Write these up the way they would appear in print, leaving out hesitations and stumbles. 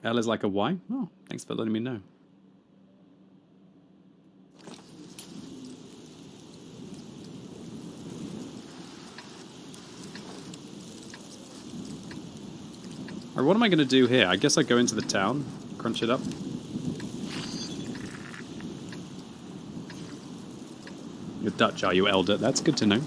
L is like a Y? Oh, thanks for letting me know. Alright, what am I going to do here? I guess I go into the town, crunch it up. You're Dutch, are you, Elder? That's good to know.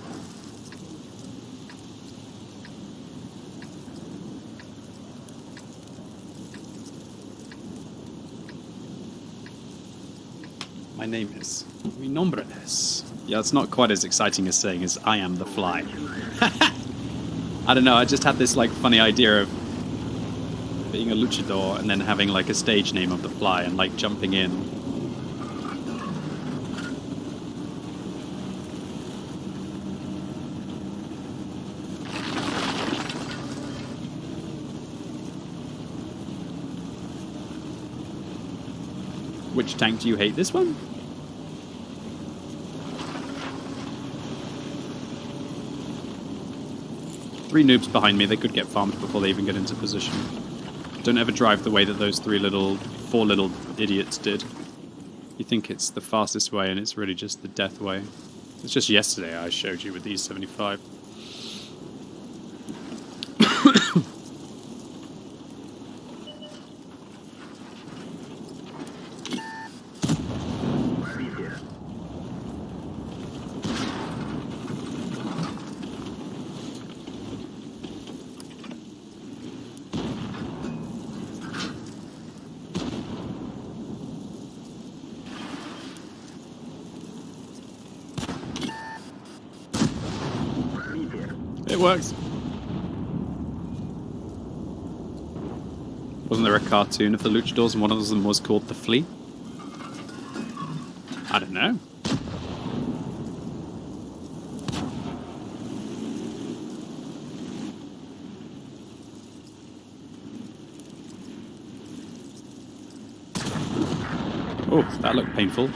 My name is... Mi nombre es... Yeah, it's not quite as exciting as saying as I am the fly. I don't know, I just had this like funny idea of being a luchador and then having like a stage name of the fly and like jumping in. Which tank do you hate? This one? Three noobs behind me, they could get farmed before they even get into position. Don't ever drive the way that those four little idiots did. You think it's the fastest way and it's really just the death way. It's just yesterday I showed you with these 75. It works. Wasn't there a cartoon of the luchadors and one of them was called the Flea? I don't know. Oh, that looked painful.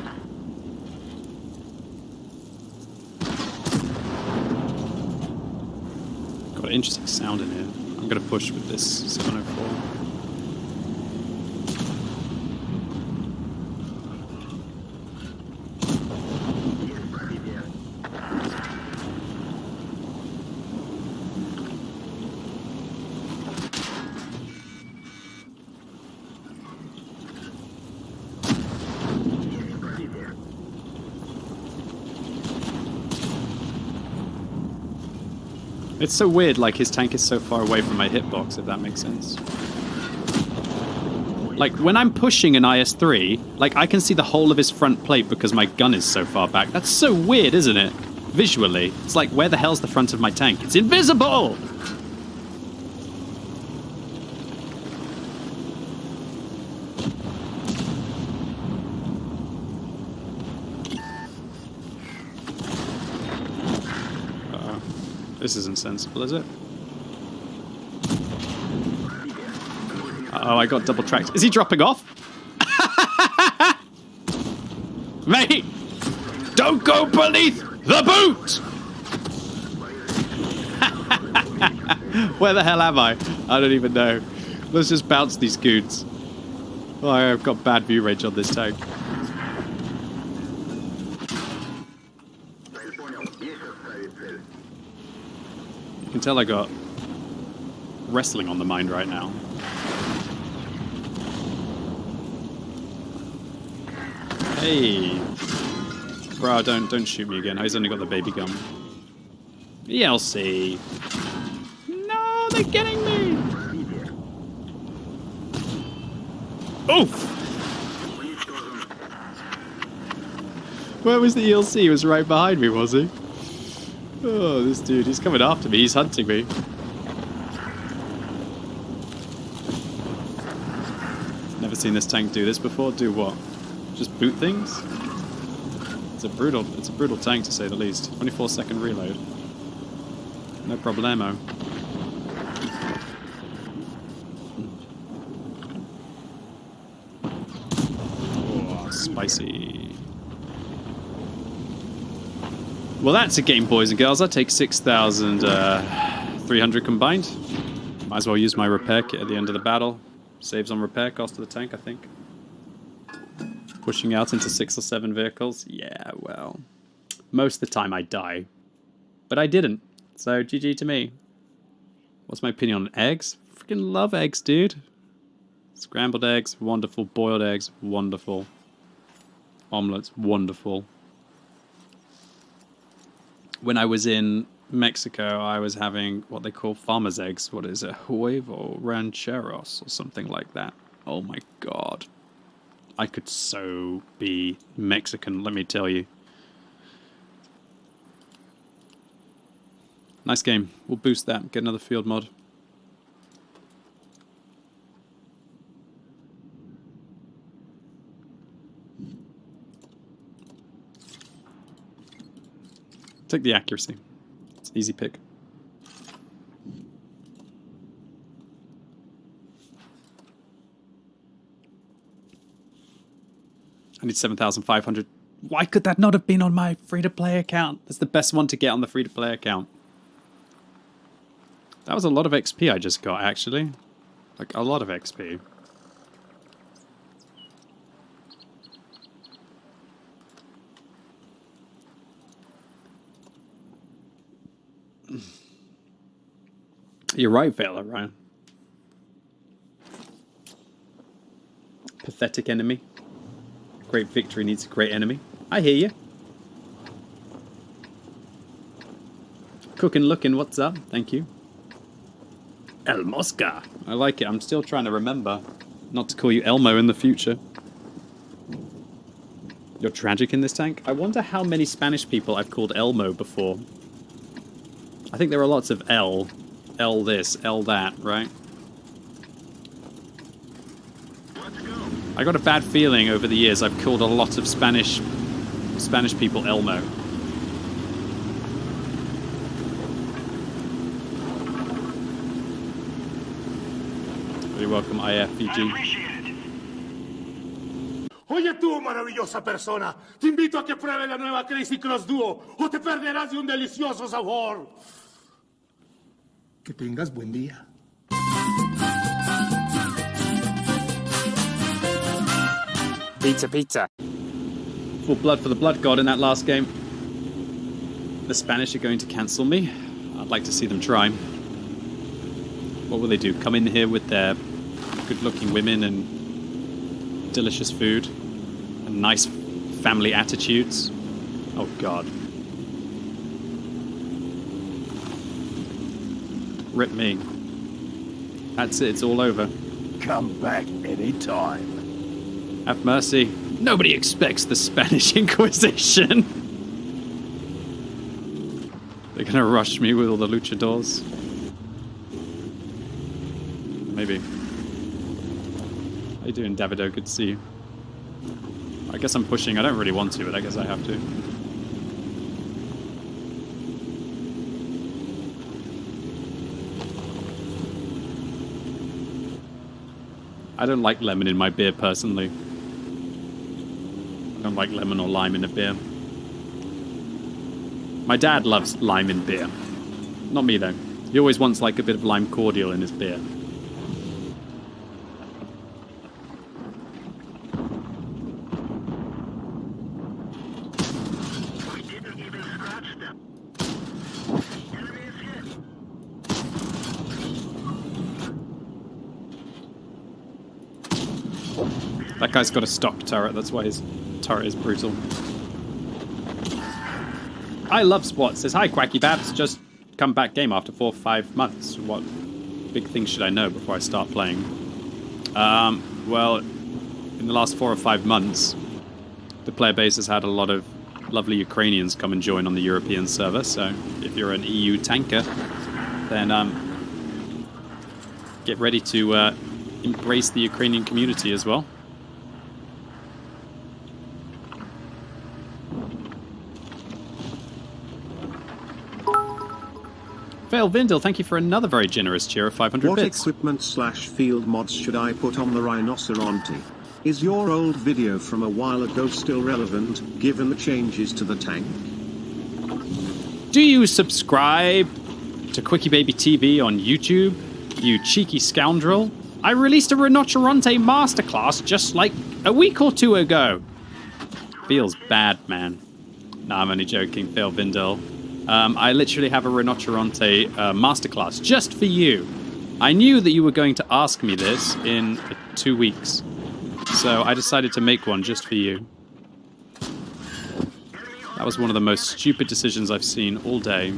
Got an interesting sound in here. I'm going to push with this 704. It's so weird, like his tank is so far away from my hitbox, if that makes sense. Like, when I'm pushing an IS-3, like, I can see the whole of his front plate because my gun is so far back. That's so weird, isn't it? Visually. It's like, where the hell's the front of my tank? It's invisible! This isn't sensible, is it? Uh-oh, I got double tracked. Is he dropping off? Mate! Don't go beneath the boot! Where the hell am I? I don't even know. Let's just bounce these goons. Oh, I've got bad view range on this tank. You can tell I got wrestling on the mind right now. Hey, bro, don't shoot me again. He's only got the baby gun. ELC. No, they're getting me. Oof. Where was the ELC? He was right behind me, was he? Oh, this dude, he's coming after me. He's hunting me. Never seen this tank do this before. Do what? Just boot things? It's a brutal tank to say the least. 24-second reload. No problemo. Oh, spicy. Well, that's a game, boys and girls. I take 6,300 combined. Might as well use my repair kit at the end of the battle. Saves on repair cost of the tank, I think. Pushing out into 6 or 7 vehicles. Yeah, well, most of the time I die. But I didn't. So GG to me. What's my opinion on eggs? Freaking love eggs, dude. Scrambled eggs, wonderful. Boiled eggs, wonderful. Omelets, wonderful. When I was in Mexico, I was having what they call farmer's eggs. What is it? Huevo rancheros or something like that. Oh my god. I could so be Mexican, let me tell you. Nice game. We'll boost that. Get another field mod. Take the accuracy. It's an easy pick. I need 7,500. Why could that not have been on my free-to-play account? That's the best one to get on the free-to-play account. That was a lot of XP I just got, actually. Like, a lot of XP. You're right, Vela, right? Pathetic enemy. Great victory needs a great enemy. I hear you. Cooking, looking, what's up? Thank you. El Mosca. I like it. I'm still trying to remember not to call you Elmo in the future. You're tragic in this tank? I wonder how many Spanish people I've called Elmo before. I think there are lots of L. L this, L that, right? I got a bad feeling over the years I've called a lot of Spanish people Elmo. Very welcome, IFVG. Oye tú, maravillosa persona, te invito a que pruebes la nueva Crazy Cross Duo o te perderás de un delicioso sabor. Que tengas buen día. Pizza, pizza. Full blood for the blood god in that last game. The Spanish are going to cancel me. I'd like to see them try. What will they do? Come in here with their good-looking women and delicious food and nice family attitudes? Oh, God. Rip me. That's it. It's all over. Come back anytime. Have mercy. Nobody expects the Spanish Inquisition. They're gonna rush me with all the luchadors. Maybe. How you doing, Davido? Good to see you. I guess I'm pushing. I don't really want to, but I guess I have to. I don't like lemon in my beer, personally. I don't like lemon or lime in a beer. My dad loves lime in beer. Not me, though. He always wants, like, a bit of lime cordial in his beer. That guy's got a stock turret, that's why his turret is brutal. I love Spot. Says, hi, Quackybabs. Just come back game after 4 or 5 months. What big things should I know before I start playing? Well, in the last 4 or 5 months, the player base has had a lot of lovely Ukrainians come and join on the European server. So if you're an EU tanker, then get ready to embrace the Ukrainian community as well. Fail Vindel, thank you for another very generous cheer of 500 bits. What equipment/field mods should I put on the Rhinoceronte? Is your old video from a while ago still relevant, given the changes to the tank? Do you subscribe to Quickybaby TV on YouTube, you cheeky scoundrel? I released a Rinoceronte masterclass just like a week or two ago. Feels bad, man. No, I'm only joking, Phil Vindel. I literally have a Rinoceronte masterclass just for you. I knew that you were going to ask me this in 2 weeks. So I decided to make one just for you. That was one of the most stupid decisions I've seen all day.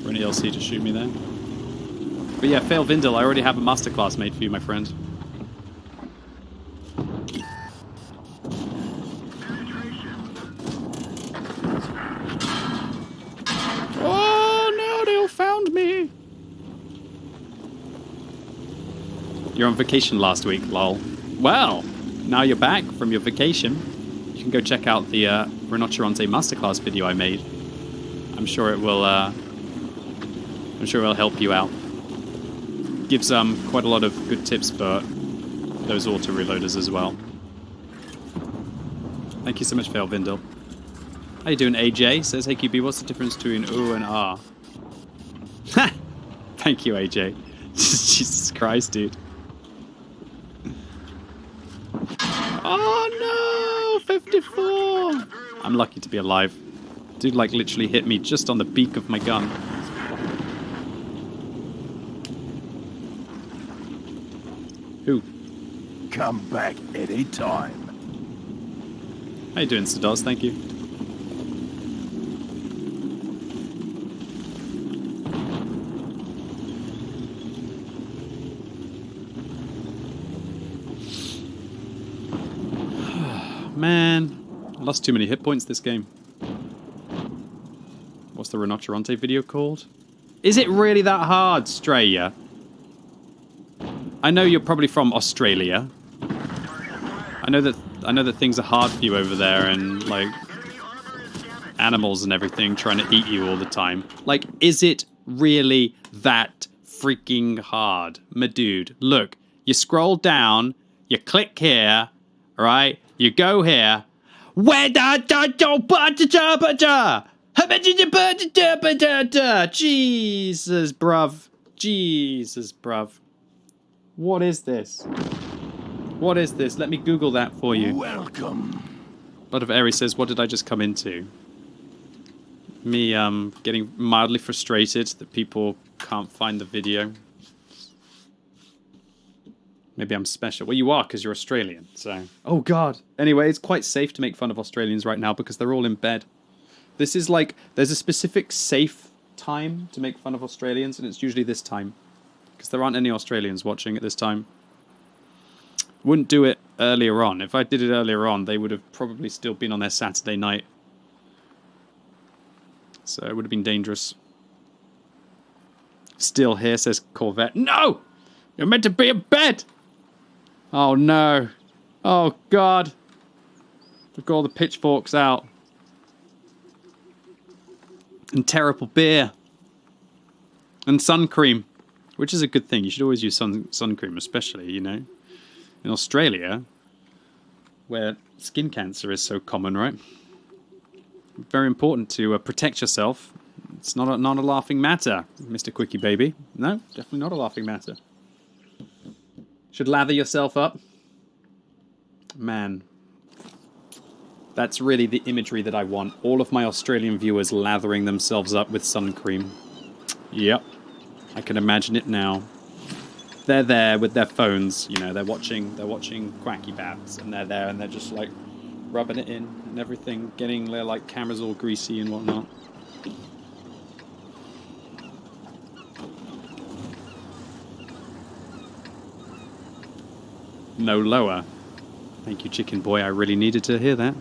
For an ELC to shoot me there. But yeah, Fail Vindel, I already have a masterclass made for you, my friend. Oh no, they all found me. You're on vacation last week, lol. Well, now you're back from your vacation. You can go check out the Rinoceronte masterclass video I made. I'm sure it will help you out. Gives quite a lot of good tips for those auto reloaders as well. Thank you so much, Fail Vindel. How you doing, AJ? Says, hey QB, what's the difference between O and R? Ha! Thank you, AJ. Jesus Christ, dude. Oh no! 54! I'm lucky to be alive. Dude, like, literally hit me just on the beak of my gun. Who? Come back anytime. How you doing, Sados? Thank you. Man, I lost too many hit points this game. What's the Rinoceronte video called? Is it really that hard, Straya? I know you're probably from Australia. I know that things are hard for you over there, and like animals and everything trying to eat you all the time. Like, is it really that freaking hard? My dude, look, you scroll down, you click here, right? You go here. Jesus, bruv. Jesus, bruv. What is this? What is this? Let me Google that for you. Welcome. A lot of Aries says, what did I just come into? Me getting mildly frustrated that people can't find the video. Maybe I'm special. Well, you are, because you're Australian, so... Oh, God. Anyway, it's quite safe to make fun of Australians right now, because they're all in bed. This is like... There's a specific safe time to make fun of Australians, and it's usually this time. Because there aren't any Australians watching at this time. Wouldn't do it earlier on. If I did it earlier on, they would have probably still been on their Saturday night. So it would have been dangerous. Still here, says Corvette. No! You're meant to be in bed! Oh no. Oh God. They've got all the pitchforks out. And terrible beer. And sun cream. Which is a good thing. You should always use sun cream, especially, you know. In Australia, where skin cancer is so common, right? Very important to protect yourself. It's not a laughing matter, Mr. Quickybaby. No, definitely not a laughing matter. Should lather yourself up. Man. That's really the imagery that I want. All of my Australian viewers lathering themselves up with sun cream. Yep. I can imagine it now. They're there with their phones, you know, they're watching Quackybabs, and they're there and they're just like rubbing it in and everything, getting their like cameras all greasy and whatnot. No lower. Thank you, Chicken Boy. I really needed to hear that.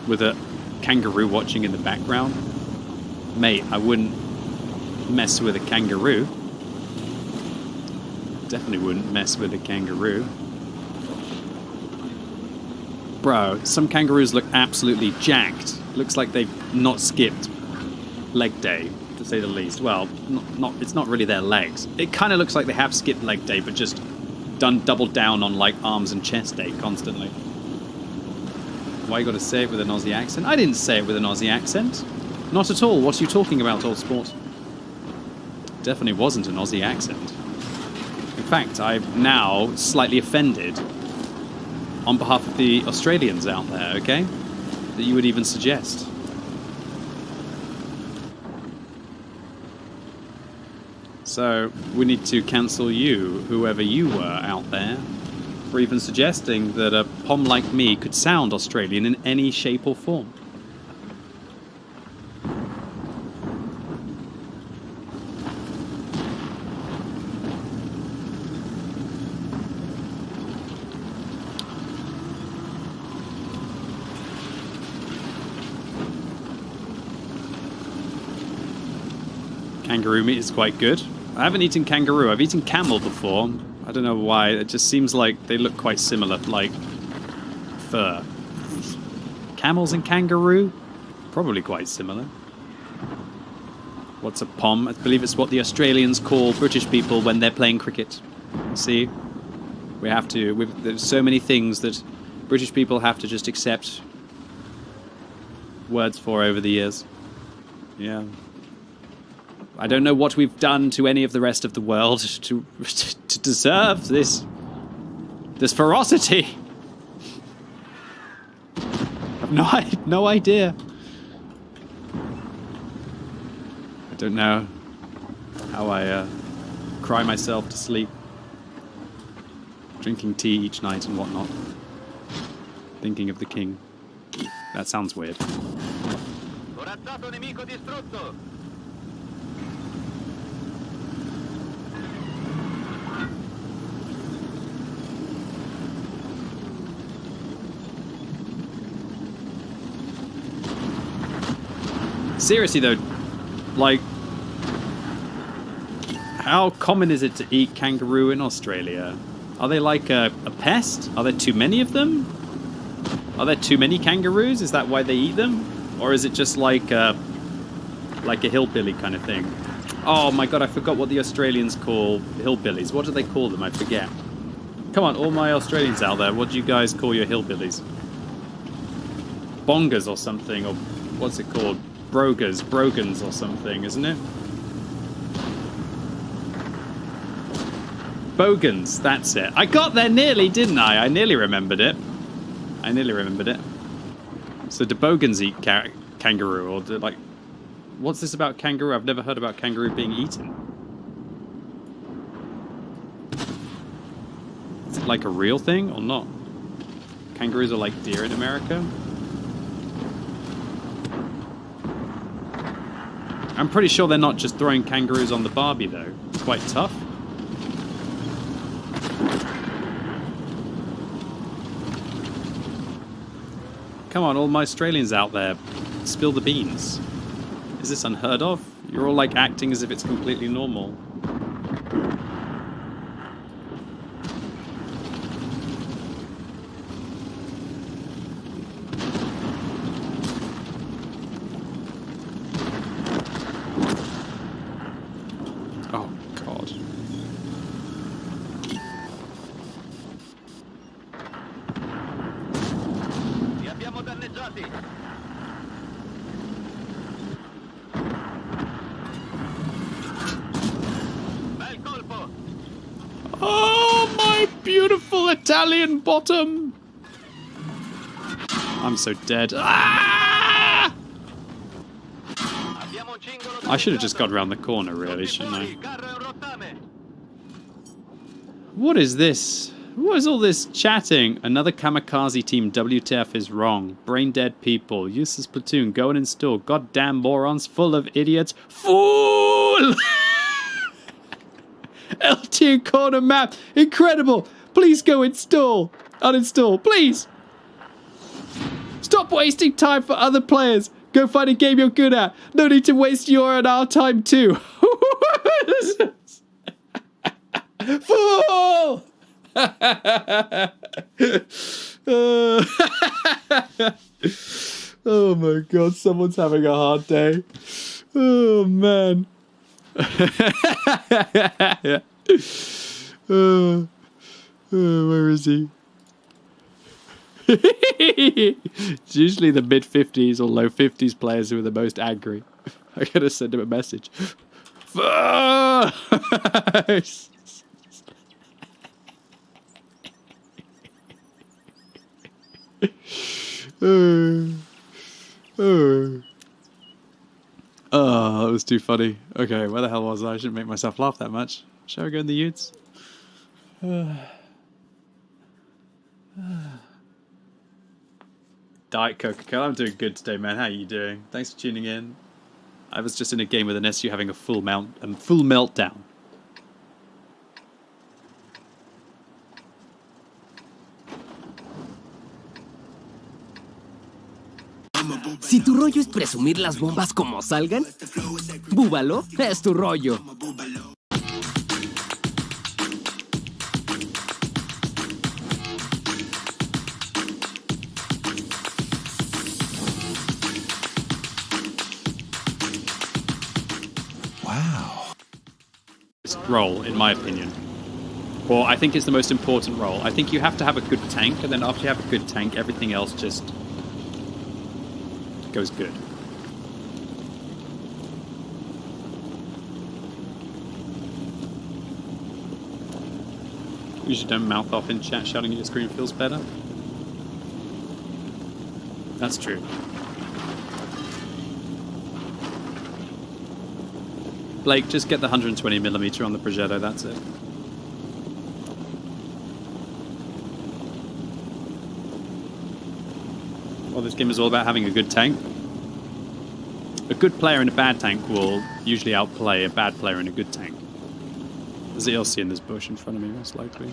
With a kangaroo watching in the background. Mate, I wouldn't mess with a kangaroo. Definitely wouldn't mess with a kangaroo. Bro, some kangaroos look absolutely jacked. Looks like they've not skipped leg day, to say the least. Well, it's not really their legs. It kind of looks like they have skipped leg day, but just done double down on like arms and chest day constantly. Why you gotta say it with an Aussie accent? I didn't say it with an Aussie accent. Not at all. What are you talking about, old sport? Definitely wasn't an Aussie accent. In fact, I'm now slightly offended on behalf of the Australians out there, okay? That you would even suggest. So, we need to cancel you, whoever you were out there, for even suggesting that a pom like me could sound Australian in any shape or form. Kangaroo meat is quite good. I haven't eaten kangaroo. I've eaten camel before. I don't know why. It just seems like they look quite similar, like fur. Camels and kangaroo? Probably quite similar. What's a pom? I believe it's what the Australians call British people when they're playing cricket. See? We have to... There's so many things that British people have to just accept words for over the years. Yeah. I don't know what we've done to any of the rest of the world to deserve this ferocity. I've no idea. I don't know how I cry myself to sleep, drinking tea each night and whatnot, thinking of the king. That sounds weird. Seriously though, like, how common is it to eat kangaroo in Australia? Are they like a pest? Are there too many of them? Are there too many kangaroos? Is that why they eat them? Or is it just like a hillbilly kind of thing? Oh my god, I forgot what the Australians call hillbillies. What do they call them? I forget. Come on, all my Australians out there, what do you guys call your hillbillies? Bongers or something, or what's it called? Brogans or something, isn't it? Bogans, that's it. I got there nearly, didn't I? I nearly remembered it. So do bogans eat kangaroo, or do, like... What's this about kangaroo? I've never heard about kangaroo being eaten. Is it like a real thing, or not? Kangaroos are like deer in America? I'm pretty sure they're not just throwing kangaroos on the Barbie, though. It's quite tough. Come on, all my Australians out there, spill the beans. Is this unheard of? You're all like acting as if it's completely normal. Oh, God. Oh, my beautiful Italian bottom! I'm so dead. Ah! I should have just gone around the corner, really, shouldn't I? What is this? What is all this chatting? Another kamikaze team, WTF is wrong. Brain dead people. Useless platoon, go and install. Goddamn morons, full of idiots. Fool! LT corner map. Incredible. Please go install. Uninstall, please. Stop wasting time for other players. Go find a game you're good at. No need to waste your and our time too. Fool! Oh my god, someone's having a hard day. Oh man. Where is he? It's usually the mid-50s or low 50s players who are the most angry. I gotta send him a message. First! Oh, that was too funny. Okay, where the hell was I? I shouldn't make myself laugh that much. Shall we go in the Utes? Diet Coca-Cola. I'm doing good today, man. How are you doing? Thanks for tuning in. I was just in a game with an SU having a full meltdown. Si tu rollo es presumir las bombas como salgan, búbalo es tu rollo. Wow. Role, in my opinion. Or I think it's the most important role. I think you have to have a good tank, and then after you have a good tank, everything else just goes good. Usually don't mouth off in chat, shouting at your screen feels better. That's true. Blake, just get the 120mm on the Progetto, that's it. Well, this game is all about having a good tank. A good player in a bad tank will usually outplay a bad player in a good tank. There's the ELC in this bush in front of me, most likely.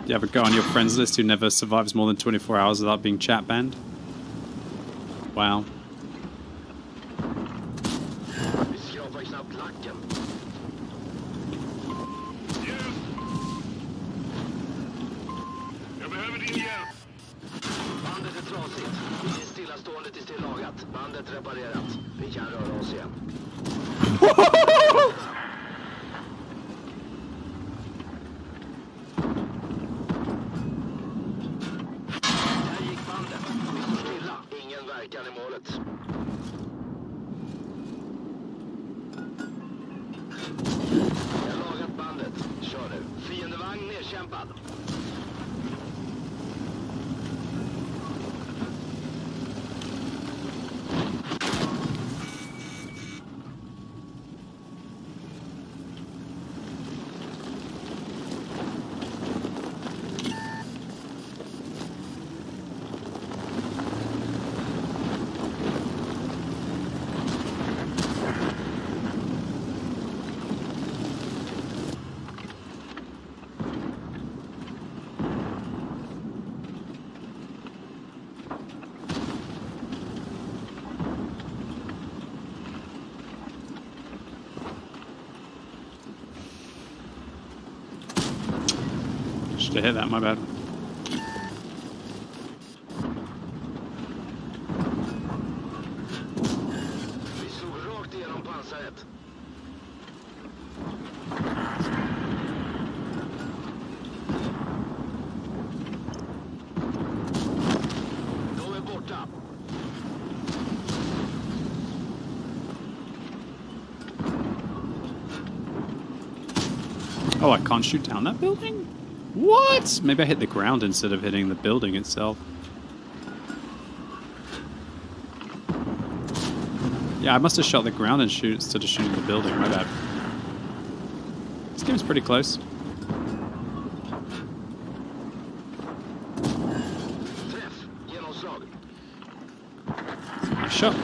Do you have a guy on your friends list who never survives more than 24 hours without being chat banned? Wow. Should have hit that, my bad. Oh, I can't shoot down that building? What? Maybe I hit the ground instead of hitting the building itself. Yeah, I must have shot the ground and shoot instead of shooting the building. My bad. This game's pretty close. Nice shot.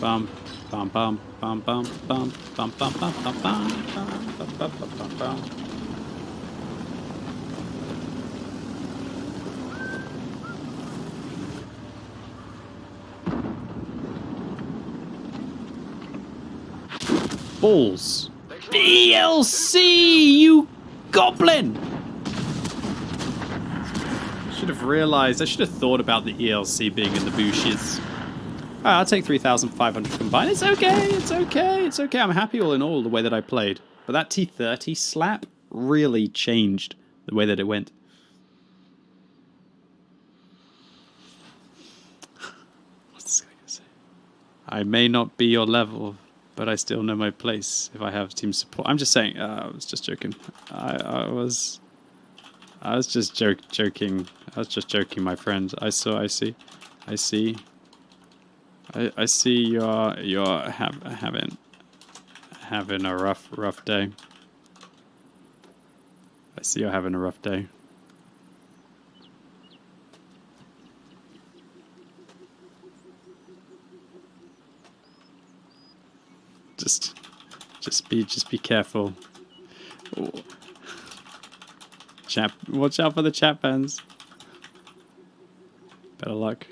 bum, bum, bum, bum, bum, bum, bum, bum, bum, bum, bum, bum, bum, bum. Balls. DLC, you goblin! Should have realized, I should have thought about the ELC being in the bushes. Alright, I'll take 3,500 combined. It's okay, it's okay, it's okay. I'm happy all in all the way that I played. But that T30 slap really changed the way that it went. What's this guy gonna say? I may not be your level, but I still know my place if I have team support. I'm just saying, I was just joking. I was just joking. I was just joking, my friend. I see you're having a rough day. I see you're having a rough day. Just be careful. Oh. Watch out for the chat bands. Better luck.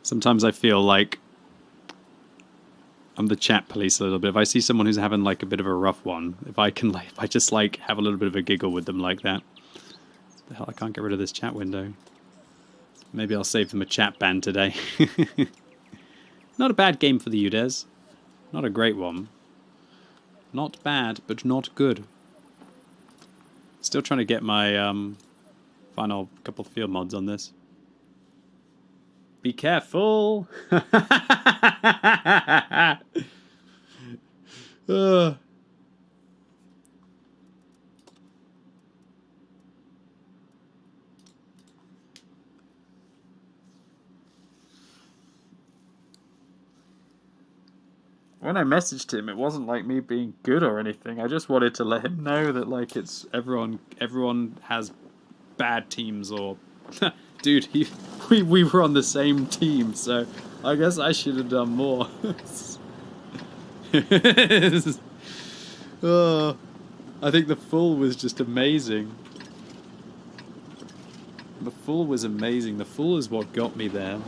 Sometimes I feel like I'm the chat police a little bit. If I see someone who's having like a bit of a rough one, if I just like have a little bit of a giggle with them like that. What the hell, I can't get rid of this chat window. Maybe I'll save them a chat ban today. Not a bad game for the UDES. Not a great one. Not bad, but not good. Still trying to get my final couple field mods on this. Be careful! When I messaged him, it wasn't like me being good or anything. I just wanted to let him know that like it's everyone has bad teams or dude, we were on the same team, so I guess I should have done more. Oh, I think the full was just amazing. The full was amazing. The full is what got me there.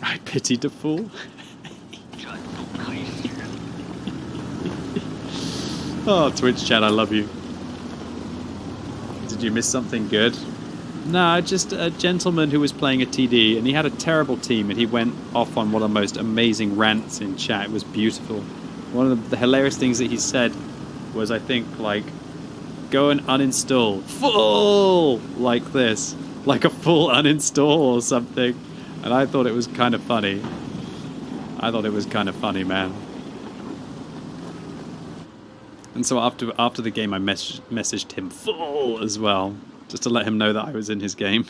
I pitied the fool. Oh, Twitch chat, I love you. Did you miss something good? No, just a gentleman who was playing a TD, and he had a terrible team, and he went off on one of the most amazing rants in chat. It was beautiful. One of the hilarious things that he said was, I think, like, go and uninstall. Full! Like this. Like a full uninstall or something. And I thought it was kind of funny. I thought it was kind of funny, man. And so after the game, I messaged him full as well, just to let him know that I was in his game.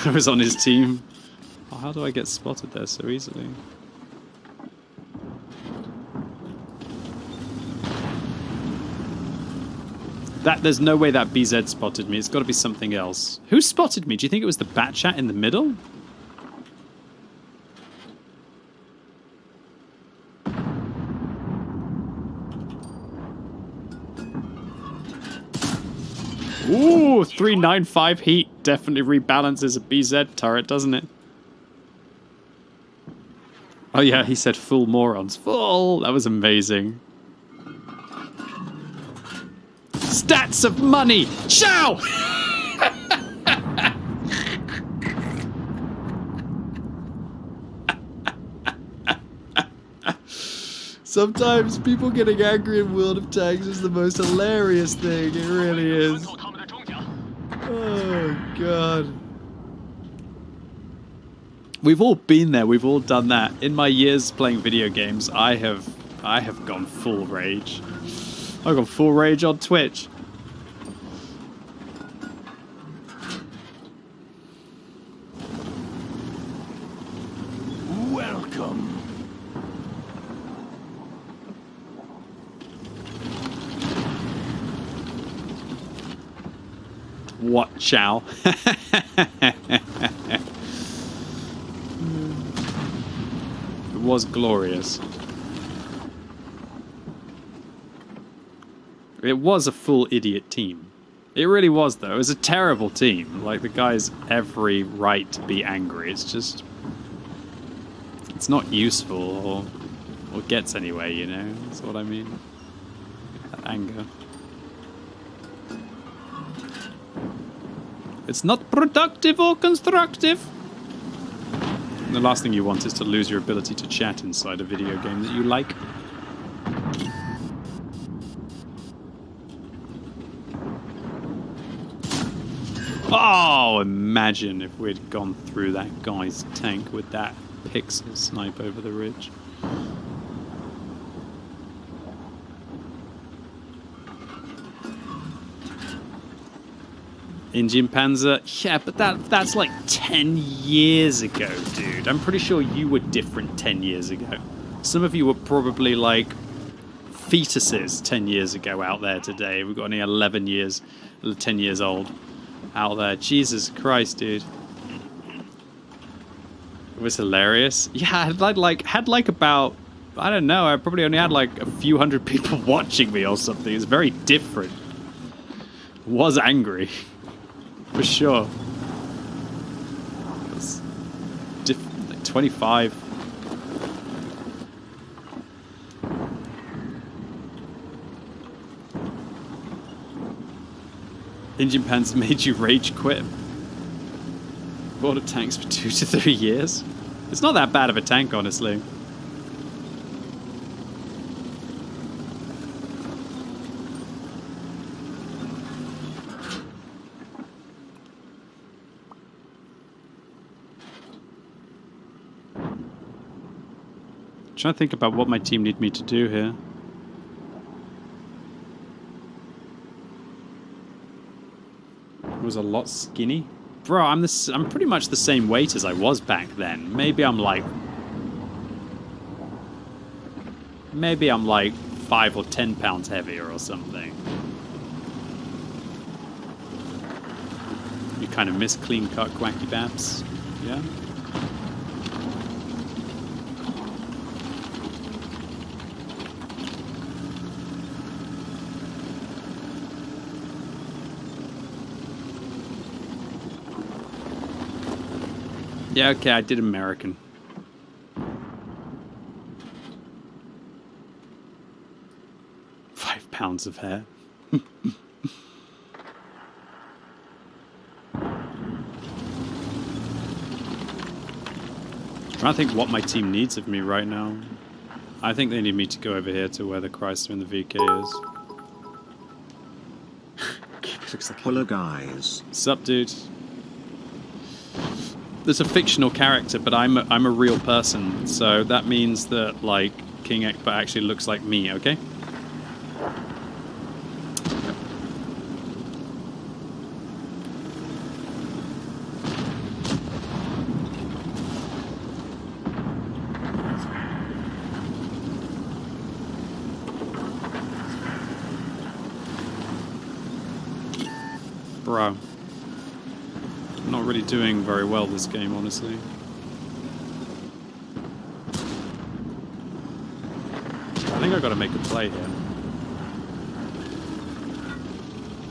I was on his team. Oh, how do I get spotted there so easily? There's no way that BZ spotted me. It's got to be something else. Who spotted me? Do you think it was the bat chat in the middle? Ooh, 395 heat definitely rebalances a BZ turret, doesn't it? Oh yeah, he said full morons. Full! That was amazing. Stats of money! Chow! Sometimes people getting angry in World of Tanks is the most hilarious thing. It really is. Oh, God. We've all been there. We've all done that. In my years playing video games, I have gone full rage. I've gone full rage on Twitch. What, chow? It was glorious. It was a full idiot team. It really was, though. It was a terrible team. Like, the guy's every right to be angry. It's just... It's not useful or gets anywhere, you know? That's what I mean. That anger. It's not productive or constructive. And the last thing you want is to lose your ability to chat inside a video game that you like. Oh, imagine if we'd gone through that guy's tank with that pixel snipe over the ridge. Indian Panzer? Yeah, but that's like 10 years ago, dude. I'm pretty sure you were different 10 years ago. Some of you were probably like fetuses 10 years ago out there today. We've got only 10 years old out there. Jesus Christ, dude. It was hilarious. Yeah, I had like about, I don't know, I probably only had like a few hundred people watching me or something. It's very different. Was angry. For sure. It was different, like 25. Indian Panzer made you rage quit. Border tanks for 2 to 3 years. It's not that bad of a tank, honestly. Trying to think about what my team need me to do here. It was a lot skinny. Bro, I'm pretty much the same weight as I was back then. Maybe I'm like 5 or 10 pounds heavier or something. You kind of miss clean cut Quackybabs, yeah? Yeah, okay, I did American. £5 of hair. Trying to think what my team needs of me right now. I think they need me to go over here to where the Chrysler and the VK is. Looks like Hello guys. Sup, dude? There's a fictional character, but I'm a real person, so that means that like King Ekba actually looks like me. Okay. Bro. I'm not really doing very well this game, honestly. I think I gotta make a play here.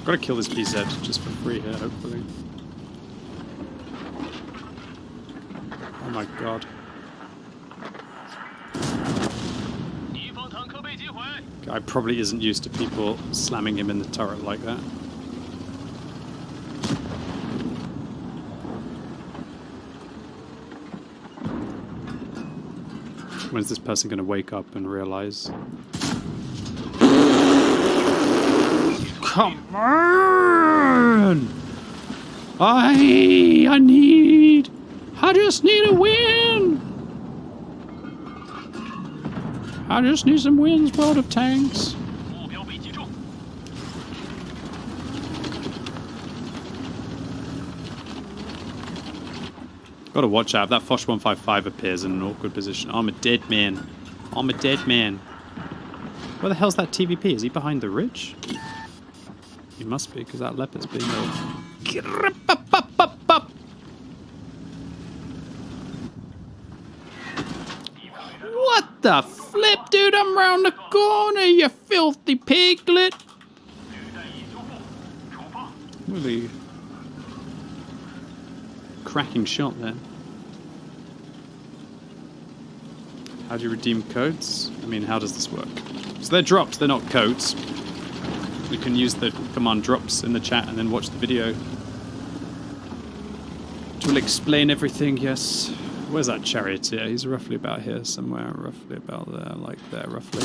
Gotta kill this PZ just for free here, hopefully. Oh my god. Guy probably isn't used to people slamming him in the turret like that. When's this person going to wake up and realize? Come on! I just need a win! I just need some wins, World of Tanks. Gotta watch out. If that Foch 155 appears in an awkward position. I'm a dead man. I'm a dead man. Where the hell's that TVP? Is he behind the ridge? He must be, because that leopard's being ill. What the flip, dude? I'm round the corner, you filthy piglet! Really cracking shot there. How do you redeem codes? I mean, how does this work? So they're dropped, they're not codes. We can use the command drops in the chat and then watch the video. It will explain everything, yes. Where's that charioteer? He's roughly about here somewhere, roughly about there, like there, roughly.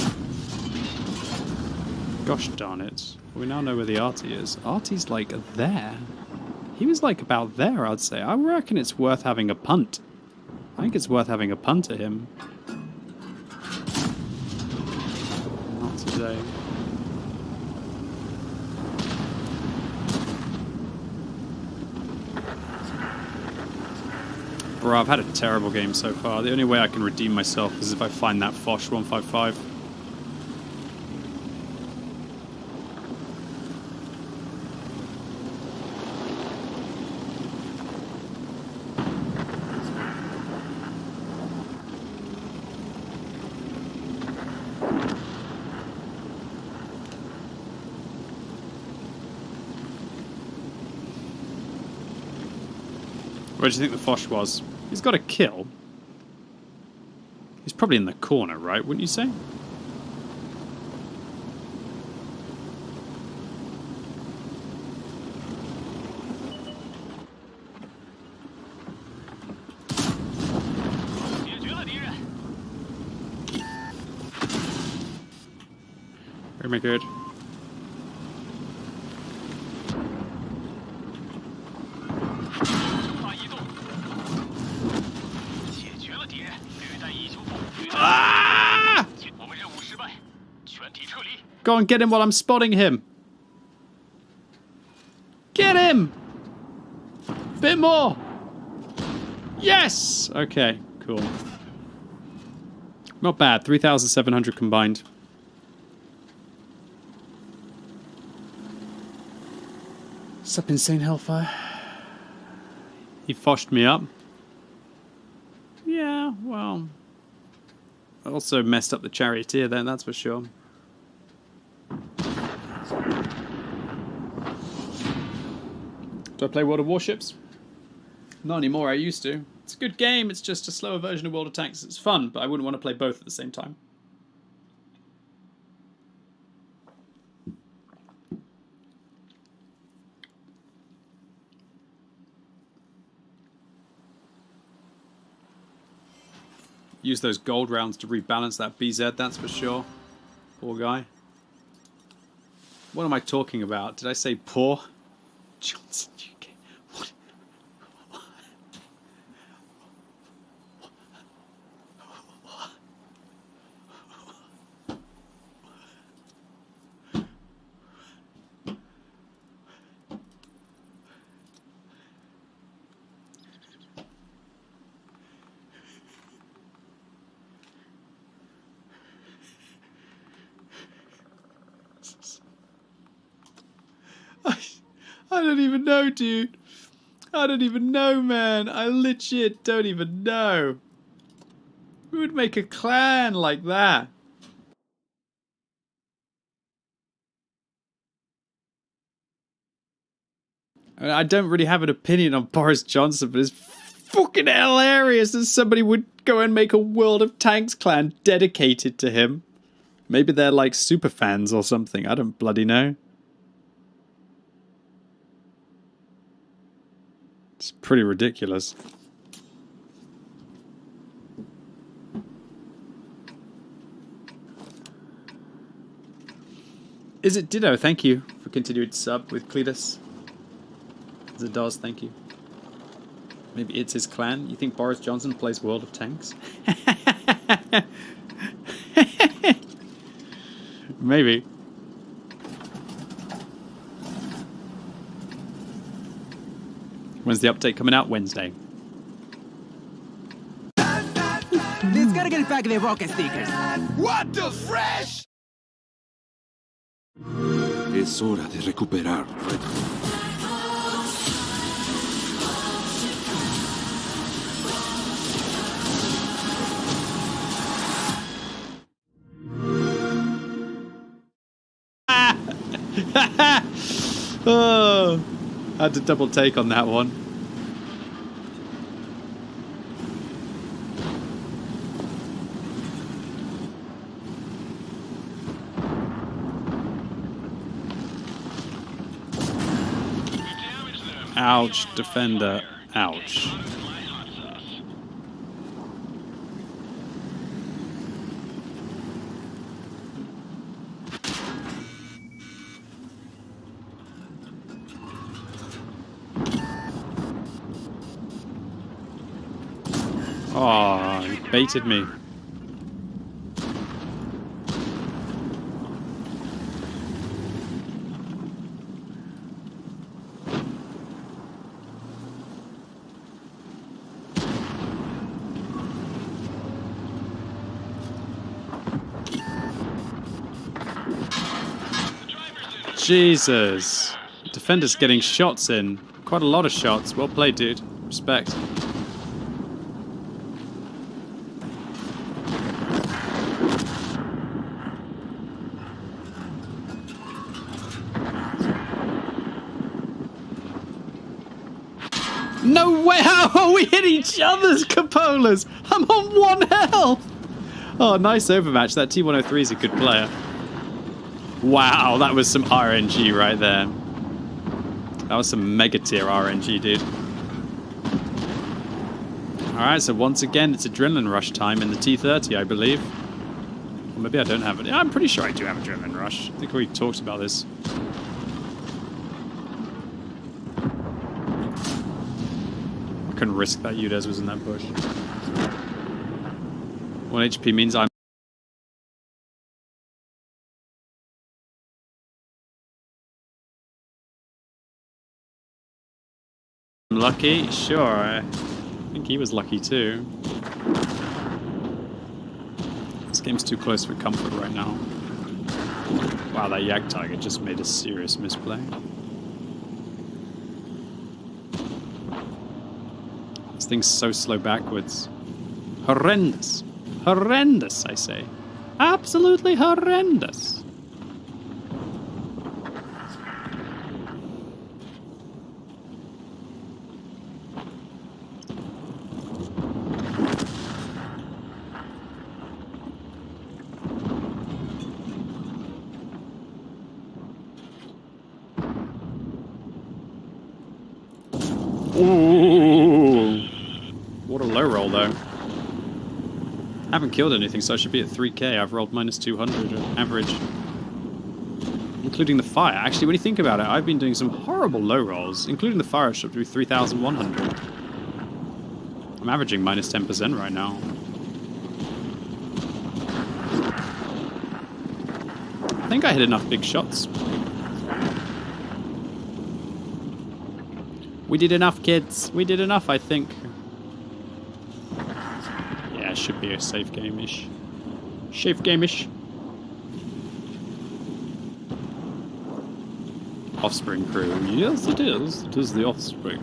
Gosh darn it. We now know where the Artie is. Artie's like there. He was like about there, I'd say. I reckon it's worth having a punt. I think it's worth having a punt at him. Not today. Bro, I've had a terrible game so far. The only way I can redeem myself is if I find that Foch 155. Where do you think the Foch was? He's got a kill. He's probably in the corner, right? Wouldn't you say? Very good. Go on, get him while I'm spotting him. Get him! Bit more! Yes! Okay, cool. Not bad. 3,700 combined. What's up, Insane Hellfire? He foshed me up. Yeah, well... I also messed up the charioteer then, that's for sure. Do I play World of Warships? Not anymore, I used to. It's a good game, it's just a slower version of World of Tanks. It's fun, but I wouldn't want to play both at the same time. Use those gold rounds to rebalance that BZ, that's for sure. Poor guy. What am I talking about? Did I say poor? Johnson, UK. What? I don't even know, dude. I don't even know, man. I legit don't even know. Who would make a clan like that? I mean, I don't really have an opinion on Boris Johnson, but it's fucking hilarious that somebody would go and make a World of Tanks clan dedicated to him. Maybe they're like super fans or something. I don't bloody know. It's pretty ridiculous. Is it Ditto? Thank you for continued sub with Cletus. As it does, thank you. Maybe it's his clan. You think Boris Johnson plays World of Tanks? Maybe. When's the update coming out? Wednesday. Let's gotta get back the rocket stickers. What the fresh? Es hora de recuperar. Oh, had to double take on that one. Ouch, defender. Ouch. Oh, he baited me. Jesus. Defender's getting shots in. Quite a lot of shots. Well played, dude. Respect. No way! How are we hit each other's cupolas? I'm on 1 health! Oh, nice overmatch. That T103 is a good player. Wow, that was some RNG right there. That was some mega tier RNG, dude. Alright, so once again, it's adrenaline rush time in the T30, I believe. Or maybe I don't have it. I'm pretty sure I do have adrenaline rush. I think we talked about this. I couldn't risk that Udez was in that bush. 1 HP means I'm lucky? Sure. I think he was lucky too. This game's too close for comfort right now. Wow, that Yak Tiger just made a serious misplay. This thing's so slow backwards. Horrendous. Horrendous, I say. Absolutely horrendous. Ooh. What a low roll, though. Haven't killed anything, so I should be at 3k. I've rolled minus 200 average. Including the fire. Actually, when you think about it, I've been doing some horrible low rolls. Including the fire, I should be 3,100. I'm averaging minus 10% right now. I think I hit enough big shots. We did enough, kids. We did enough, I think. Yeah, it should be a safe game-ish. Safe game-ish. Offspring crew. Yes, it is. It is the Offspring.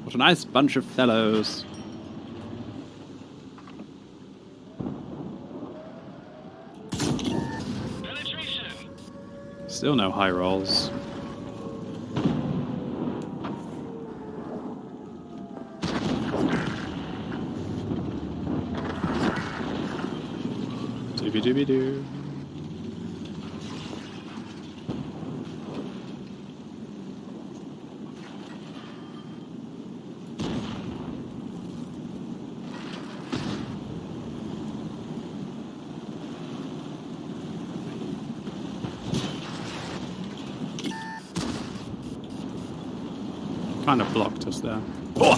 What a nice bunch of fellows. Still no high rolls. Dooby-dooby-doo. Kind of blocked us there. Oh!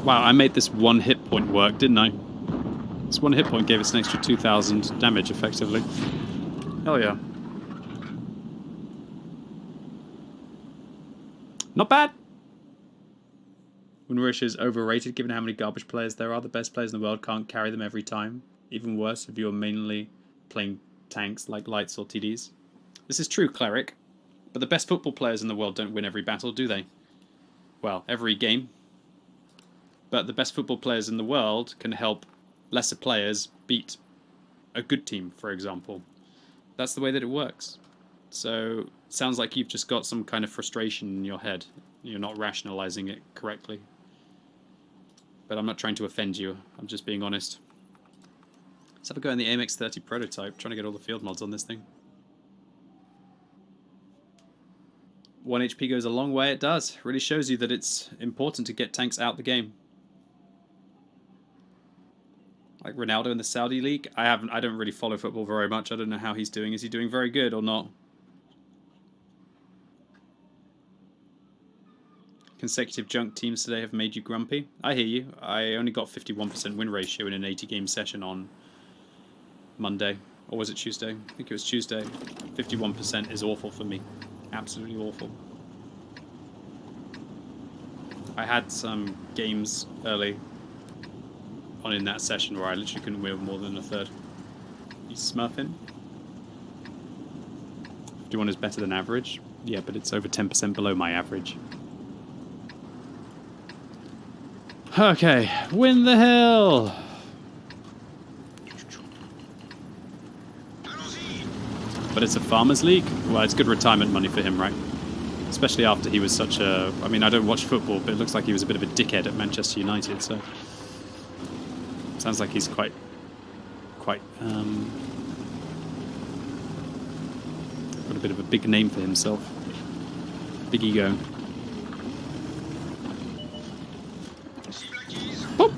Wow, I made this 1 hit point work, didn't I? This 1 hit point gave us an extra 2,000 damage, effectively. Hell yeah. Not bad! Winrush is overrated given how many garbage players there are. The best players in the world can't carry them every time. Even worse if you're mainly playing tanks like lights or TDs. This is true, Cleric. But the best football players in the world don't win every battle, do they? Well, every game. But the best football players in the world can help lesser players beat a good team, for example. That's the way that it works. So, it sounds like you've just got some kind of frustration in your head. You're not rationalizing it correctly. But I'm not trying to offend you. I'm just being honest. Let's have a go in the AMX-30 prototype, trying to get all the field mods on this thing. 1 HP goes a long way, it does. Really shows you that it's important to get tanks out the game. Like Ronaldo in the Saudi League. I don't really follow football very much. I don't know how he's doing. Is he doing very good or not? Consecutive junk teams today have made you grumpy. I hear you. I only got 51% win ratio in an 80-game session on Monday. Or was it Tuesday? I think it was Tuesday. 51% is awful for me. Absolutely awful. I had some games early on in that session where I literally couldn't win more than a third. You smurfing? 51 is better than average? Yeah, but it's over 10% below my average. Okay, win the hill! But it's a farmers league? Well, it's good retirement money for him, right? Especially after he was such a... I mean, I don't watch football, but it looks like he was a bit of a dickhead at Manchester United, so... Sounds like he's quite got a bit of a big name for himself. Big ego. Boop.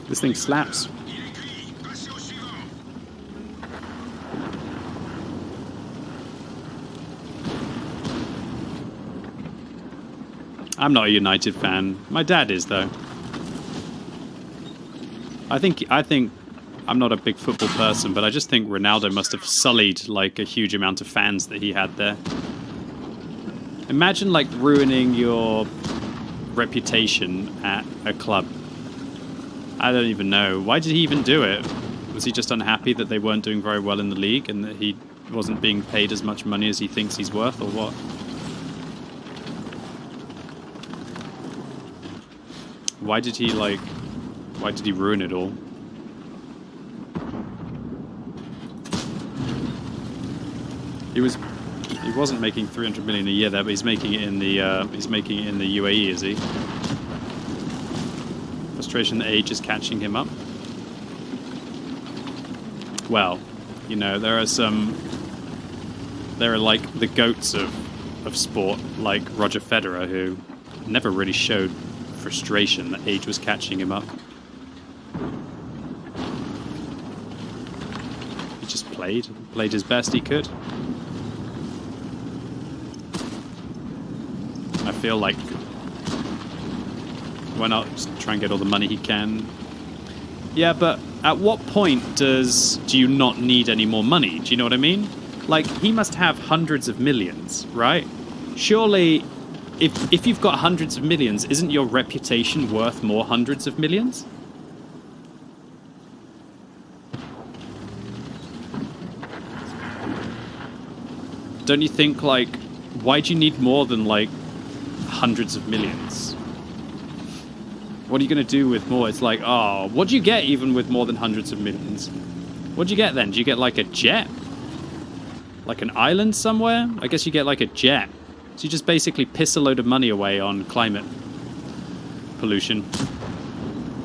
This thing slaps. I'm not a United fan. My dad is, though. I think I'm not a big football person, but I just think Ronaldo must have sullied like a huge amount of fans that he had there. Imagine like ruining your reputation at a club. I don't even know. Why did he even do it? Was he just unhappy that they weren't doing very well in the league and that he wasn't being paid as much money as he thinks he's worth, or what? Why did he ruin it all? He wasn't making 300 million a year there, but he's making it in the UAE, is he? Frustration that age is catching him up. Well, you know, there are like the goats of sport, like Roger Federer, who never really showed frustration that age was catching him up. He just played his best he could. I feel like, why not just try and get all the money he can? Yeah, but at what point do you not need any more money? Do you know what I mean? Like, he must have hundreds of millions, right? Surely, if you've got hundreds of millions, isn't your reputation worth more hundreds of millions? Don't you think, like, why do you need more than, like, hundreds of millions? What are you going to do with more? It's like, oh, what do you get even with more than hundreds of millions? What do you get then? Do you get, like, a jet? Like an island somewhere? I guess you get, like, a jet. So you just basically piss a load of money away on climate pollution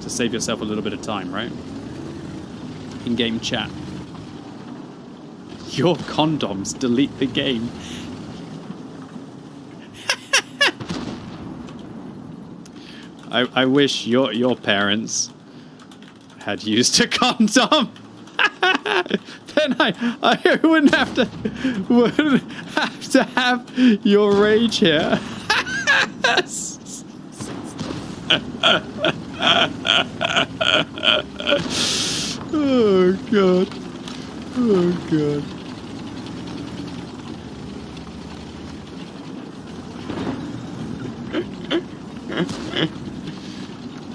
to save yourself a little bit of time, right? In-game chat. Your condoms delete the game. I wish your parents had used a condom. then I wouldn't have to have your rage here. Oh god. Oh god.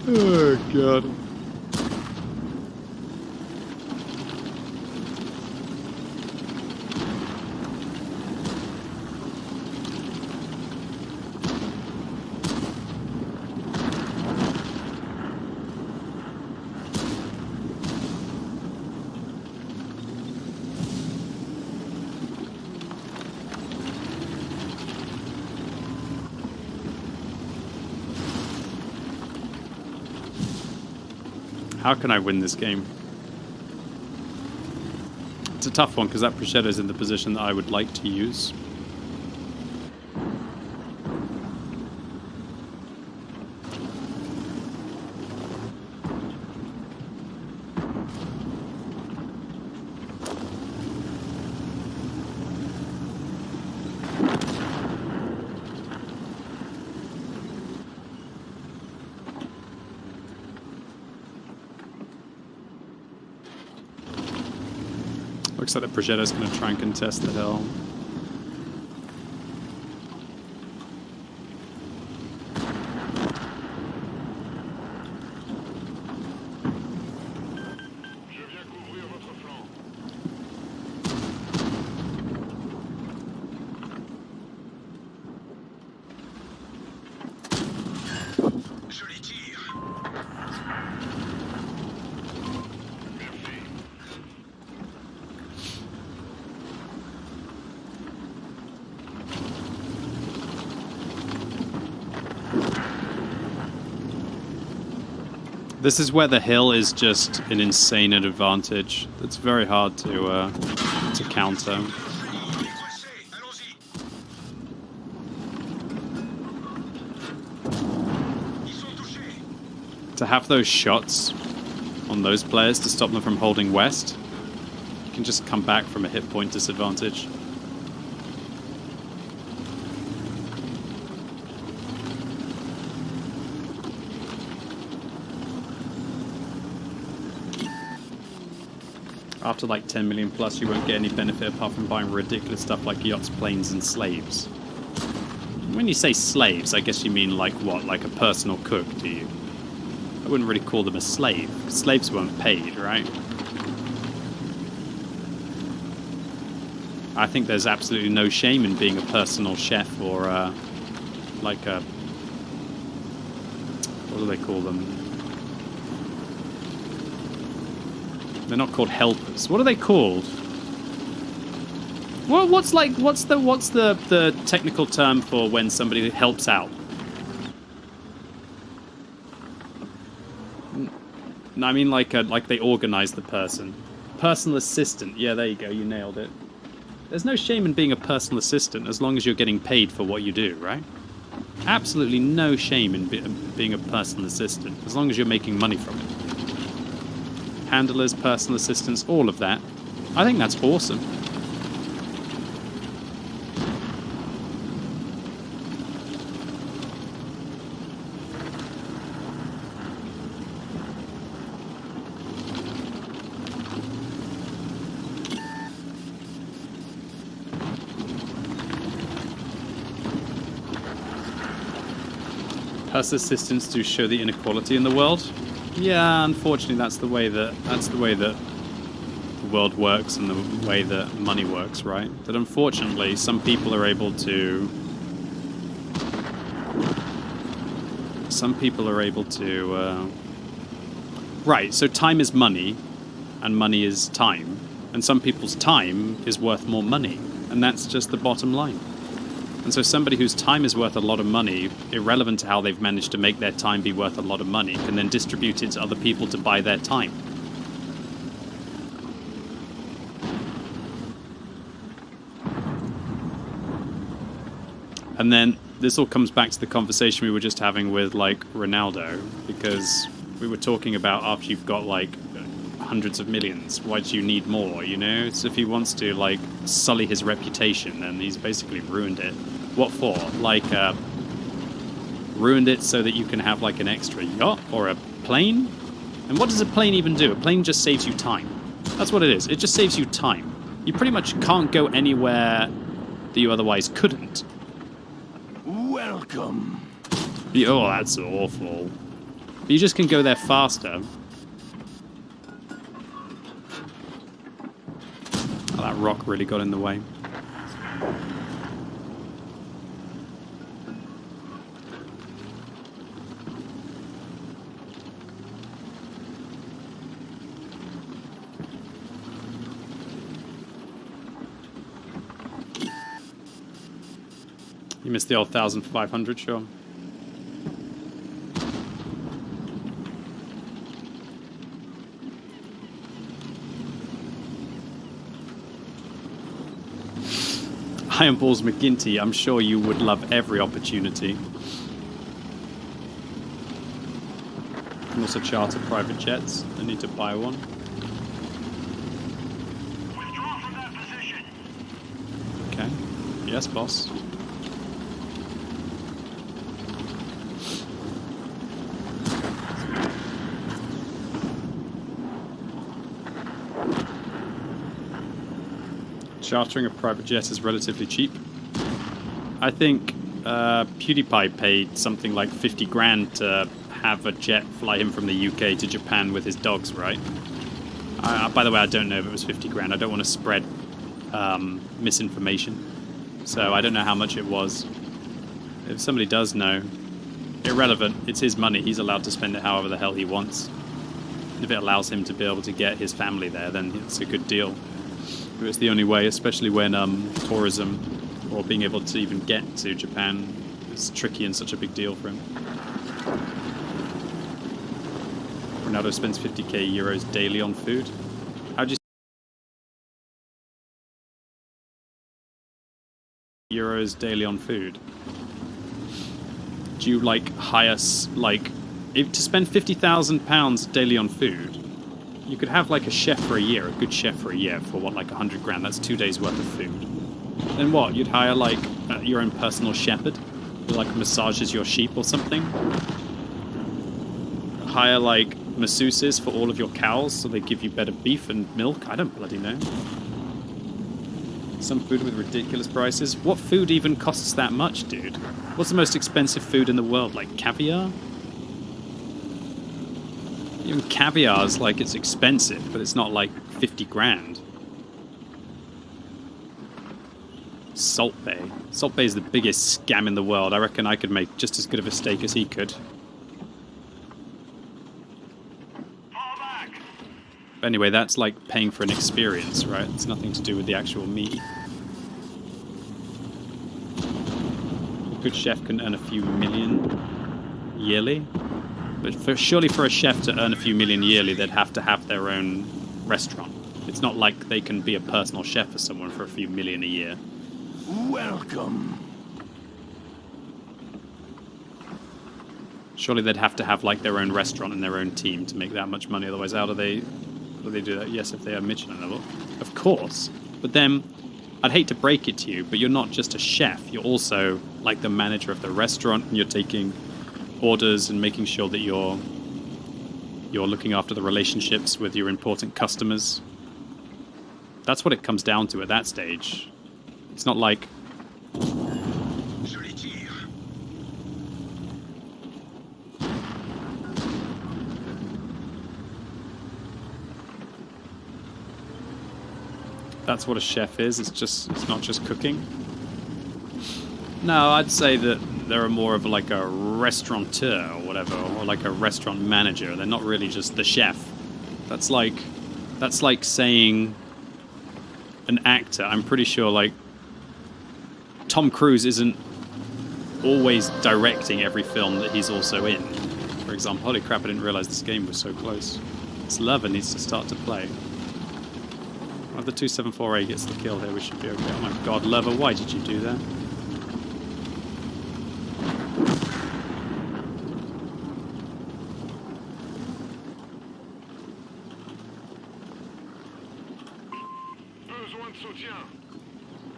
Oh god. How can I win this game? It's a tough one because that prosciutto is in the position that I would like to use. Looks like the Progetto's going to try and contest the hill. This is where the hill is just an insane advantage. It's very hard to counter. To have those shots on those players to stop them from holding west, you can just come back from a hit point disadvantage. After like 10 million plus, you won't get any benefit apart from buying ridiculous stuff like yachts, planes, and slaves. When you say slaves, I guess you mean like what? Like a personal cook, do you? I wouldn't really call them a slave. Slaves weren't paid, right? I think there's absolutely no shame in being a personal chef or like a... what do they call them? They're not called helpers. What are they called? What's the technical term for when somebody helps out? No, I mean like they organize the person. Personal assistant. Yeah, there you go. You nailed it. There's no shame in being a personal assistant as long as you're getting paid for what you do, right? Absolutely no shame in being a personal assistant as long as you're making money from it. Handlers, personal assistants, all of that. I think that's awesome. Personal assistants do show the inequality in the world. Yeah, unfortunately, that's the way that the world works and the way that money works, right? That unfortunately, some people are able to. Right. So time is money, and money is time, and some people's time is worth more money, and that's just the bottom line. And so somebody whose time is worth a lot of money, irrelevant to how they've managed to make their time be worth a lot of money, can then distribute it to other people to buy their time. And then this all comes back to the conversation we were just having with, like, Ronaldo, because we were talking about after you've got, like, hundreds of millions. Why do you need more, you know? So if he wants to, like, sully his reputation, then he's basically ruined it. What for? Like, ruined it so that you can have, like, an extra yacht or a plane? And what does a plane even do? A plane just saves you time. That's what it is. It just saves you time. You pretty much can't go anywhere that you otherwise couldn't. Welcome. Oh, that's awful. But you just can go there faster. Oh, that rock really got in the way. You missed the old 1,500, sure. Iron Balls McGinty, I'm sure you would love every opportunity. You can also charter private jets. I need to buy one. Withdraw from that position. Okay. Yes, boss. Chartering a private jet is relatively cheap. I think PewDiePie paid something like 50 grand to have a jet fly him from the UK to Japan with his dogs, right? By the way, I don't know if it was 50 grand. I don't want to spread misinformation. So I don't know how much it was. If somebody does know, irrelevant. It's his money. He's allowed to spend it however the hell he wants. If it allows him to be able to get his family there, then it's a good deal. It's the only way, especially when tourism or being able to even get to Japan is tricky and such a big deal for him. Ronaldo spends 50k euros daily on food. How do you euros daily on food? Do you like hire if to spend £50,000 daily on food? You could have like a chef for a year, a good chef for a year for what, like 100 grand? That's 2 days worth of food. Then what? You'd hire like your own personal shepherd who like massages your sheep or something. Hire like masseuses for all of your cows so they give you better beef and milk. I don't bloody know. Some food with ridiculous prices. What food even costs that much, dude? What's the most expensive food in the world? Like caviar? Even caviar is like, it's expensive, but it's not like 50 grand. Salt Bay. Salt Bay is the biggest scam in the world. I reckon I could make just as good of a steak as he could. But anyway, that's like paying for an experience, right? It's nothing to do with the actual meat. A good chef can earn a few million yearly. But surely for a chef to earn a few million yearly, they'd have to have their own restaurant. It's not like they can be a personal chef for someone for a few million a year. Welcome. Surely they'd have to have like their own restaurant and their own team to make that much money. Otherwise, how do they do that? Yes, if they are Michelin level, of course. But then, I'd hate to break it to you, but you're not just a chef. You're also like the manager of the restaurant, and you're taking orders and making sure that you're looking after the relationships with your important customers. That's what it comes down to at that stage. It's not like that's what a chef is. It's not just cooking. No, I'd say that they're more of like a restaurateur or whatever, or like a restaurant manager. They're not really just the chef. That's like saying an actor. I'm pretty sure like Tom Cruise isn't always directing every film that he's also in. For example, holy crap, I didn't realize this game was so close. This Lover needs to start to play. If the 274A gets the kill here, we should be okay. Oh my god, Lover, why did you do that?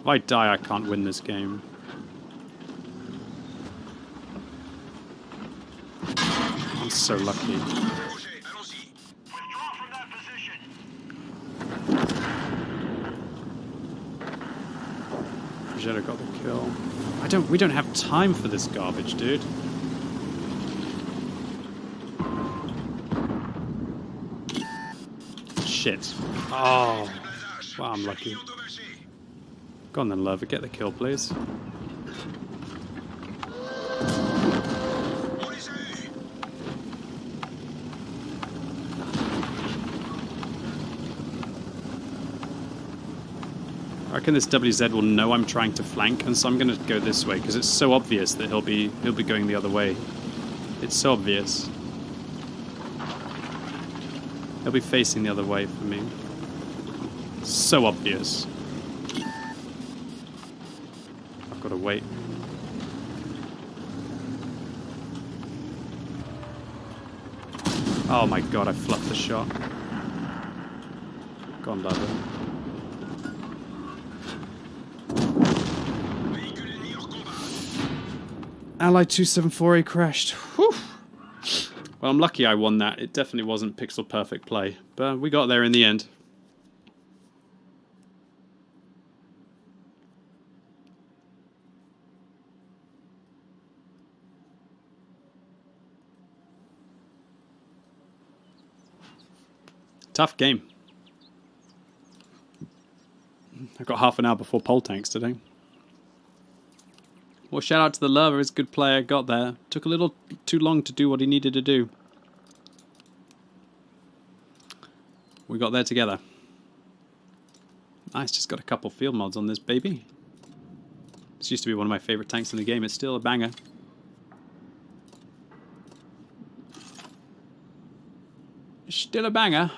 If I die, I can't win this game. I'm so lucky. Vegeta got the kill. We don't have time for this garbage, dude. Shit. Oh. Wow, I'm lucky. Go on then, Lover. Get the kill, please. I reckon this WZ will know I'm trying to flank, and so I'm going to go this way because it's so obvious that he'll be going the other way. It's so obvious. He'll be facing the other way for me. So obvious. I've got to wait. Oh my god, I fluffed the shot. Go on, Lover. Ally 274A crashed. Whew. Well, I'm lucky I won that. It definitely wasn't pixel perfect play, but we got there in the end. Tough game. I've got half an hour before pole tanks today. Well, shout out to the Lover, he's a good player, got there. Took a little too long to do what he needed to do. We got there together. Nice, just got a couple field mods on this baby. This used to be one of my favorite tanks in the game, it's still a banger. Still a banger.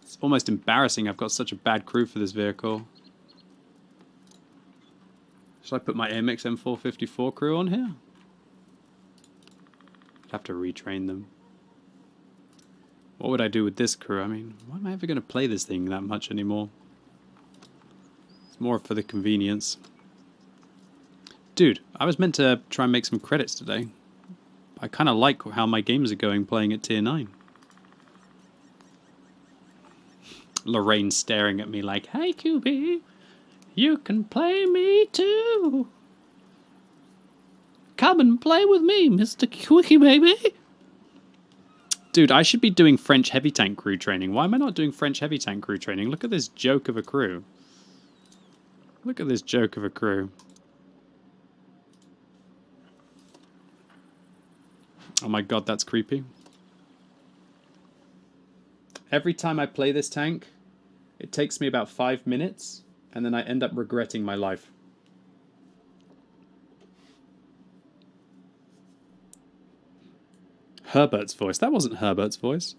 It's almost embarrassing I've got such a bad crew for this vehicle. Should I put my AMX M454 crew on here? I'd have to retrain them. What would I do with this crew? I mean, why am I ever going to play this thing that much anymore? It's more for the convenience. Dude, I was meant to try and make some credits today. I kind of like how my games are going playing at tier 9. Lorraine staring at me like, hey QB, you can play me too. Come and play with me, Mr. Quickybaby. Dude, I should be doing French heavy tank crew training. Why am I not doing French heavy tank crew training? Look at this joke of a crew. Look at this joke of a crew. Oh my god, that's creepy. Every time I play this tank, it takes me about 5 minutes, and then I end up regretting my life. Herbert's voice. That wasn't Herbert's voice.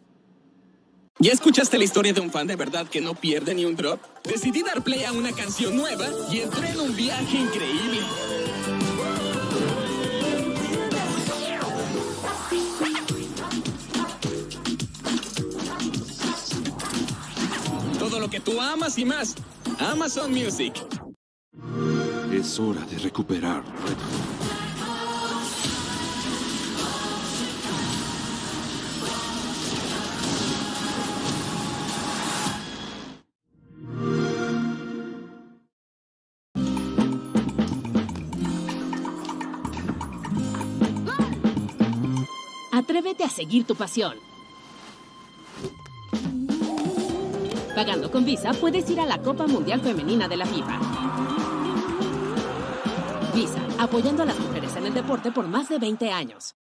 ¿Ya escuchaste la historia de un fan de verdad que no pierde ni un drop? Decidí dar play a una canción nueva y entré en un viaje increíble. Todo lo que tú amas y más. Amazon Music. Es hora de recuperar. Atrévete a seguir tu pasión. Pagando con Visa, puedes ir a la Copa Mundial Femenina de la FIFA. Visa, apoyando a las mujeres en el deporte por más de 20 años.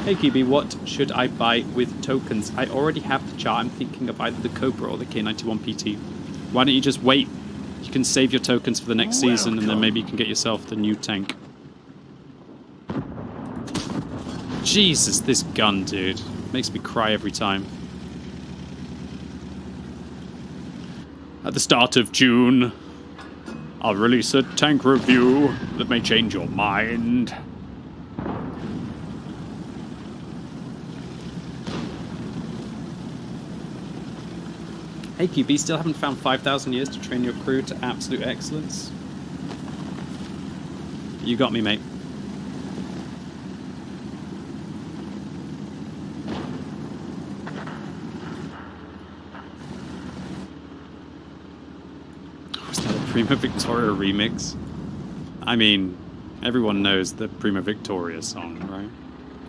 Hey QB, what should I buy with tokens? I already have the chart. I'm thinking of either the Cobra or the K91 PT. Why don't you just wait? You can save your tokens for the next season, and then maybe you can get yourself the new tank. Jesus, this gun, dude. Makes me cry every time. At the start of June, I'll release a tank review that may change your mind. Hey QB, still haven't found 5,000 years to train your crew to absolute excellence? You got me, mate. Was that a Prima Victoria remix? I mean, everyone knows the Prima Victoria song, right?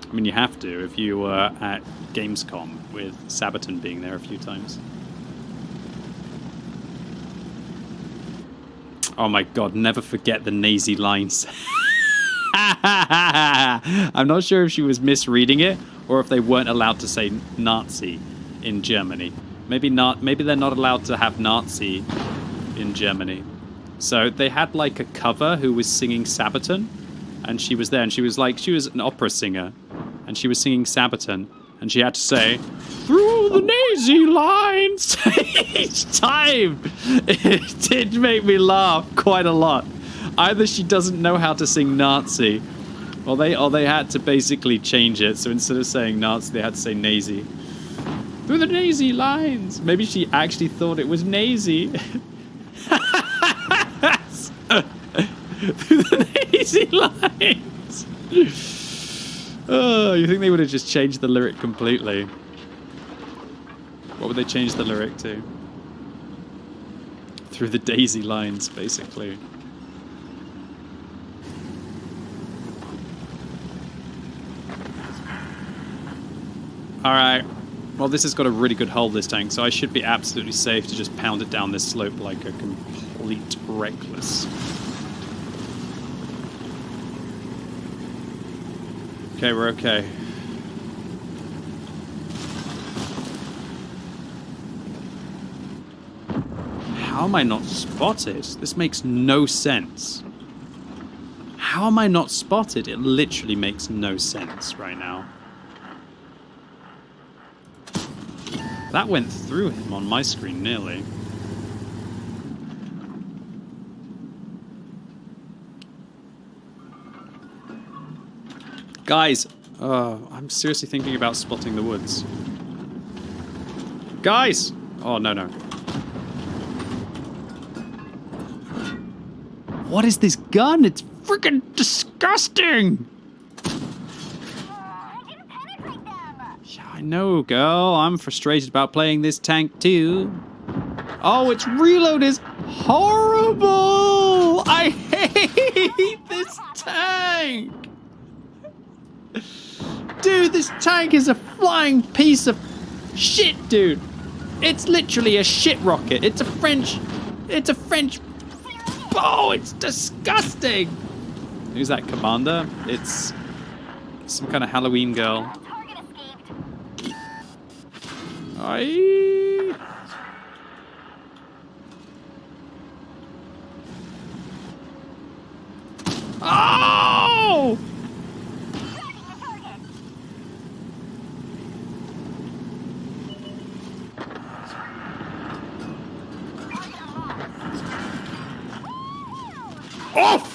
I mean, you have to if you were at Gamescom with Sabaton being there a few times. Oh my god, never forget the Nazi lines. I'm not sure if she was misreading it or if they weren't allowed to say Nazi in Germany. Maybe not. Maybe they're not allowed to have Nazi in Germany. So they had like a cover who was singing Sabaton, and she was there, and she was an opera singer, and she was singing Sabaton, and she had to say, "Through the Nazi lines," each time. It did make me laugh quite a lot. Either she doesn't know how to sing Nazi, or they had to basically change it. So instead of saying Nazi, they had to say Nazi. Through the Nazi lines. Maybe she actually thought it was Nazi. Through the Nazi lines. Oh, you think they would have just changed the lyric completely? What would they change the lyric to? Through the daisy lines, basically. Alright. Well, this has got a really good hull, this tank, so I should be absolutely safe to just pound it down this slope like a complete reckless. Okay, we're okay. How am I not spotted? This makes no sense. How am I not spotted? It literally makes no sense right now. That went through him on my screen, nearly. Guys! I'm seriously thinking about spotting the woods. Guys! Oh, no, no. What is this gun? It's freaking disgusting! Yeah, I know, girl. I'm frustrated about playing this tank, too. Oh, its reload is horrible! I hate this tank! Dude, this tank is a flying piece of shit, dude. It's literally a shit rocket. It's a French... Oh, it's disgusting! Who's that commander? It's some kind of Halloween girl. Oh! Off!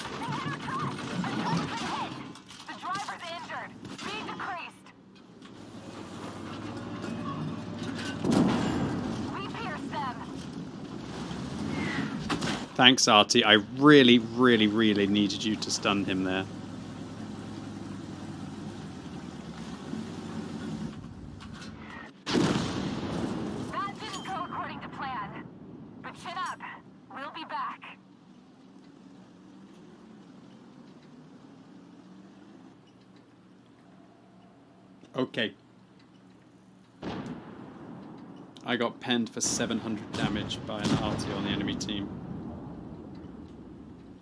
The driver's injured. Speed decreased. We pierced them. Thanks, Artie. I really, really, really needed you to stun him there. That didn't go according to plan. But chin up. We'll be back. Okay. I got penned for 700 damage by an Artie on the enemy team.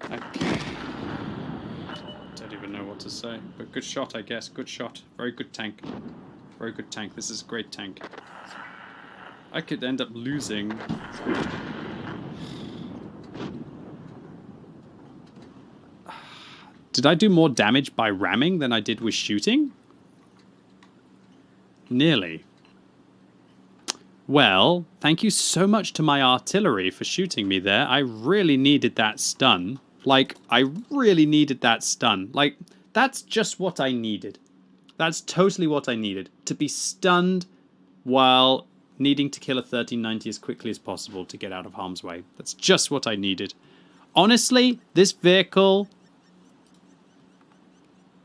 Okay. Don't even know what to say. But good shot, I guess. Good shot. Very good tank. Very good tank. This is a great tank. I could end up losing. Did I do more damage by ramming than I did with shooting? Nearly. Well, thank you so much to my artillery for shooting me there. I really needed that stun. Like, I really needed that stun. Like, that's just what I needed. That's totally what I needed. To be stunned while needing to kill a 1390 as quickly as possible to get out of harm's way. That's just what I needed. Honestly, this vehicle...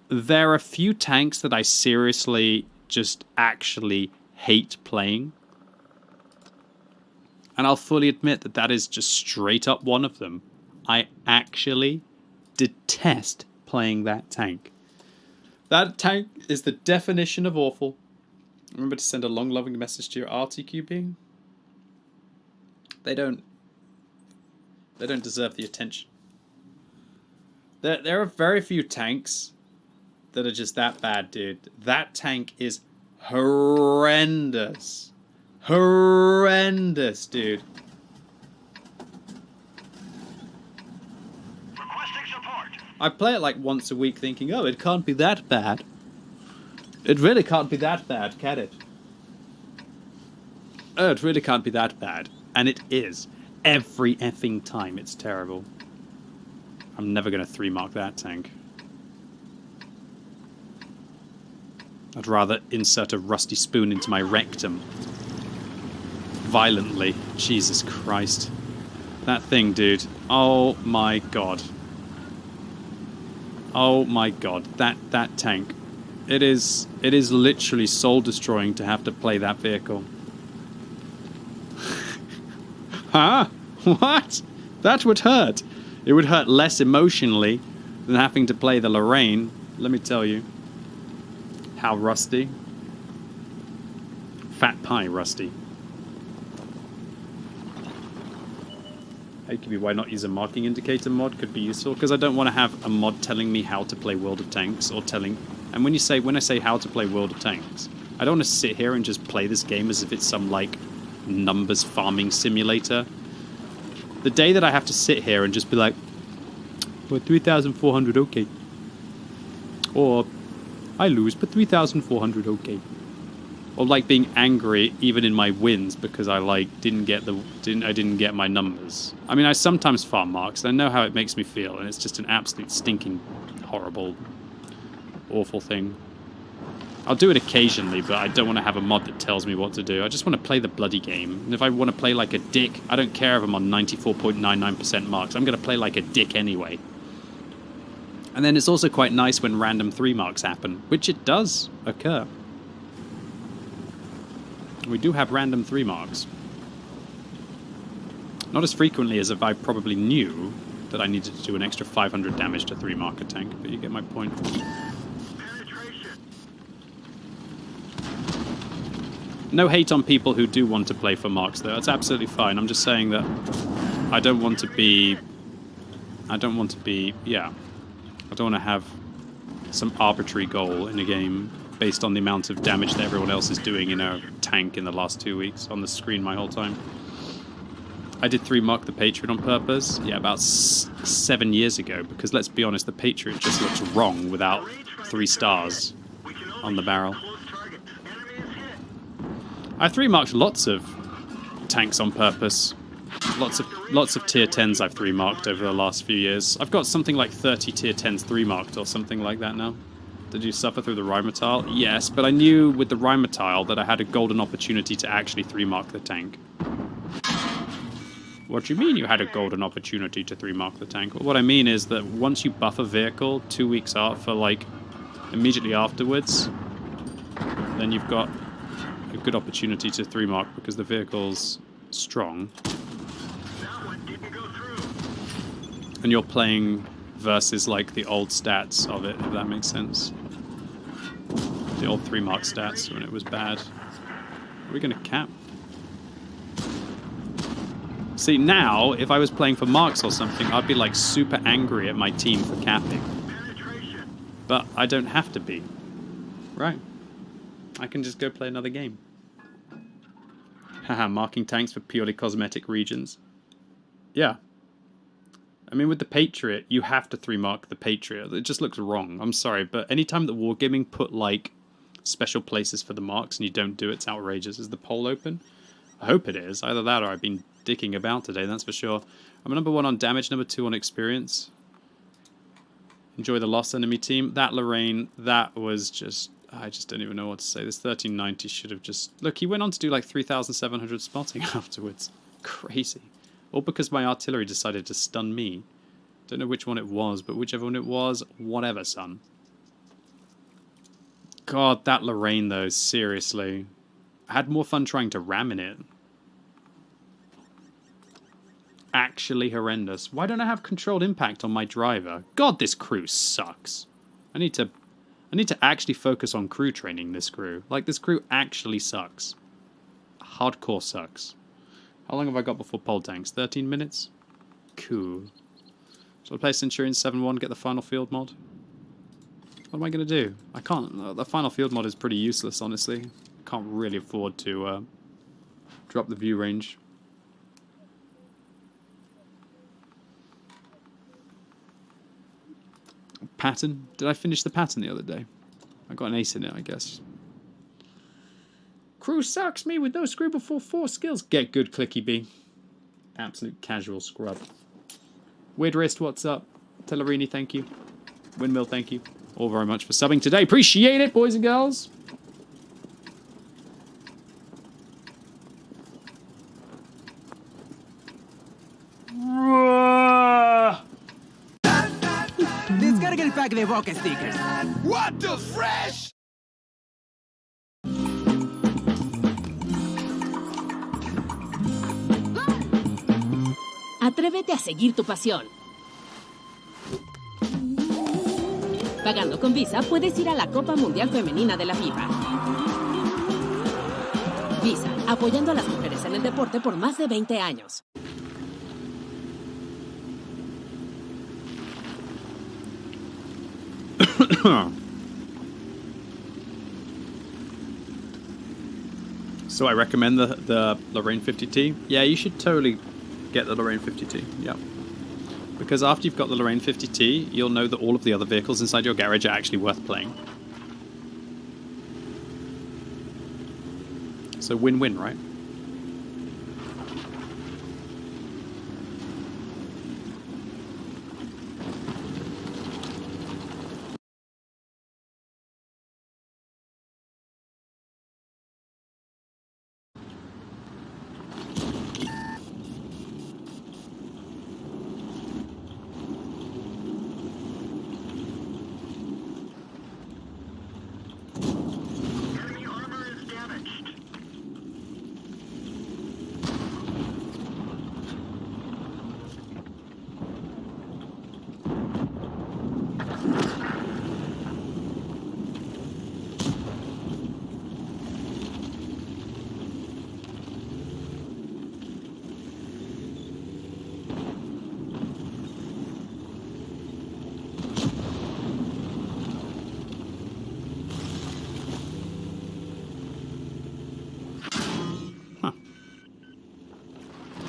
There are a few tanks that I seriously just actually hate playing. And I'll fully admit that that is just straight up one of them. I actually detest playing that tank. That tank is the definition of awful. Remember to send a long loving message to your RTQB. They don't deserve the attention. There are very few tanks that are just that bad, dude. That tank is horrendous. Horrendous, dude. I play it like once a week thinking, oh, it can't be that bad. It really can't be that bad, can it? Oh, it really can't be that bad. And it is. Every effing time it's terrible. I'm never going to 3-mark that tank. I'd rather insert a rusty spoon into my rectum. Violently. Jesus Christ. That thing, dude. Oh my god. Oh my god. That tank. It is literally soul-destroying to have to play that vehicle. Huh? What? That would hurt. It would hurt less emotionally than having to play the Lorraine. Let me tell you. How rusty? Fat pie rusty. Hey, Kibby, why not use a marking indicator mod? Could be useful, because I don't want to have a mod telling me how to play World of Tanks, or telling... And when I say how to play World of Tanks, I don't want to sit here and just play this game as if it's some, like, numbers farming simulator. The day that I have to sit here and just be like, well, 3,400, okay. Or... I lose, but 3,400, okay. Or like being angry even in my wins because I like didn't get my numbers. I mean, I sometimes farm marks. And I know how it makes me feel, and it's just an absolute stinking, horrible, awful thing. I'll do it occasionally, but I don't want to have a mod that tells me what to do. I just want to play the bloody game. And if I want to play like a dick, I don't care if I'm on 94.99% marks. I'm going to play like a dick anyway. And then it's also quite nice when random 3 marks happen, which it does occur. We do have random 3 marks. Not as frequently as if I probably knew that I needed to do an extra 500 damage to 3-mark a tank, but you get my point. No hate on people who do want to play for marks, though. That's absolutely fine. I'm just saying that I don't want to be... yeah. I don't want to have some arbitrary goal in a game based on the amount of damage that everyone else is doing in a tank in the last 2 weeks on the screen my whole time. I did 3-mark the Patriot on purpose, yeah, about 7 years ago, because let's be honest, the Patriot just looks wrong without 3 stars on the barrel. I 3-marked lots of tanks on purpose. Lots of tier 10s I've 3-marked over the last few years. I've got something like 30 tier 10s 3-marked or something like that now. Did you suffer through the Rheimatile? Yes, but I knew with the Rheimatile that I had a golden opportunity to actually 3-mark the tank. What do you mean you had a golden opportunity to 3-mark the tank? Well, what I mean is that once you buff a vehicle 2 weeks out for like immediately afterwards, then you've got a good opportunity to 3-mark because the vehicle's strong. And you're playing versus like the old stats of it, if that makes sense. The old 3-mark stats when it was bad. Are we going to cap? See, now, if I was playing for marks or something, I'd be like super angry at my team for capping. But I don't have to be. Right. I can just go play another game. Haha, marking tanks for purely cosmetic regions. Yeah. I mean, with the Patriot, you have to 3-mark the Patriot. It just looks wrong. I'm sorry, but anytime that Wargaming put, like, special places for the marks and you don't do it, it's outrageous. Is the poll open? I hope it is. Either that or I've been dicking about today, that's for sure. I'm number 1 on damage, number 2 on experience. Enjoy the lost enemy team. That Lorraine, that was just... I just don't even know what to say. This 1390 should have just... Look, he went on to do like 3,700 spotting afterwards. Crazy. All because my artillery decided to stun me. Don't know which one it was, but whichever one it was, whatever, son. God, that Lorraine, though, seriously. I had more fun trying to ram in it. Actually horrendous. Why don't I have controlled impact on my driver? God, this crew sucks. I need to actually focus on crew training this crew. Like, this crew actually sucks. Hardcore sucks. How long have I got before pole tanks? 13 minutes? Cool. Shall I play Centurion 7-1, get the final field mod? What am I going to do? I can't. The final field mod is pretty useless, honestly. Can't really afford to drop the view range. Pattern? Did I finish the pattern the other day? I got an ace in it, I guess. Crew sucks me with no screw before 4 skills. Get good, Quickybaby. Absolute casual scrub. Weird Wrist, what's up? Tellerini, thank you. Windmill, thank you. All very much for subbing today. Appreciate it, boys and girls. Descarga el pack de Boca Stickers. What the fresh? Atrévete a seguir tu pasión. Pagando con Visa puedes ir a la Copa Mundial Femenina de la FIFA. Visa, apoyando a las mujeres en el deporte por más de 20 años. So I recommend the Lorraine 50T. Yeah, you should totally get the Lorraine 50T. Yeah. Because after you've got the Lorraine 50T, you'll know that all of the other vehicles inside your garage are actually worth playing. So win-win, right?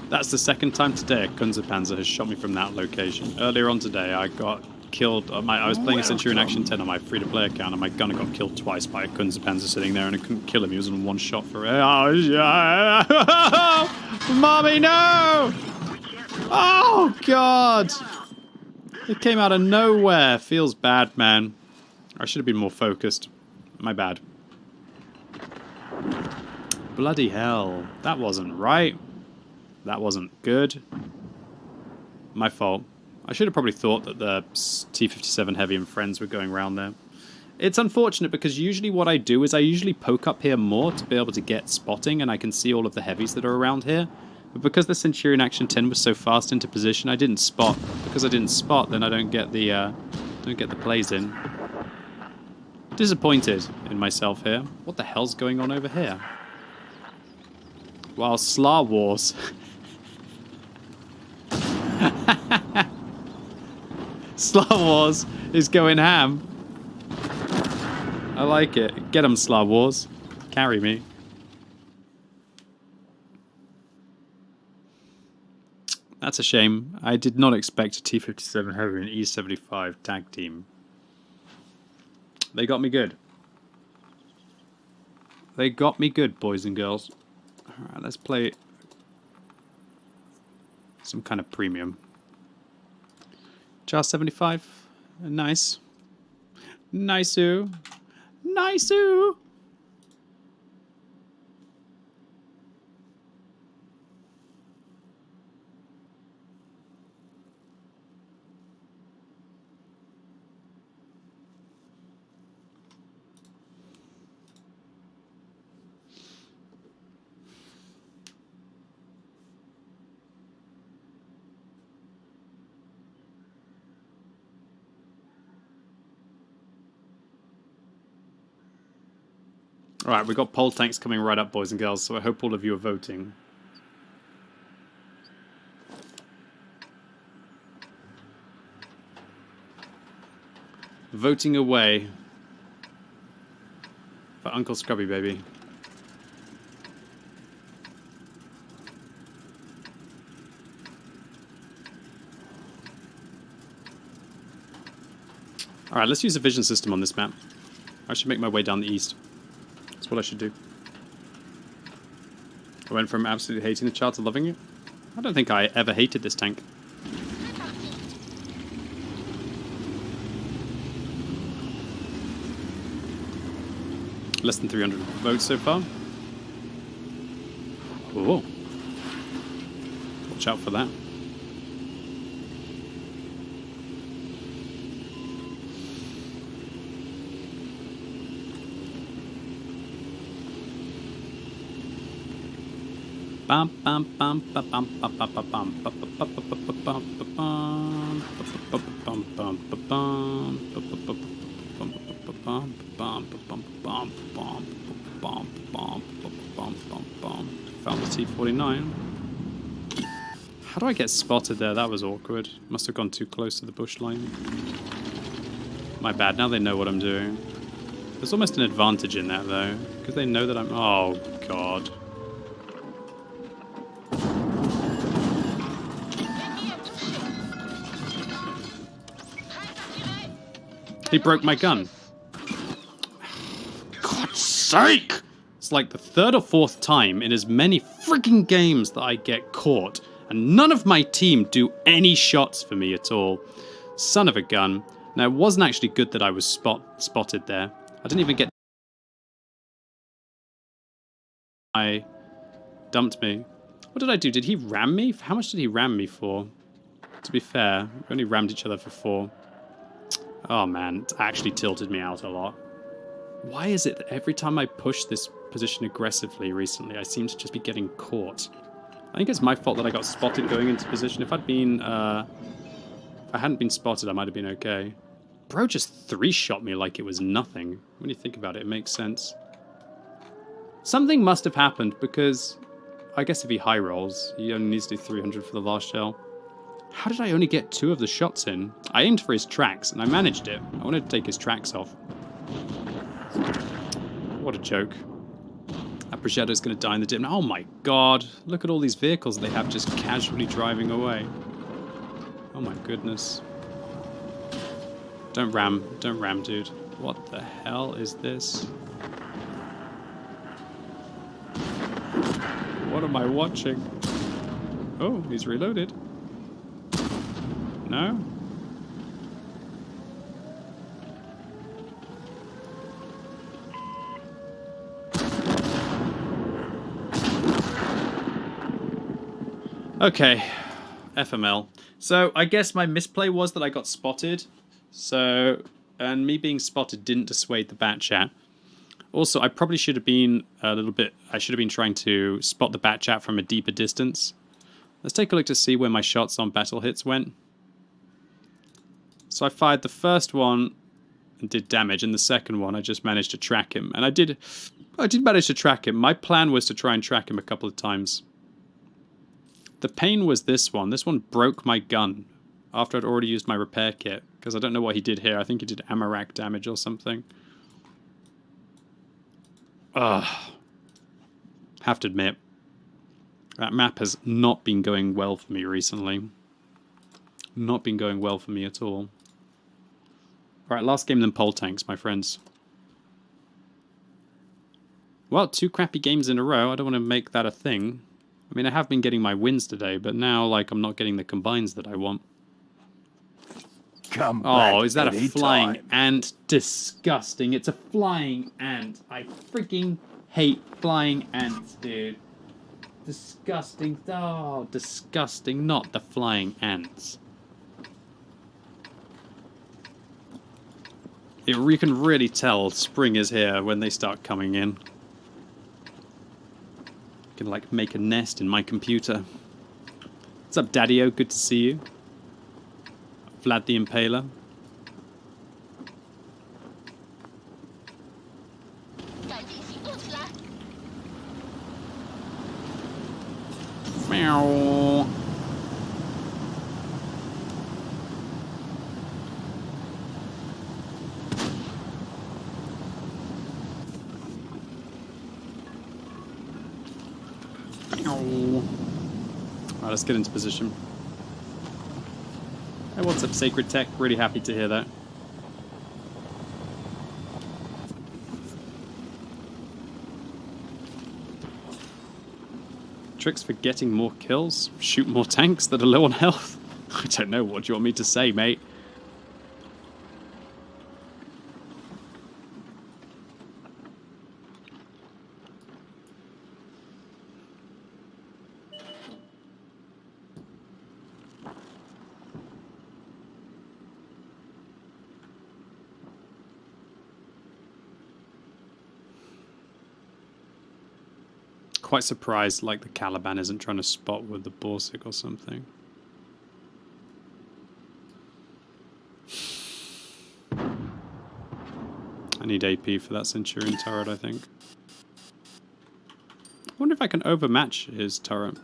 That's the second time today a Kunze-Panzer has shot me from that location. Earlier on today, I got killed. I was playing a Centurion Action 10 on my free-to-play account, and my gunner got killed twice by a Kunze-Panzer sitting there, and I couldn't kill him. He was in one shot for it. Oh, yeah. Mommy, no! Oh, God! It came out of nowhere. Feels bad, man. I should have been more focused. My bad. Bloody hell. That wasn't right. That wasn't good. My fault. I should have probably thought that the T-57 Heavy and friends were going around there. It's unfortunate because usually what I do is I usually poke up here more to be able to get spotting and I can see all of the heavies that are around here. But because the Centurion Action 10 was so fast into position, I didn't spot. Because I didn't spot, then I don't get the plays in. Disappointed in myself here. What the hell's going on over here? Wow, Slar Wars. Slar Wars is going ham. I like it. Get 'em, Slar Wars. Carry me. That's a shame. I did not expect a T-57 Heavy and E-75 tag team. They got me good. They got me good, boys and girls. Alright, let's play some kind of premium. Jar 75. Nice. Nice-oo. Nice-oo. Alright, we've got poll tanks coming right up, boys and girls, so I hope all of you are voting. Voting away for Uncle Scrubby Baby. Alright, let's use a vision system on this map. I should make my way down the east. That's what I should do. I went from absolutely hating the child to loving it. I don't think I ever hated this tank. Less than 300 votes so far. Oh. Watch out for that. Bum bum bum bum bum bum bum bum bum bum bum found the T-49. How do I get spotted there? That was awkward. Must have gone too close to the bush line. My bad. Now they know what I'm doing. There's almost an advantage in that though, because they know that I'm. Oh god. He broke my gun. God's sake! It's like the third or fourth time in as many freaking games that I get caught, and none of my team do any shots for me at all. Son of a gun. Now, it wasn't actually good that I was spotted there. I didn't even get... I dumped me. What did I do? Did he ram me? How much did he ram me for? To be fair, we only rammed each other for 4. Oh man, it's actually tilted me out a lot. Why is it that every time I push this position aggressively recently, I seem to just be getting caught? I think it's my fault that I got spotted going into position. If I'd been, if I hadn't been spotted, I might have been okay. Bro just 3-shot me like it was nothing. When you think about it, it makes sense. Something must have happened because I guess if he high rolls, he only needs to do 300 for the last shell. How did I only get 2 of the shots in? I aimed for his tracks, and I managed it. I wanted to take his tracks off. What a joke. That Progetto's going to die in the dim. Oh my god. Look at all these vehicles they have just casually driving away. Oh my goodness. Don't ram, dude. What the hell is this? What am I watching? Oh, he's reloaded. No? Okay, FML. So I guess my misplay was that I got spotted. So, and me being spotted didn't dissuade the bat chat. Also, I probably should have been a little bit, I should have been trying to spot the bat chat from a deeper distance. Let's take a look to see where my shots on battle hits went. So I fired the first one and did damage, and the second one I just managed to track him. And I did manage to track him. My plan was to try and track him a couple of times. The pain was this one. This one broke my gun after I'd already used my repair kit, because I don't know what he did here. I think he did ammo rack damage or something. Ugh. Have to admit, that map has not been going well for me recently. Not been going well for me at all. Alright, last game then pole tanks, my friends. Well, 2 crappy games in a row. I don't want to make that a thing. I mean, I have been getting my wins today, but now, like, I'm not getting the combines that I want. come back. Oh, is that a anytime. flying ant? Disgusting. It's a flying ant. I freaking hate flying ants, dude. Disgusting. Oh, disgusting. Not the flying ants. You can really tell spring is here when they start coming in. You can, like, make a nest in my computer. What's up, Daddy-O? Good to see you. Vlad the Impaler. Meow. Alright, let's get into position. Hey, what's up, Sacred Tech? Really happy to hear that. Tricks for getting more kills? Shoot more tanks that are low on health? I don't know, what do you want me to say, mate? Quite surprised, like, the Caliban isn't trying to spot with the Borsig or something. I need AP for that Centurion turret, I think. I wonder if I can overmatch his turret.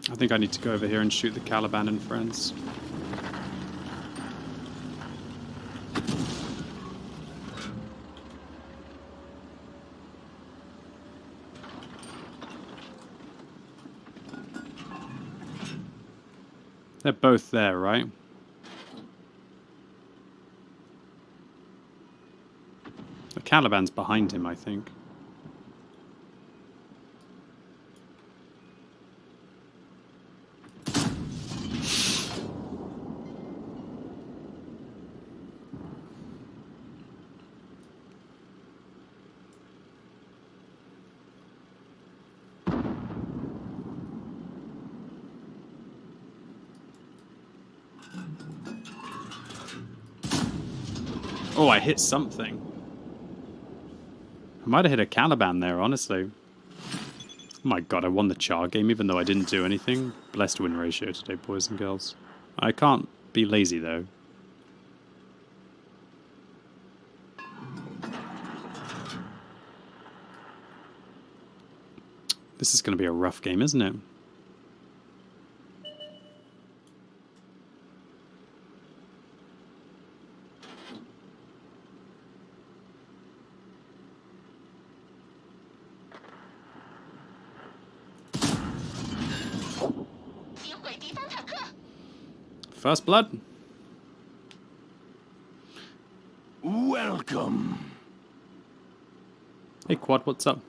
I think I need to go over here and shoot the Caliban and friends. They're both there, right? The Caliban's behind him, I think. Oh, I hit something. I might have hit a Caliban there, honestly. Oh my god, I won the char game even though I didn't do anything. Blessed win ratio today, boys and girls. I can't be lazy, though. This is going to be a rough game, isn't it? First blood. Welcome. Hey, Quad, what's up?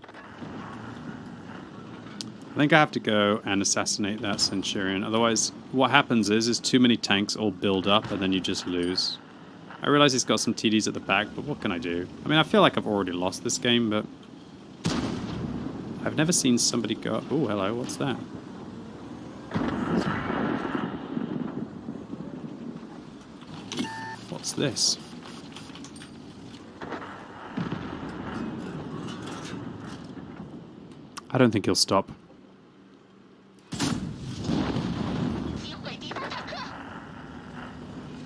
I think I have to go and assassinate that Centurion. Otherwise, what happens is too many tanks all build up and then you just lose. I realize he's got some TDs at the back, but what can I do? I mean, I feel like I've already lost this game, but I've never seen somebody go up. Oh, hello, what's that? What's this? I don't think he'll stop.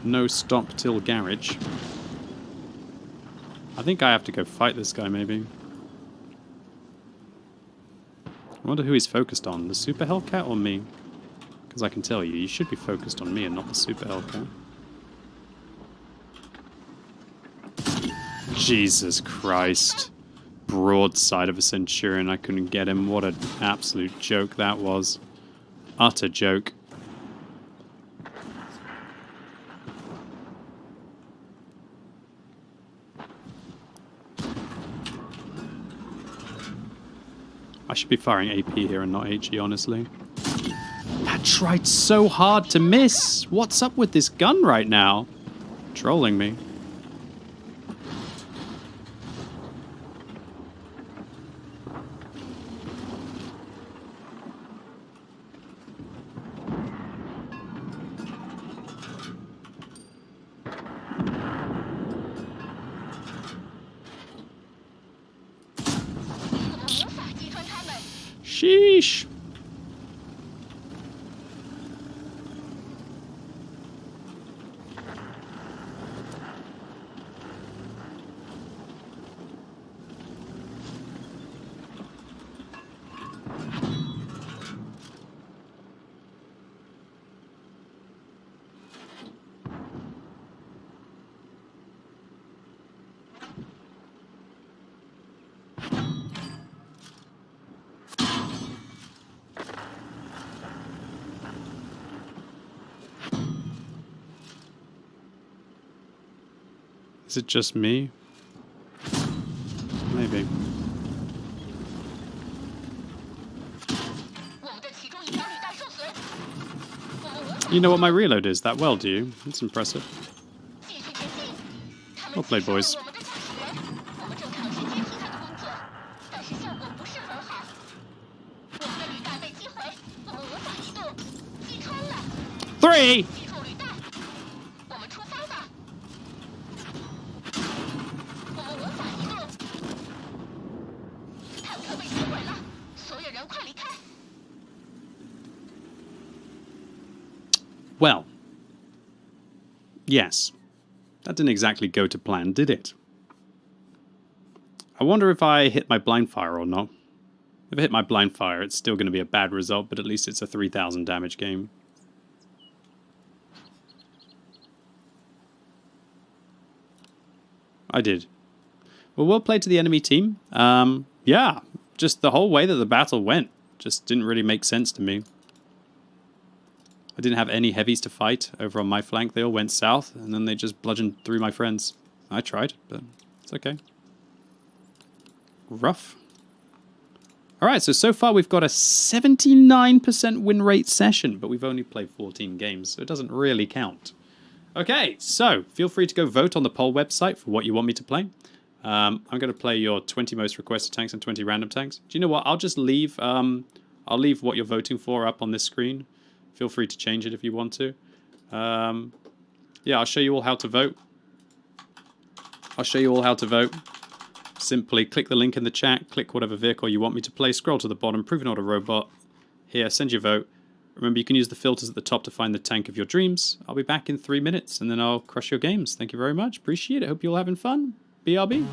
No stop till garage. I think I have to go fight this guy, maybe. I wonder who he's focused on, the Super Hellcat or me? Because I can tell you, you should be focused on me and not the Super Hellcat. Jesus Christ. Broadside of a Centurion, I couldn't get him. What an absolute joke that was. Utter joke. I should be firing AP here and not HE, honestly. That tried so hard to miss! What's up with this gun right now? Trolling me. Sheesh. Is it just me? Maybe. You know what my reload is that well, do you? That's impressive. Well played, boys. 3! Well, yes, that didn't exactly go to plan, did it? I wonder if I hit my blind fire or not. If I hit my blind fire, it's still going to be a bad result, but at least it's a 3,000 damage game. I did. Well played to the enemy team. Yeah, just the whole way that the battle went just didn't really make sense to me. I didn't have any heavies to fight over on my flank. They all went south, and then they just bludgeoned through my friends. I tried, but it's okay. Rough. Alright, so far we've got a 79% win rate session, but we've only played 14 games, so it doesn't really count. Okay, so feel free to go vote on the poll website for what you want me to play. I'm going to play your 20 most requested tanks and 20 random tanks. Do you know what? I'll just leave, I'll leave what you're voting for up on this screen. Feel free to change it if you want to. Yeah, I'll show you all how to vote. Simply click the link in the chat, click whatever vehicle you want me to play, scroll to the bottom, proven order robot. Here, send your vote. Remember, you can use the filters at the top to find the tank of your dreams. I'll be back in 3 minutes, and then I'll crush your games. Thank you very much. Appreciate it. Hope you're all having fun. BRB.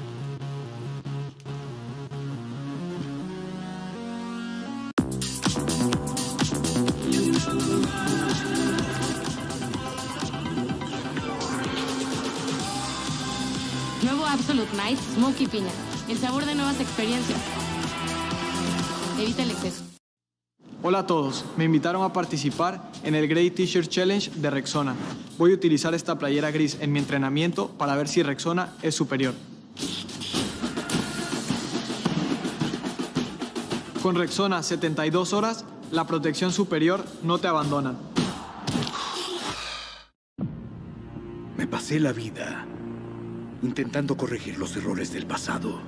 Nuevo Absolute Night, Smoky Piña. El sabor de nuevas experiencias. Evita el exceso. Hola a todos, me invitaron a participar en el Great T-Shirt Challenge de Rexona. Voy a utilizar esta playera gris en mi entrenamiento para ver si Rexona es superior. Con Rexona 72 horas, la protección superior no te abandona. Me pasé la vida intentando corregir los errores del pasado.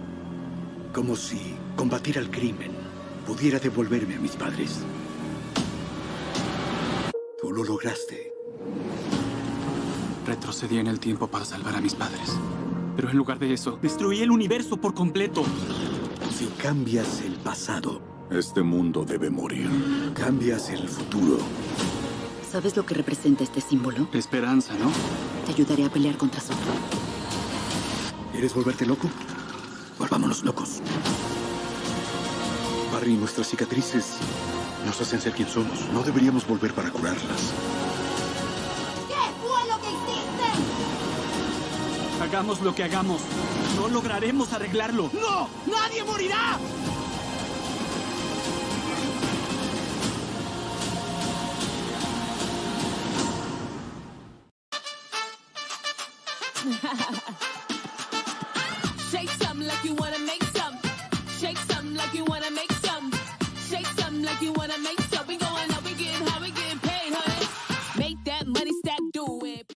Como si combatir al crimen pudiera devolverme a mis padres. Tú lo lograste. Retrocedí en el tiempo para salvar a mis padres. Pero en lugar de eso, destruí el universo por completo. Si cambias el pasado, Este mundo debe morir. cambias el futuro. ¿Sabes lo que representa este símbolo? Esperanza, ¿no? Te ayudaré a pelear contra Sol. ¿Quieres volverte loco? Volvámonos locos. Barry, nuestras cicatrices nos hacen ser quien somos. No deberíamos volver para curarlas. ¿Qué fue lo que hiciste? Hagamos lo que hagamos. No lograremos arreglarlo. ¡No! ¡Nadie morirá! Shake something like you wanna make some. Shake something like you wanna make some. Shake something like you wanna make some. We going up, we getting high, we getting paid, honey. Make that money stack, do it.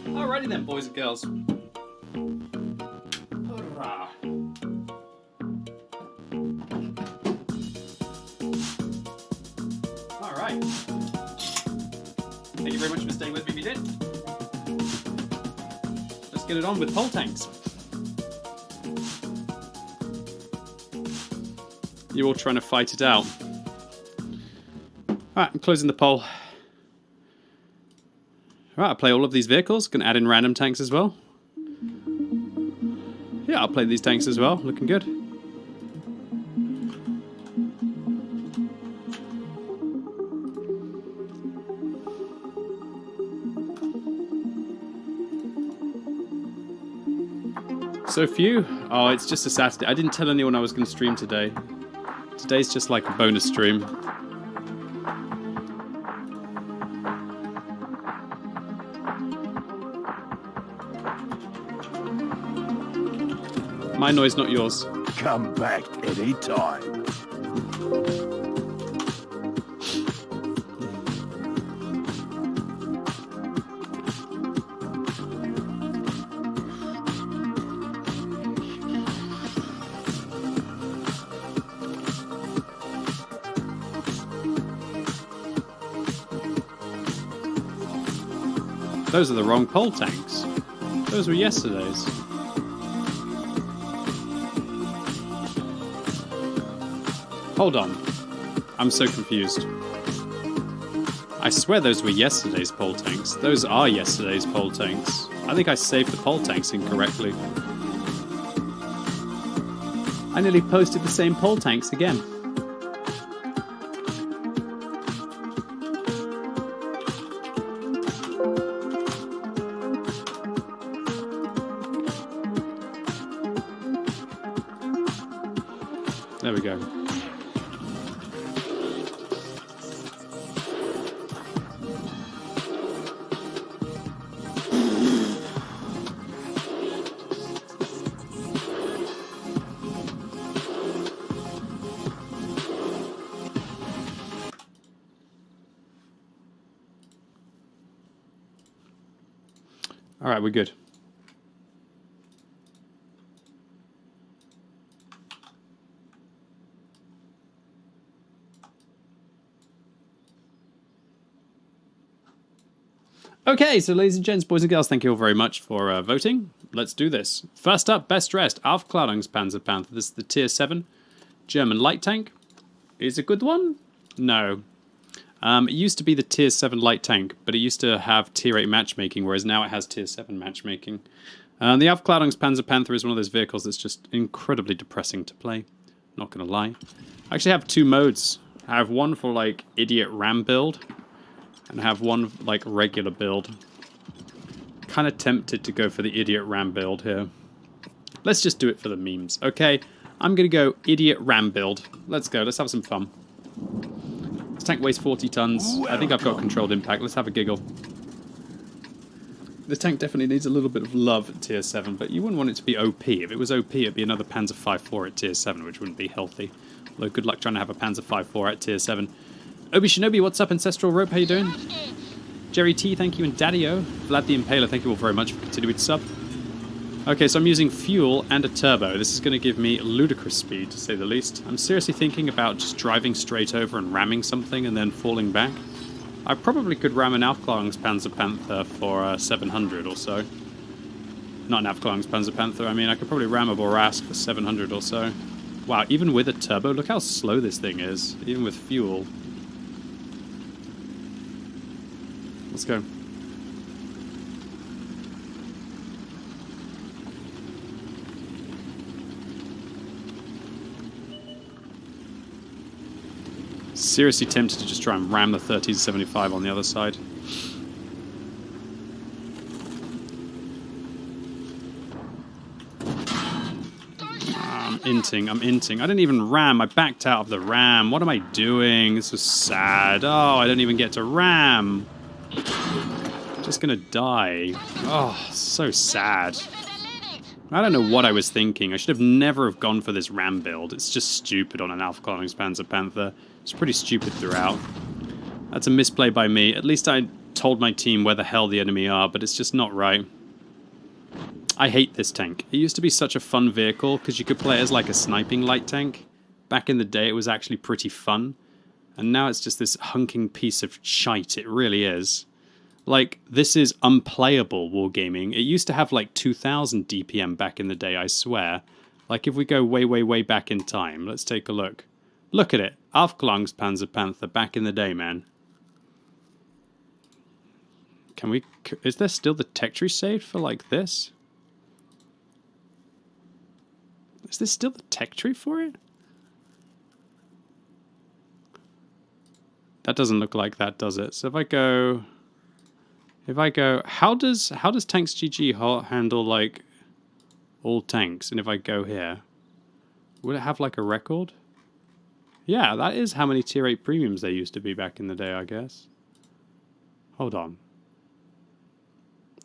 Alrighty then, boys and girls. Hurrah. Alright. Thank you very much for staying with me if you did. Let's get it on with pole tanks. You're all trying to fight it out. Alright, I'm closing the poll. Alright, I'll play all of these vehicles. Can add in random tanks as well. Yeah, I'll play these tanks as well. Looking good. So few? Oh, it's just a Saturday. I didn't tell anyone I was going to stream today. Today's just like a bonus stream. My noise, not yours. Come back any time. Those are the wrong pole tanks. Those were yesterday's. Hold on. I'm so confused. I swear those were yesterday's pole tanks. Those are yesterday's pole tanks. I think I saved the pole tanks incorrectly. I nearly posted the same pole tanks again. There we go. All right, we're good. Okay, so ladies and gents, boys and girls, thank you all very much for voting. Let's do this. First up, best dressed, Aufklärungspanzerpanther. This is the tier 7 German light tank. Is it a good one? No. It used to be the tier 7 light tank, but it used to have tier 8 matchmaking, whereas now it has tier 7 matchmaking. The Aufklärungspanzerpanther is one of those vehicles that's just incredibly depressing to play. Not gonna lie. I actually have two modes. I have one for like idiot ram build, and I have one like regular build. Kind of tempted to go for the idiot ram build here. Let's just do it for the memes, okay? I'm gonna go idiot ram build. Let's go, let's have some fun. This tank weighs 40 tons. I think I've got controlled impact. Let's have a giggle. This tank definitely needs a little bit of love at tier 7, but you wouldn't want it to be OP. If it was OP, it'd be another Panzer 5.4 at tier 7, which wouldn't be healthy. Although good luck trying to have a Panzer 5.4 at tier 7. Obi Shinobi, what's up? Ancestral Rope, how you doing? Jerry T, thank you, and Daddy-O. Vlad the Impaler, thank you all very much for continuing to sub. Okay, so I'm using fuel and a turbo. This is going to give me ludicrous speed, to say the least. I'm seriously thinking about just driving straight over and ramming something and then falling back. I probably could ram an Aufklärungspanzerpanther for 700 or so. Not an Aufklärungspanzerpanther, I mean, I could probably ram a Borask for 700 or so. Wow, even with a turbo, look how slow this thing is, even with fuel. Let's go. Seriously tempted to just try and ram the 1375 on the other side. I'm inting. I didn't even ram. I backed out of the ram. What am I doing? This was sad. Oh, I don't even get to ram. Just gonna die. Oh, so sad. I don't know what I was thinking. I should have never have gone for this ram build. It's just stupid on an Aufklärungspanzerpanther. It's pretty stupid throughout. That's a misplay by me. At least I told my team where the hell the enemy are, but it's just not right. I hate this tank. It used to be such a fun vehicle because you could play it as like a sniping light tank. Back in the day it was actually pretty fun. And now it's just this hunking piece of shite. It really is. Like, this is unplayable wargaming. It used to have like 2000 DPM back in the day, I swear. Like, if we go way, way, way back in time, let's take a look. Look at it. Aufklärungspanzerpanther back in the day, man. Can we... Is there still the tech tree saved for, like, this? Is there still the tech tree for it? That doesn't look like that, does it? So if I go... How does Tanks GG handle, like, all tanks? And if I go here... Would it have, like, a record? Yeah, that is how many tier 8 premiums there used to be back in the day, I guess. Hold on.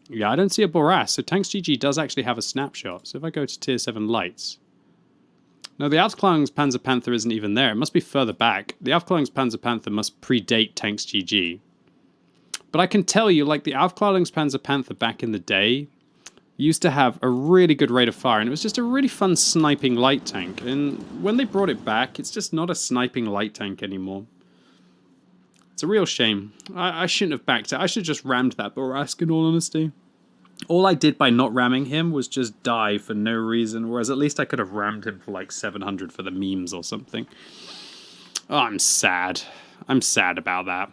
Yeah, I don't see a Borask, so Tanks GG does actually have a snapshot. So if I go to tier 7 lights... No, the Aufklärungspanzerpanther isn't even there. It must be further back. The Aufklärungspanzerpanther must predate Tanks GG. But I can tell you, like, the Aufklärungspanzerpanther back in the day used to have a really good rate of fire, and it was just a really fun sniping light tank. And when they brought it back, it's just not a sniping light tank anymore. It's a real shame. I shouldn't have backed it. I should have just rammed that Borask, in all honesty. All I did by not ramming him was just die for no reason, whereas at least I could have rammed him for like 700 for the memes or something. Oh, I'm sad. I'm sad about that.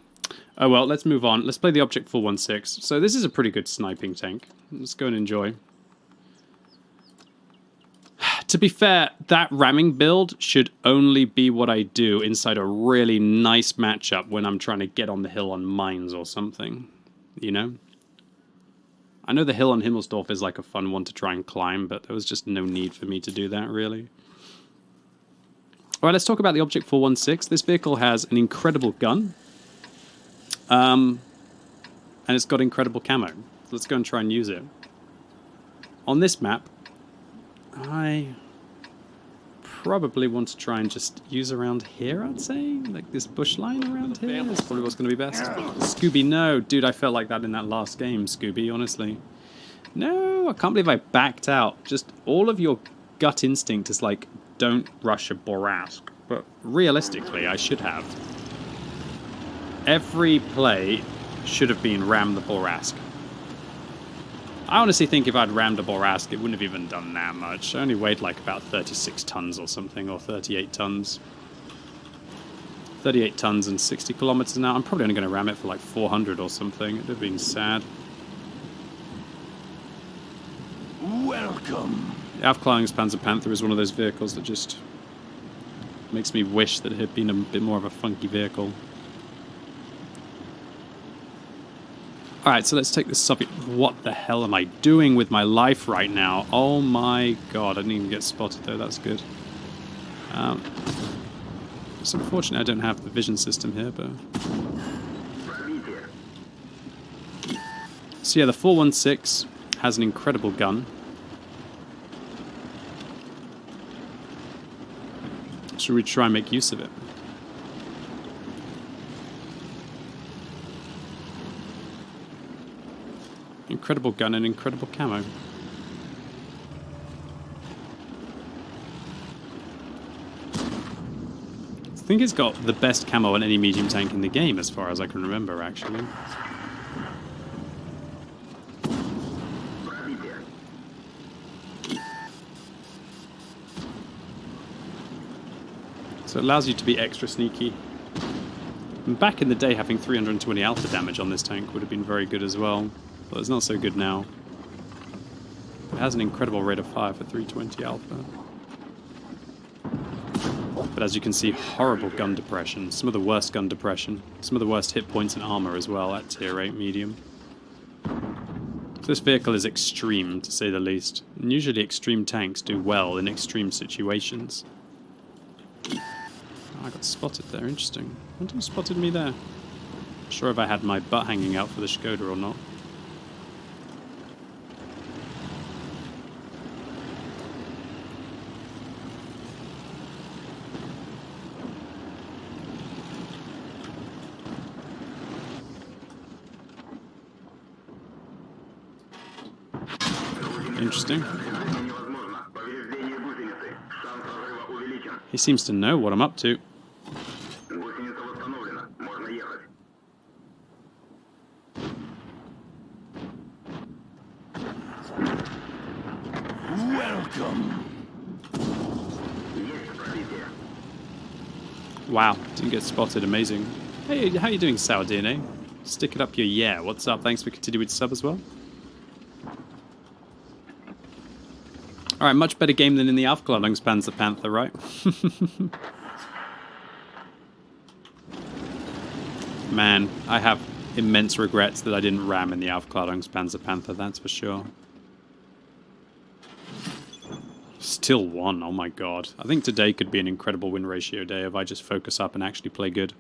Oh well, let's move on. Let's play the Object 416. So this is a pretty good sniping tank. Let's go and enjoy. To be fair, that ramming build should only be what I do inside a really nice matchup when I'm trying to get on the hill on mines or something. You know? I know the hill on Himmelsdorf is like a fun one to try and climb, but there was just no need for me to do that, really. Alright, let's talk about the Object 416. This vehicle has an incredible gun. And it's got incredible camo. Let's go and try and use it. On this map, I probably want to try and just use around here, I'd say. Like this bush line around here is probably what's going to be best. Scooby, no. Dude, I felt like that in that last game, Scooby, honestly. No, I can't believe I backed out. Just all of your gut instinct is like, don't rush a Borask. But realistically, I should have. Every play should have been ram the Borask. I honestly think if I'd rammed a Borask, it wouldn't have even done that much. I only weighed like about 36 tons or something, or 38 tons. 38 tons and 60 kilometers an hour. I'm probably only going to ram it for like 400 or something. It would have been sad. Welcome. The Aufklärungspanzer Panther is one of those vehicles that just makes me wish that it had been a bit more of a funky vehicle. Alright, so let's take this Soviet... What the hell am I doing with my life right now? Oh my god, I didn't even get spotted though, that's good. It's unfortunate I don't have the vision system here, but... So yeah, the 416 has an incredible gun. Should we try and make use of it? Incredible gun and incredible camo. I think it's got the best camo on any medium tank in the game as far as I can remember, actually. So it allows you to be extra sneaky. And back in the day, having 320 alpha damage on this tank would have been very good as well. But it's not so good now. It has an incredible rate of fire for 320 alpha. But as you can see, horrible gun depression. Some of the worst gun depression. Some of the worst hit points and armor as well at tier 8 medium. So this vehicle is extreme, to say the least. And usually extreme tanks do well in extreme situations. Oh, I got spotted there, interesting. I wonder who spotted me there. Not sure if I had my butt hanging out for the Skoda or not. Interesting. He seems to know what I'm up to. Welcome. Wow, didn't get spotted. Amazing. Hey, how you doing, Sour DNA? Stick it up your yeah. What's up? Thanks for continuing to sub as well. Alright, much better game than in the Aufklärungspanzer Panther, right? Man, I have immense regrets that I didn't ram in the Aufklärungspanzer Panther, that's for sure. Still won, oh my god. I think today could be an incredible win ratio day if I just focus up and actually play good.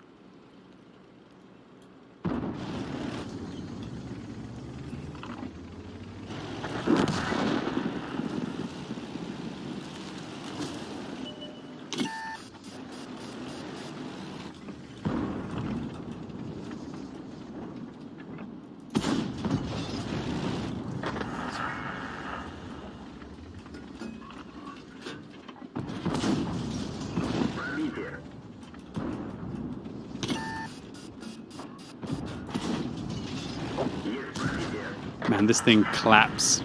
Man, this thing claps.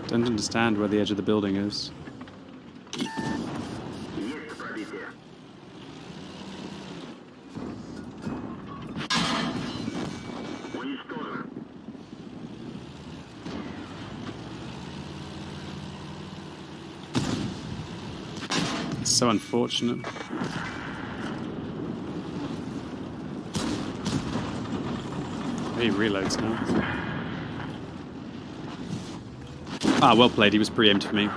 Don't understand where the edge of the building is. So unfortunate. He reloads now. Ah, well played. He was pre-aimed for me.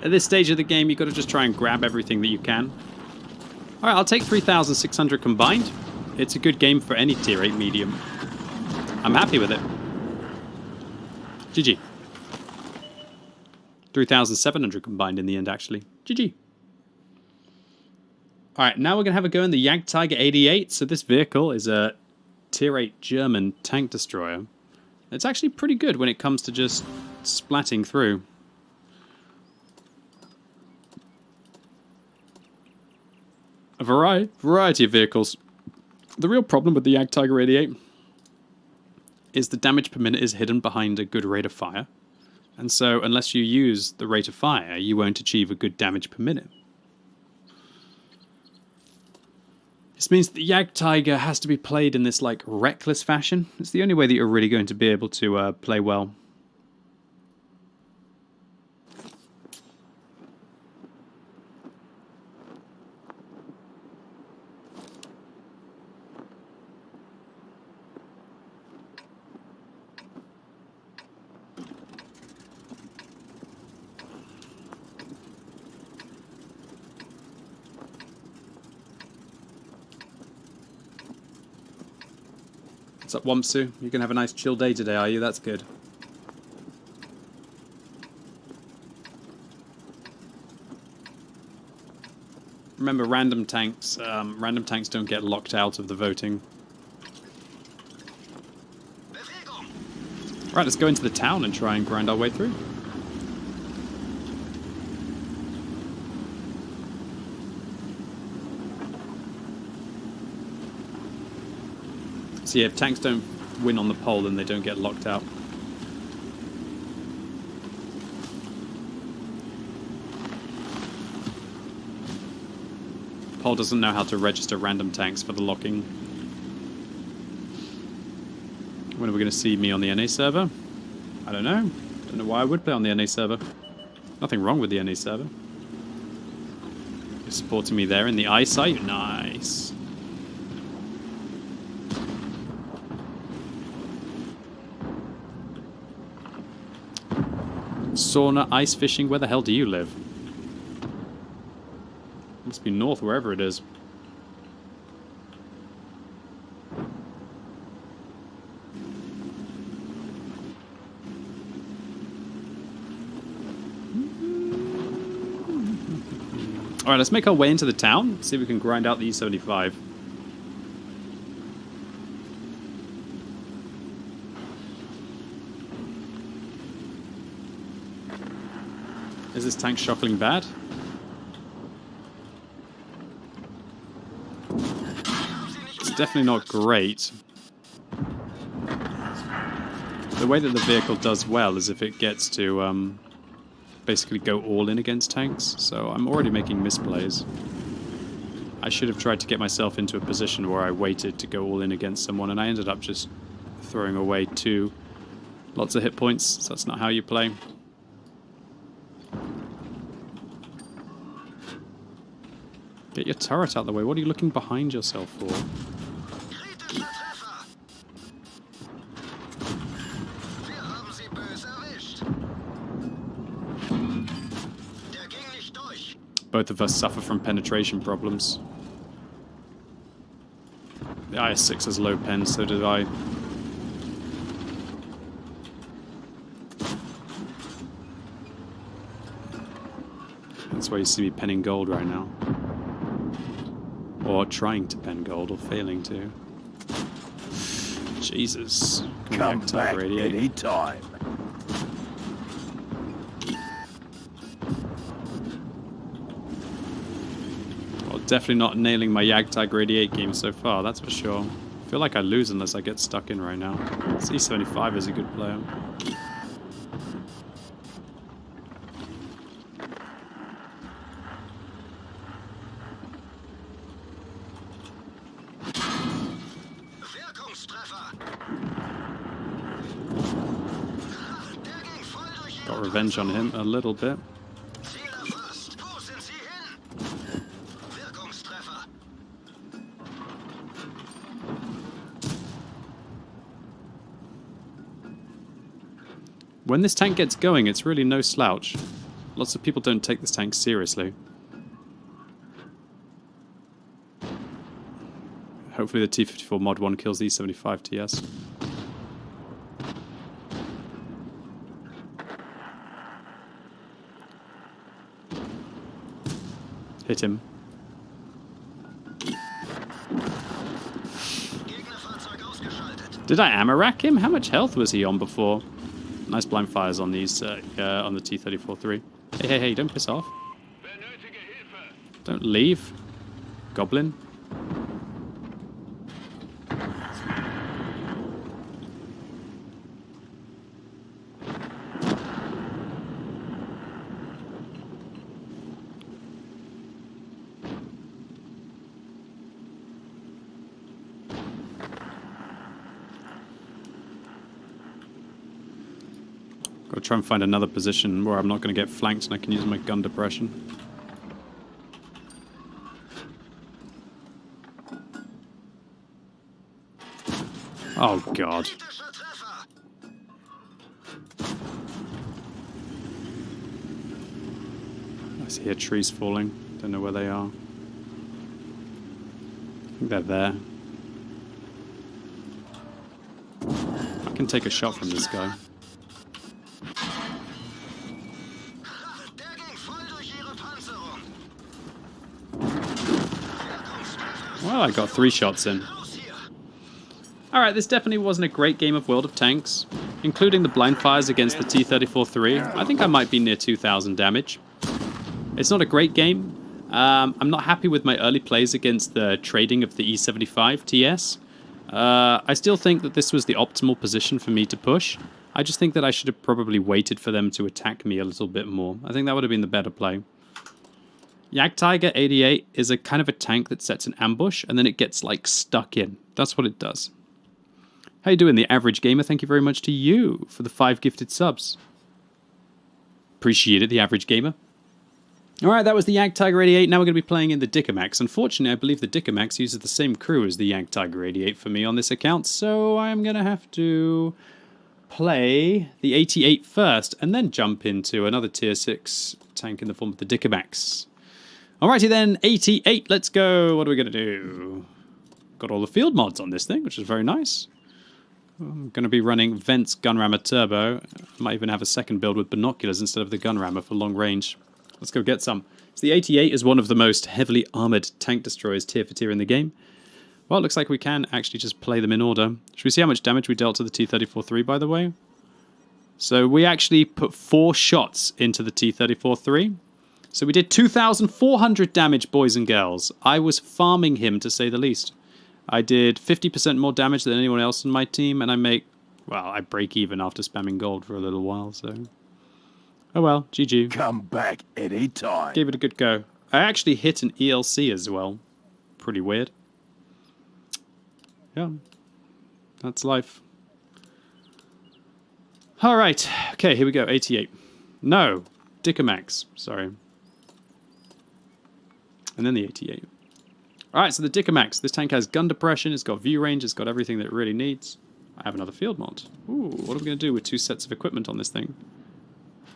At this stage of the game, you've got to just try and grab everything that you can. Alright, I'll take 3,600 combined. It's a good game for any tier 8 medium. I'm happy with it. GG. 3,700 combined in the end, actually. GG. Alright, now we're going to have a go in the Jagdtiger 88. So this vehicle is a tier 8 German tank destroyer. It's actually pretty good when it comes to just splatting through. A variety of vehicles. The real problem with the Jagdtiger 88 is the damage per minute is hidden behind a good rate of fire. And so unless you use the rate of fire, you won't achieve a good damage per minute. This means the Jagdtiger has to be played in this like reckless fashion. It's the only way that you're really going to be able to play well. What's up, Wamsu? You can have a nice chill day today, are you? That's good. Remember, random tanks don't get locked out of the voting. Right, let's go into the town and try and grind our way through. So yeah, if tanks don't win on the pole, then they don't get locked out. Pole doesn't know how to register random tanks for the locking. When are we going to see me on the NA server? I don't know. Don't know why I would play on the NA server. Nothing wrong with the NA server. You're supporting me there in the eyesight? Nice. Sauna ice fishing, where the hell do you live? Must be north, wherever it is. Alright, let's make our way into the town, see if we can grind out the E75. Is this tank shuffling bad? It's definitely not great. The way that the vehicle does well is if it gets to basically go all in against tanks, so I'm already making misplays. I should have tried to get myself into a position where I waited to go all in against someone, and I ended up just throwing away lots of hit points, so that's not how you play. Get your turret out of the way. What are you looking behind yourself for? Both of us suffer from penetration problems. The IS-6 has low pen, so did I. That's why you see me penning gold right now. Or trying to pen gold, or failing to. Jesus. Come back any time. Well, definitely not nailing my Jagdtiger 88 game so far, that's for sure. I feel like I lose unless I get stuck in right now. C75 is a good player. Got revenge on him a little bit. When this tank gets going, it's really no slouch. Lots of people don't take this tank seriously. Hopefully the T-54 Mod 1 kills the E-75 TS. Hit him. Did I ammo rack him? How much health was he on before? Nice blind fires on these, on the T-34-3. Hey, hey, hey, don't piss off. Don't leave. Goblin. Gotta try and find another position where I'm not going to get flanked and I can use my gun depression. Oh god. I see here trees falling. Don't know where they are. I think they're there. I can take a shot from this guy. Well, I got 3 shots in. Alright, this definitely wasn't a great game of World of Tanks, including the blind fires against the T-34-3. I think I might be near 2,000 damage. It's not a great game. I'm not happy with my early plays against the trading of the E-75 TS. I still think that this was the optimal position for me to push. I just think that I should have probably waited for them to attack me a little bit more. I think that would have been the better play. Jagdtiger 88 is a kind of a tank that sets an ambush and then it gets like stuck in. That's what it does. How you doing, the average gamer? Thank you very much to you for the 5 gifted subs. Appreciate it, the average gamer. Alright, that was the Jagdtiger 88. Now we're going to be playing in the Dickermax. Unfortunately, I believe the Dickermax uses the same crew as the Jagdtiger 88 for me on this account, so I'm going to have to play the 88 first and then jump into another tier 6 tank in the form of the Dickermax. Alrighty then, 88, let's go. What are we going to do? Got all the field mods on this thing, which is very nice. I'm going to be running Vent's Gunrammer Turbo. I might even have a second build with binoculars instead of the Gunrammer for long range. Let's go get some. So the 88 is one of the most heavily armoured tank destroyers tier for tier in the game. Well, it looks like we can actually just play them in order. Should we see how much damage we dealt to the T-34-3, by the way? So we actually put 4 shots into the T-34-3. So we did 2,400 damage, boys and girls. I was farming him, to say the least. I did 50% more damage than anyone else in my team, and I break even after spamming gold for a little while, so... Oh well, GG. Come back anytime. Gave it a good go. I actually hit an ELC as well. Pretty weird. Yeah. That's life. Alright. Okay, here we go. 88. No. Dickermax. Sorry. And then the 88. Alright, so the Dickermax. This tank has gun depression, it's got view range, it's got everything that it really needs. I have another field mod. Ooh, what are we going to do with 2 sets of equipment on this thing?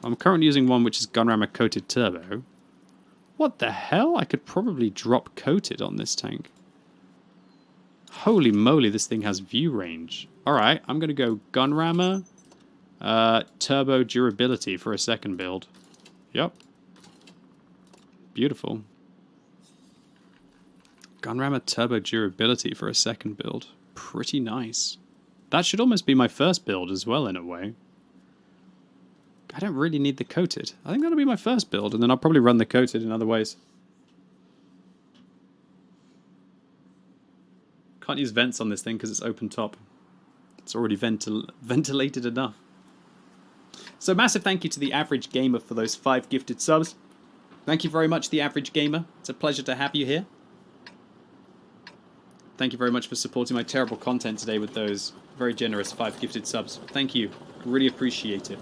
I'm currently using one which is Gunrammer Coated Turbo. What the hell? I could probably drop Coated on this tank. Holy moly, this thing has view range. Alright, I'm going to go Gunrammer Turbo Durability for a second build. Yep. Beautiful. Gunrammer Turbo Durability for a second build. Pretty nice. That should almost be my first build as well, in a way. I don't really need the Coated. I think that'll be my first build, and then I'll probably run the Coated in other ways. Can't use vents on this thing because it's open top. It's already ventilated enough. So massive thank you to the average gamer for those 5 gifted subs. Thank you very much, the average gamer. It's a pleasure to have you here. Thank you very much for supporting my terrible content today with those very generous 5 gifted subs. Thank you. Really appreciate it.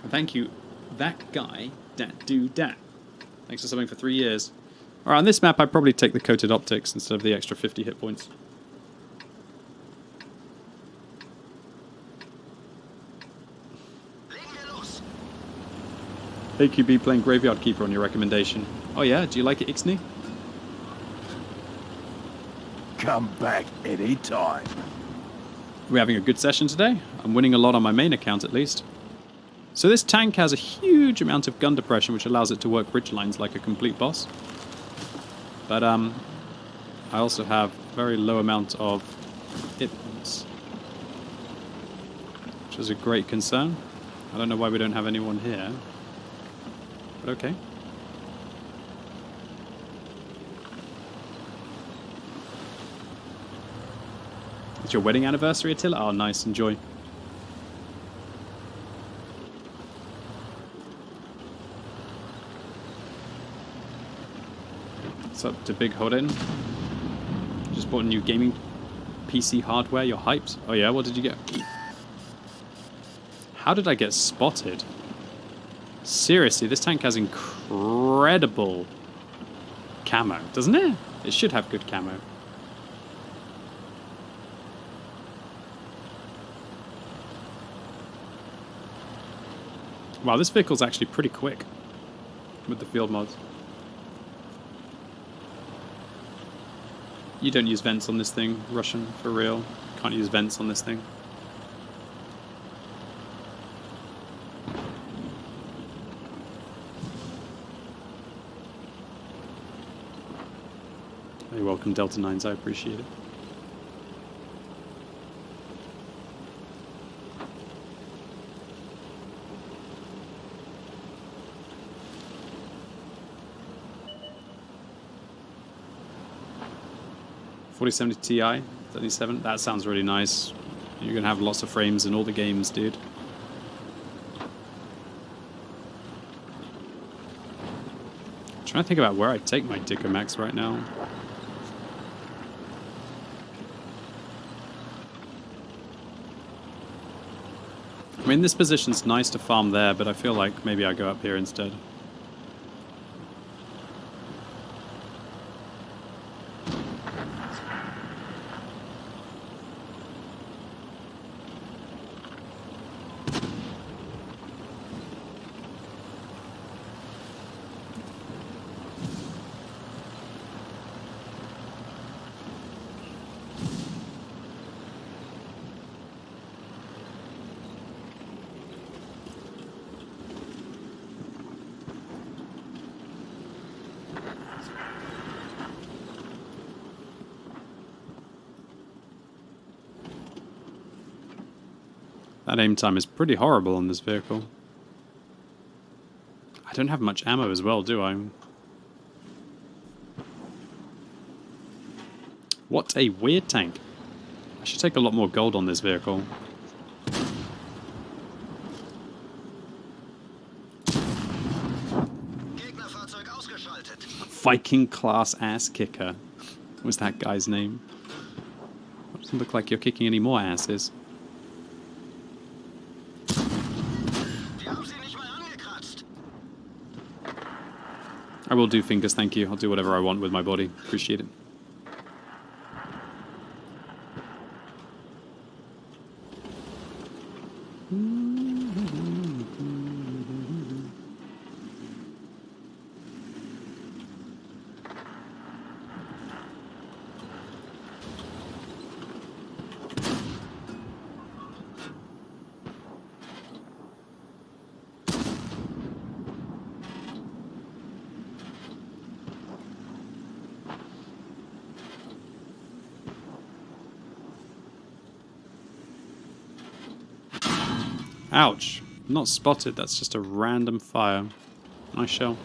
And thank you, that guy, dat do dat. Thanks for subbing for 3 years. Alright, on this map I'd probably take the Coated Optics instead of the extra 50 hit points. AQB playing Graveyard Keeper on your recommendation. Oh yeah, do you like it, Ixnay? Come back anytime. We're having a good session today. I'm winning a lot on my main account at least. So this tank has a huge amount of gun depression, which allows it to work ridge lines like a complete boss. But I also have a very low amount of hit points, which is a great concern. I don't know why we don't have anyone here, but okay. It's your wedding anniversary, Attila? Oh, nice. Enjoy. What's up to Big Hodin? Just bought a new gaming PC hardware. You're hyped? Oh yeah, what did you get? How did I get spotted? Seriously, this tank has incredible camo, doesn't it? It should have good camo. Wow, this vehicle's actually pretty quick with the field mods. You don't use vents on this thing, Russian, for real. Can't use vents on this thing. You're welcome, Delta 9s, I appreciate it. $4070 Ti, 37. That sounds really nice. You're gonna have lots of frames in all the games, dude. I'm trying to think about where I take my Dicker Max right now. I mean, this position's nice to farm there, but I feel like maybe I go up here instead. That aim time is pretty horrible on this vehicle. I don't have much ammo as well, do I? What a weird tank. I should take a lot more gold on this vehicle. Viking class ass kicker. What was that guy's name? Doesn't look like you're kicking any more asses. I will do fingers, thank you. I'll do whatever I want with my body. Appreciate it. Ouch. Not spotted, that's just a random fire. Nice shell.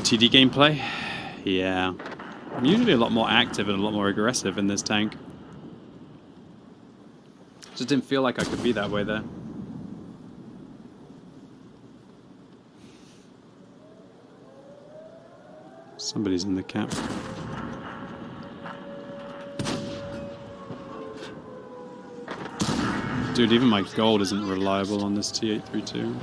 TD gameplay? Yeah. I'm usually a lot more active and a lot more aggressive in this tank. Just didn't feel like I could be that way there. Somebody's in the cap. Dude, even my gold isn't reliable on this T832.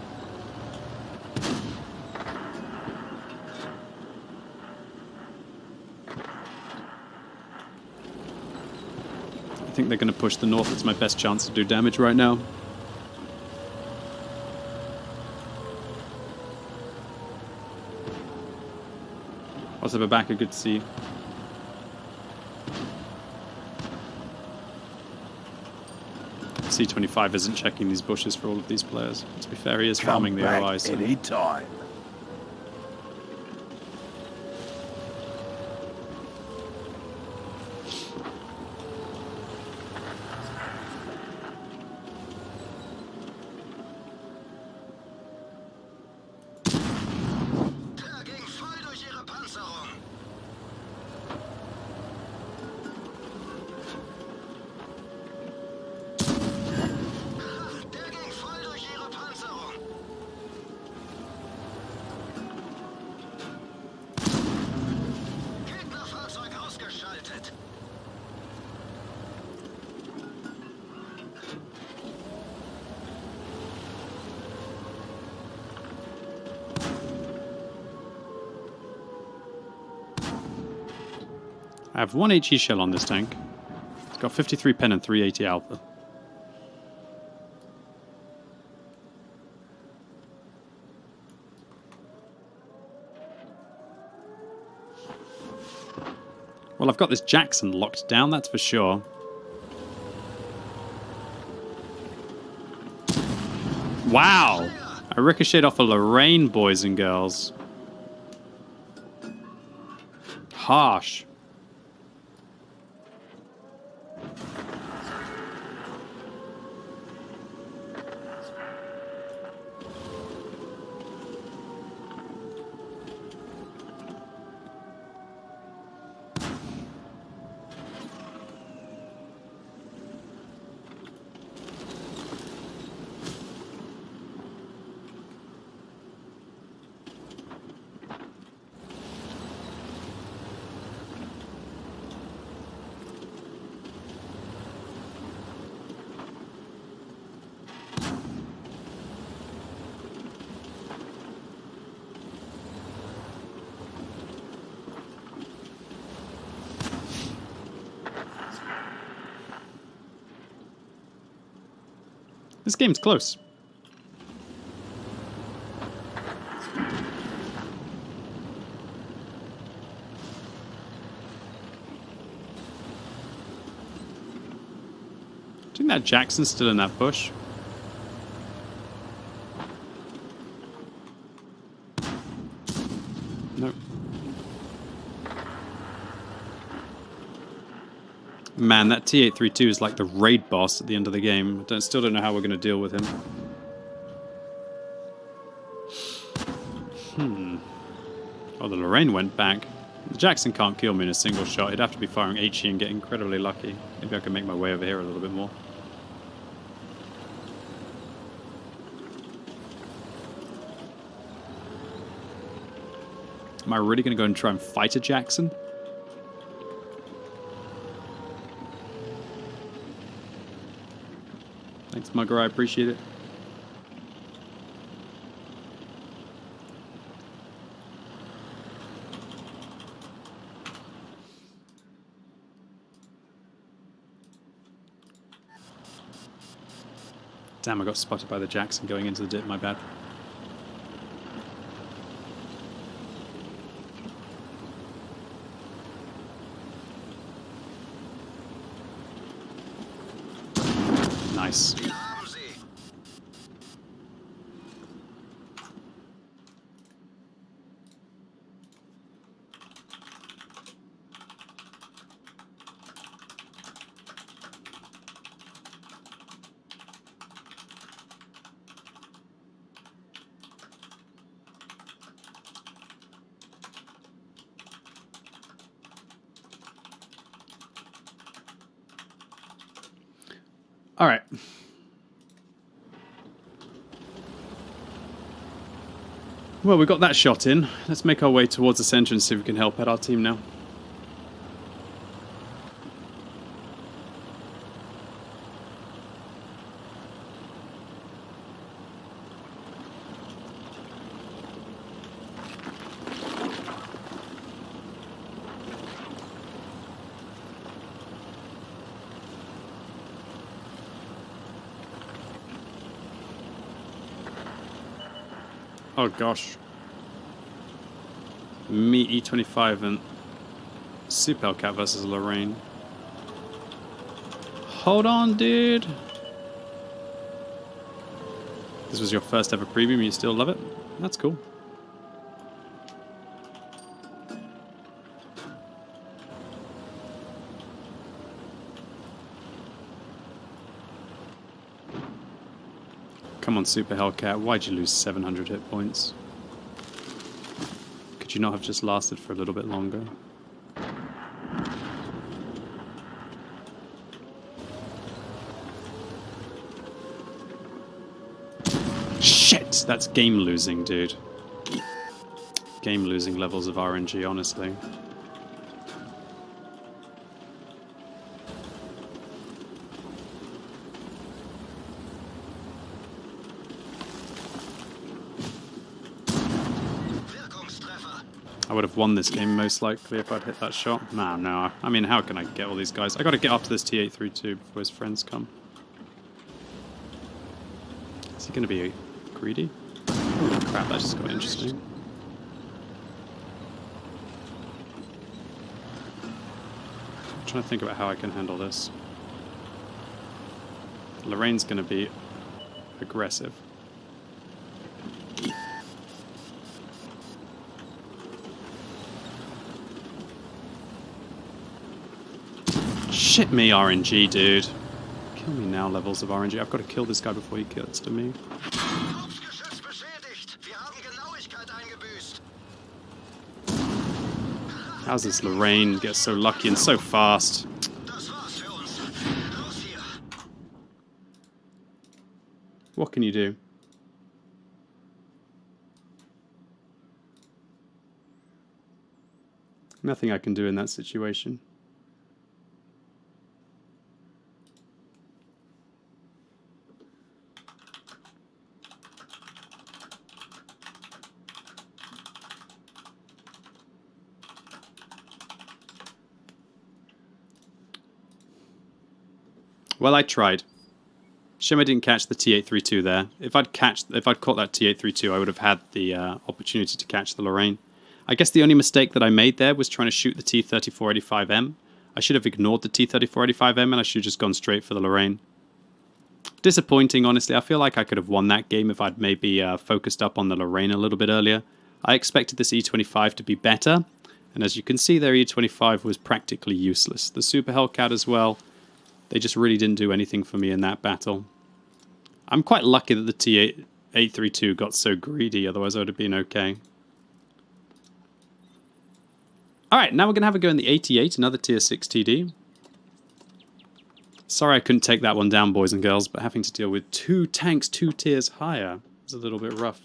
think they're going to push the north. It's my best chance to do damage right now. What's up, Abaka? Good to see you. C25 isn't checking these bushes for all of these players. To be fair, he is farming the OI. So. Anytime. I have 1 HE shell on this tank. It's got 53 pen and 380 alpha. Well, I've got this Jackson locked down, that's for sure. Wow! I ricocheted off a Lorraine, boys and girls. Harsh. This game's close. Do you think that Jackson's still in that bush? Nope. Man, that T832 is like the raid boss at the end of the game. Still don't know how we're going to deal with him. Oh, the Lorraine went back. The Jackson can't kill me in a single shot. He'd have to be firing HE and get incredibly lucky. Maybe I can make my way over here a little bit more. Am I really going to go and try and fight a Jackson? Thanks, Mugger. I appreciate it. Damn, I got spotted by the Jackson going into the dip. My bad. Nice. All right. Well, we got that shot in. Let's make our way towards the center and see if we can help out our team now. Oh gosh. Me, E25 and Super Hellcat versus Lorraine. Hold on, dude. This was your first ever preview and you still love it? That's cool. Come on, Super Hellcat. Why'd you lose 700 hit points? Could you not have just lasted for a little bit longer? Shit! That's game losing, dude. Game losing levels of RNG, honestly. I would have won this game most likely if I'd hit that shot. Nah, no. I mean, how can I get all these guys? I gotta get up to this T832 before his friends come. Is he gonna be greedy? Oh, crap, that just got interesting. I'm trying to think about how I can handle this. Lorraine's gonna be aggressive. Shit me, RNG, dude. Kill me now, levels of RNG. I've got to kill this guy before he gets to me. How's this Lorraine get so lucky and so fast? What can you do? Nothing I can do in that situation. Well, I tried. Shame I didn't catch the T832 there. If I'd caught that T832, I would have had the opportunity to catch the Lorraine. I guess the only mistake that I made there was trying to shoot the T3485M. I should have ignored the T3485M and I should have just gone straight for the Lorraine. Disappointing, honestly. I feel like I could have won that game if I'd maybe focused up on the Lorraine a little bit earlier. I expected this E25 to be better, and as you can see there, E25 was practically useless. The Super Hellcat as well. They just really didn't do anything for me in that battle. I'm quite lucky that the T832 got so greedy, otherwise I would have been okay. Alright, now we're going to have a go in the 88, another tier 6 TD. Sorry I couldn't take that one down, boys and girls, but having to deal with 2 tanks 2 tiers higher is a little bit rough.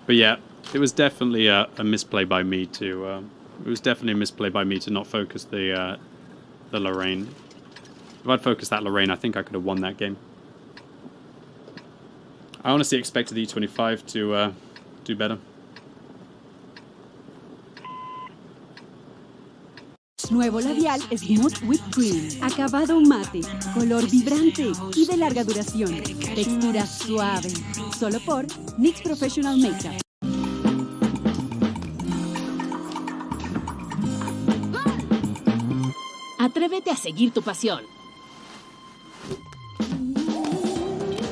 But yeah, it was definitely a misplay by me to. It was definitely a misplay by me to not focus the Lorraine. If I'd focused that Lorraine, I think I could have won that game. I honestly expected the E25 to do better. Nuevo labial Smooth Whipped Cream. Acabado mate, color vibrante y de larga duración. Textura suave. Solo por NYX Professional Makeup. Atrévete a seguir tu pasión.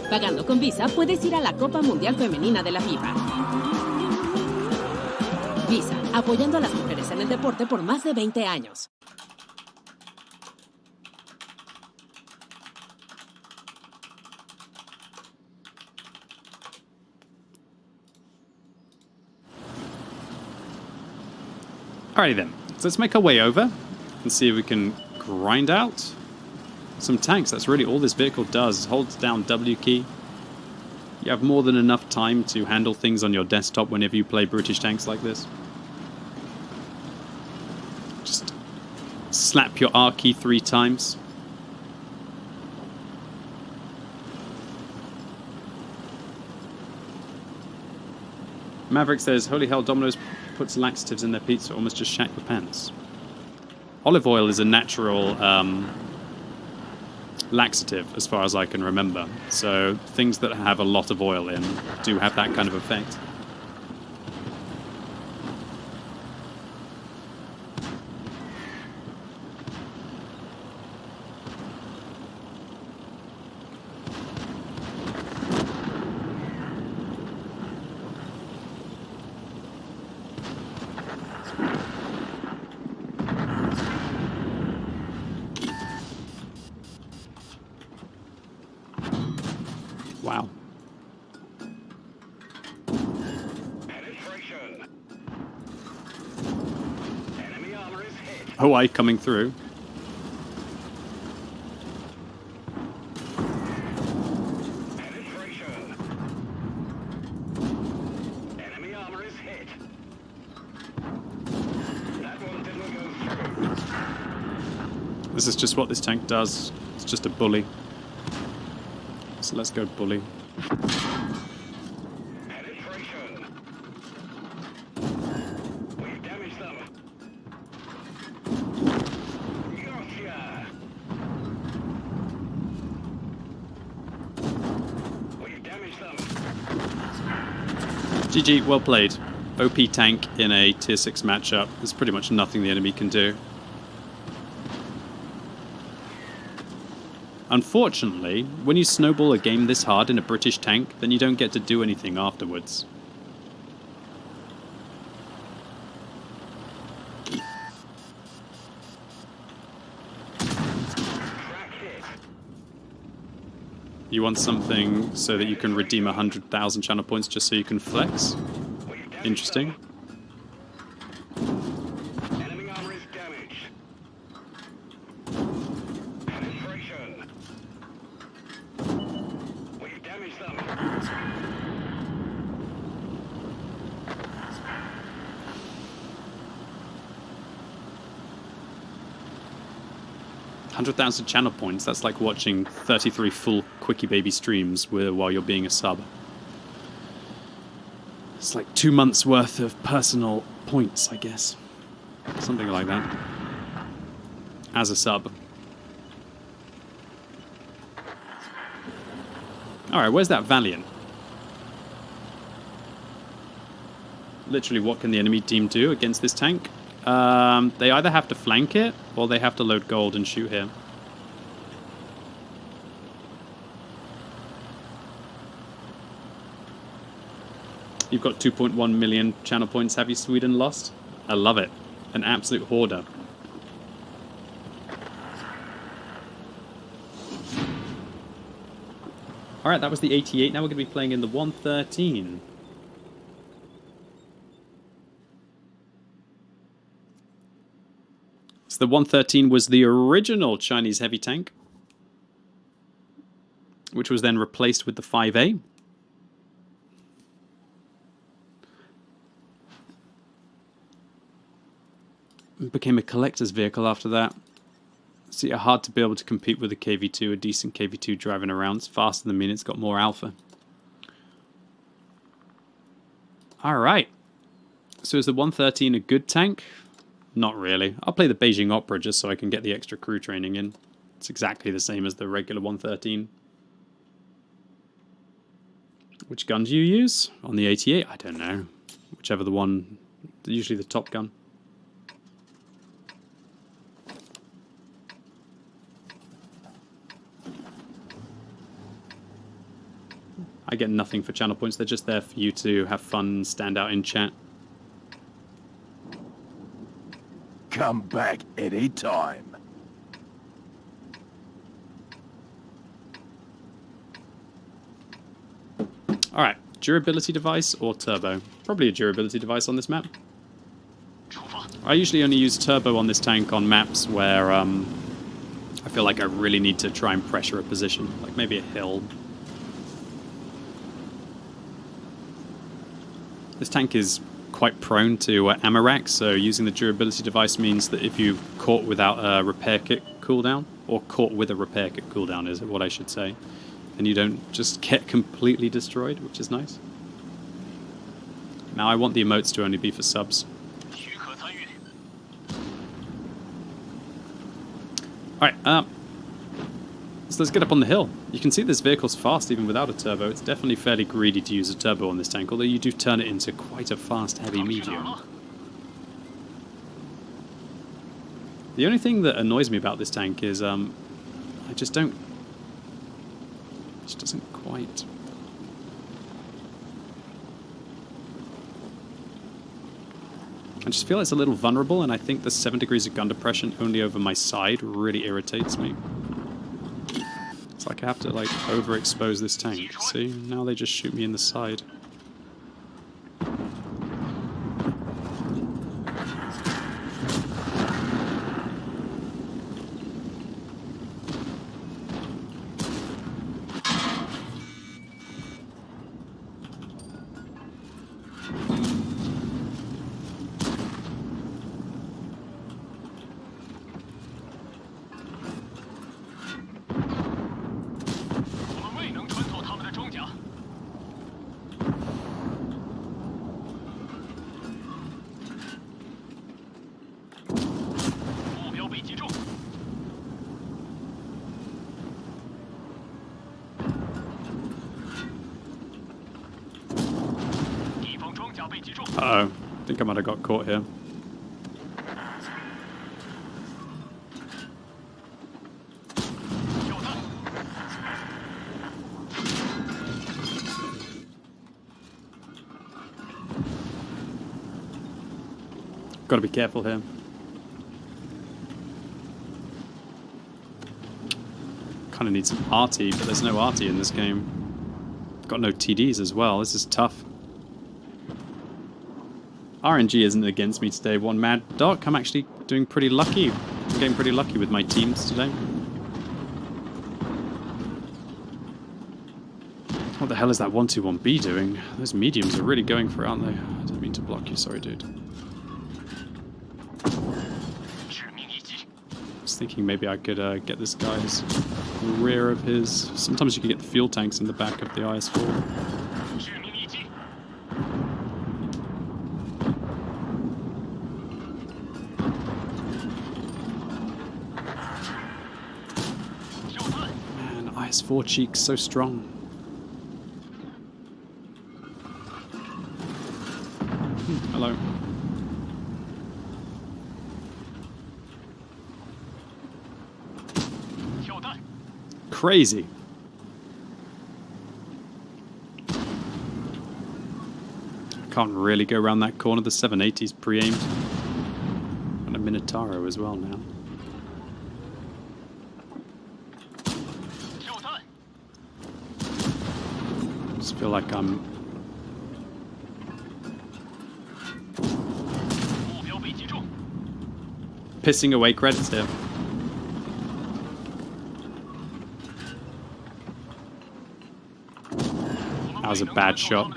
Pagando con Visa puedes ir a la Copa Mundial Femenina de la FIFA. Visa, apoyando a las mujeres en el deporte por más de 20 años. Alrighty then, so let's make our way over and see if we can grind out some tanks. That's really all this vehicle does. Holds down W key. You have more than enough time to handle things on your desktop whenever you play British tanks like this. Just slap your R key 3 times. Maverick says, holy hell, Domino's puts laxatives in their pizza, almost just shat your pants. Olive oil is a natural laxative, as far as I can remember. So things that have a lot of oil in do have that kind of effect. Wow. Hawaii coming through. This is just what this tank does. It's just a bully. So let's go bully. GG, well played. OP tank in a tier 6 matchup. There's pretty much nothing the enemy can do. Unfortunately, when you snowball a game this hard in a British tank, then you don't get to do anything afterwards. You want something so that you can redeem 100,000 channel points just so you can flex? Interesting. $100,000 channel points, that's like watching 33 full Quickybaby streams while you're being a sub. It's like 2 months worth of personal points, I guess. Something like that. As a sub. Alright, where's that Valiant? Literally, what can the enemy team do against this tank? They either have to flank it, or they have to load gold and shoot here. You've got 2.1 million channel points. Have you, Sweden, lost? I love it. An absolute hoarder. Alright, that was the 88. Now we're going to be playing in the 113. So the 113 was the original Chinese heavy tank, which was then replaced with the 5A. It became a collector's vehicle after that. So yeah, hard to be able to compete with a KV2, a decent KV2 driving around. It's faster than me and it's got more alpha. Alright. So is the 113 a good tank? Not really. I'll play the Beijing Opera just so I can get the extra crew training in. It's exactly the same as the regular 113. Which gun do you use? On the 88? I don't know. Whichever the one, usually the top gun. I get nothing for channel points. They're just there for you to have fun, stand out in chat. Come back anytime. Alright, durability device or turbo? Probably a durability device on this map. I usually only use turbo on this tank on maps where I feel like I really need to try and pressure a position, like maybe a hill. This tank is quite prone to ammo racks, so using the durability device means that if you caught without a repair kit cooldown, or caught with a repair kit cooldown is what I should say, then you don't just get completely destroyed, which is nice. Now I want the emotes to only be for subs. Alright, so let's get up on the hill. You can see this vehicle's fast even without a turbo. It's definitely fairly greedy to use a turbo on this tank, although you do turn it into quite a fast, heavy medium. The only thing that annoys me about this tank is I just don't... It just doesn't quite... I just feel it's a little vulnerable, and I think the 7 degrees of gun depression only over my side really irritates me. It's like I have to like overexpose this tank. See, now they just shoot me in the side. Uh-oh. I think I might have got caught here. Got to be careful here. Kind of need some arty, but there's no arty in this game. Got no TDs as well. This is tough. RNG isn't against me today, one mad doc. I'm actually doing pretty lucky. I'm getting pretty lucky with my teams today. What the hell is that 121B doing? Those mediums are really going for it, aren't they? I didn't mean to block you, sorry dude. I was thinking maybe I could get this guy's rear of his... Sometimes you can get the fuel tanks in the back of the IS-4. IS-4 cheeks so strong. Hello. Crazy. I can't really go around that corner. The 780's pre-aimed. And a Minotauro as well now. Just feel like I'm pissing away credits here. That was a bad shot.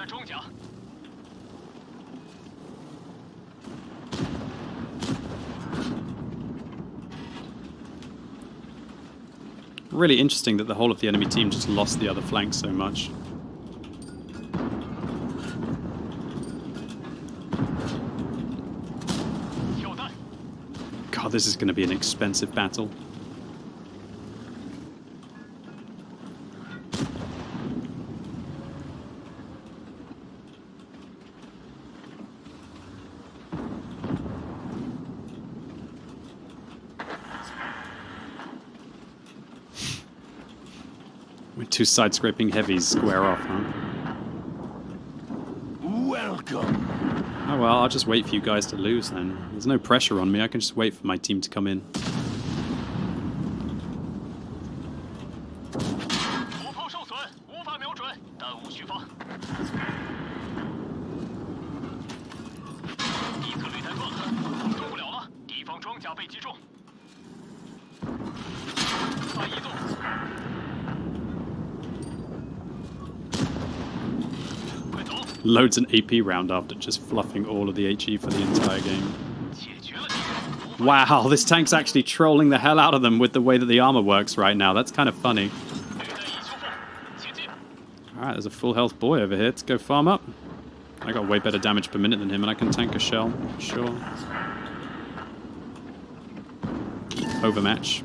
Really interesting that the whole of the enemy team just lost the other flank so much. God, this is going to be an expensive battle. When two side-scraping heavies square off, huh? Welcome. Oh well, I'll just wait for you guys to lose then. There's no pressure on me, I can just wait for my team to come in. Loads an AP round after just fluffing all of the HE for the entire game. Wow, this tank's actually trolling the hell out of them with the way that the armor works right now. That's kind of funny. Alright, there's a full health boy over here. Let's go farm up. I got way better damage per minute than him, and I can tank a shell, sure. Overmatch.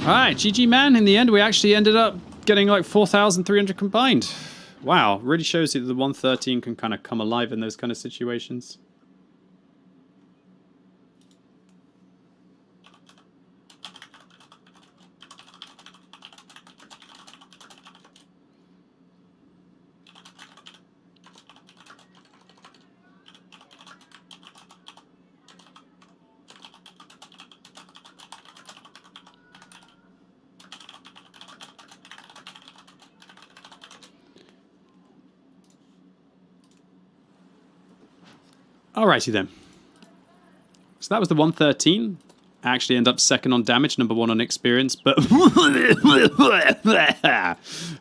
Alright, GG man. In the end, we actually ended up getting like 4,300 combined. Wow, really shows you that the 113 can kind of come alive in those kind of situations. Alrighty then. So that was the 113. I actually end up second on damage, number 1 on experience, but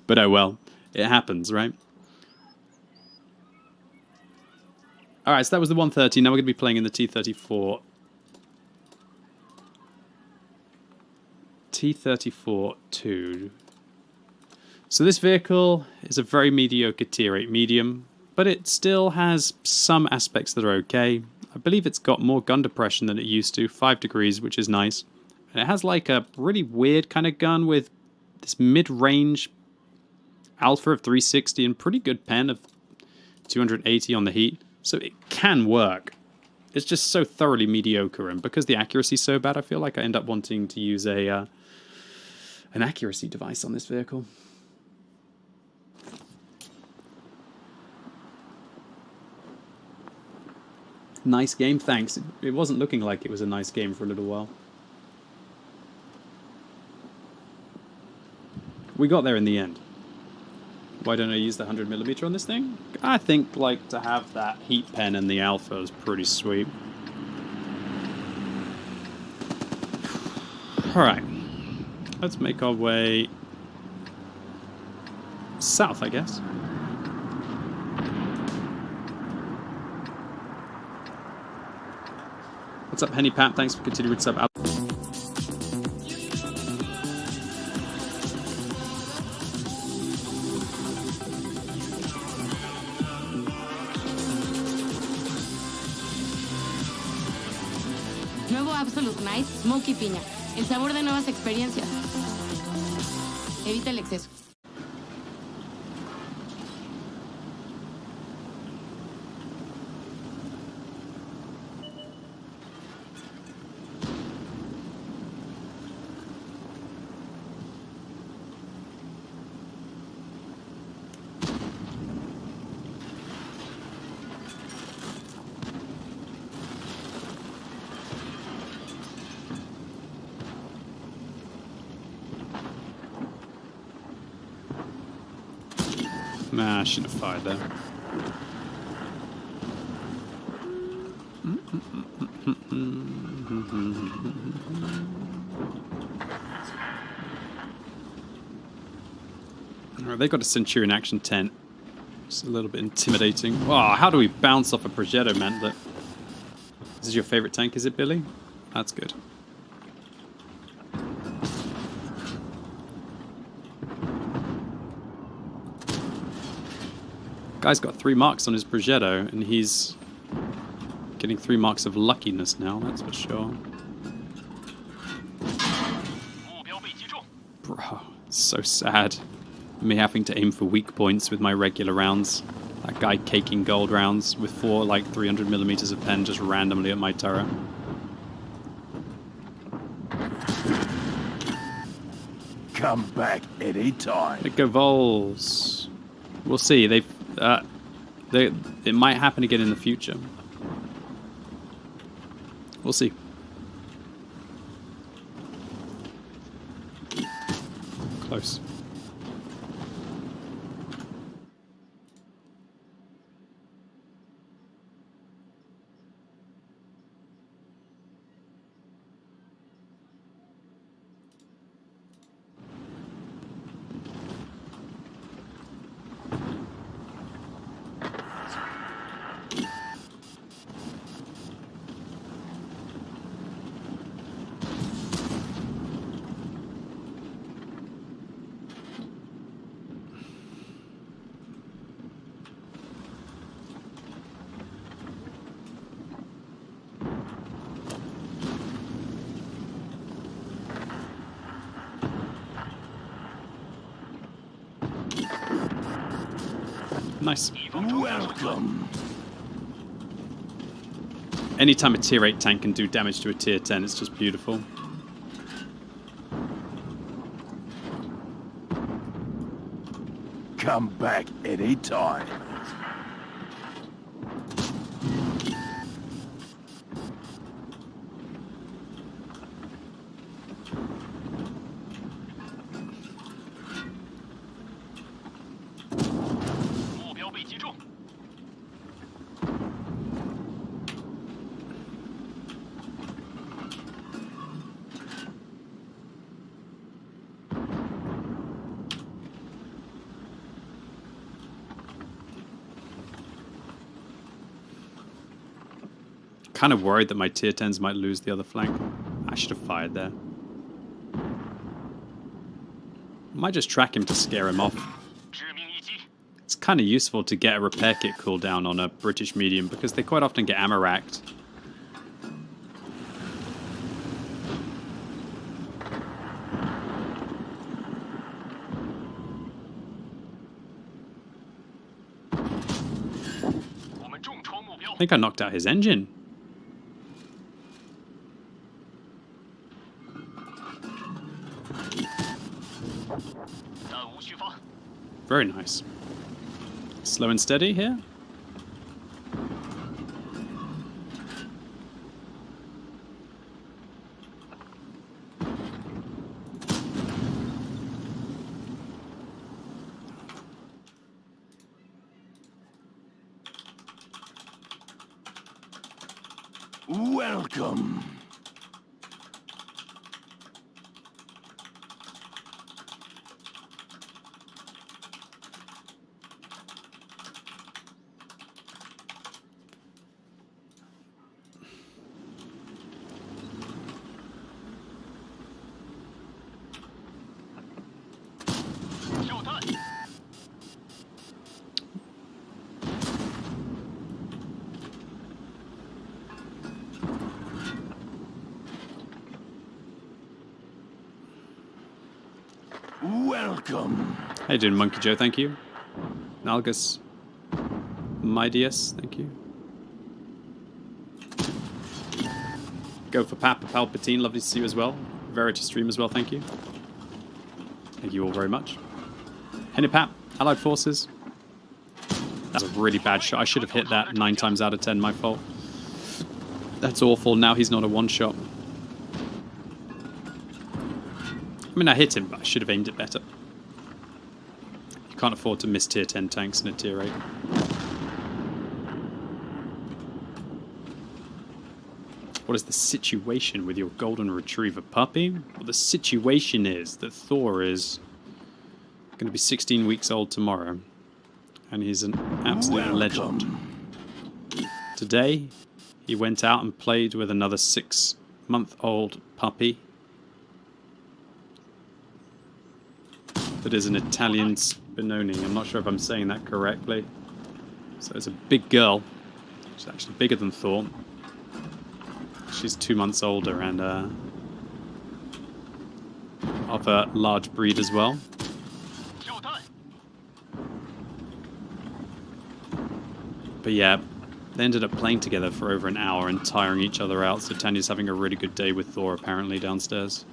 but oh well. It happens, right? Alright, so that was the 113. Now we're going to be playing in the T-34. T-34-2. So this vehicle is a very mediocre tier 8 medium, but it still has some aspects that are okay. I believe it's got more gun depression than it used to, 5 degrees, which is nice. And it has like a really weird kind of gun with this mid-range alpha of 360 and pretty good pen of 280 on the heat. So it can work. It's just so thoroughly mediocre, and because the accuracy is so bad, I feel like I end up wanting to use an accuracy device on this vehicle. Nice game, thanks. It wasn't looking like it was a nice game for a little while. We got there in the end. Why don't I use the 100mm on this thing? I think, like, to have that heat pen and the alpha is pretty sweet. Alright. Let's make our way south, I guess. What's up, Henny Pat? Thanks for continuing to sub. Nuevo Absolute Night, Smoky Piña. El sabor de nuevas experiencias. Evita el exceso. Nah, I shouldn't have fired there. Alright, they got a Centurion Action tent. It's a little bit intimidating. Oh, how do we bounce off a Progetto, man? This is your favorite tank, is it, Billy? That's good. Guy's got 3 marks on his Progetto, and he's getting 3 marks of luckiness now, that's for sure. Bro, it's so sad. Me having to aim for weak points with my regular rounds. That guy caking gold rounds with 4, like, 300mm of pen just randomly at my turret. Come back anytime. Let go Vols. We'll see. It might happen again in the future. We'll see. Close. Nice. Welcome. Anytime a tier 8 tank can do damage to a tier 10, it's just beautiful. Come back anytime. Kind of worried that my tier 10s might lose the other flank. I should have fired there. Might just track him to scare him off. It's kind of useful to get a repair kit cooldown on a British medium because they quite often get ammo racked. I think I knocked out his engine. Very nice. Slow and steady here. Welcome. Welcome. How you doing, Monkey Joe? Thank you. Nalgus. Midius, thank you. Go for Papa Palpatine, lovely to see you as well. Verity stream as well, thank you. Thank you all very much. Henny Pap, Allied Forces. That's a really bad shot. I should have hit that 9 times out of 10, my fault. That's awful. Now he's not a one-shot. I mean, I hit him, but I should have aimed it better. You can't afford to miss tier 10 tanks in a tier 8. What is the situation with your golden retriever puppy? Well, the situation is that Thor is going to be 16 weeks old tomorrow. And he's an absolute legend. Today, he went out and played with another 6-month-old puppy. That is an Italian Spinoni. I'm not sure if I'm saying that correctly. So it's a big girl. She's actually bigger than Thor. She's 2 months older and of a large breed as well. But yeah, they ended up playing together for over an hour and tiring each other out. So Tanya's having a really good day with Thor apparently downstairs.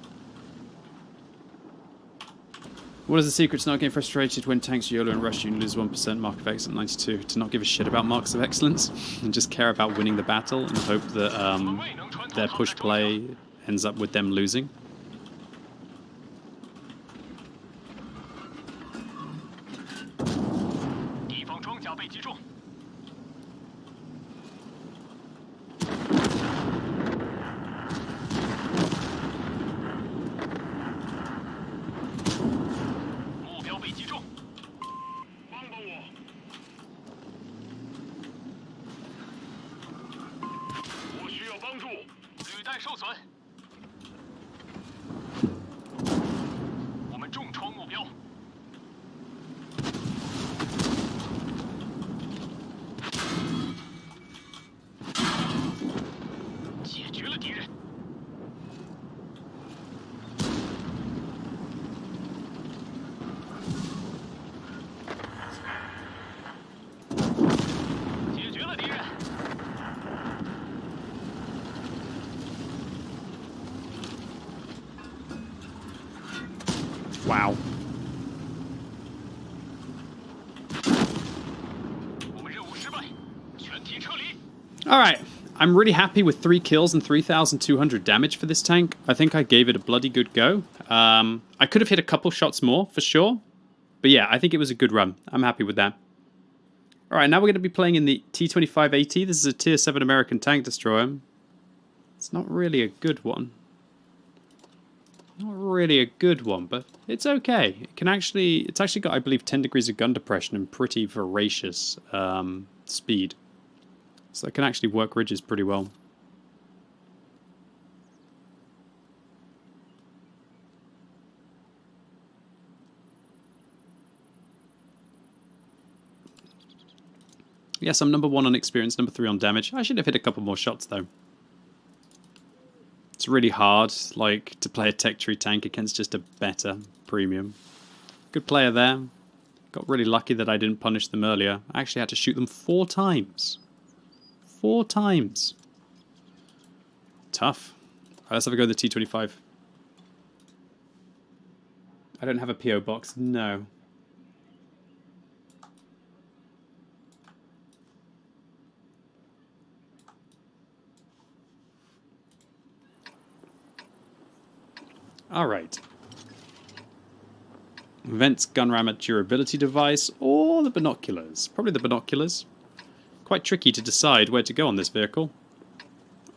What is the secret to not getting frustrated when tanks YOLO and rush you and lose 1% mark of excellence 92? To not give a shit about marks of excellence and just care about winning the battle and hope that their push play ends up with them losing. Wow. Alright, I'm really happy with 3 kills and 3,200 damage for this tank. I think I gave it a bloody good go. I could have hit a couple shots more, for sure. But yeah, I think it was a good run. I'm happy with that. Alright, now we're going to be playing in the T-25AT. This is a Tier 7 American tank destroyer. It's not really a good one. Not really a good one, but it's okay. It's actually got, I believe, 10 degrees of gun depression and pretty voracious speed. So it can actually work ridges pretty well. Yes, I'm number 1 on experience, number 3 on damage. I should have hit a couple more shots, though. It's really hard, like, to play a tech tree tank against just a better premium. Good player there. Got really lucky that I didn't punish them earlier. I actually had to shoot them 4 times. 4 times. Tough. Alright, let's have a go at the T-25. I don't have a PO box. No. Alright. Vents, gun ram at durability device, or the binoculars. Probably the binoculars. Quite tricky to decide where to go on this vehicle.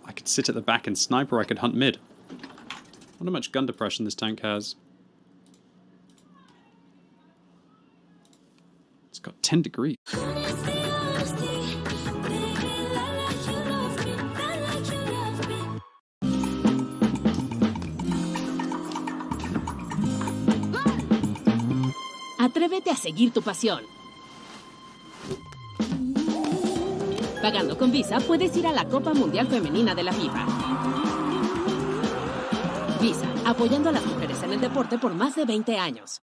I could sit at the back and snipe, or I could hunt mid. I wonder how much gun depression this tank has. It's got 10 degrees. Atrévete a seguir tu pasión. Pagando con Visa, puedes ir a la Copa Mundial Femenina de la FIFA. Visa, apoyando a las mujeres en el deporte por más de 20 años.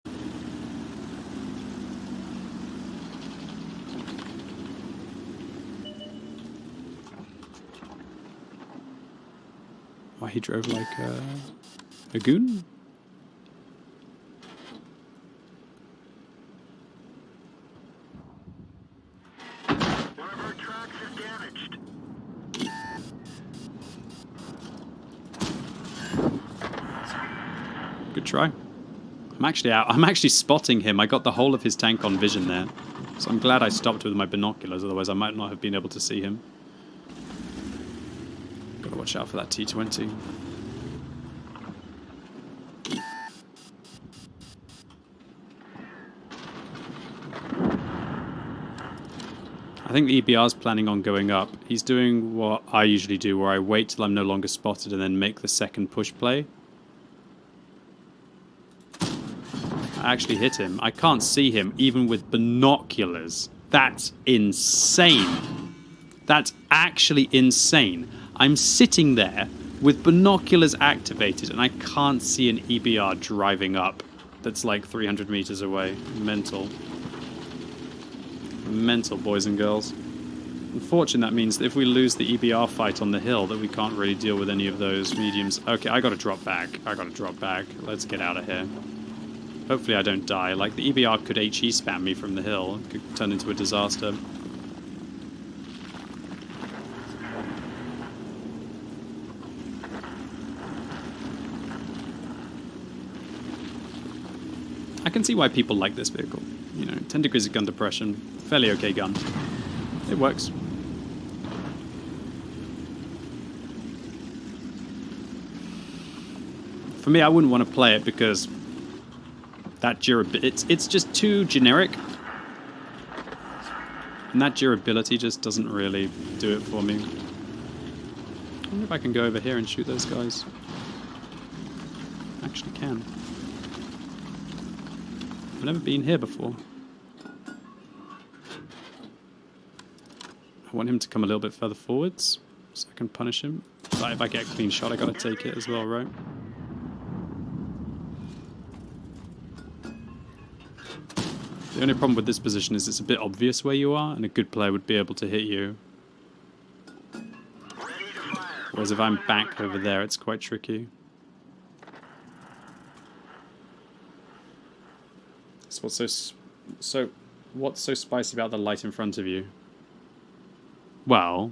Why he drove like a goon? Good try. I'm actually spotting him. I got the whole of his tank on vision there. So I'm glad I stopped with my binoculars, otherwise I might not have been able to see him. Gotta watch out for that T-20. I think the EBR's planning on going up. He's doing what I usually do, where I wait till I'm no longer spotted and then make the second push play. I actually hit him. I can't see him, even with binoculars. That's insane. That's actually insane. I'm sitting there with binoculars activated, and I can't see an EBR driving up that's like 300 meters away. Mental. Mental, boys and girls. Unfortunately, that means that if we lose the EBR fight on the hill, that we can't really deal with any of those mediums. Okay, I gotta drop back. Let's get out of here. Hopefully I don't die. Like, the EBR could HE spam me from the hill. It could turn into a disaster. I can see why people like this vehicle. You know, 10 degrees of gun depression. Fairly okay gun. It works. For me, I wouldn't want to play it because that durability, it's just too generic. And that durability just doesn't really do it for me. I wonder if I can go over here and shoot those guys. Actually can. I've never been here before. I want him to come a little bit further forwards so I can punish him. But if I get a clean shot, I gotta take it as well, right? The only problem with this position is it's a bit obvious where you are, and a good player would be able to hit you. Whereas if I'm back over there, it's quite tricky. What's so spicy about the light in front of you? Well,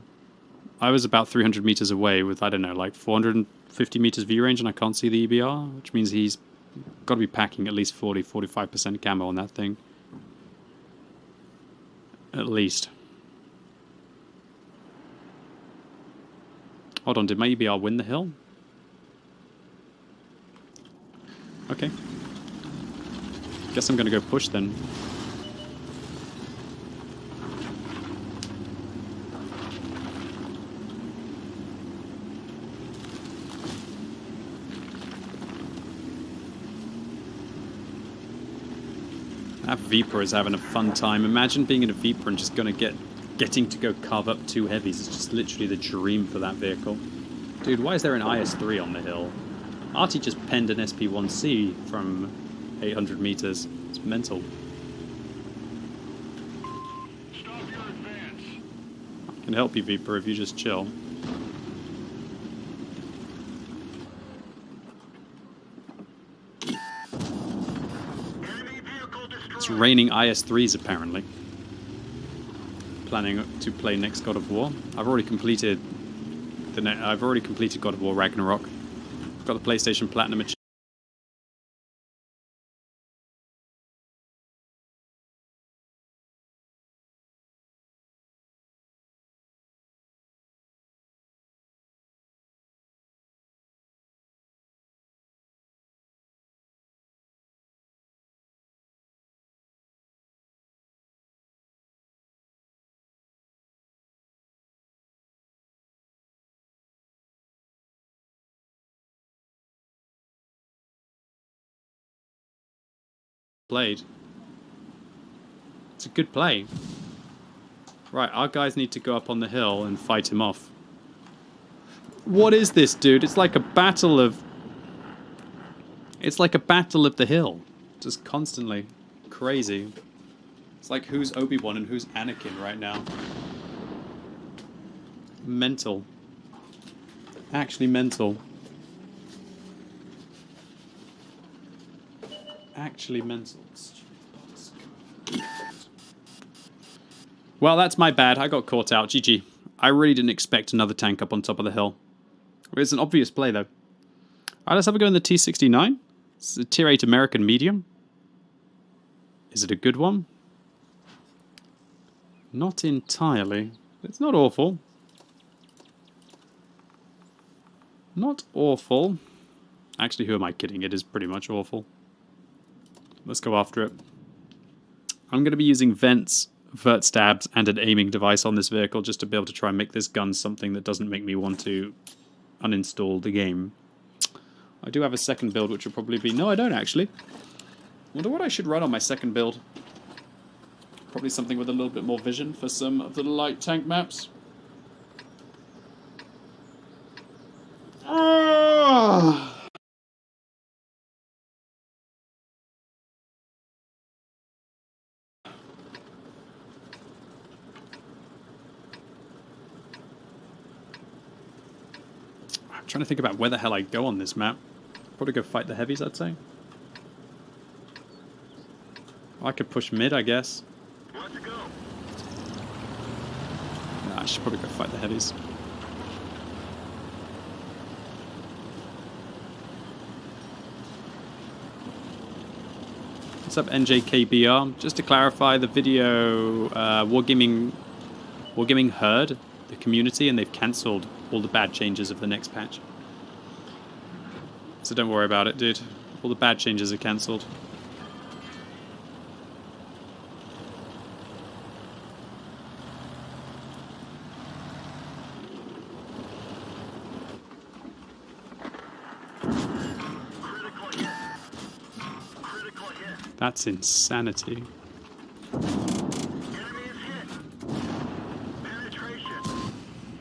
I was about 300 meters away with, I don't know, like 450 meters view range, and I can't see the EBR, which means he's got to be packing at least 40-45% camo on that thing. At least. Hold on, did my EBR win the hill? Okay. Guess I'm gonna go push then. That Viper is having a fun time. Imagine being in a Viper and just getting to go carve up two heavies. It's just literally the dream for that vehicle. Dude, why is there an IS-3 on the hill? Artie just penned an SP-1C from 800 meters. It's mental. Stop your advance. I can help you, Viper, if you just chill. It's raining IS-3s apparently. Planning to play next God of War. I've already completed God of War Ragnarok. I've got the PlayStation Platinum. Played. It's a good play. Right, our guys need to go up on the hill and fight him off. What is this, dude? It's like a battle of... It's like a battle of the hill. Just constantly. Crazy. It's like who's Obi-Wan and who's Anakin right now. Mental. Actually mental. Actually mental. Well, that's my bad. I got caught out. GG. I really didn't expect another tank up on top of the hill. It's an obvious play, though. Alright, let's have a go in the T-69. It's a Tier 8 American medium. Is it a good one? Not entirely. It's not awful. Not awful. Actually, who am I kidding? It is pretty much awful. Let's go after it. I'm going to be using vents, vert stabs, and an aiming device on this vehicle just to be able to try and make this gun something that doesn't make me want to uninstall the game. I do have a second build, which will probably be... No, I don't actually. Wonder what I should run on my second build. Probably something with a little bit more vision for some of the light tank maps. I'm trying to think about where the hell I go on this map. Probably go fight the heavies, I'd say. I could push mid, I guess. Let's go. Nah, I should probably go fight the heavies. What's up, NJKBR? Just to clarify, the video Wargaming heard the community and they've cancelled all the bad changes of the next patch. So don't worry about it, dude. All the bad changes are cancelled. That's insanity. Enemy is hit. Penetration.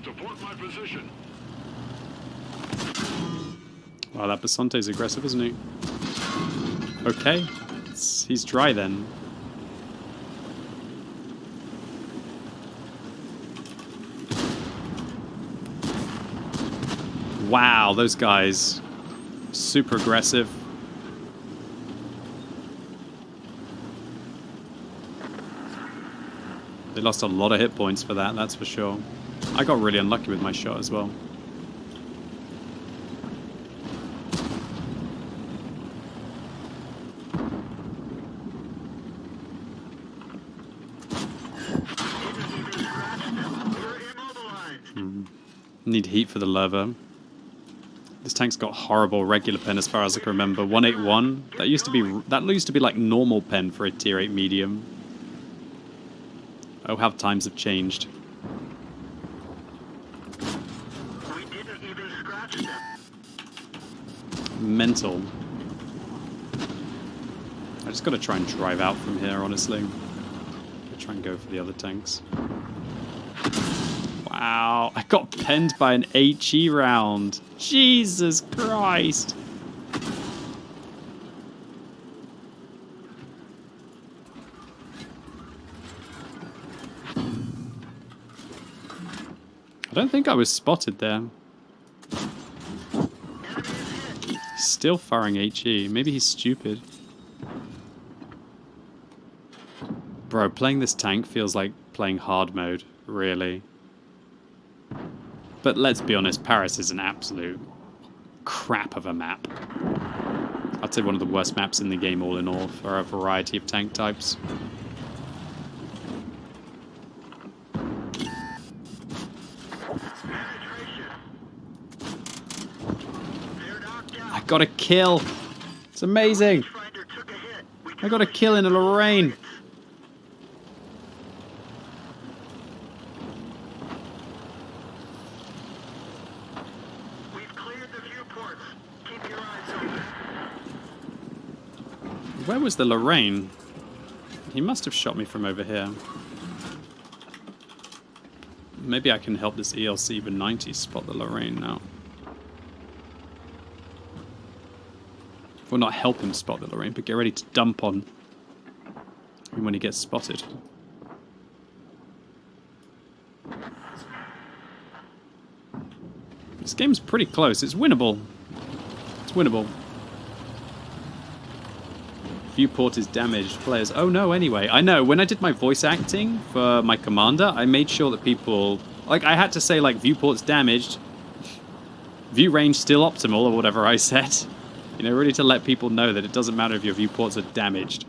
Support my position. Wow, that Basante's aggressive, isn't he? Okay. He's dry then. Wow, those guys. Super aggressive. They lost a lot of hit points for that, that's for sure. I got really unlucky with my shot as well. Need heat for the lever. This tank's got horrible regular pen as far as I can remember. 181. That used to be like normal pen for a tier 8 medium. Oh, how times have changed. We didn't even scratch them. Mental. I just gotta try and drive out from here, honestly. I'll try and go for the other tanks. Wow, I got penned by an HE round. Jesus Christ. I don't think I was spotted there. Still firing HE. Maybe he's stupid. Bro, playing this tank feels like playing hard mode, really. But let's be honest, Paris is an absolute crap of a map. I'd say one of the worst maps in the game all in all for a variety of tank types. I got a kill! It's amazing! I got a kill in a Lorraine! Where was the Lorraine? He must have shot me from over here. Maybe I can help this ELC with 90 spot the Lorraine now. Well, not help him spot the Lorraine, but get ready to dump on him when he gets spotted. This game's pretty close. It's winnable. It's winnable. Viewport is damaged. Players. Oh no, anyway. I know, when I did my voice acting for my commander, I made sure that people... Like, I had to say, like, viewport's damaged. View range still optimal, or whatever I said. You know, really to let people know that it doesn't matter if your viewports are damaged.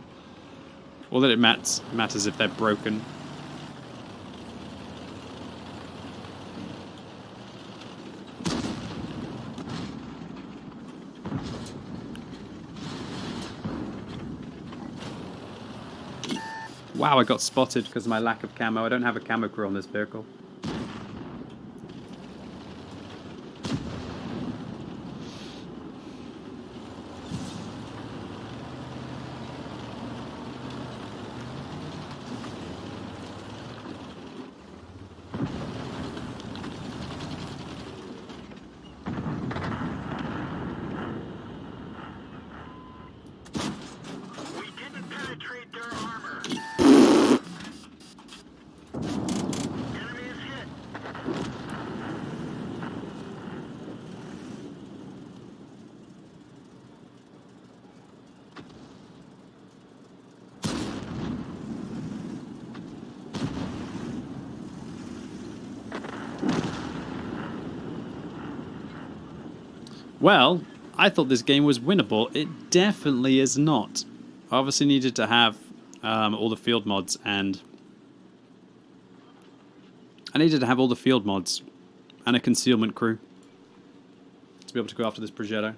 All that it matters if they're broken. Wow, I got spotted because of my lack of camo. I don't have a camo crew on this vehicle. Well, I thought this game was winnable. It definitely is not. I obviously needed to have all the field mods, and I needed to have all the field mods and a concealment crew to be able to go after this Progetto.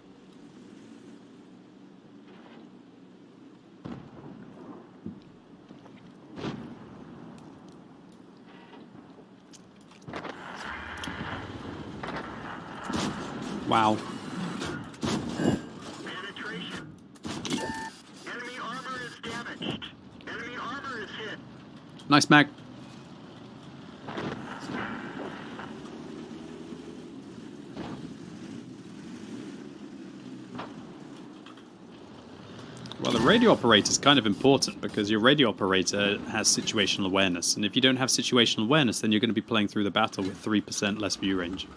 Wow. Nice mag. Well, the radio operator is kind of important because your radio operator has situational awareness, and if you don't have situational awareness, then you're going to be playing through the battle with 3% less view range.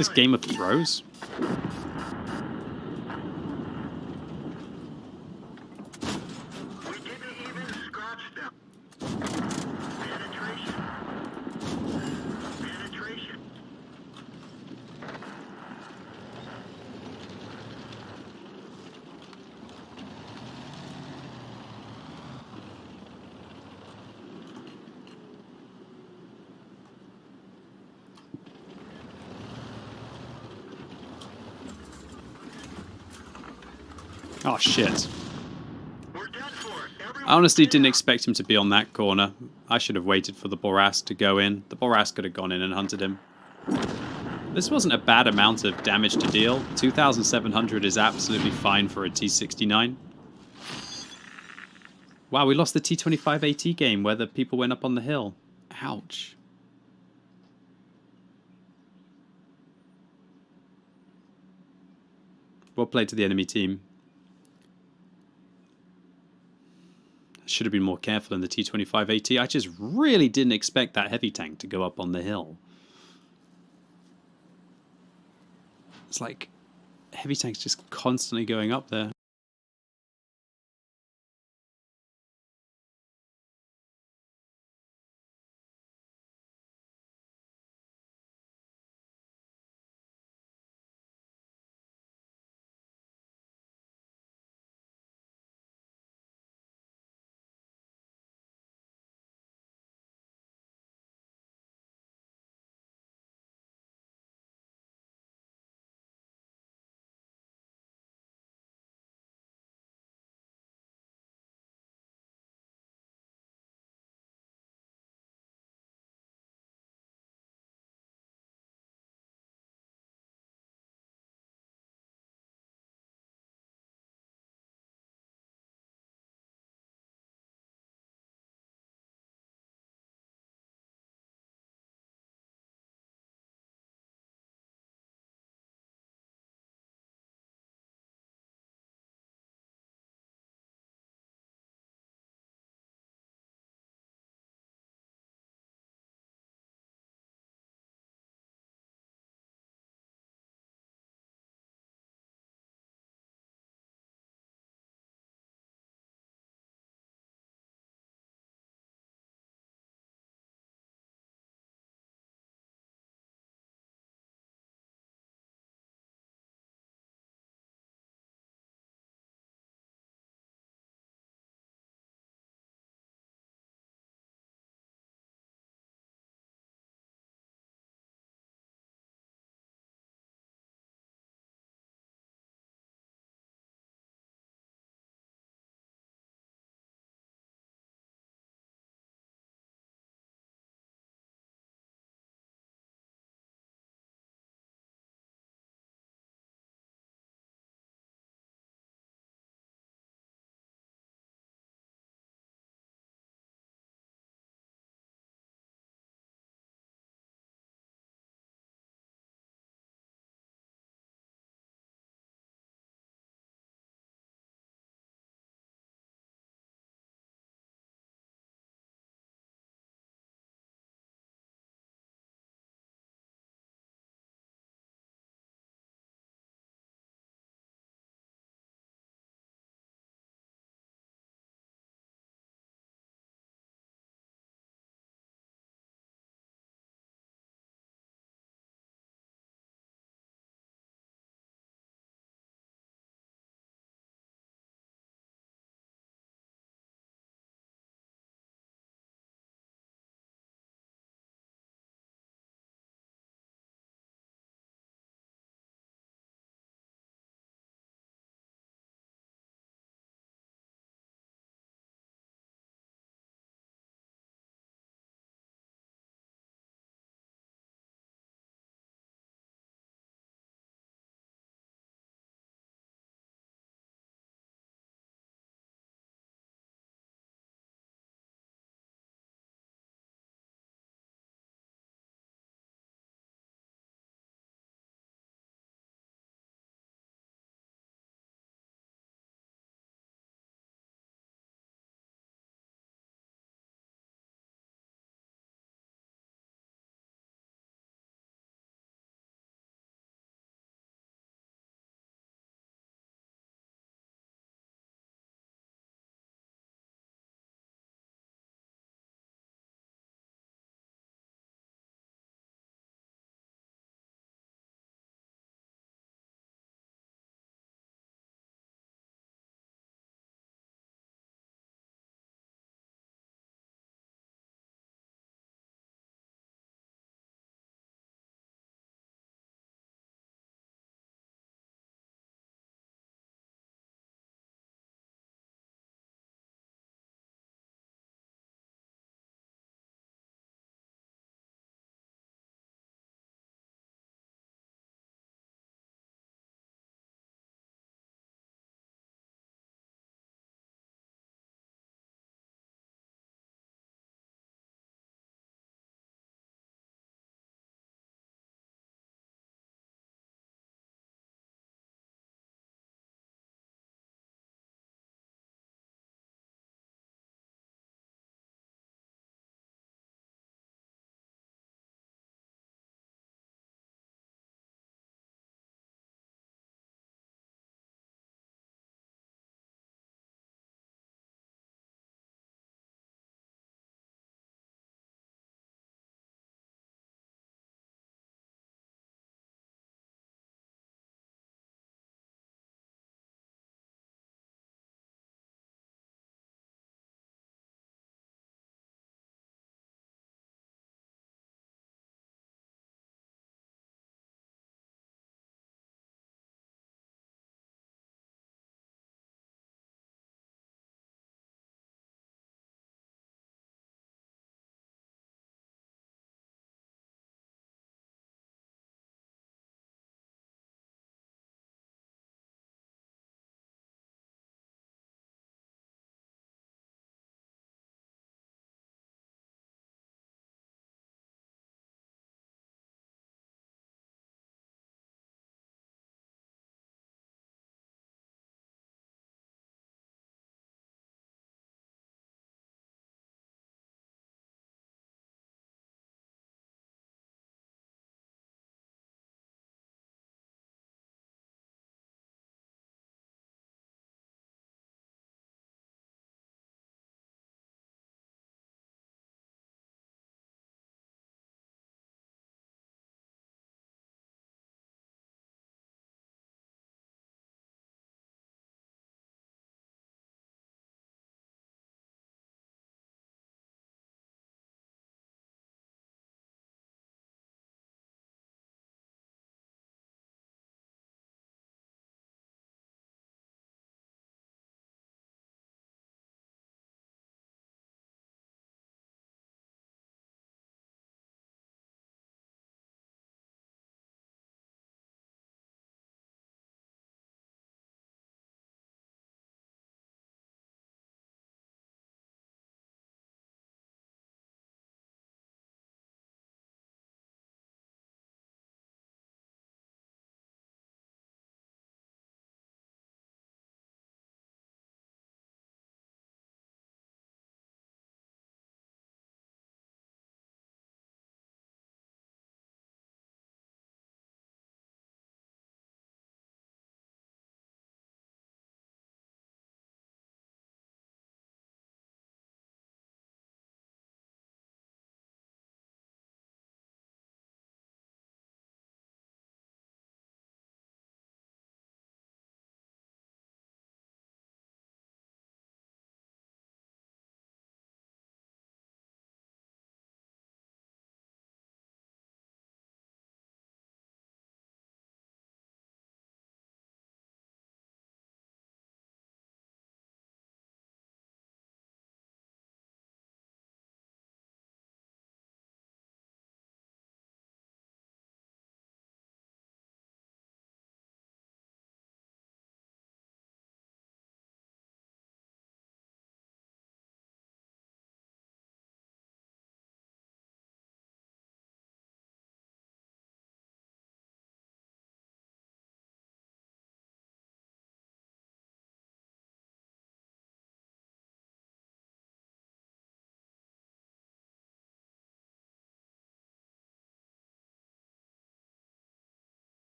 this Game of Throws? We didn't even scratch them. Penetration. Penetration. Oh, shit. I honestly didn't expect him to be on that corner. I should have waited for the Boras to go in. The Boras could have gone in and hunted him. This wasn't a bad amount of damage to deal. 2,700 is absolutely fine for a T69. Wow, we lost the T25 AT game where the people went up on the hill. Ouch. Well played to the enemy team. Should have been more careful in the T25 AT. I just really didn't expect that heavy tank to go up on the hill. It's like heavy tanks just constantly going up there.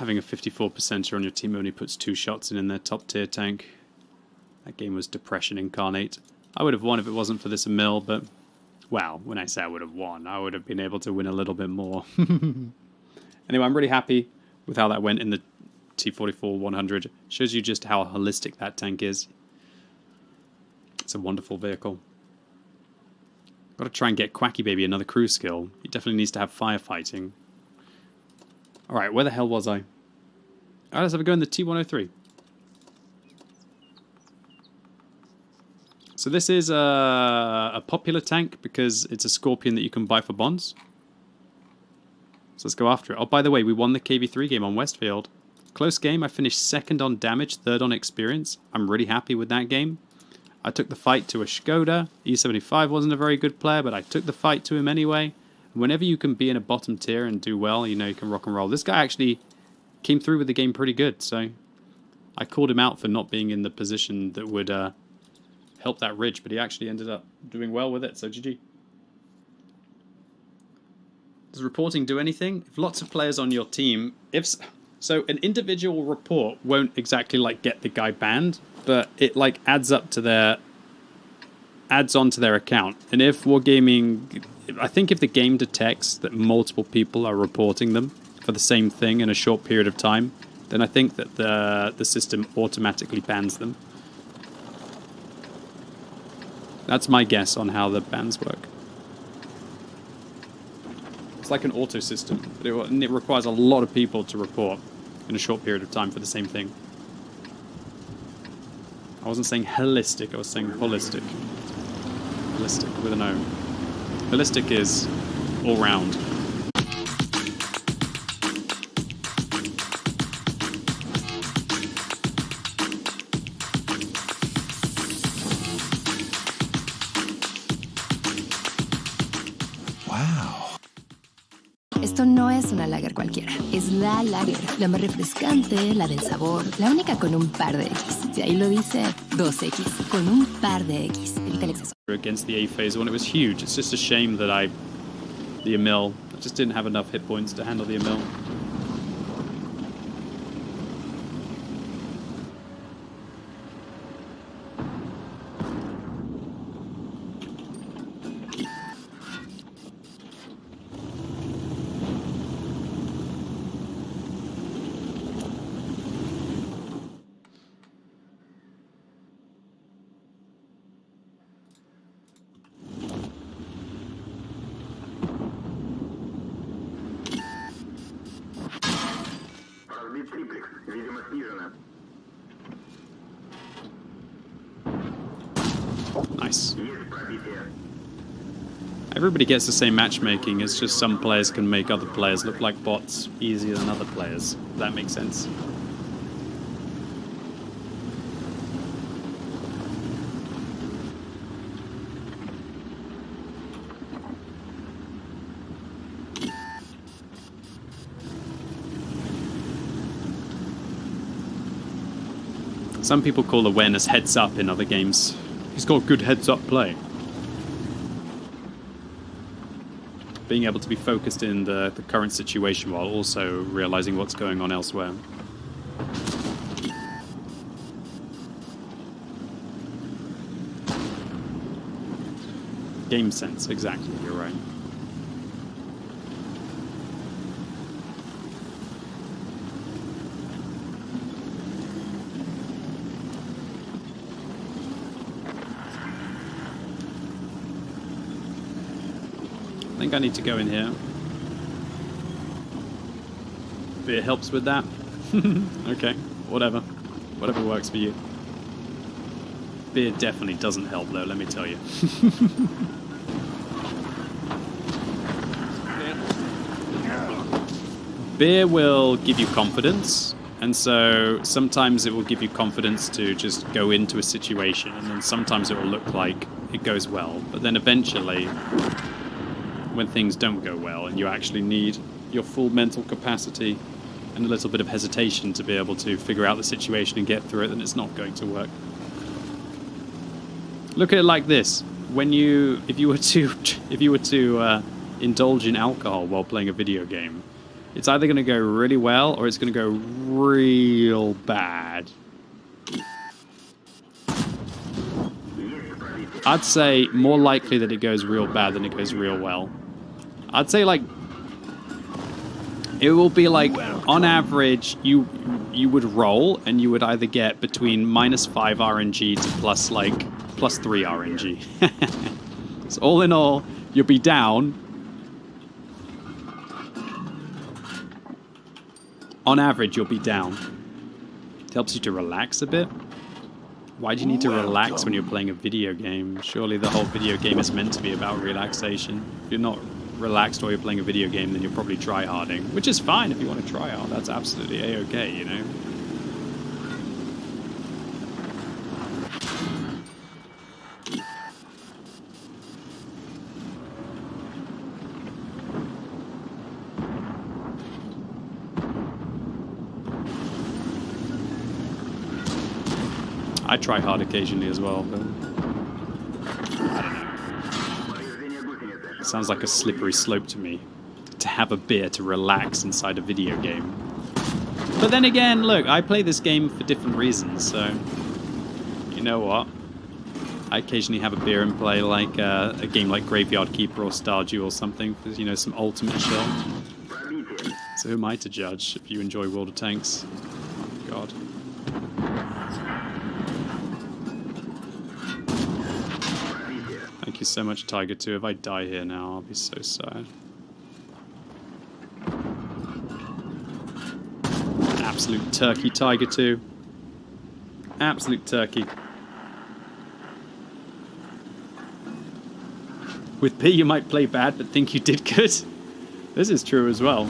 having a 54%er on your team only puts 2 shots in their top tier tank. That game was depression incarnate. I would have won if it wasn't for this mill, but, well, when I say I would have won, I would have been able to win a little bit more. Anyway, I'm really happy with how that went in the T-44-100. Shows you just how holistic that tank is. It's a wonderful vehicle. Got to try and get Quickybaby another crew skill. He definitely needs to have firefighting. Alright, where the hell was I? Alright, let's have a go in the T-103. So this is a popular tank because it's a Scorpion that you can buy for bonds. So let's go after it. Oh, by the way, we won the KV3 game on Westfield. Close game. I finished 2nd on damage, 3rd on experience. I'm really happy with that game. I took the fight to a Skoda. E75 wasn't a very good player, but I took the fight to him anyway. Whenever you can be in a bottom tier and do well, you know you can rock and roll. This guy actually came through with the game pretty good, so I called him out for not being in the position that would help that ridge, but he actually ended up doing well with it, so GG. Does reporting do anything? If lots of players on your team, so an individual report won't exactly like get the guy banned, but it like adds on to their account. And if Wargaming, I think if the game detects that multiple people are reporting them for the same thing in a short period of time, then I think that the system automatically bans them. That's my guess on how the bans work. It's like an auto system, but it requires a lot of people to report in a short period of time for the same thing. I wasn't saying holistic, I was saying holistic. Holistic with an O. Holistic is all round. Esto no es una lager cualquiera, es la lager, la más refrescante, la del sabor, la única con un par de X. Si ahí lo dice, 2X, con un par de X. Evita el exceso. Against the A phase one, it was huge. It's just a shame that I just didn't have enough hit points to handle the Emil. Nice. Everybody gets the same matchmaking, it's just some players can make other players look like bots easier than other players, if that makes sense. Some people call awareness heads up in other games. He's got good heads up play. Being able to be focused in the current situation while also realizing what's going on elsewhere. Game sense, exactly, you're right. I think I need to go in here. Beer helps with that. Okay, whatever. Whatever works for you. Beer definitely doesn't help though, let me tell you. Beer will give you confidence, and so sometimes it will give you confidence to just go into a situation, and then sometimes it will look like it goes well, but then eventually when things don't go well and you actually need your full mental capacity and a little bit of hesitation to be able to figure out the situation and get through it, then it's not going to work. Look at it like this: when if you were to indulge in alcohol while playing a video game, It's either going to go really well or it's going to go real bad. I'd say more likely that it goes real bad than it goes real well. I'd say like it will be like on average you would roll and you would either get between -5 RNG to +3 RNG. So all in all, you'll be down. On average, you'll be down. It helps you to relax a bit. Why do you need to relax when you're playing a video game? Surely the whole video game is meant to be about relaxation. If you're not relaxed while you're playing a video game, then you're probably tryharding, which is fine if you want to try hard. That's absolutely a-okay, you know? I try hard occasionally as well, but I don't know. It sounds like a slippery slope to me, to have a beer to relax inside a video game. But then again, look, I play this game for different reasons, so you know what? I occasionally have a beer and play like a game like Graveyard Keeper or Stardew or something for, you know, some ultimate chill. So who am I to judge if you enjoy World of Tanks? Oh, God. Thank you so much, Tiger 2. If I die here now, I'll be so sad. Absolute turkey, Tiger 2. Absolute turkey. With B, you might play bad, but think you did good. This is true as well.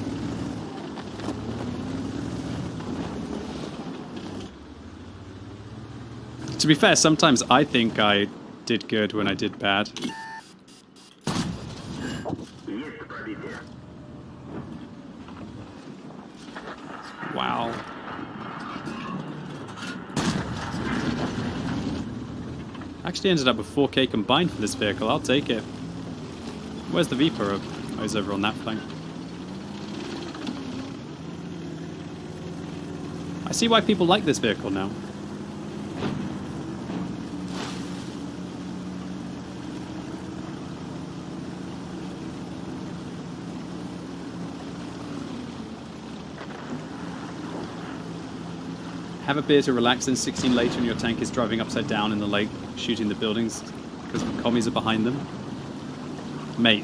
To be fair, sometimes I think I did good when I did bad. Wow. Actually ended up with 4K combined for this vehicle. I'll take it. Where's the Viper? Oh, he's over on that flank. I see why people like this vehicle now. Have a beer to relax, then 16 later and your tank is driving upside down in the lake, shooting the buildings because the commies are behind them. Mate,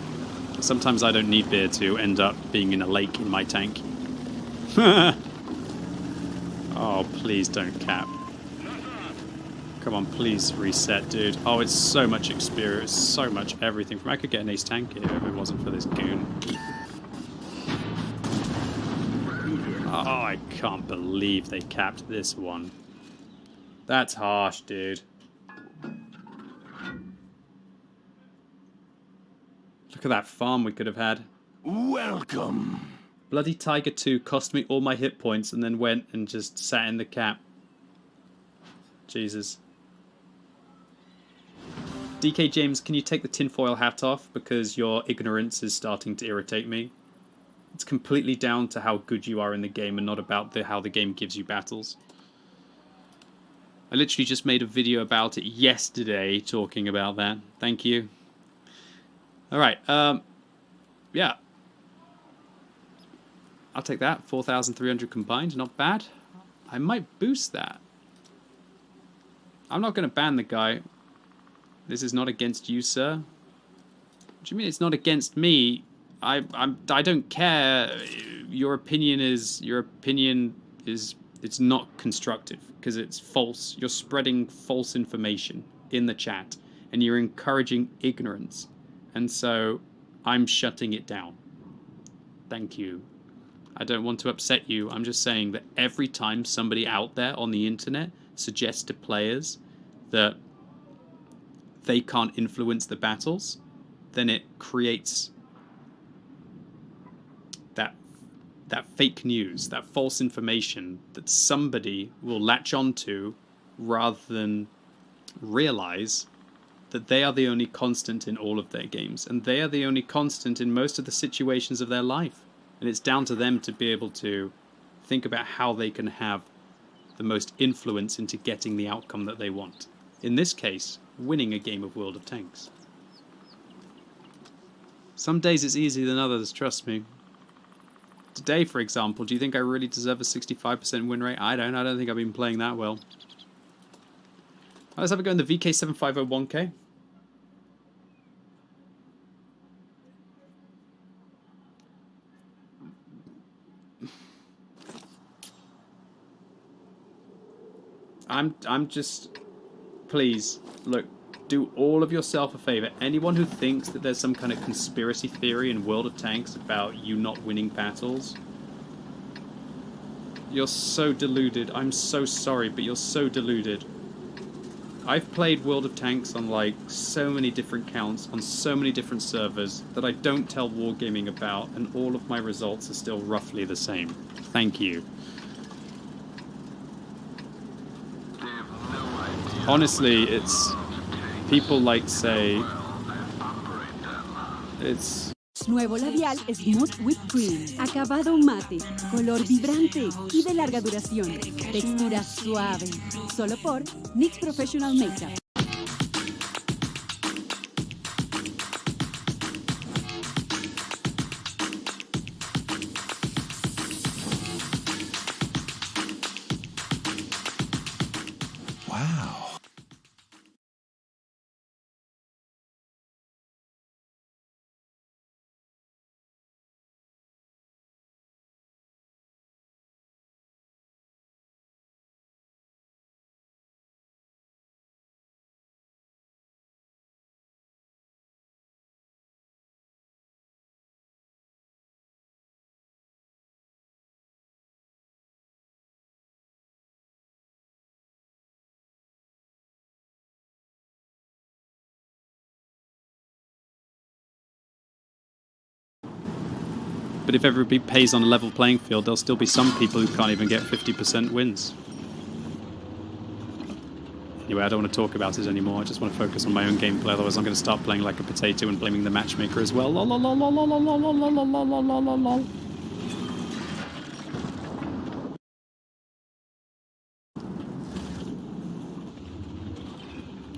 sometimes I don't need beer to end up being in a lake in my tank. Oh, please don't cap. Come on, please reset, dude. Oh, it's so much experience, so much everything. I could get an ace tank here if it wasn't for this goon. Oh, I can't believe they capped this one. That's harsh, dude. Look at that farm we could have had. Welcome. Bloody Tiger 2 cost me all my hit points and then went and just sat in the cap. Jesus. DK James, can you take the tinfoil hat off? Because your ignorance is starting to irritate me. It's completely down to how good you are in the game and not about how the game gives you battles. I literally just made a video about it yesterday talking about that. Thank you. Alright, yeah. I'll take that. 4,300 combined, not bad. I might boost that. I'm not going to ban the guy. This is not against you, sir. What do you mean it's not against me? I don't care. Your opinion is it's not constructive because it's false. You're spreading false information in the chat and you're encouraging ignorance. And so I'm shutting it down. Thank you. I don't want to upset you. I'm just saying that every time somebody out there on the internet suggests to players that they can't influence the battles, then it creates that fake news, that false information that somebody will latch onto rather than realize that they are the only constant in all of their games and they are the only constant in most of the situations of their life. And it's down to them to be able to think about how they can have the most influence into getting the outcome that they want. In this case, winning a game of World of Tanks. Some days it's easier than others, trust me. Today, for example, do you think I really deserve a 65% win rate? I don't think I've been playing that well. Let's have a go in the VK7501K. I'm just, please, look, do all of yourself a favor. Anyone who thinks that there's some kind of conspiracy theory in World of Tanks about you not winning battles, you're so deluded. I'm so sorry, but you're so deluded. I've played World of Tanks on like so many different counts, on so many different servers, that I don't tell Wargaming about, and all of my results are still roughly the same. Thank you. Honestly, it's people like say it's Nuevo labial Smooth Whipped Cream. Acabado mate, color vibrante y de larga duración. Textura suave. Solo por NYX Professional Makeup. Wow. but if everybody pays on a level playing field, there'll still be some people who can't even get 50% wins. Anyway, I don't want to talk about it anymore. I just want to focus on my own gameplay. Otherwise, I'm going to start playing like a potato and blaming the matchmaker as well. Lol, lol, lol, lol, lol, lol, lol, lol, lol, lol, lol, lol.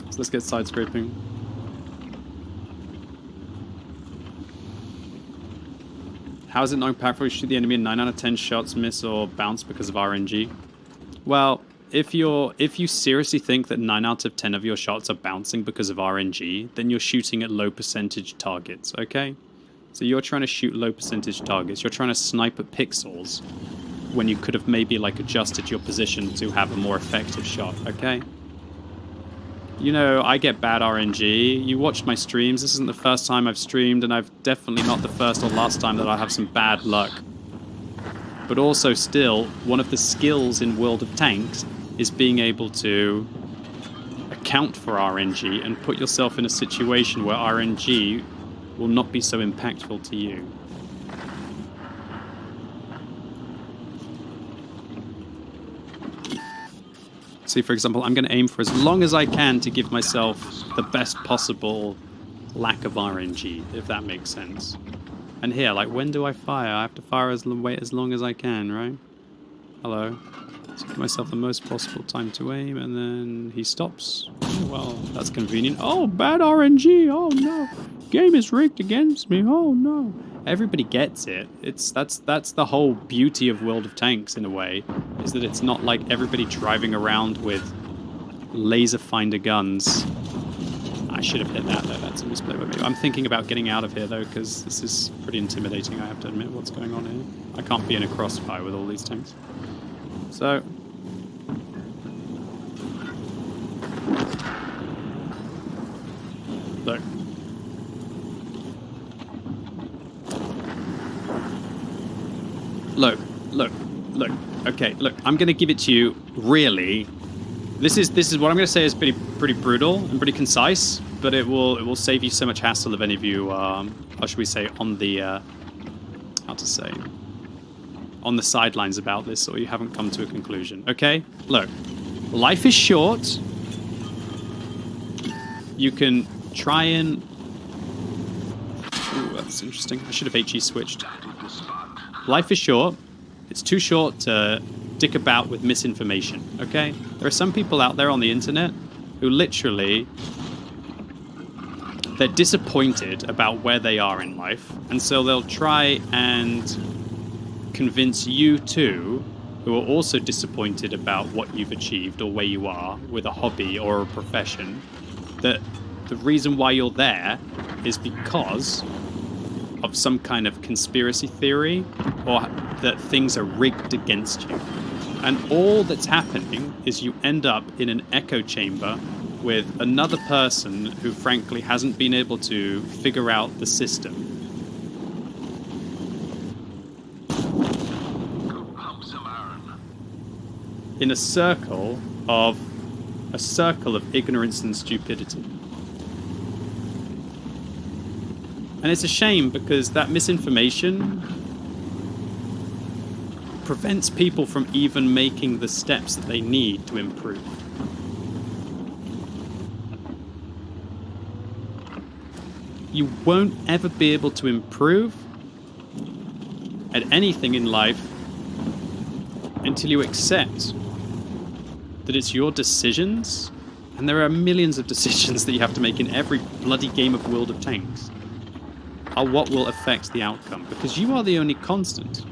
So let's get side scraping. How is it not impactful to shoot the enemy and 9 out of 10 shots miss or bounce because of RNG? Well, if you seriously think that 9 out of 10 of your shots are bouncing because of RNG, then you're shooting at low percentage targets, okay? So you're trying to shoot low percentage targets. You're trying to snipe at pixels when you could have maybe like adjusted your position to have a more effective shot, okay? You know, I get bad RNG. You watched my streams. This isn't the first time I've streamed, and I've definitely not the first or last time that I have some bad luck. But also still, one of the skills in World of Tanks is being able to account for RNG and put yourself in a situation where RNG will not be so impactful to you. See, for example, I'm going to aim for as long as I can to give myself the best possible lack of RNG, if that makes sense. And here, like, when do I fire? I have to fire wait as long as I can, right? Hello. So give myself the most possible time to aim, and then he stops. Well, that's convenient. Oh, bad RNG! Oh no! Game is rigged against me! Oh no! Everybody gets it. That's the whole beauty of World of Tanks in a way, is that it's not like everybody driving around with laser finder guns. I should have hit that though. That's a misplay by me. I'm thinking about getting out of here though, because this is pretty intimidating. I have to admit what's going on here. I can't be in a crossfire with all these tanks. So. Look. Look. Okay, look. I'm going to give it to you. Really, this is what I'm going to say is pretty brutal and pretty concise, but it will save you so much hassle if any of you, how should we say, on the on the sidelines about this, or you haven't come to a conclusion. Okay, look. Life is short. You can try and. Ooh, that's interesting. I should have HE switched. Life is short. It's too short to dick about with misinformation, okay? There are some people out there on the internet who literally... they're disappointed about where they are in life, and so they'll try and convince you too, who are also disappointed about what you've achieved or where you are with a hobby or a profession, that the reason why you're there is because of some kind of conspiracy theory, or that things are rigged against you. And all that's happening is you end up in an echo chamber with another person who frankly hasn't been able to figure out the system. In a circle of ignorance and stupidity. And it's a shame because that misinformation prevents people from even making the steps that they need to improve. You won't ever be able to improve at anything in life until you accept that it's your decisions, and there are millions of decisions that you have to make in every bloody game of World of Tanks, are what will affect the outcome, because you are the only constant.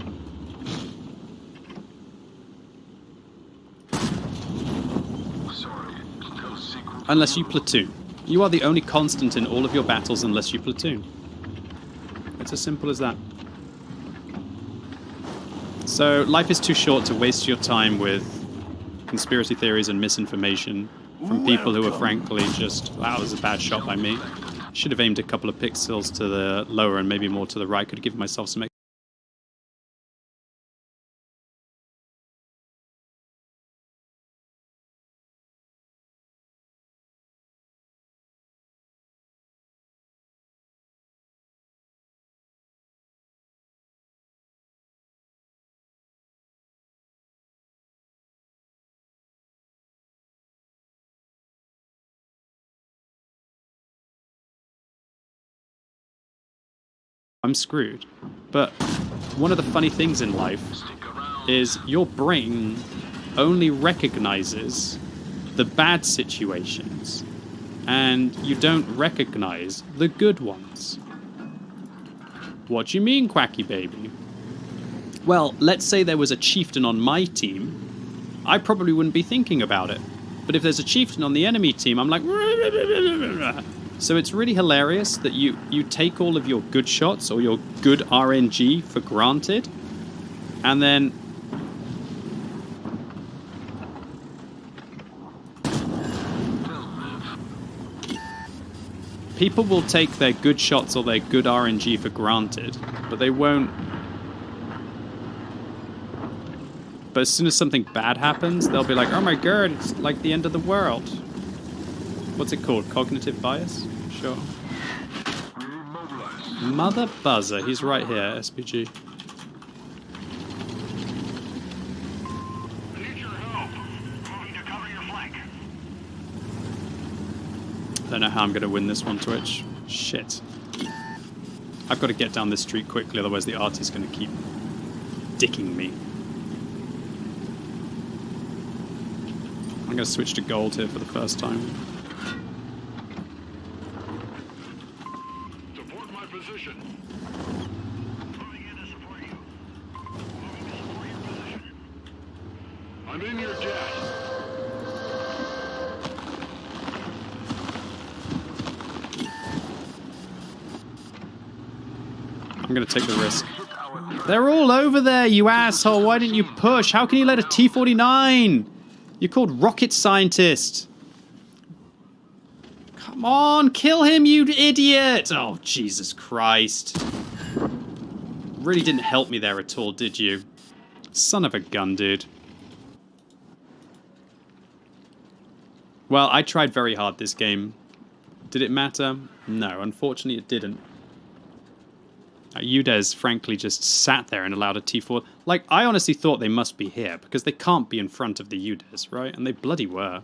Unless you platoon. You are the only constant in all of your battles unless you platoon. It's as simple as that. So life is too short to waste your time with conspiracy theories and misinformation from people who are frankly just, that was a bad shot by me. Should have aimed a couple of pixels to the lower and maybe more to the right. Could have given myself some I'm screwed. But one of the funny things in life is your brain only recognizes the bad situations, and you don't recognize the good ones. What do you mean, Quickybaby? Well, let's say there was a chieftain on my team. I probably wouldn't be thinking about it. But if there's a chieftain on the enemy team, I'm like... So it's really hilarious that you take all of your good shots or your good RNG for granted, and then people will take their good shots or their good RNG for granted, but they won't. But as soon as something bad happens, they'll be like, oh my god, it's like the end of the world. What's it called? Cognitive bias? Sure. Mother buzzer. He's right here, SPG. I need your help. Moving to cover your flank. I don't know how I'm going to win this one, Twitch. Shit. I've got to get down this street quickly, otherwise the artist's going to keep dicking me. I'm going to switch to gold here for the first time. Support my position. Moving in to support you. Moving to support your position. I'm in your debt. I'm going to take the risk. They're all over there, you asshole. Why didn't you push? How can you let a T-49? You're called rocket scientist. Come on, kill him, you idiot. Oh, Jesus Christ. Really didn't help me there at all, did you? Son of a gun, dude. Well, I tried very hard this game. Did it matter? No, unfortunately it didn't. Udez, frankly, just sat there and allowed a T4. Like, I honestly thought they must be here, because they can't be in front of the Udez, right? And they bloody were.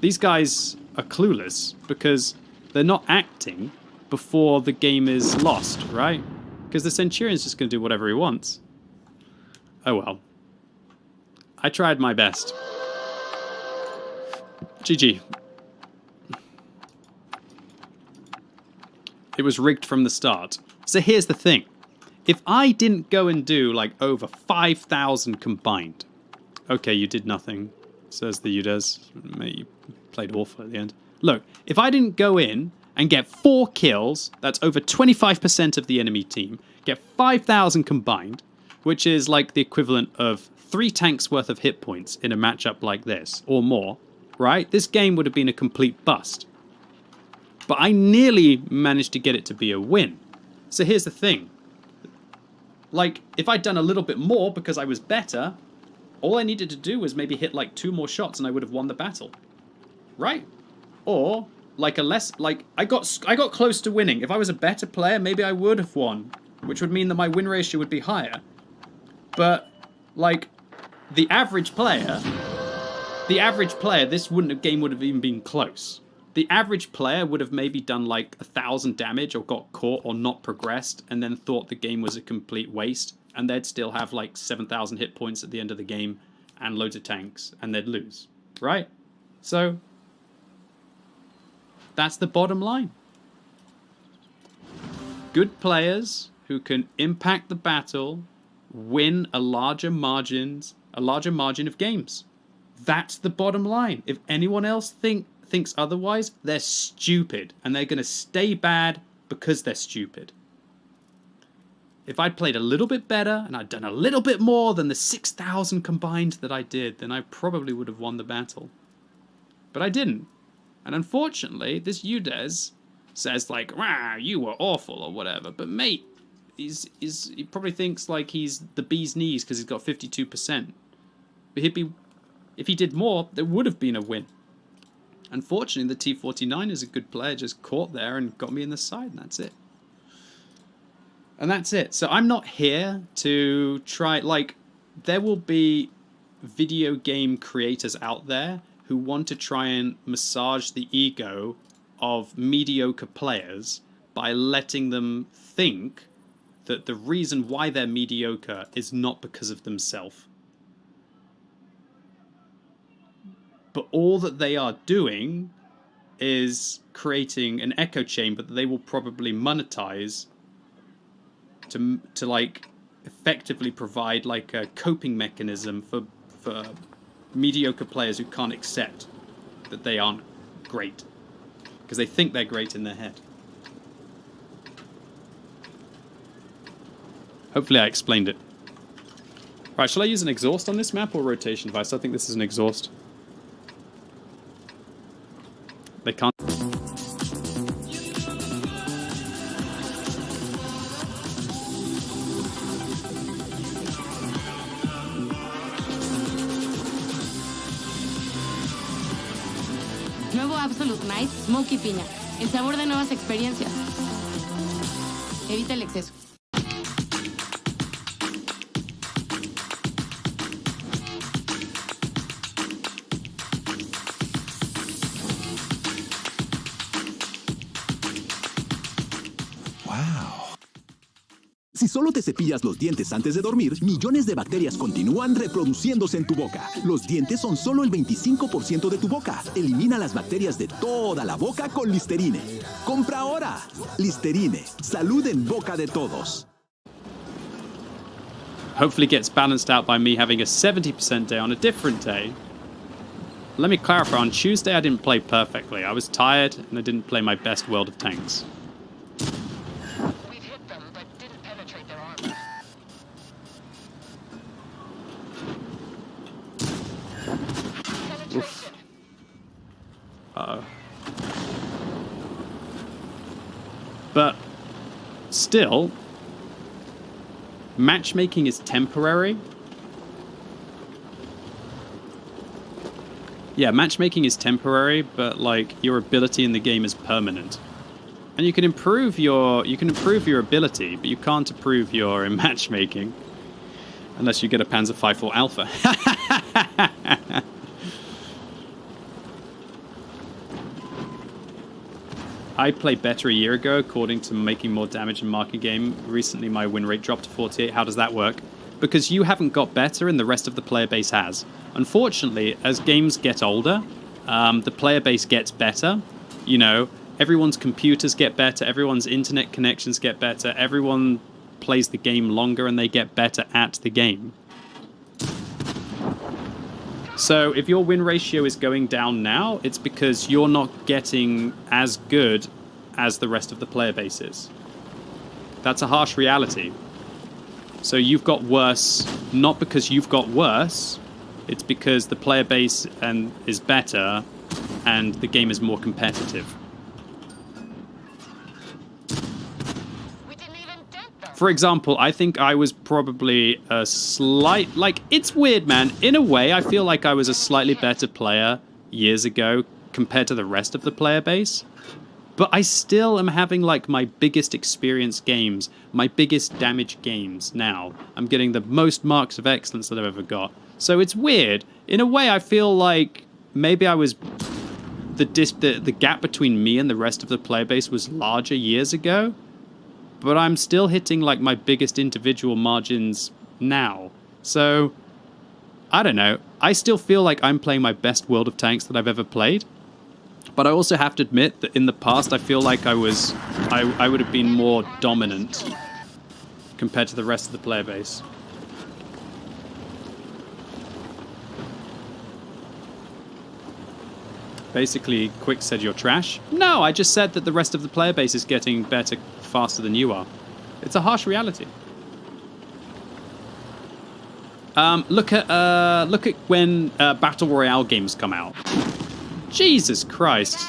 These guys are clueless, because they're not acting before the game is lost, right? Because the Centurion's just going to do whatever he wants. Oh well. I tried my best. GG. It was rigged from the start. So here's the thing. If I didn't go and do like over 5,000 combined. Okay, you did nothing, says the Udes. Mate, you played awful at the end. Look, if I didn't go in and get 4 kills, that's over 25% of the enemy team, get 5,000 combined, which is like the equivalent of 3 tanks worth of hit points in a matchup like this, or more, right? This game would have been a complete bust. But I nearly managed to get it to be a win. So here's the thing. Like, if I'd done a little bit more because I was better, all I needed to do was maybe hit like 2 more shots and I would have won the battle. Right? Or like I got close to winning. If I was a better player, maybe I would have won, which would mean that my win ratio would be higher. But like the average player, this game would have even been close. The average player would have maybe done like 1,000 damage or got caught or not progressed and then thought the game was a complete waste, and they'd still have like 7,000 hit points at the end of the game and loads of tanks, and they'd lose, right? So that's the bottom line. Good players who can impact the battle win a larger margin of games. That's the bottom line. If anyone else thinks otherwise, they're stupid, and they're going to stay bad because they're stupid. If I'd played a little bit better and I'd done a little bit more than the 6,000 combined that I did, then I probably would have won the battle. But I didn't. And unfortunately, this Udes says like, "Wow, you were awful," or whatever. But mate, he probably thinks like he's the bee's knees because he's got 52%. But if he did more, there would have been a win. Unfortunately, the T-49 is a good player, just caught there and got me in the side, and that's it. And that's it. So I'm not here to try, like, there will be video game creators out there who want to try and massage the ego of mediocre players by letting them think that the reason why they're mediocre is not because of themselves. But all that they are doing is creating an echo chamber that they will probably monetize to like effectively provide like a coping mechanism for mediocre players who can't accept that they aren't great because they think they're great in their head. Hopefully I explained it. Right, shall I use an exhaust on this map or rotation device? I think this is an exhaust. They can't. Nuevo Absolute Night Smoky Piña. El sabor de nuevas experiencias. Evita el exceso. Si solo te cepillas los dientes antes de dormir, millones de bacterias continúan reproduciéndose en tu boca. Los dientes son solo el 25% de tu boca. Elimina las bacterias de toda la boca con Listerine. ¡Compra ahora! Listerine. Salud en boca de todos. Hopefully gets balanced out by me having a 70% day on a different day. Let me clarify, on Tuesday I didn't play perfectly. I was tired and I didn't play my best World of Tanks. Oof. Uh-oh. But still, matchmaking is temporary. Yeah, matchmaking is temporary, but like your ability in the game is permanent. And you can improve your ability, but you can't improve your matchmaking unless you get a Panzer V4 Alpha. I played better a year ago according to making more damage in marking game. Recently my win rate dropped to 48. How does that work? because you haven't got better and the rest of the player base has. Unfortunately, as games get older, the player base gets better. You know, everyone's computers get better, everyone's internet connections get better, everyone plays the game longer and they get better at the game. So if your win ratio is going down now, it's because you're not getting as good as the rest of the player base is. That's a harsh reality. So you've got worse, not because you've got worse, it's because the player base is better and the game is more competitive. For example, I think I was probably a slight... Like, it's weird, man. In a way, I feel like I was a slightly better player years ago compared to the rest of the player base. But I still am having, like, my biggest experience games, my biggest damage games now. I'm getting the most marks of excellence that I've ever got. So it's weird. In a way, I feel like maybe I was... The gap between me and the rest of the player base was larger years ago. But I'm still hitting, like, my biggest individual margins now. So, I don't know. I still feel like I'm playing my best World of Tanks that I've ever played. But I also have to admit that in the past, I feel like I would have been more dominant compared to the rest of the player base. Basically, Quick said you're trash. No, I just said that the rest of the player base is getting better faster than you are. It's a harsh reality. Look at when Battle Royale games come out. Jesus Christ.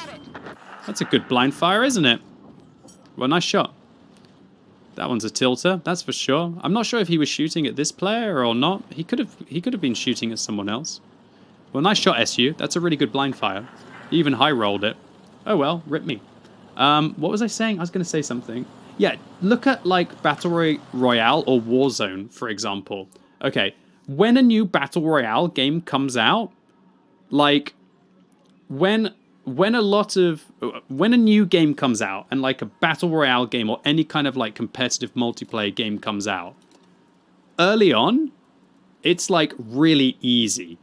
That's a good blind fire, isn't it? Well, nice shot. That one's a tilter, that's for sure. I'm not sure if he was shooting at this player or not. He could have been shooting at someone else. Well, nice shot, SU. That's a really good blind fire. He even high rolled it. Oh well, rip me. What was I saying? I was going to say something. Yeah, look at like Battle Royale or Warzone, for example. Okay, when a new Battle Royale game comes out, like when a new game comes out and like a Battle Royale game or any kind of like competitive multiplayer game comes out, early on, it's like really easy.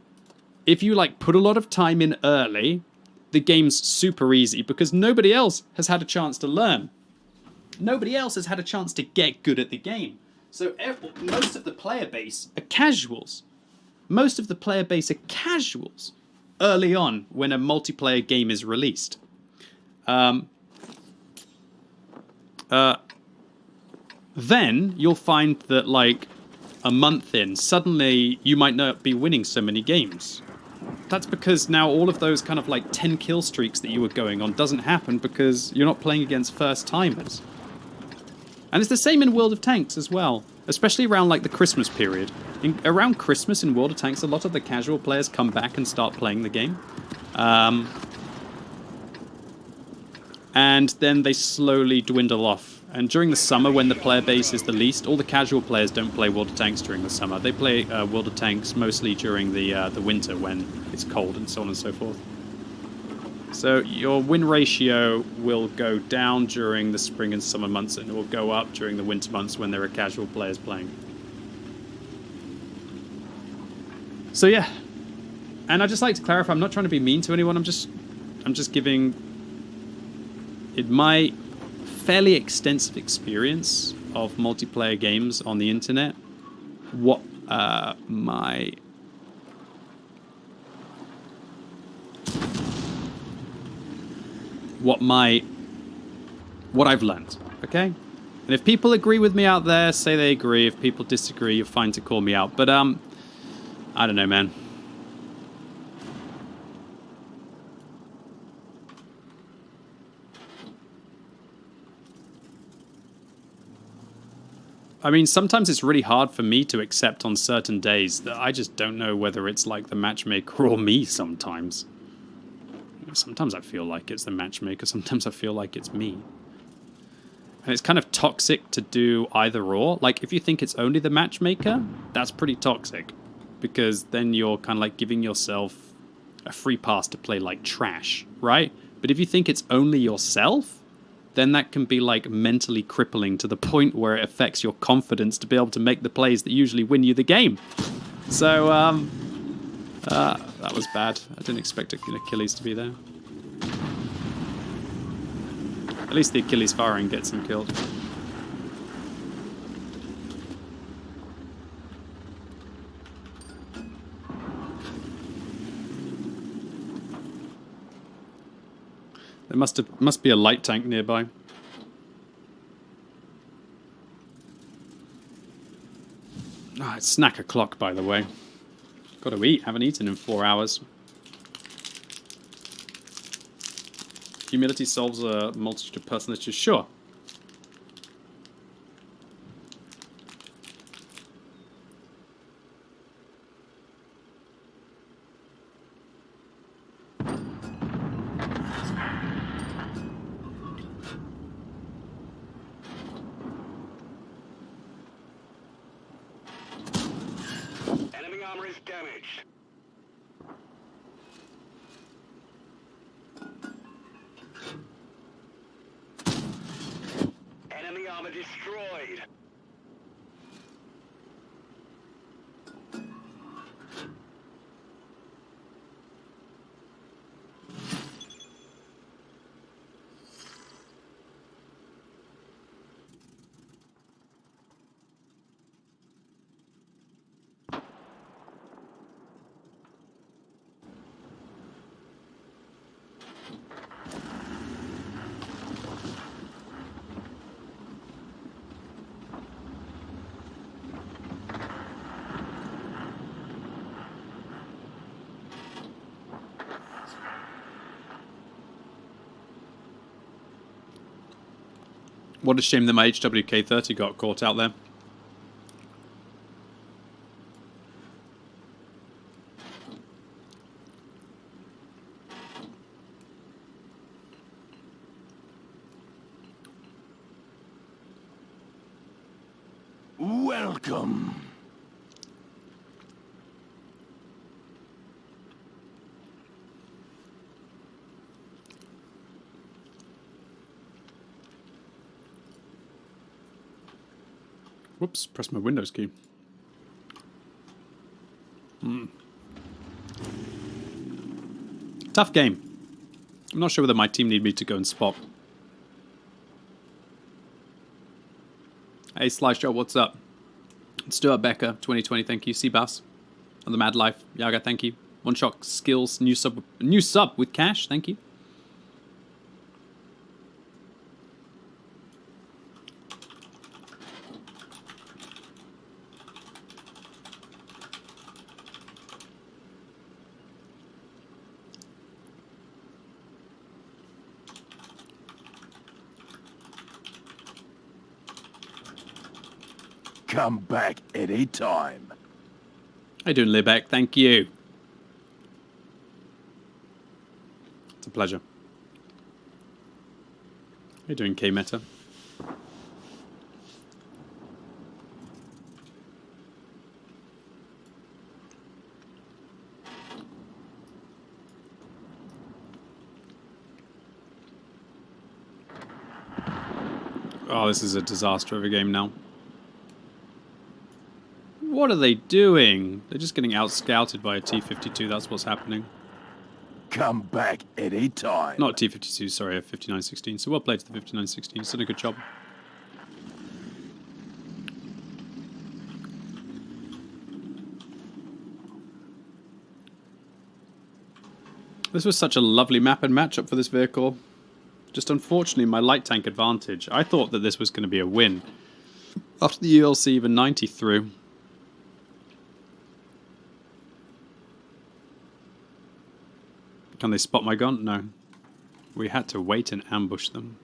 If you like put a lot of time in early, the game's super easy because nobody else has had a chance to learn. Nobody else has had a chance to get good at the game. So most of the player base are casuals. Most of the player base are casuals early on when a multiplayer game is released. Then you'll find that like a month in, suddenly you might not be winning so many games. That's because now all of those kind of like 10 kill streaks that you were going on doesn't happen because you're not playing against first timers. And it's the same in World of Tanks as well, especially around like the Christmas period. Around Christmas in World of Tanks, a lot of the casual players come back and start playing the game. And then they slowly dwindle off. And during the summer, when the player base is the least, all the casual players don't play World of Tanks during the summer. They play World of Tanks mostly during the winter when it's cold and so on and so forth. So your win ratio will go down during the spring and summer months, and it will go up during the winter months when there are casual players playing. So yeah, and I'd just like to clarify, I'm not trying to be mean to anyone. I'm just giving it my fairly extensive experience of multiplayer games on the internet. What I've learned, okay? And if people agree with me out there, say they agree. If people disagree, you're fine to call me out. But I don't know, man. I mean, sometimes it's really hard for me to accept on certain days that I just don't know whether it's like the matchmaker or me sometimes. Sometimes I feel like it's the matchmaker, sometimes I feel like it's me. And it's kind of toxic to do either or. Like, if you think it's only the matchmaker, that's pretty toxic. Because then you're kind of like giving yourself a free pass to play like trash, right? But if you think it's only yourself, then that can be like mentally crippling to the point where it affects your confidence to be able to make the plays that usually win you the game. So, that was bad. I didn't expect Achilles to be there. At least the Achilles firing gets him killed. There must be a light tank nearby. Ah, it's snack o'clock, by the way. Got to eat. Haven't eaten in 4 hours. Humility solves a multitude of personal issues. Sure. Enemy armor is damaged. Enemy armor destroyed. What a shame that my HWK-30 got caught out there. Welcome. Whoops, press my Windows key. Tough game. I'm not sure whether my team need me to go and spot. Hey, Slideshow, what's up? Stuart Becker, 2020, thank you. Seabass, on the Mad Life. Yaga, thank you. One Shot Skills, new sub with cash, thank you. Come back anytime. How you doing, Libeck? Thank you. It's a pleasure. How you doing, K-Meta? Oh, this is a disaster of a game now. What are they doing? They're just getting out-scouted by a T-52. That's what's happening. Come back anytime. Not T-52, sorry, a 5916. So well played to the 5916. It's done a good job. This was such a lovely map and matchup for this vehicle. Just unfortunately, my light tank advantage. I thought that this was going to be a win. After the ULC even 90 through. Can they spot my gun? No. We had to wait and ambush them.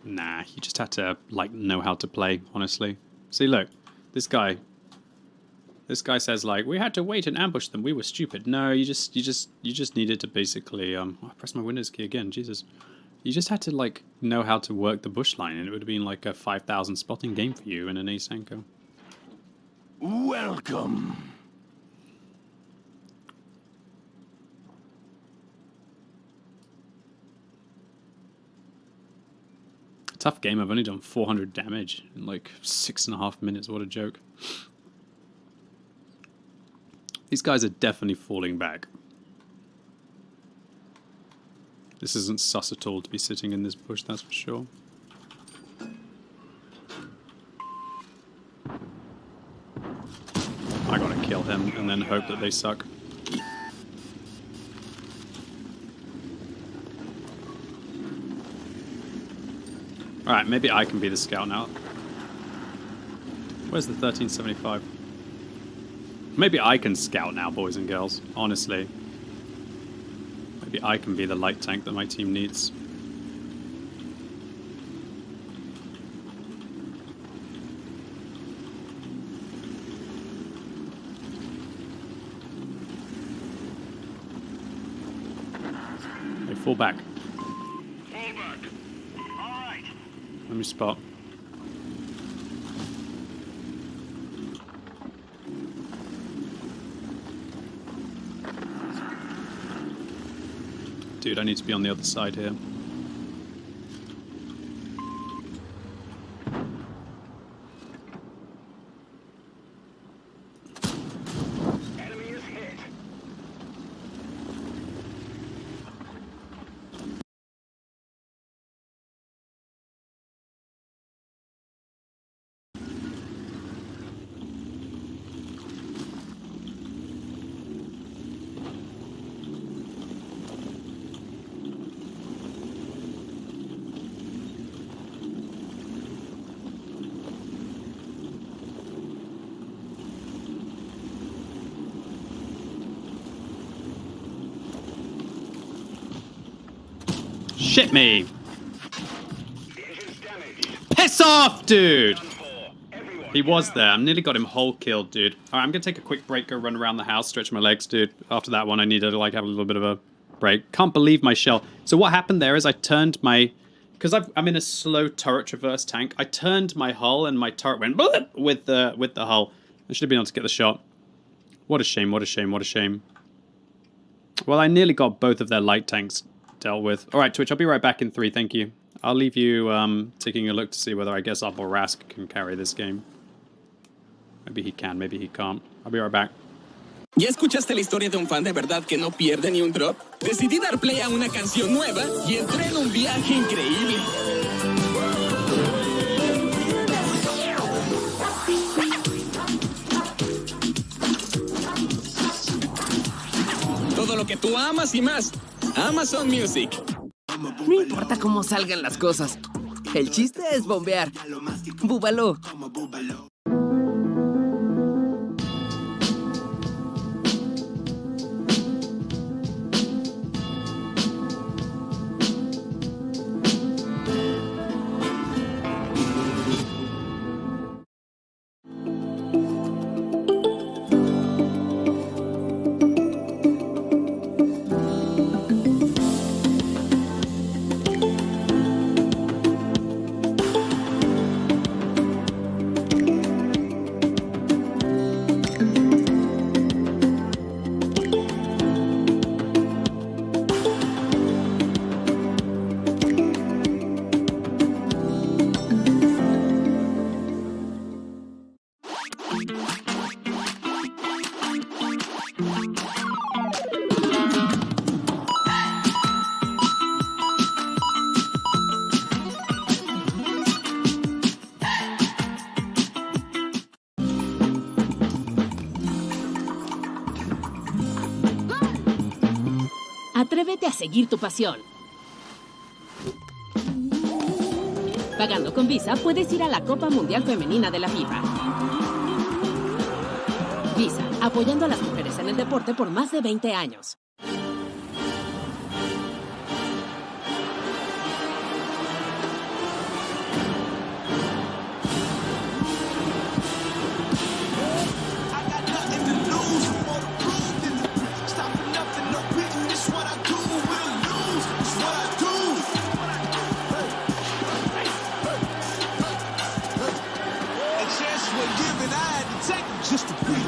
Nah, you just had to, like, know how to play, honestly. See, look. This guy says, like, we had to wait and ambush them. We were stupid. No, you just needed to basically, I pressed my Windows key again, Jesus. You just had to, like, know how to work the bush line, and it would have been like a 5,000 spotting game for you in an Asanko. Welcome. Tough game. I've only done 400 damage in like 6.5 minutes. What a joke. These guys are definitely falling back. This isn't sus at all to be sitting in this bush, that's for sure. I gotta kill him and then hope that they suck. Alright, maybe I can be the scout now. Where's the 1375? Maybe I can scout now, boys and girls, honestly. Maybe I can be the light tank that my team needs. Hey, fall back. Fall back. All right. Let me spot. Dude, I need to be on the other side here. Enemy is hit. Shit me! Piss off, dude! He was there. I nearly got him whole killed, dude. Alright, I'm gonna take a quick break, go run around the house, stretch my legs, dude. After that one, I need to like have a little bit of a break. Can't believe my shell. So what happened there is I turned my... Because I'm in a slow turret traverse tank, I turned my hull and my turret went with the hull. I should have been able to get the shot. What a shame, what a shame, what a shame. Well, I nearly got both of their light tanks dealt with. Alright, Twitch, I'll be right back in 3, thank you. I'll leave you taking a look to see whether I guess Up or Rask can carry this game. Maybe he can, maybe he can't. I'll be right back. ¿Ya escuchaste la historia de un fan de verdad que no pierde ni un drop? Decidí dar play a una canción nueva y entré en un viaje increíble. Todo lo que tú amas y más. Amazon Music. No importa cómo salgan las cosas. El chiste es bombear. Búbalo. Atrévete a seguir tu pasión. Pagando con Visa, puedes ir a la Copa Mundial Femenina de la FIFA. Visa, apoyando a las mujeres en el deporte por más de 20 años. Just to breathe.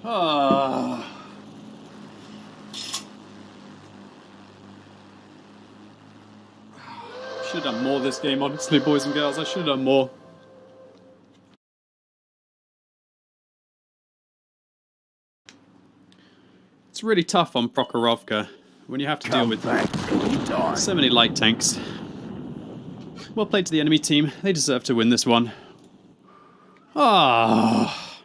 Ah. Should have done more this game, honestly, boys and girls. I should have done more. It's really tough on Prokhorovka when you have to deal with so many light tanks. Well played to the enemy team. They deserve to win this one. Ah,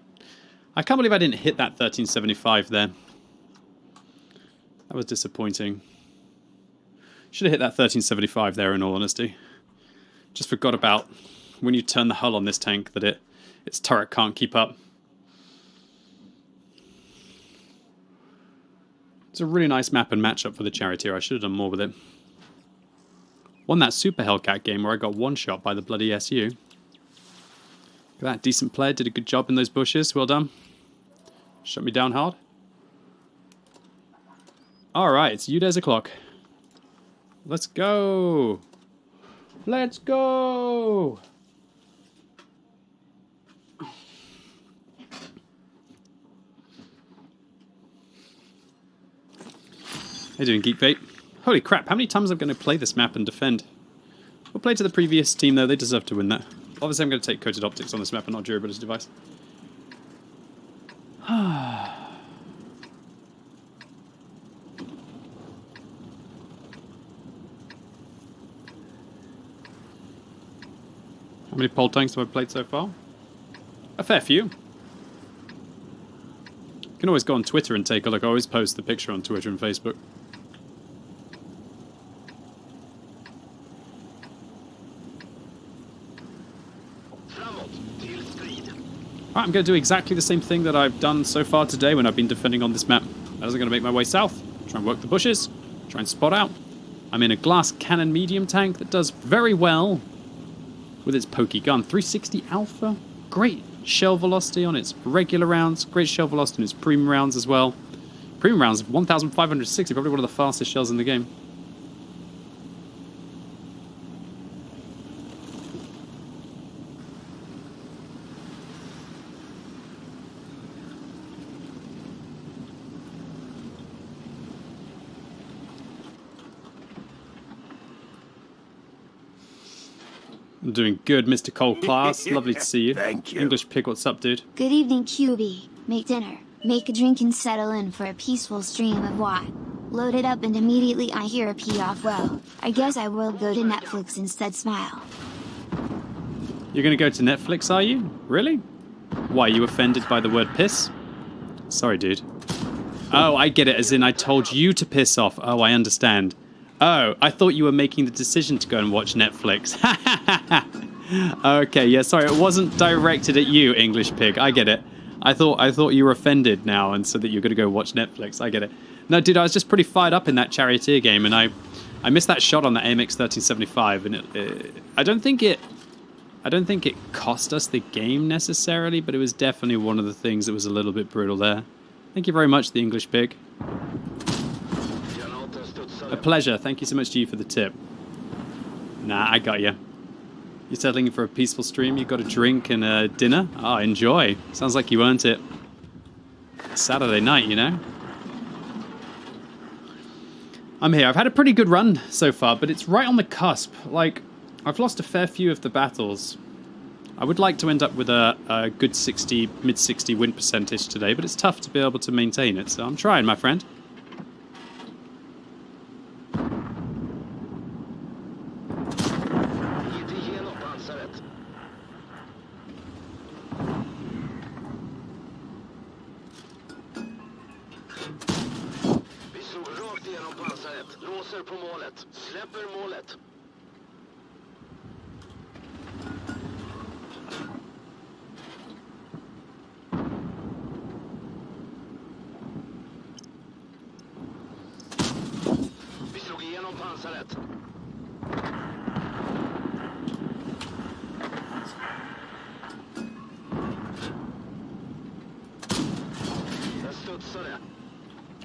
I can't believe I didn't hit that 1375 there. That was disappointing. Should have hit that 1375 there, in all honesty. Just forgot about when you turn the hull on this tank that its turret can't keep up. It's a really nice map and matchup for the Charioteer. I should have done more with it. Won that Super Hellcat game where I got one shot by the bloody SU. Look at that, decent player, did a good job in those bushes. Well done. Shut me down hard. Alright, it's Udes o'clock. Let's go! Let's go! How you doing, Geekbait? Holy crap, how many times am I going to play this map and defend? We'll play to the previous team though, they deserve to win that. Obviously I'm going to take coated optics on this map and not durability device. How many pole tanks have I played so far? A fair few. You can always go on Twitter and take a look. I always post the picture on Twitter and Facebook. Alright, I'm going to do exactly the same thing that I've done so far today when I've been defending on this map. I'm going to make my way south, try and work the bushes, try and spot out. I'm in a glass cannon medium tank that does very well with its pokey gun. 360 alpha, great shell velocity on its regular rounds, great shell velocity on its premium rounds as well. Premium rounds of 1,560, probably one of the fastest shells in the game. I'm doing good, Mr. Cole Class. Lovely to see you. Thank you. English Pig, what's up, dude? Good evening, QB. Make dinner. Make a drink and settle in for a peaceful stream of what? Load it up and immediately I hear a pee off well. I guess I will go to Netflix instead. Smile. You're gonna go to Netflix, are you? Really? Why, you offended by the word piss? Sorry, dude. Oh, I get it, as in I told you to piss off. Oh, I understand. Oh, I thought you were making the decision to go and watch Netflix. Okay, yeah, sorry, it wasn't directed at you, English Pig. I get it. I thought you were offended now, and so that you're going to go watch Netflix. I get it. No, dude, I was just pretty fired up in that Charioteer game, and I missed that shot on the AMX 1375, and I don't think it cost us the game necessarily, but it was definitely one of the things that was a little bit brutal there. Thank you very much, the English Pig. A pleasure. Thank you so much to you for the tip. Nah, I got you. You're settling for a peaceful stream. You got a drink and a dinner. Oh, enjoy. Sounds like you earned it. Saturday night, you know. I'm here. I've had a pretty good run so far, but it's right on the cusp. Like, I've lost a fair few of the battles. I would like to end up with a good 60, mid-60 win percentage today, but it's tough to be able to maintain it, so I'm trying, my friend.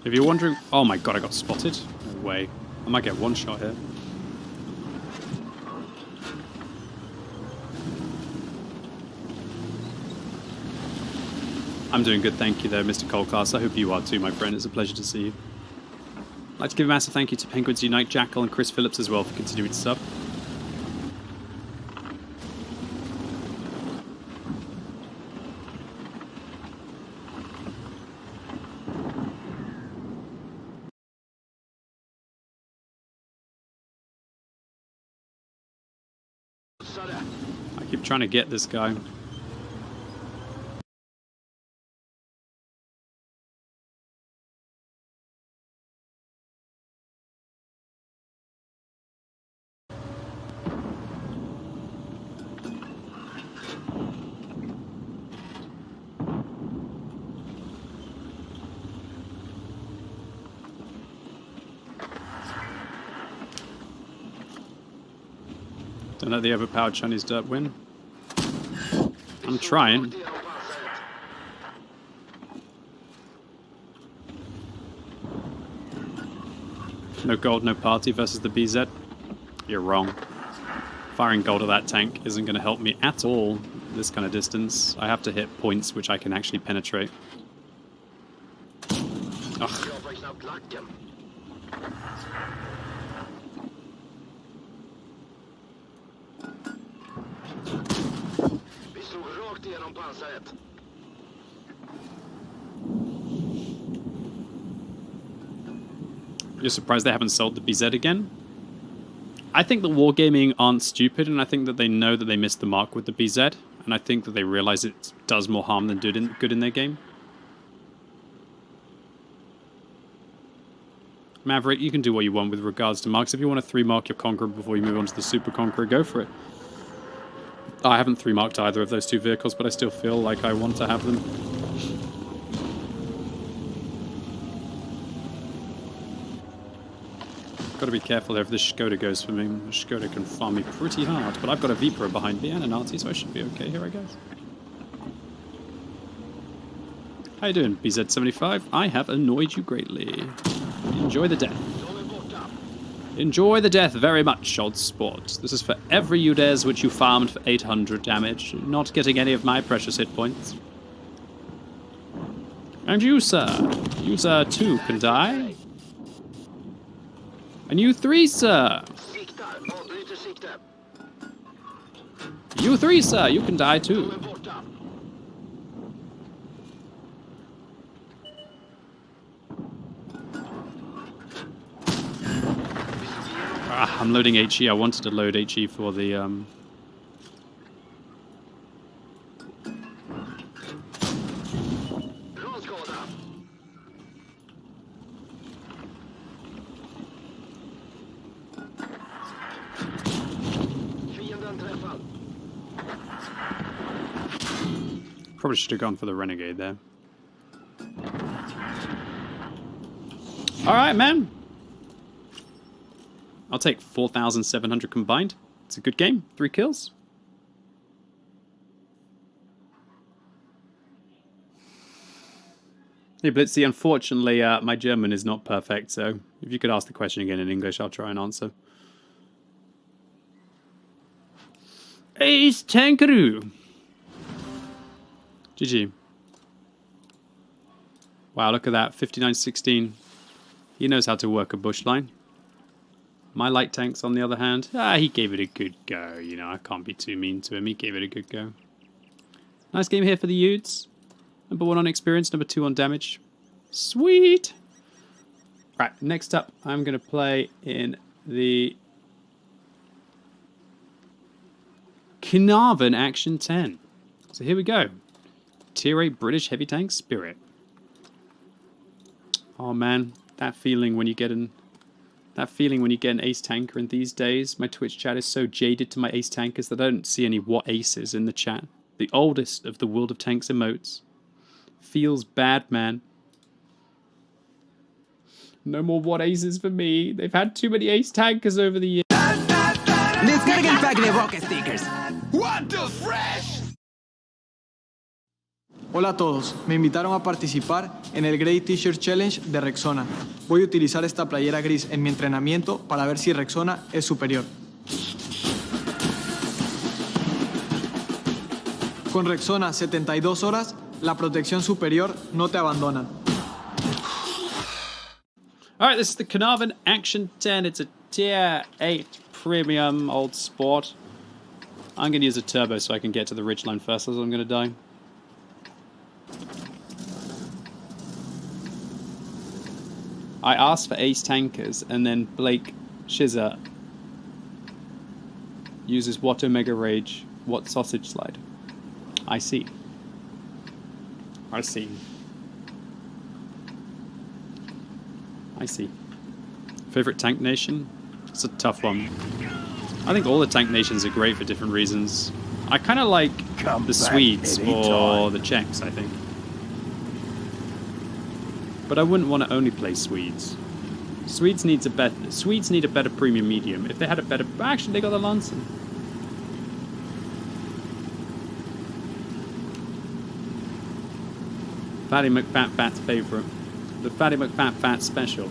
If you're wondering... Oh my god, I got spotted? No way. I might get one shot here. I'm doing good, thank you, though, Mr. Colcast. I hope you are too, my friend. It's a pleasure to see you. I'd like to give a massive thank you to Penguins Unite, Jackal, and Chris Phillips as well for continuing to sub. I keep trying to get this guy. Don't let the overpowered Chinese dirt win. I'm trying. No gold, no party versus the BZ. You're wrong. Firing gold at that tank isn't going to help me at all this kind of distance. I have to hit points which I can actually penetrate. Ugh. You're surprised they haven't sold the BZ again? I think the Wargaming aren't stupid, and I think that they know that they missed the mark with the BZ, and I think that they realize it does more harm than good in their game. Maverick, you can do what you want with regards to marks. If you want to 3-mark your Conqueror before you move on to the Super Conqueror, go for it. I haven't 3-marked either of those two vehicles, but I still feel like I want to have them. Got to be careful there if this Skoda goes for me. The Skoda can farm me pretty hard, but I've got a Vipra behind me and a Nazi, so I should be okay. Here I go. How you doing, BZ75? I have annoyed you greatly. Enjoy the death. Enjoy the death very much, old sport. This is for every UDES which you farmed for 800 damage, not getting any of my precious hit points. And you, sir. You, sir, too, can die. And you 3, sir. You 3, sir. You can die too. I'm loading HE. I wanted to load HE for the Probably should have gone for the Renegade there. Alright, man. I'll take 4,700 combined. It's a good game. 3 kills. Hey, Blitzy, unfortunately, my German is not perfect, so if you could ask the question again in English, I'll try and answer. Ace Tankaroo. GG. Wow, look at that. 59-16. He knows how to work a bush line. My light tanks, on the other hand, he gave it a good go. You know, I can't be too mean to him. He gave it a good go. Nice game here for the Utes. Number 1 on experience, number 2 on damage. Sweet! Right, next up, I'm going to play in the Carnarvon Action 10. So here we go. Tier 8 British Heavy Tank Spirit. Oh man, that feeling when you get an ace tanker in these days. My Twitch chat is so jaded to my ace tankers that I don't see any what aces in the chat. The oldest of the World of Tanks emotes. Feels bad, man. No more what aces for me. They've had too many ace tankers over the years. Descarga el pack de Rocket Stickers. What the fresh? Hola a todos, me invitaron a participar en el Great T-Shirt Challenge de Rexona. Voy a utilizar esta playera gris en mi entrenamiento para ver si Rexona es superior. Con Rexona 72 horas La protección superior no te abandona. Alright, this is the Carnarvon Action 10. It's a tier 8 premium old sport. I'm going to use a turbo so I can get to the ridgeline first, as I'm going to die. I asked for ace tankers, and then Blake Shizzer uses what Omega Rage, what sausage slide. I see. I see. I see. Favorite tank nation? It's a tough one. I think all the tank nations are great for different reasons. I kind of like the Swedes or the Czechs, I think. But I wouldn't want to only play Swedes. Swedes need a better premium medium. If they had a better... Actually, they got the Lancer. Fatty McFat's favorite. The Fatty McFat special.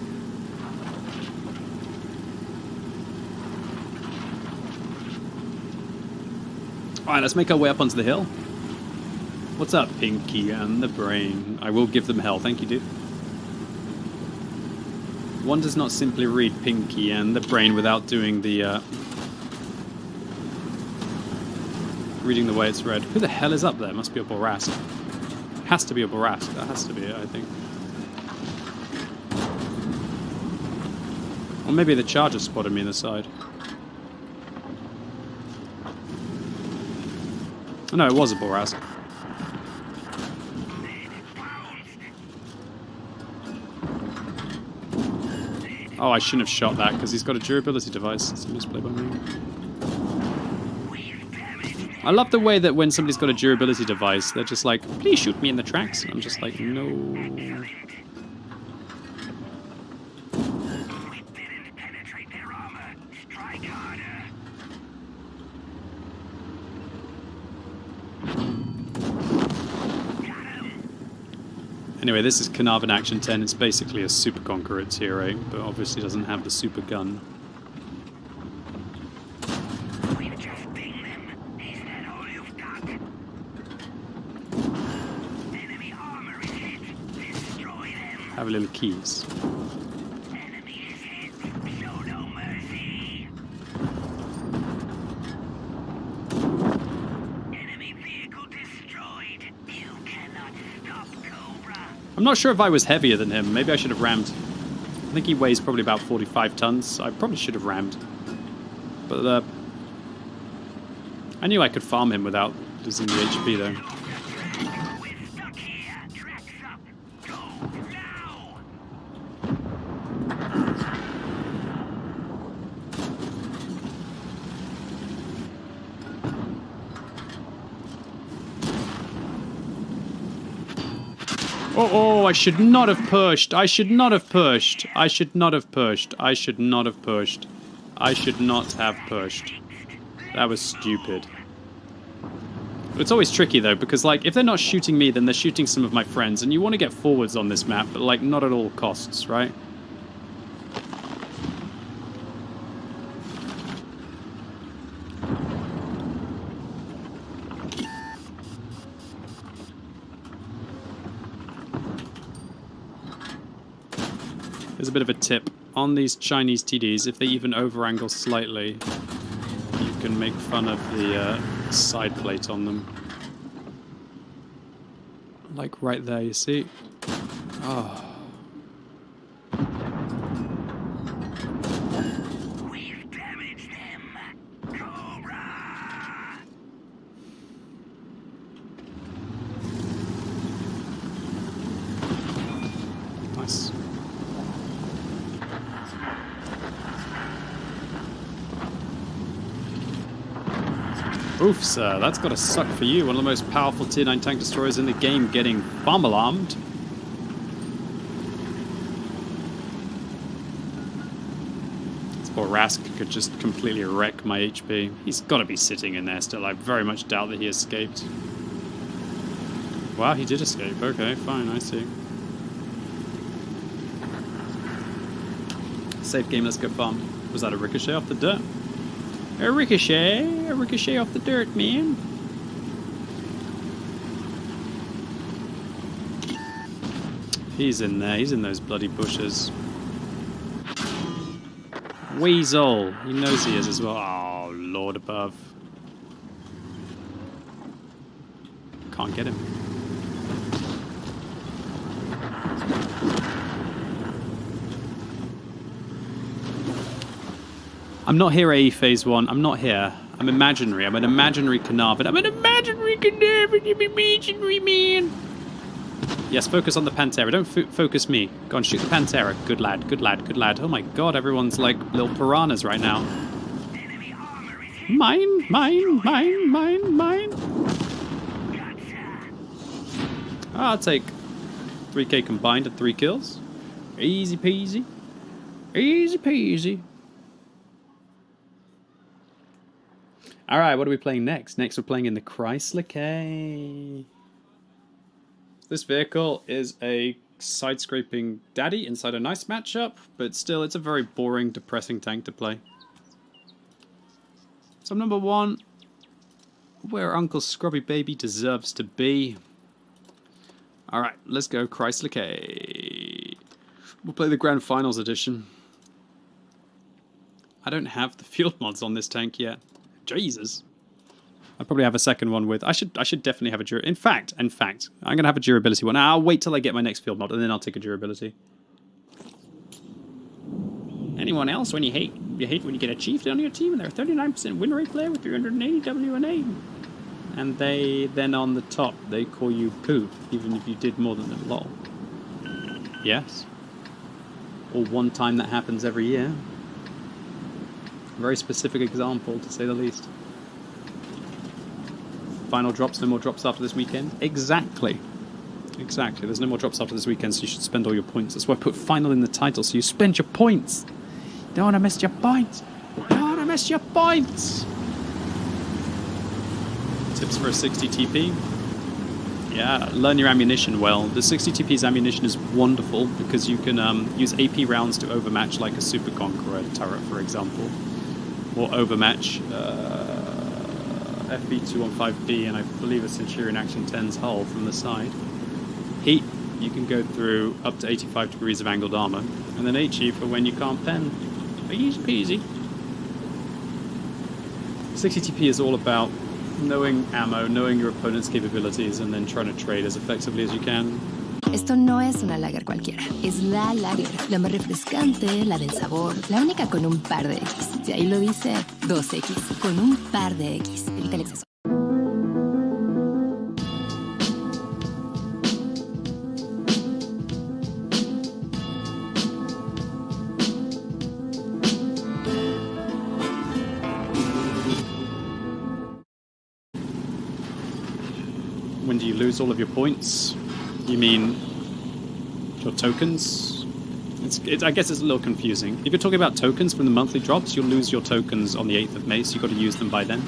Alright, let's make our way up onto the hill. What's up, Pinky and the Brain? I will give them hell. Thank you, dude. One does not simply read Pinky and the Brain without doing the, reading the way it's read. Who the hell is up there? Must be a Borask. Has to be a Borask. That has to be it, I think. Or maybe the Charger spotted me on the side. Oh, no, it was a Borask. Oh, I shouldn't have shot that because he's got a durability device. It's a misplay by me. I love the way that when somebody's got a durability device, they're just like, please shoot me in the tracks. And I'm just like, no. Anyway, this is Carnarvon Action 10. It's basically a Super Conqueror tier 8, but obviously doesn't have the super gun. Have a little keys. I'm not sure if I was heavier than him. Maybe I should have rammed. I think he weighs probably about 45 tons. I probably should have rammed. But I knew I could farm him without losing the HP though. Oh, I should not have pushed. I should not have pushed. I should not have pushed. I should not have pushed. I should not have pushed. That was stupid. It's always tricky though, because like if they're not shooting me, then they're shooting some of my friends, and you want to get forwards on this map, but like not at all costs, right? There's a bit of a tip. On these Chinese TDs, if they even over-angle slightly, you can make fun of the side plate on them. Like right there, you see? Oh. We've damaged them. Cobra! Nice. Oof, sir, that's gotta suck for you. One of the most powerful tier 9 tank destroyers in the game getting bomb alarmed. This poor Rask could just completely wreck my HP. He's gotta be sitting in there still. I very much doubt that he escaped. Wow, he did escape. Okay, fine, I see. Safe game, let's go farm. Was that a ricochet off the dirt? A ricochet off the dirt, man. He's in there. He's in those bloody bushes. Weasel. He knows he is as well. Oh, Lord above. Can't get him. I'm not here, AE Phase 1. I'm not here. I'm imaginary. I'm an imaginary Carnarvon. I'm an imaginary Carnarvon. I'm an imaginary man. Yes, focus on the Pantera. Don't focus me. Go on, shoot the Pantera. Good lad, good lad, good lad. Oh my god, everyone's like little piranhas right now. Mine, mine, mine, mine, mine. I'll take 3k combined at 3 kills. Easy peasy. Easy peasy. Alright, what are we playing next? Next we're playing in the Chrysler K. This vehicle is a side-scraping daddy inside a nice matchup, but still it's a very boring, depressing tank to play. So number 1, where Uncle Scrubby Baby deserves to be. Alright, let's go Chrysler K. We'll play the Grand Finals edition. I don't have the field mods on this tank yet. Jesus. I'll probably have a second one with... I should definitely have a durability. In fact, I'm going to have a durability one. I'll wait till I get my next field mod, and then I'll take a durability. Anyone else when you hate when you get a chieftain on your team and they're a 39% win rate player with 380 WNA. And then on the top, they call you poo, even if you did more than them. Lol. Yes. Or one time that happens every year. Very specific example, to say the least. Final drops, no more drops after this weekend. Exactly. Exactly. There's no more drops after this weekend, so you should spend all your points. That's why I put final in the title, so you spend your points. Don't want to miss your points. Don't want to miss your points. Tips for a 60 TP. Yeah, learn your ammunition well. The 60 TP's ammunition is wonderful because you can use AP rounds to overmatch like a Super Conqueror turret, for example. Or overmatch FB215B and I believe a Centurion Action 10's hull from the side. Heat, you can go through up to 85 degrees of angled armor. And then HE for when you can't pen. Easy peasy. 60 TP is all about knowing ammo, knowing your opponent's capabilities, and then trying to trade as effectively as you can. Esto no es una lager cualquiera, es la lager, la más refrescante, la del sabor, la única con un par de X. Si ahí lo dice, 2X, con un par de X. Evita el exceso. When do you lose all of your points? You mean your tokens? I guess it's a little confusing. If you're talking about tokens from the monthly drops, you'll lose your tokens on the 8th of May, so you've got to use them by then.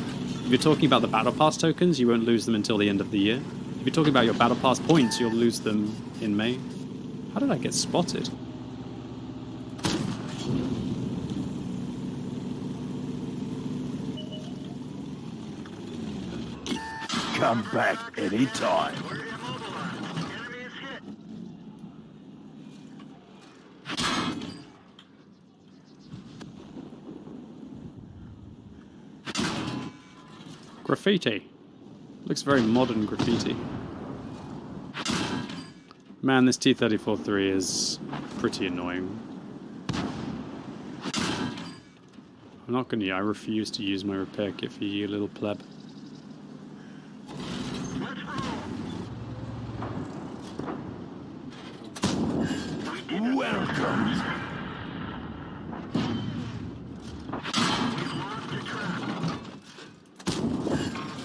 If you're talking about the Battle Pass tokens, you won't lose them until the end of the year. If you're talking about your Battle Pass points, you'll lose them in May. How did I get spotted? Come back anytime. Graffiti. Looks very modern graffiti. Man, this T-34-3 is pretty annoying. I'm not gonna... I refuse to use my repair kit for you, little pleb. Welcome.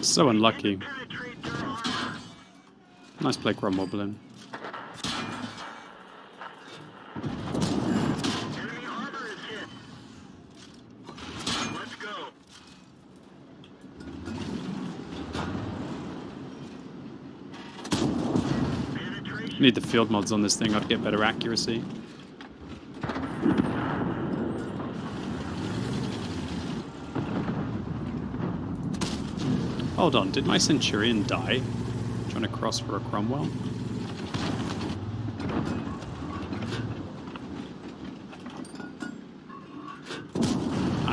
So unlucky. Nice play, Cromwoblin. Need the field mods on this thing, I'd get better accuracy. Hold on, did my Centurion die? Trying to cross for a Cromwell?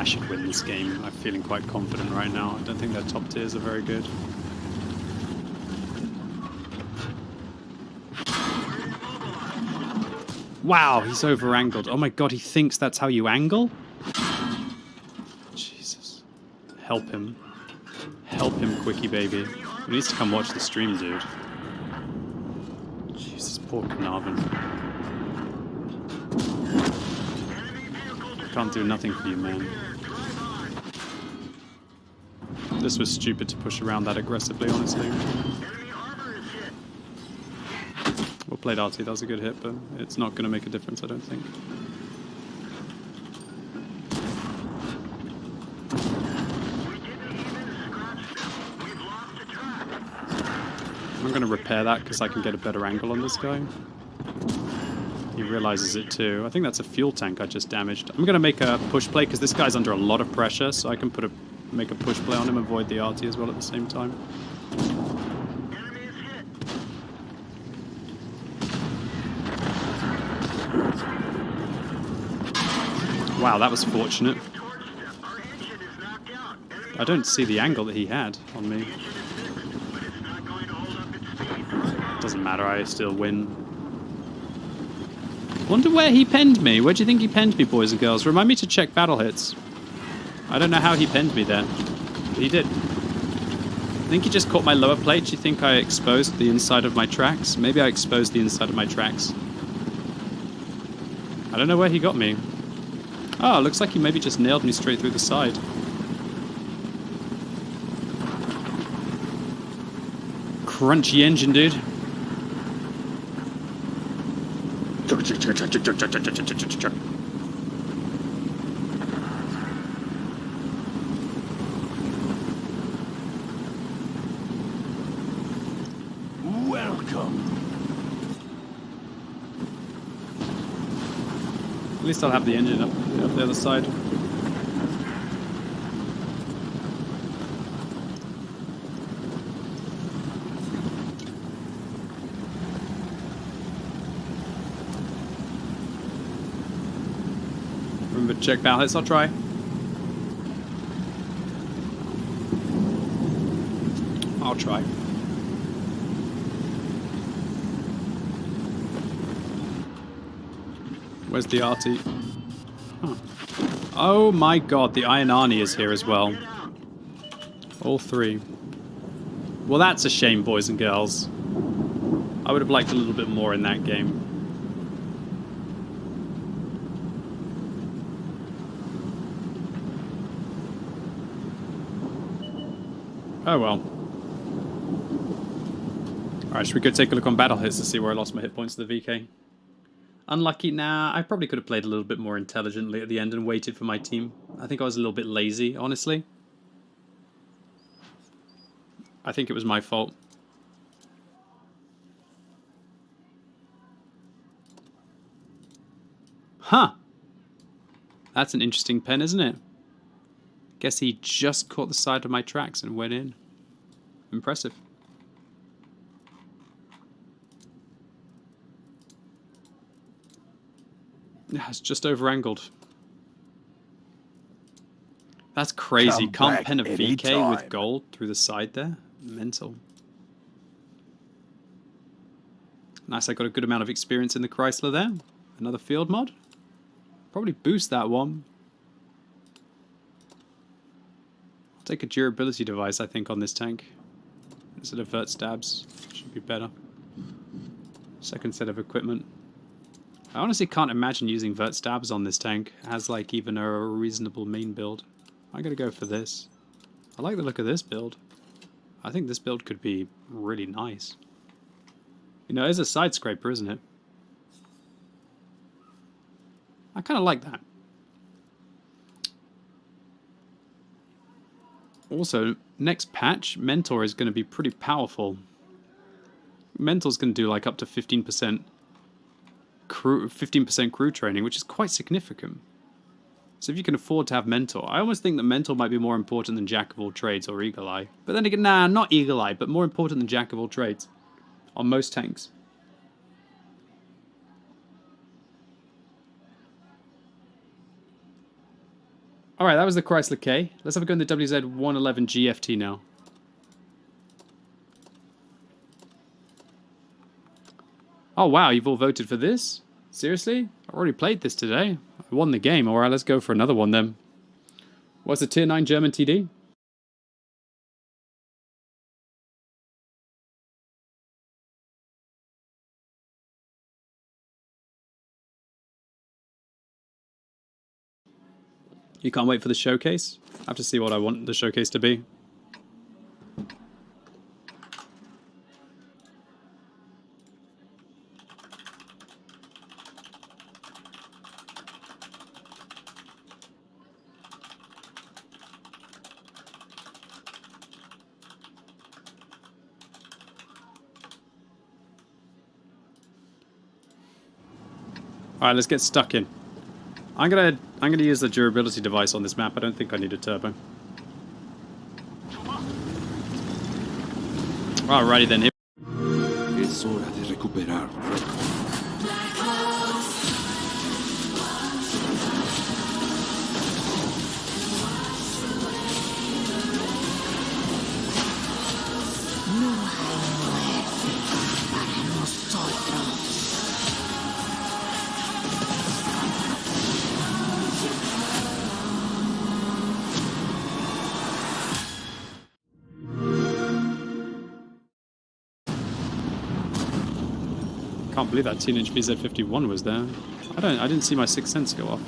I should win this game. I'm feeling quite confident right now. I don't think their top tiers are very good. Wow, he's over-angled. Oh my god, he thinks that's how you angle? Jesus. Help him. Help him, Quickybaby. He needs to come watch the stream, dude. Jesus, poor Carnarvon. Can't do nothing for you, man. This was stupid to push around that aggressively, honestly. Well played, Artie. That was a good hit, but it's not going to make a difference, I don't think. I'm going to repair that because I can get a better angle on this guy. He realizes it too. I think that's a fuel tank I just damaged. I'm going to make a push play because this guy's under a lot of pressure, so I can make a push play on him, avoid the RT as well at the same time. Wow, that was fortunate. I don't see the angle that he had on me. Doesn't matter, I still win. Wonder where he penned me. Where do you think he penned me, boys and girls? Remind me to check battle hits. I don't know how he penned me there. But he did. I think he just caught my lower plate. Do you think I exposed the inside of my tracks? Maybe I exposed the inside of my tracks. I don't know where he got me. Oh, looks like he maybe just nailed me straight through the side. Crunchy engine, dude. Welcome. At least I'll have the engine up the other side. Remember to check battle hits, I'll try. I'll try. Where's the RT? Huh. Oh my god, the Iron Arnie is here as well. All three. Well, that's a shame, boys and girls. I would have liked a little bit more in that game. Oh well. Alright, should we go take a look on battle hits to see where I lost my hit points to the VK? Unlucky? Nah, I probably could have played a little bit more intelligently at the end and waited for my team. I think I was a little bit lazy, honestly. I think it was my fault. Huh. That's an interesting pen, isn't it? Guess he just caught the side of my tracks and went in. Impressive. Yeah, it's just over-angled. That's crazy. Can't pen a VK with gold through the side there? Mental. Nice, I got a good amount of experience in the Chrysler there. Another field mod. Probably boost that one. I'll take a durability device, I think, on this tank. Instead of vert stabs. Should be better. Second set of equipment. I honestly can't imagine using vert stabs on this tank as like even a reasonable main build. I'm gonna go for this. I like the look of this build. I think this build could be really nice. You know, it's a side scraper, isn't it? I kind of like that. Also, next patch, Mentor is going to be pretty powerful. Mentor's going to do like up to 15% crew training, which is quite significant. So if you can afford to have Mentor, I almost think that Mentor might be more important than Jack of all trades or Eagle Eye. But then again, nah, not Eagle Eye, but more important than Jack of all trades on most tanks. Alright, that was the Chrysler K. Let's have a go in the WZ-111 GFT now. Oh wow, you've all voted for this? Seriously? I already played this today. I won the game. Alright, let's go for another one then. What's a tier 9 German TD? You can't wait for the showcase? I have to see what I want the showcase to be. Alright, let's get stuck in. I'm gonna use the durability device on this map. I don't think I need a turbo. Alrighty then. Es hora de recuperar. Can't believe that teenage BZ-51 was there. I didn't see my Sixth Sense go off.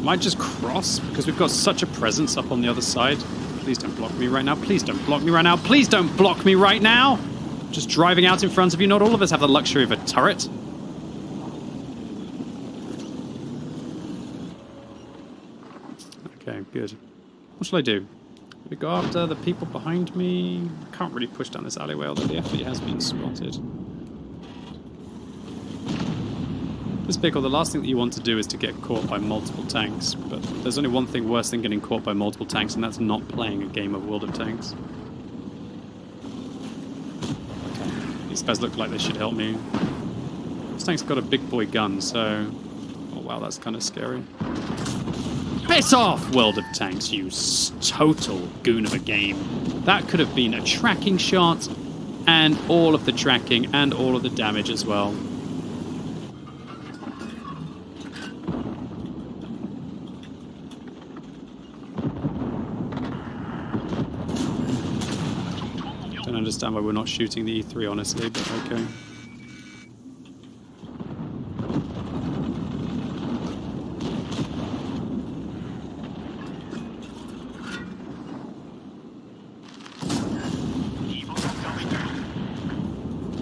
Might just cross because we've got such a presence up on the other side. Please don't block me right now. Please don't block me right now. Please don't block me right now. Just driving out in front of you. Not all of us have the luxury of a turret. Okay, good. What shall I do? We go after the people behind me. Can't really push down this alleyway, although the FE has been spotted. This vehicle, the last thing that you want to do is to get caught by multiple tanks, but there's only one thing worse than getting caught by multiple tanks, and that's not playing a game of World of Tanks. Okay, these guys look like they should help me. This tank's got a big boy gun, so... Oh wow, that's kind of scary. Piss off, World of Tanks, you total goon of a game. That could have been a tracking shot, and all of the tracking, and all of the damage as well. Don't understand why we're not shooting the E3, honestly, but okay.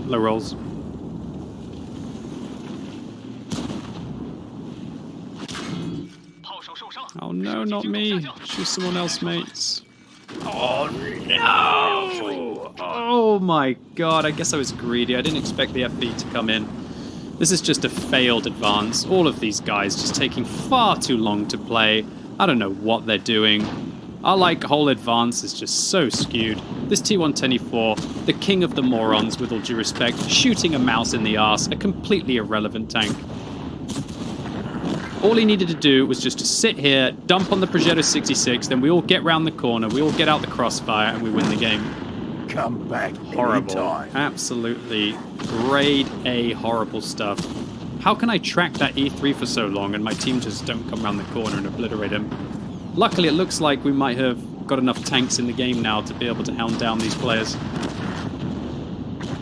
Low rolls. Oh no, not me. Shoot someone else, mates. Oh no! Oh my god, I guess I was greedy. I didn't expect the FE to come in. This is just a failed advance. All of these guys just taking far too long to play. I don't know what they're doing. Our whole advance is just so skewed. This T-110E4, the king of the morons with all due respect, shooting a mouse in the arse, a completely irrelevant tank. All he needed to do was just to sit here, dump on the Progetto 66, then we all get round the corner, we all get out the crossfire, and we win the game. Come back Horrible. anytime. Absolutely grade A horrible stuff. How can I track that E3 for so long and my team just don't come around the corner and obliterate him? Luckily, it looks like we might have got enough tanks in the game now to be able to hound down these players.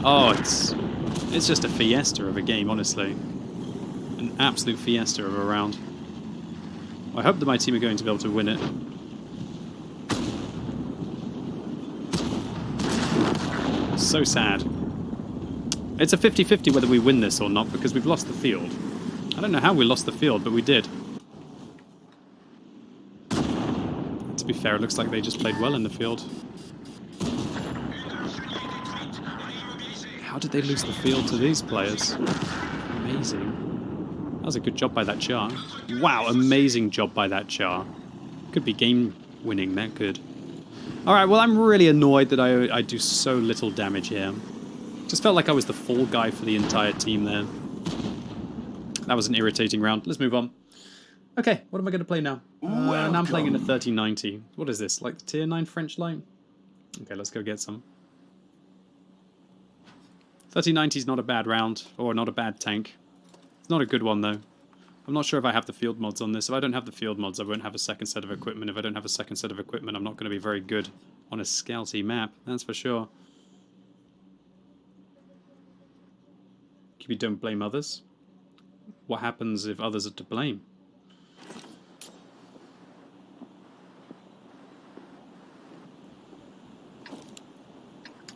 Oh, it's just a fiesta of a game, honestly. An absolute fiesta of a round. I hope that my team are going to be able to win it. So sad. It's a 50-50 whether we win this or not, because we've lost the field. I don't know how we lost the field, but we did. To be fair, it looks like they just played well in the field. How did they lose the field to these players? Amazing. That was a good job by that Char. Wow, amazing job by that Char. Could be game winning, that could. Alright, well, I'm really annoyed that I do so little damage here. Just felt like I was the fall guy for the entire team there. That was an irritating round. Let's move on. Okay, what am I going to play now? Now I'm playing in a 3090. What is this, like the tier 9 French line? Okay, let's go get some. 3090 is not a bad round, or not a bad tank. It's not a good one, though. I'm not sure if I have the field mods on this. If I don't have the field mods, I won't have a second set of equipment. If I don't have a second set of equipment, I'm not going to be very good on a scouty map, that's for sure. You don't blame others. What happens if others are to blame?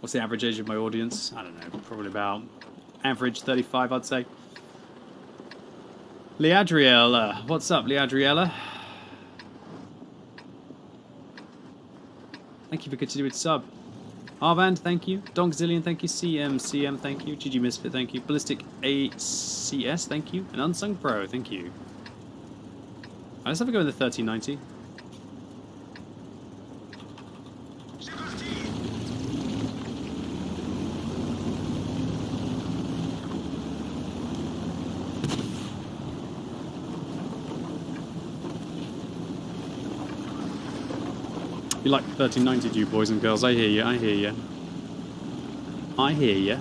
What's the average age of my audience? I don't know, probably about average 35, I'd say. Leadriella, what's up, Leadriella? Thank you for continuing to sub. Arvand, thank you. Donkzillion, thank you. CM, thank you. GG Misfit, thank you. Ballistic ACS, thank you. And Unsung Pro, thank you. Right, let's have a go in the 3090. You like 1390, do you, boys and girls? I hear you, I hear you. I hear you.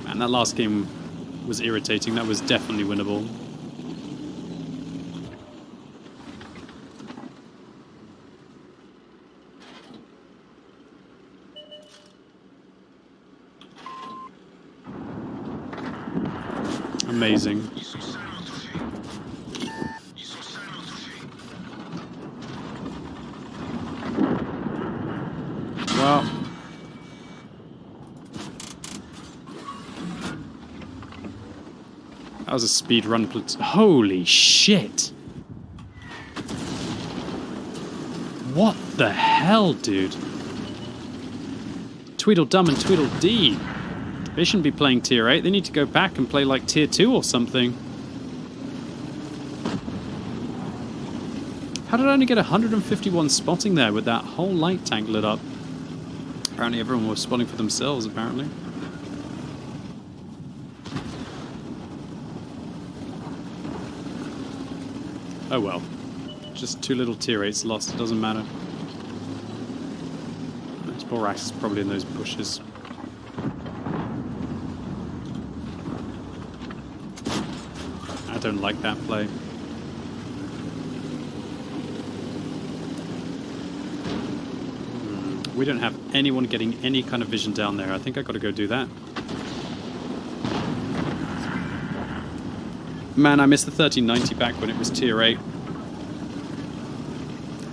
Man, that last game was irritating. That was definitely winnable. Amazing. Well, that was a speed run. Holy shit! What the hell, dude? Tweedledum and Tweedledee. They shouldn't be playing tier 8. They need to go back and play like tier 2 or something. How did I only get 151 spotting there with that whole light tank lit up? Apparently everyone was spotting for themselves, apparently. Oh well. Just 2 little tier 8s lost, it doesn't matter. This Borax is probably in those bushes. I don't like that play. We don't have anyone getting any kind of vision down there. I think I gotta go do that. Man, I missed the 1390 back when it was tier 8.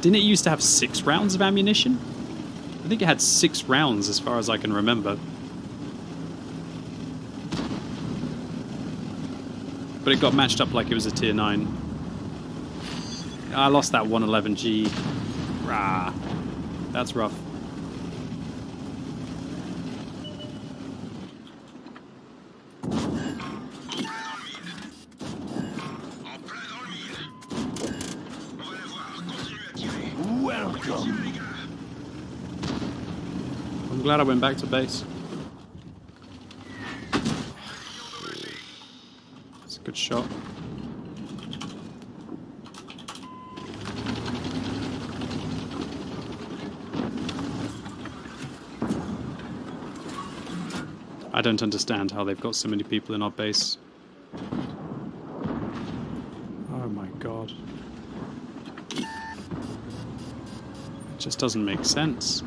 Didn't it used to have 6 rounds of ammunition? I think it had 6 rounds as far as I can remember. But it got matched up like it was a tier 9. I lost that 111G. Rah. That's rough. I'm glad I went back to base. It's a good shot. I don't understand how they've got so many people in our base. Oh my god. It just doesn't make sense.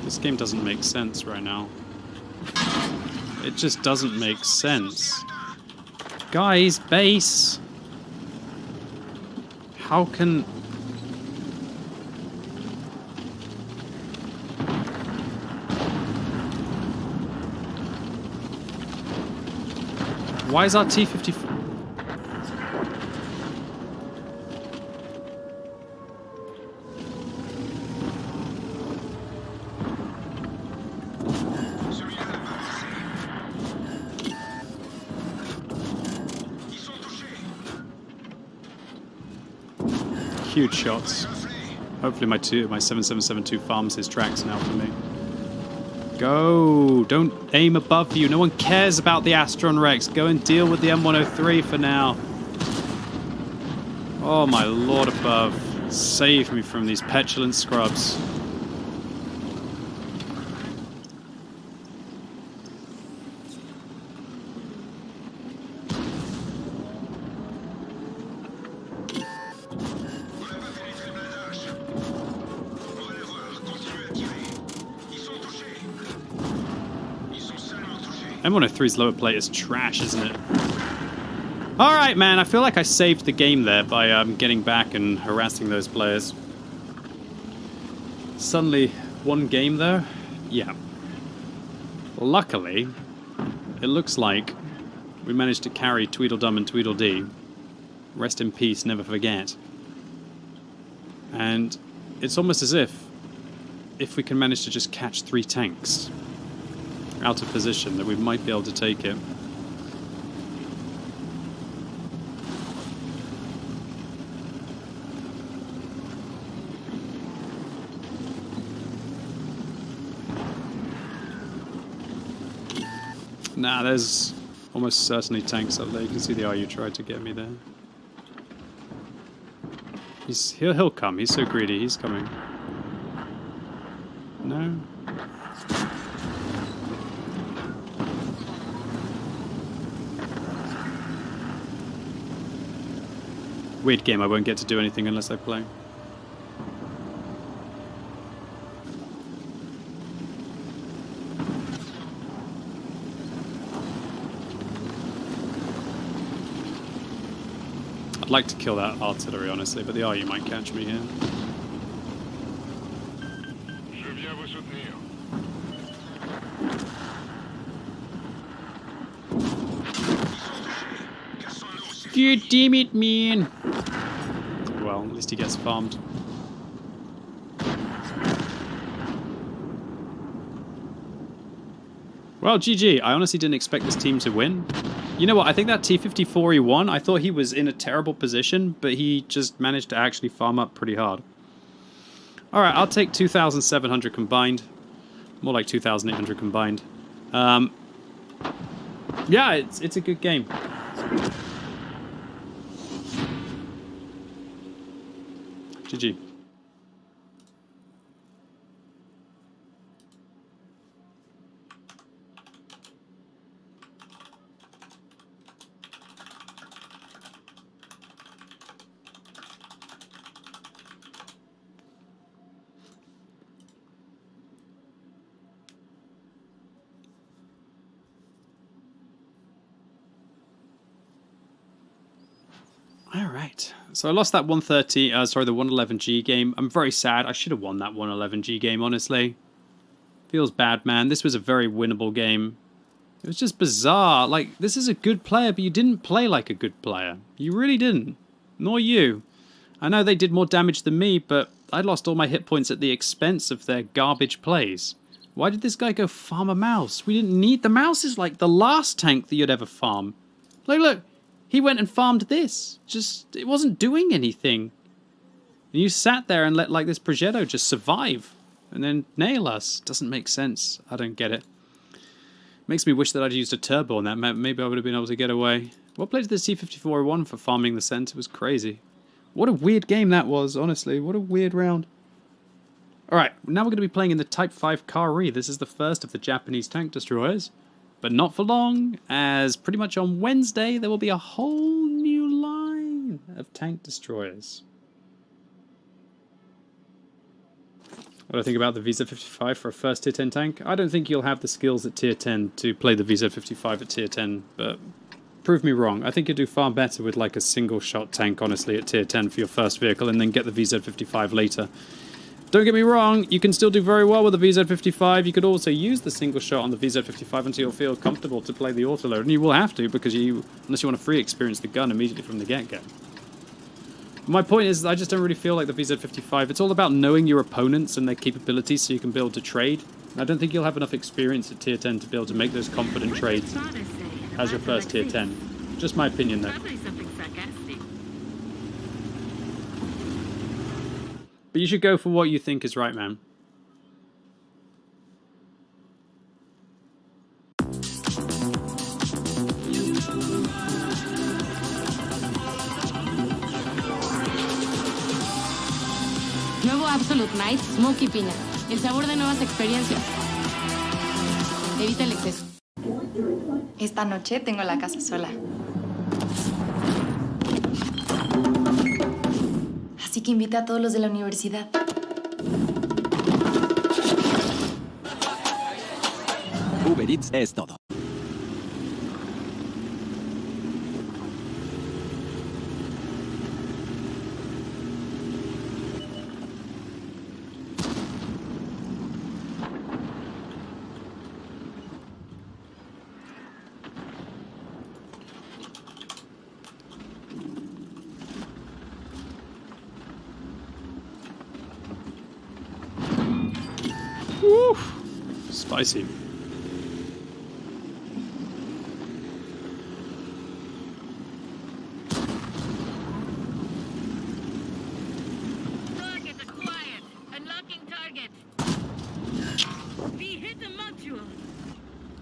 This game doesn't make sense right now. It just doesn't make sense. Guys, base! How can... Why is our T-54... Huge shots. Hopefully my 7772 farms his tracks now for me. Go! Don't aim above you. No one cares about the Astron Rex. Go and deal with the M103 for now. Oh my lord above. Save me from these petulant scrubs. M103's lower plate is trash, isn't it? Alright, man, I feel like I saved the game there by getting back and harassing those players. Suddenly, one game though? Yeah. Luckily, it looks like we managed to carry Tweedledum and Tweedledee. Rest in peace, never forget. And it's almost as if we can manage to just catch 3 tanks out of position, that we might be able to take it. Nah, there's almost certainly tanks up there. You can see the RU tried to get me there. He'll come. He's so greedy. He's coming. No. Weird game, I won't get to do anything unless I play. I'd like to kill that artillery, honestly, but the RU might catch me here. Je viens vous soutenir. God damn it, man! Well, at least he gets farmed. Well, GG. I honestly didn't expect this team to win. You know what? I think that T-54 he won. I thought he was in a terrible position, but he just managed to actually farm up pretty hard. Alright, I'll take 2,700 combined. More like 2,800 combined. Yeah, it's a good game. GG. Alright, so I lost that 130, the 111G game. I'm very sad. I should have won that 111G game, honestly. Feels bad, man. This was a very winnable game. It was just bizarre. Like, this is a good player, but you didn't play like a good player. You really didn't. Nor you. I know they did more damage than me, but I lost all my hit points at the expense of their garbage plays. Why did this guy go farm a mouse? We didn't need... The mouse is like the last tank that you'd ever farm. Like, look. He went and farmed this. Just, it wasn't doing anything. And you sat there and let, like, this Progetto just survive. And then nail us. Doesn't make sense. I don't get it. Makes me wish that I'd used a turbo on that. Maybe I would have been able to get away. What play did the C-54 for farming the center? It was crazy. What a weird game that was, honestly. What a weird round. Alright, now we're going to be playing in the Type 5 Kari. This is the first of the Japanese tank destroyers. But not for long, as pretty much on Wednesday there will be a whole new line of tank destroyers. What do I think about the VZ-55 for a first tier 10 tank? I don't think you'll have the skills at tier 10 to play the VZ-55 at tier 10, but prove me wrong. I think you'd do far better with like a single shot tank, honestly, at tier 10 for your first vehicle, and then get the VZ-55 later. Don't get me wrong, you can still do very well with the VZ55. You could also use the single shot on the VZ55 until you'll feel comfortable to play the autoload. And you will have to, because unless you want to free experience the gun immediately from the get-go. My point is, I just don't really feel like the VZ55. It's all about knowing your opponents and their capabilities so you can build to trade. And I don't think you'll have enough experience at tier 10 to be able to make those confident trades as your first tier 10. Just my opinion, though. But you should go for what you think is right, man. Nuevo Absolute Night, Smoky Piña. El sabor de nuevas experiencias. Evita el exceso. Esta noche tengo la casa sola. Así que invita a todos los de la universidad. Uber Eats es todo. Woo! Spicy. Targets acquired. Unlocking target. Be hit the module.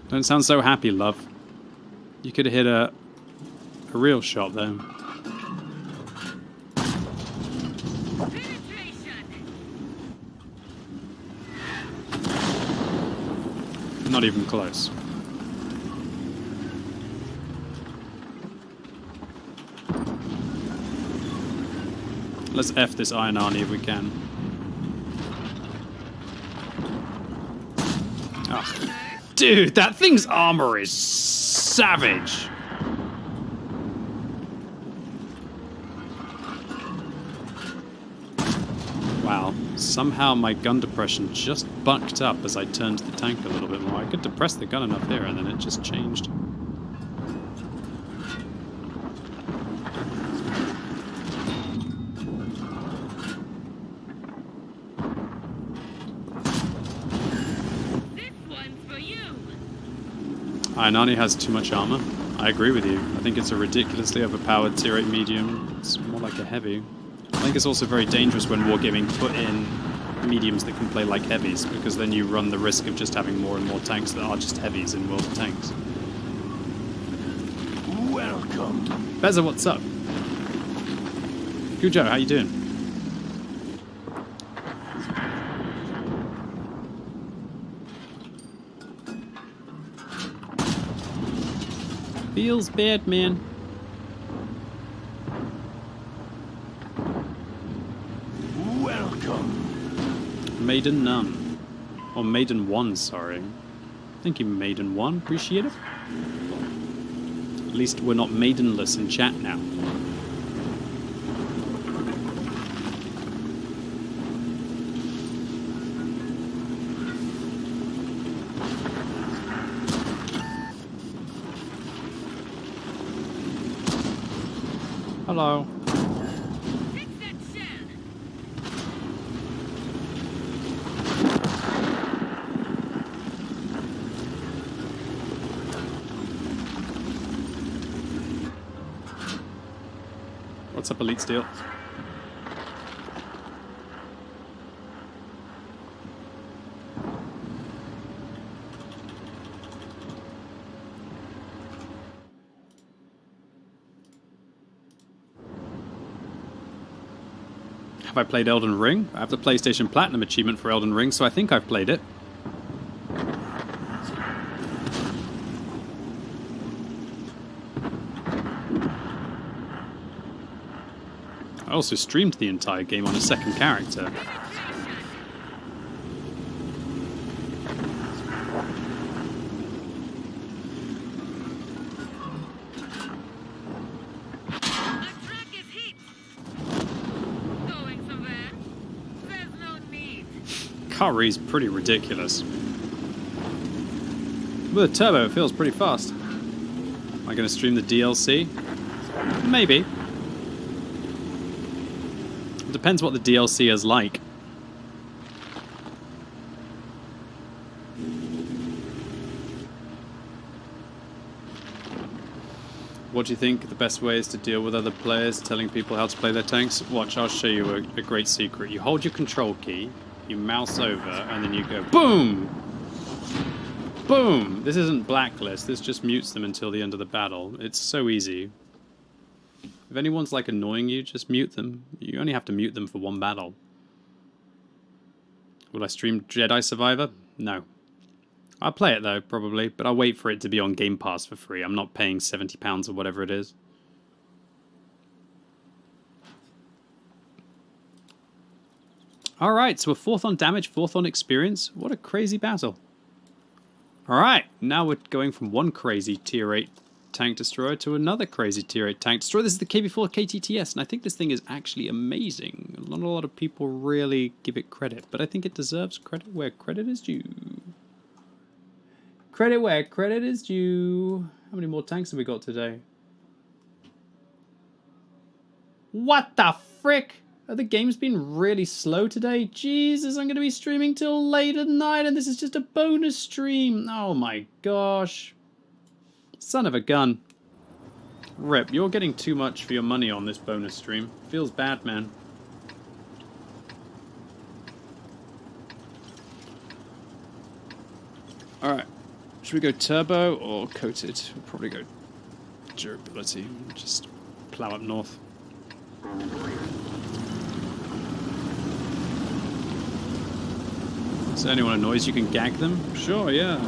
Don't sound so happy, love. You could have hit a real shot there. Not even close. Let's F this Iron Arnie if we can. Ugh. Dude, that thing's armor is savage. Wow. Somehow my gun depression just bucked up as I turned the tank a little bit more. I could depress the gun enough there and then it just changed. Ainani has too much armor. I agree with you. I think it's a ridiculously overpowered tier 8 medium. It's more like a heavy. I think it's also very dangerous when wargaming put in mediums that can play like heavies, because then you run the risk of just having more and more tanks that are just heavies in World of Tanks. Welcome. Beza, what's up? Gujo, how you doing? Feels bad, man. Welcome. Maiden none. Or Maiden 1, sorry. Thank you, Maiden 1. Appreciate it. At least we're not maidenless in chat now. Hello. What's up, Elite Steel? Have I played Elden Ring? I have the PlayStation Platinum achievement for Elden Ring, so I think I've played it. I also streamed the entire game on a second character. Going somewhere? There's no need. Curry's pretty ridiculous. With a turbo, it feels pretty fast. Am I going to stream the DLC? Maybe. It depends what the DLC is like. What do you think the best way is to deal with other players telling people how to play their tanks? Watch, I'll show you a great secret. You hold your control key, you mouse over, and then you go BOOM! Boom! This isn't blacklist, this just mutes them until the end of the battle. It's so easy. If anyone's like annoying you, just mute them. You only have to mute them for one battle. Will I stream Jedi Survivor? No. I'll play it though, probably, but I'll wait for it to be on Game Pass for free. I'm not paying £70 or whatever it is. Alright, so we're 4th on damage, 4th on experience. What a crazy battle. Alright, now we're going from one crazy tier 8 tank destroyer to another crazy tier 8 tank destroyer. This is the KB4 KTTS, and I think this thing is actually amazing. Not a lot of people really give it credit, but I think it deserves credit where credit is due. Credit where credit is due. How many more tanks have we got today? What the frick? Have the games been really slow today? Jesus, I'm going to be streaming till late at night and this is just a bonus stream. Oh my gosh. Son of a gun. Rip, you're getting too much for your money on this bonus stream. Feels bad, man. Alright. Should we go turbo or coated? We'll probably go durability. Just plow up north. So anyone annoys you can gag them? Sure, yeah.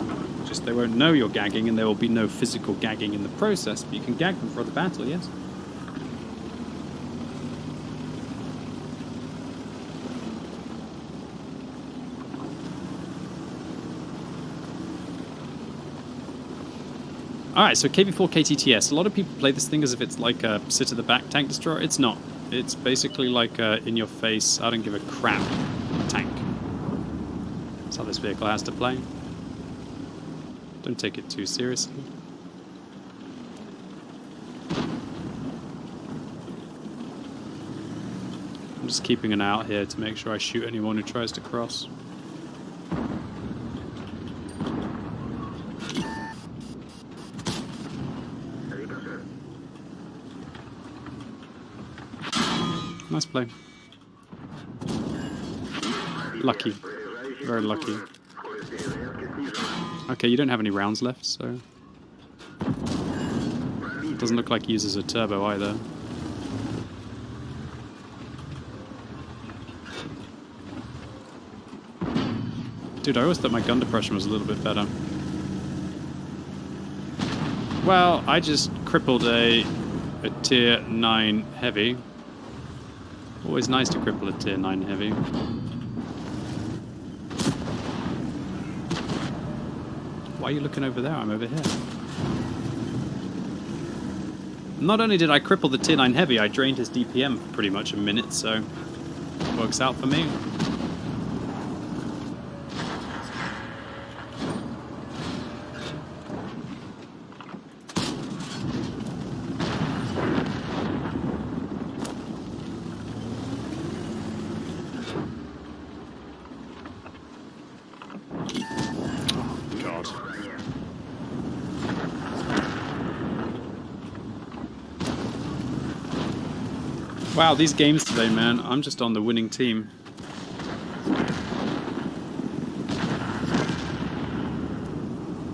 Just they won't know you're gagging and there will be no physical gagging in the process, but you can gag them for the battle, yes? Alright, so KB4 KTTS. A lot of people play this thing as if it's like a sit-at-the-back tank destroyer. It's not. It's basically like a in-your-face, I don't give a crap tank. That's how this vehicle has to play. Don't take it too seriously. I'm just keeping an eye out here to make sure I shoot anyone who tries to cross. Nice play. Lucky. Very lucky. Okay, you don't have any rounds left, so... Doesn't look like he uses a turbo either. Dude, I always thought my gun depression was a little bit better. Well, I just crippled a tier 9 heavy. Always nice to cripple a tier 9 heavy. Why are you looking over there? I'm over here. Not only did I cripple the tier 9 heavy, I drained his DPM for pretty much a minute, so it works out for me. Wow, these games today, man. I'm just on the winning team.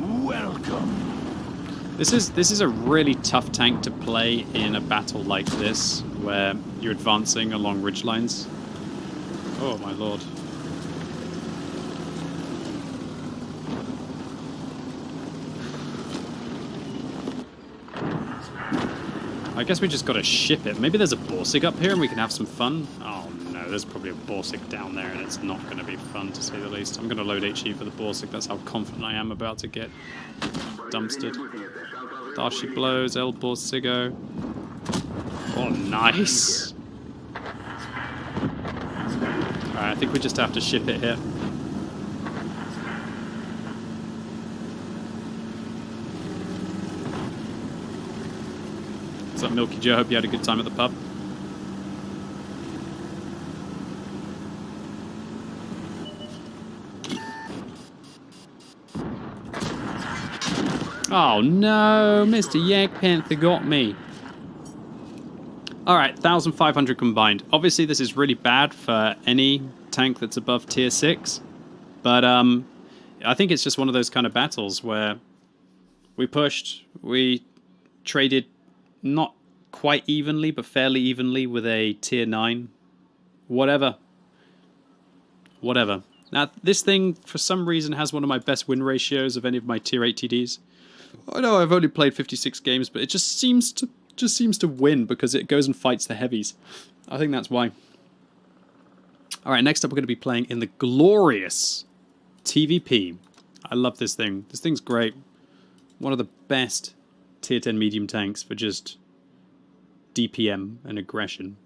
Welcome. This is a really tough tank to play in a battle like this, where you're advancing along ridge lines. Oh my lord. I guess we just gotta ship it. Maybe there's a Borsig up here and we can have some fun. Oh no, there's probably a Borsig down there and it's not gonna be fun to say the least. I'm gonna load HE for the Borsig. That's how confident I am about to get dumpstered. Darshi blows, El Borsigo. Oh, nice. Alright, I think we just have to ship it here. Milky Joe. Hope you had a good time at the pub. Oh no, Mr. Yak Panther got me. Alright, 1,500 combined. Obviously this is really bad for any tank that's above tier 6. But I think it's just one of those kind of battles where we pushed, we traded not quite evenly, but fairly evenly with a tier 9. Whatever. Now, this thing, for some reason, has one of my best win ratios of any of my tier 8 TDs. I know I've only played 56 games, but it just seems to win because it goes and fights the heavies. I think that's why. Alright, next up we're going to be playing in the glorious TVP. I love this thing. This thing's great. One of the best tier 10 medium tanks for just DPM and aggression.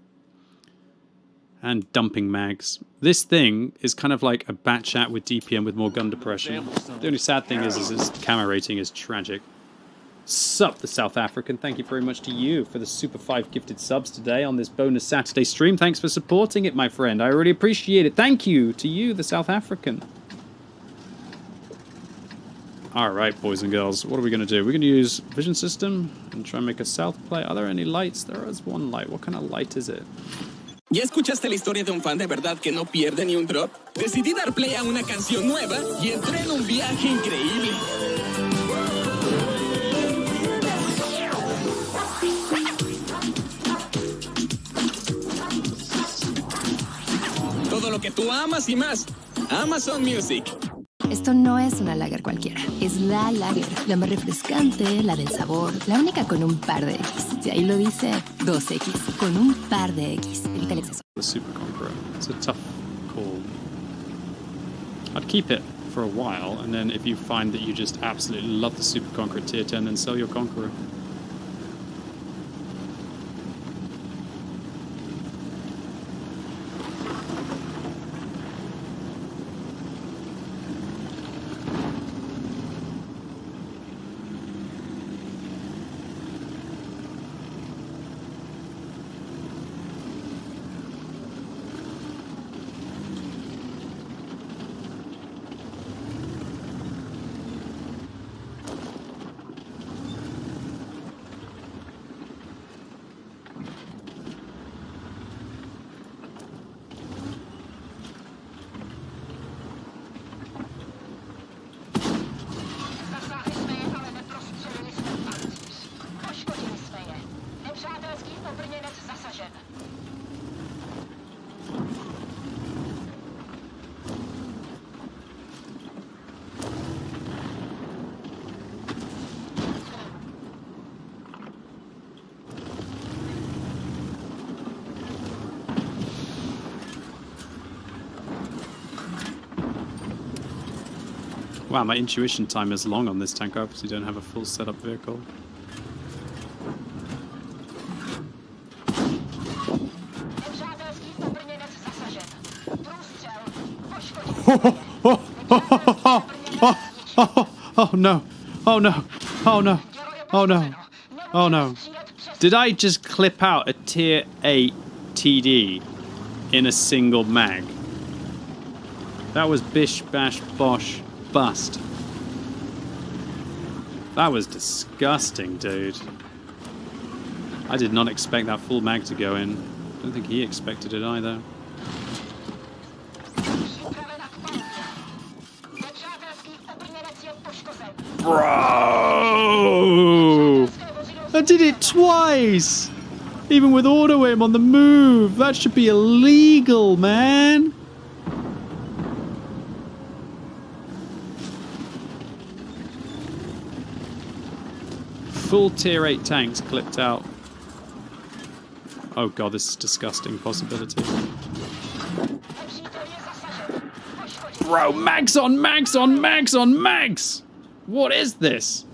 And dumping mags. This thing is kind of like a Batchat with DPM with more gun depression. The only sad thing is its camo rating is tragic. Sup, the South African. Thank you very much to you for the Super 5 gifted subs today on this bonus Saturday stream. Thanks for supporting it, my friend. I really appreciate it. Thank you to you, the South African. Alright, boys and girls. What are we going to do? We're going to use vision system and try and make a south play. Are there any lights? There is one light. What kind of light is it? ¿Ya escuchaste la historia de un fan de verdad que no pierde ni un drop? Decidí dar play a una canción nueva y entré en un viaje increíble. Todo lo que tú amas y más. Amazon Music. Esto no es una lager cualquiera. Es la lager, la más refrescante, la del sabor, la única con un par de X. Si ahí lo dice, 2X. Con un par de X. Evita el exceso. The Super Conqueror. It's a tough call. I'd keep it for a while, and then if you find that you just absolutely love the Super Conqueror tier 10, then sell your Conqueror. Wow, my intuition time is long on this tank. I obviously don't have a full setup vehicle. Oh no. Oh no. Oh no. Oh no. Oh no. Did I just clip out a tier 8 TD in a single mag? That was bish bash bosh bust. That was disgusting, dude. I did not expect that full mag to go in. I don't think he expected it either. Bro! I did it twice! Even with auto aim on the move. That should be illegal, man. Full tier 8 tanks clipped out. Oh god, this is a disgusting possibility. Bro, mags on mags on mags on mags! What is this?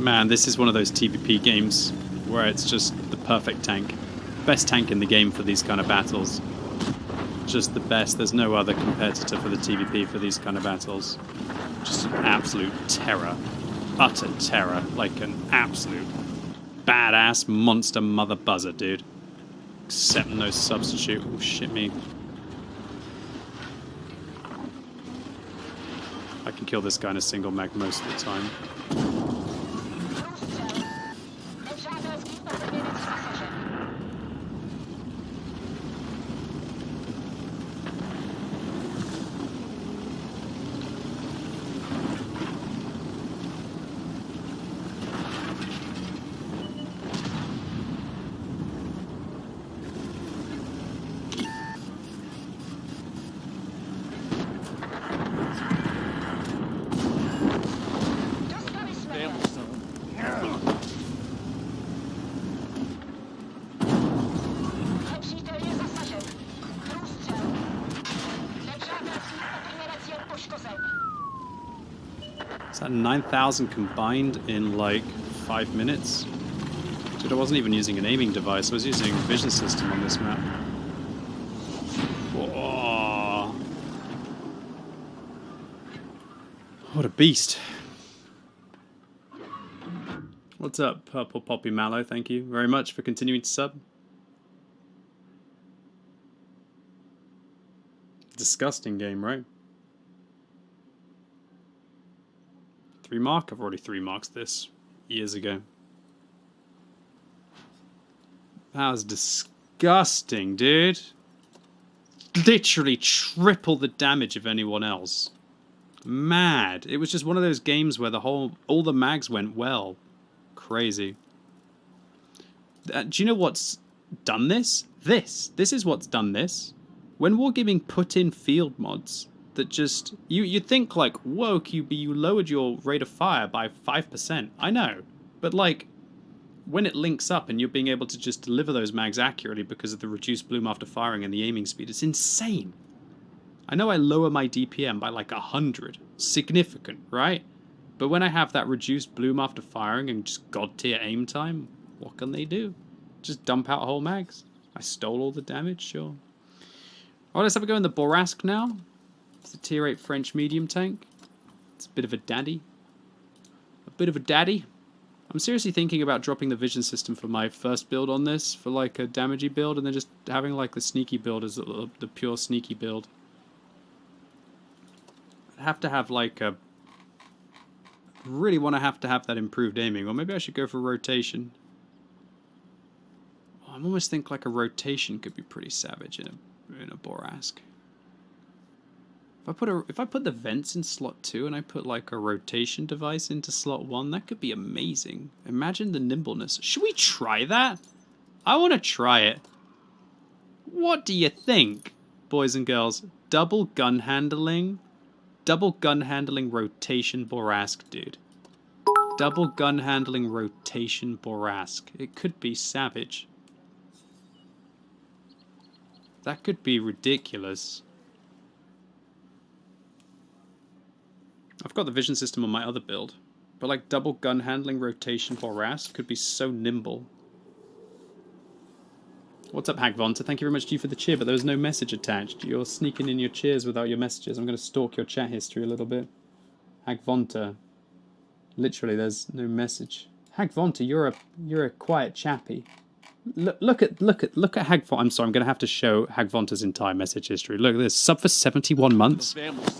Man, this is one of those TVP games where it's just the perfect tank. Best tank in the game for these kind of battles. Just the best. There's no other competitor for the TVP for these kind of battles. Just an absolute terror. Utter terror. Like an absolute badass monster mother buzzer, dude. Except no substitute. Oh, shit me. I can kill this guy in a single mag most of the time. Is that 9,000 combined in like 5 minutes? Dude, I wasn't even using an aiming device, I was using a vision system on this map. Whoa. What a beast. What's up, Purple Poppy Mallow? Thank you very much for continuing to sub. Disgusting game, right? 3 mark? I've already 3 marks this years ago. That was disgusting, dude. Literally triple the damage of anyone else. Mad. It was just one of those games where all the mags went well. Crazy. Do you know what's done this? This is what's done this. When Wargaming put in field mods that just... You think like, whoa, QB, you lowered your rate of fire by 5%. I know. But like, when it links up and you're being able to just deliver those mags accurately because of the reduced bloom after firing and the aiming speed, it's insane. I know I lower my DPM by like 100. Significant, right? But when I have that reduced bloom after firing and just god tier aim time, what can they do? Just dump out whole mags. I stole all the damage, sure. Alright, let's have a go in the Borask now. It's a tier 8 French medium tank. It's a bit of a daddy. A bit of a daddy. I'm seriously thinking about dropping the vision system for my first build on this, for like a damagey build, and then just having like the sneaky build as the pure sneaky build. I'd have to have like a... really want to have that improved aiming, or maybe I should go for rotation. Oh, I almost think like a rotation could be pretty savage in a Borask. If I put the vents in slot 2 and I put like a rotation device into slot 1, that could be amazing. Imagine the nimbleness. Should we try that? I want to try it. What do you think, boys and girls? Double gun handling rotation Borask, dude. Double gun handling rotation Borask. It could be savage. That could be ridiculous. I've got the vision system on my other build, but like double gun handling rotation Borask could be so nimble. What's up, Hagvonta? Thank you very much to you for the cheer, but there was no message attached. You're sneaking in your cheers without your messages. I'm going to stalk your chat history a little bit. Hagvonta. Literally, there's no message. Hagvonta, you're a quiet chappy. Look at Hagvonta. I'm sorry, I'm going to have to show Hagvonta's entire message history. Look at this. Sub for 71 months.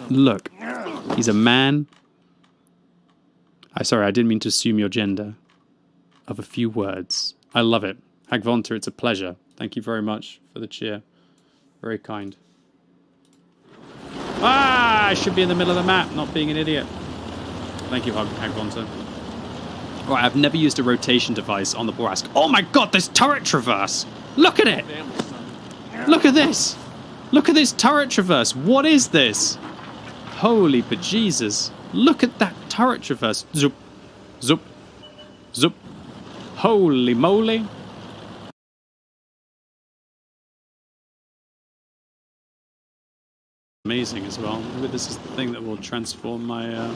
Look. He's a man. Sorry, I didn't mean to assume your gender. Of a few words. I love it. Hagvonta, it's a pleasure. Thank you very much for the cheer. Very kind. Ah! I should be in the middle of the map, not being an idiot. Thank you, Hagvonta. Right, I've never used a rotation device on the Borask. Oh my god, there's turret traverse! Look at it! Look at this! Look at this turret traverse! What is this? Holy bejesus. Look at that turret traverse. Zoop. Zoop. Zoop. Holy moly. Amazing as well. Maybe this is the thing that will transform my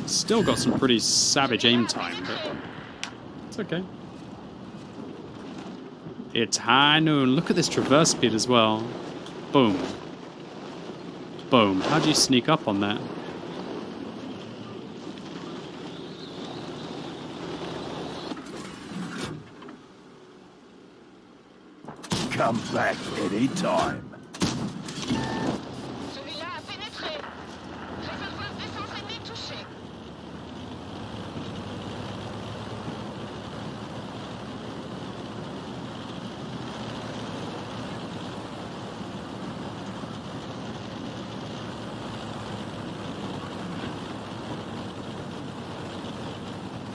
Still got some pretty savage aim time, but it's okay. It's high noon. Look at this traverse speed as well. Boom. Boom. How do you sneak up on that? Come back anytime.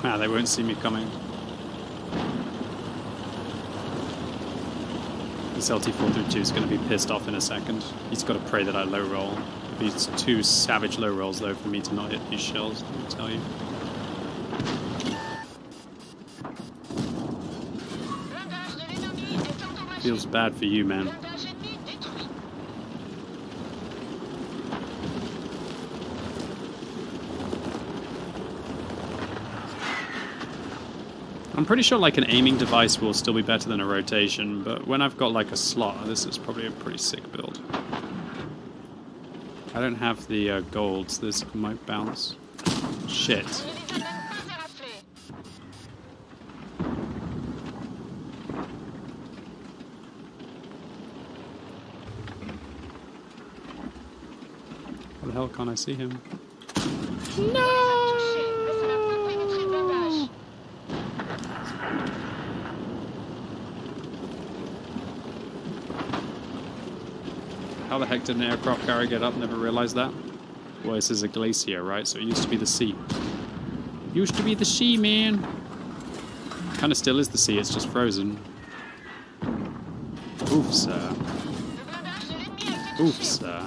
Ah, they won't see me coming. This LT-432 is going to be pissed off in a second. He's got to pray that I low roll. It'd be two savage low rolls though for me to not hit these shells, let me tell you. Feels bad for you, man. I'm pretty sure like an aiming device will still be better than a rotation, but when I've got like a slot, this is probably a pretty sick build. I don't have the golds, this might bounce. Shit. How the hell can't I see him? No! How the heck did an aircraft carrier get up? Never realized that. Well, this is a glacier, right? So it used to be the sea. Used to be the sea, man. Kind of still is the sea, it's just frozen. Oof, sir. Oof, sir.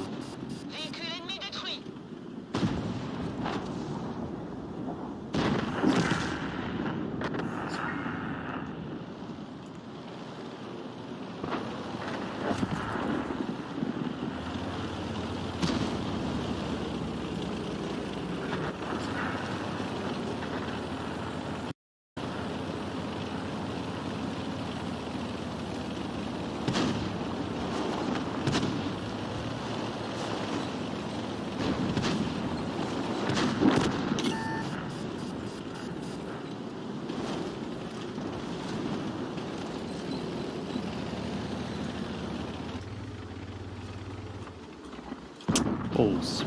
Balls.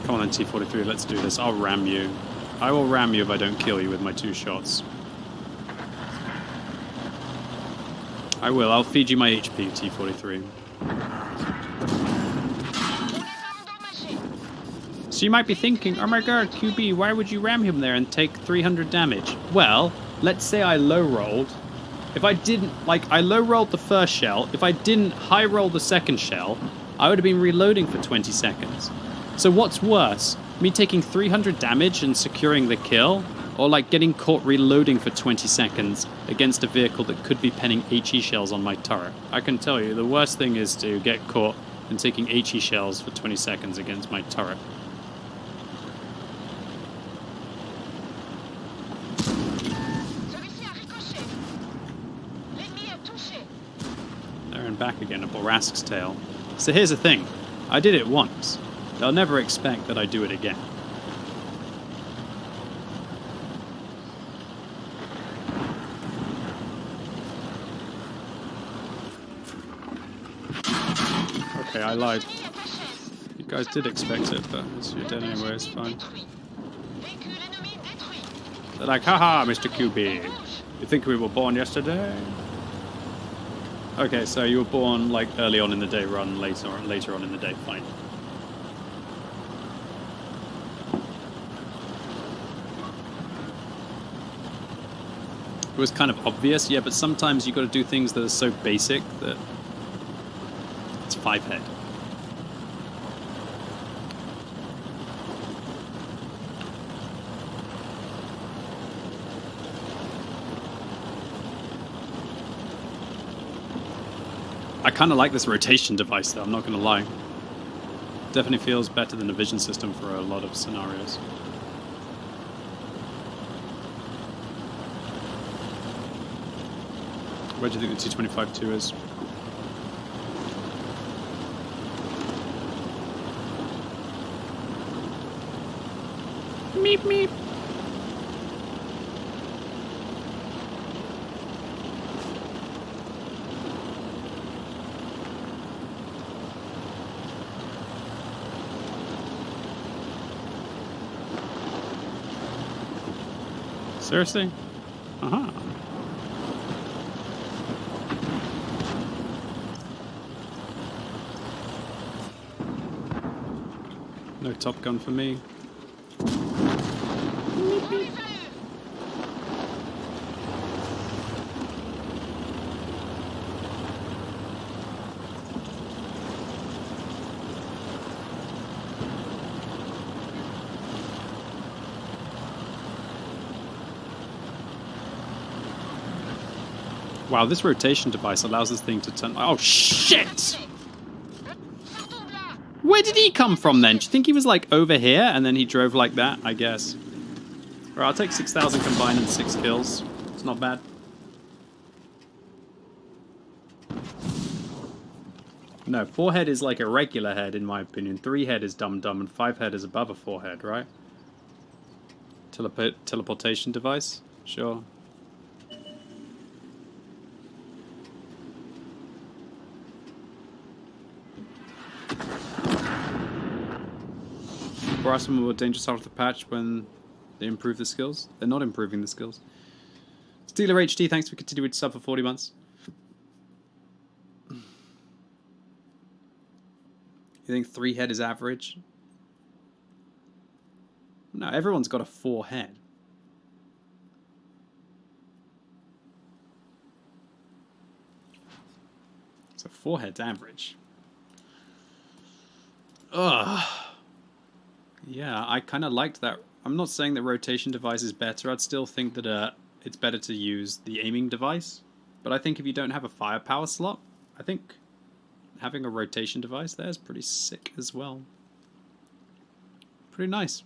Come on then, T-43, let's do this. I'll ram you. I will ram you if I don't kill you with my 2 shots. I will. I'll feed you my HP, T-43. So you might be thinking, oh my god, QB, why would you ram him there and take 300 damage? Well, let's say I low rolled. If I didn't, like, I low rolled the first shell. If I didn't high roll the second shell, I would have been reloading for 20 seconds. So what's worse? Me taking 300 damage and securing the kill? Or like getting caught reloading for 20 seconds against a vehicle that could be penning HE shells on my turret? I can tell you, the worst thing is to get caught and taking HE shells for 20 seconds against my turret. There and back again, a Borask's tail. So here's the thing. I did it once. They'll never expect that I do it again. Okay, I lied. You guys did expect it, but you're dead anyway, it's fine. They're like, haha, Mr. QB. You think we were born yesterday? Okay, so you were born like early on in the day, run later on in the day, fine. It was kind of obvious, yeah, but sometimes you got to do things that are so basic that it's 5 head. I kind of like this rotation device, though. I'm not going to lie. Definitely feels better than a vision system for a lot of scenarios. Where do you think the T-25-2 is? Meep meep. Seriously? Uh-huh. No Top Gun for me. Wow, this rotation device allows this thing to turn... Oh, shit! Where did he come from, then? Do you think he was, like, over here, and then he drove like that? I guess. Alright, I'll take 6,000 combined and 6 kills. It's not bad. No, 4-head is like a regular head, in my opinion. 3-head is dumb-dumb, and 5-head is above a 4-head, right? Teleportation device? Sure. Bryson were more dangerous after the patch when they improve the skills. They're not improving the skills. Steeler HD, thanks for continuing to sub for 40 months. You think 3-head is average? No, everyone's got a 4-head. So 4-head's average. Ugh. Yeah, I kind of liked that. I'm not saying that rotation device is better. I'd still think that it's better to use the aiming device. But I think if you don't have a firepower slot, I think having a rotation device there is pretty sick as well. Pretty nice.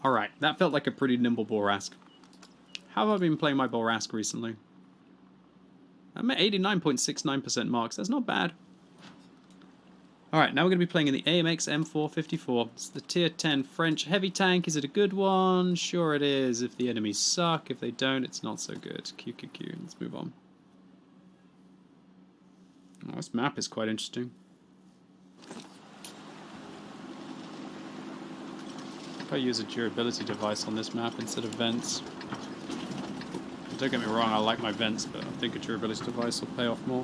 Alright, that felt like a pretty nimble Borask. How have I been playing my Borask recently? I'm at 89.69% marks. That's not bad. Alright, now we're going to be playing in the AMX M454. It's the tier 10 French heavy tank. Is it a good one? Sure it is. If the enemies suck. If they don't, it's not so good. QQQ. Let's move on. Oh, this map is quite interesting. If I use a durability device on this map instead of vents. Don't get me wrong, I like my vents, but I think a durability device will pay off more.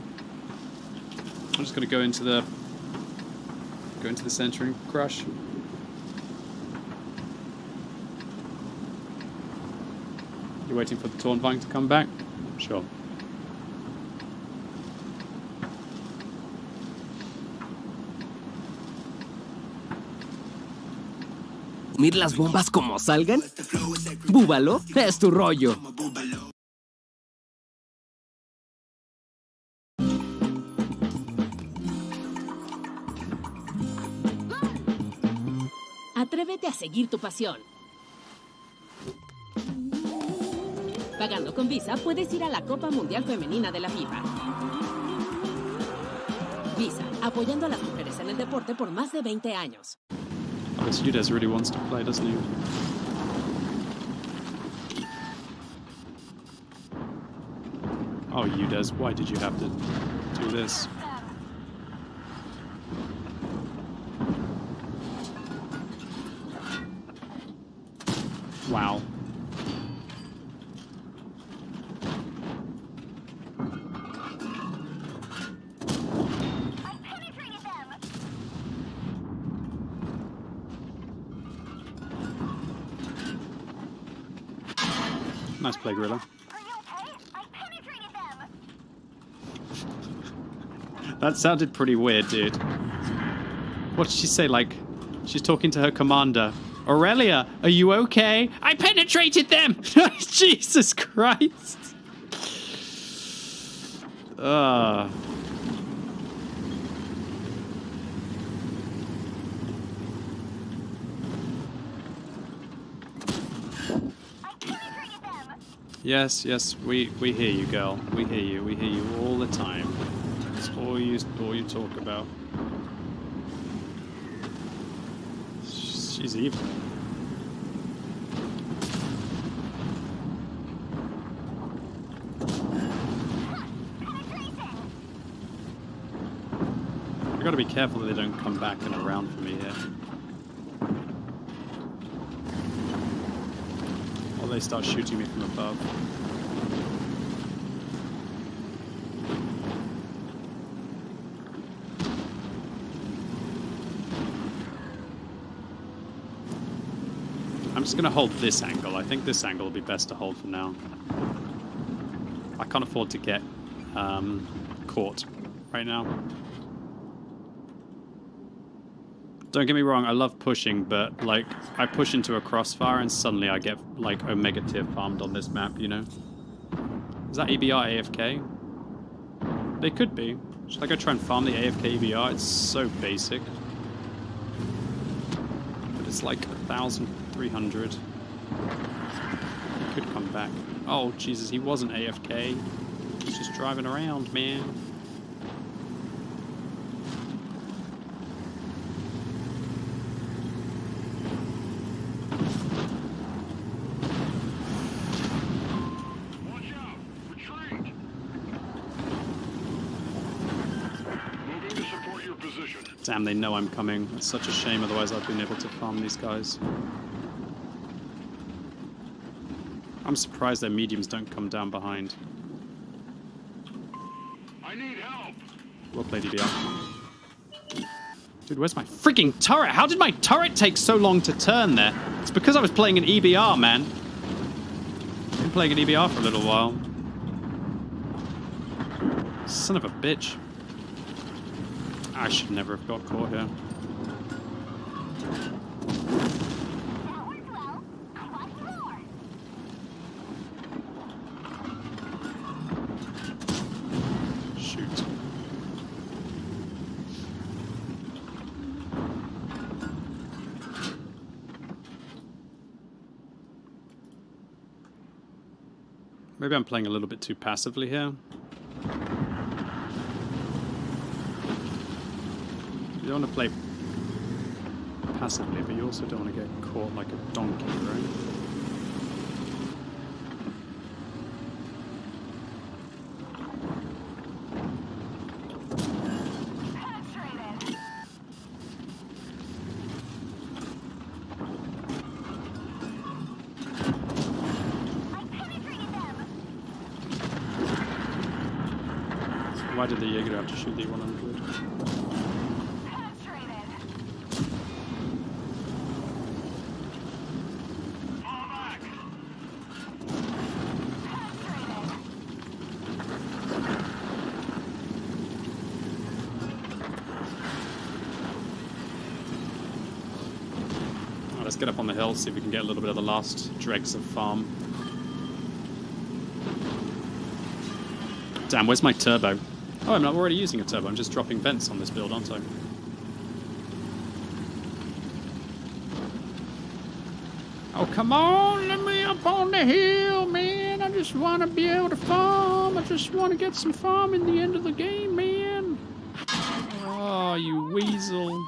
I'm just going to go into the center and crush. You're waiting for the Tornvang to come back? Sure. ¿Mir las bombas como salgan? Búbalo, es tu rollo. Atrévete a seguir tu pasión. Pagando con Visa, puedes ir a la Copa Mundial Femenina de la FIFA. Visa, apoyando a las mujeres en el deporte por más de 20 años. I guess Udes really wants to play, doesn't he? Oh, Udes, why did you have to do this? Wow. Nice play, Gorilla. That sounded pretty weird, dude. What did she say, like, She's talking to her commander. Aurelia, are you okay? I penetrated them! Jesus Christ! Yes, we hear you, girl. We hear you all the time. It's all you talk about. She's evil. I gotta be careful that they don't come back and around for me here. Or they start shooting me from above. I'm just gonna hold this angle. I think this angle will be best to hold for now. I can't afford to get caught right now. Don't get me wrong, I love pushing, but like I push into a crossfire and suddenly I get like Omega tier farmed on this map, you know? Is that EBR AFK? They could be. Should I go try and farm the AFK EBR? It's so basic. But it's like 1,300. Could come back. Oh Jesus, he wasn't AFK. He's just driving around, man. Damn, they know I'm coming. It's such a shame, otherwise I've been able to farm these guys. I'm surprised their mediums don't come down behind. I need help. Well played, EBR. Dude, where's my freaking turret? How did my turret take so long to turn there? It's because I was playing an EBR, man. I've been playing an EBR for a little while. Son of a bitch. I should never have got caught here. Shoot. Maybe I'm playing a little bit too passively here. You don't want to play passively, but you also don't want to get caught like a donkey, right? Why did the Jaeger have to shoot the 100? Let's get up on the hill, see if we can get a little bit of the last dregs of farm. Damn, where's my turbo? Oh, I'm not already using a turbo. I'm just dropping vents on this build, aren't I? Oh, come on, let me up on the hill, man. I just want to be able to farm. I just want to get some farm in the end of the game, man. Oh, you weasel.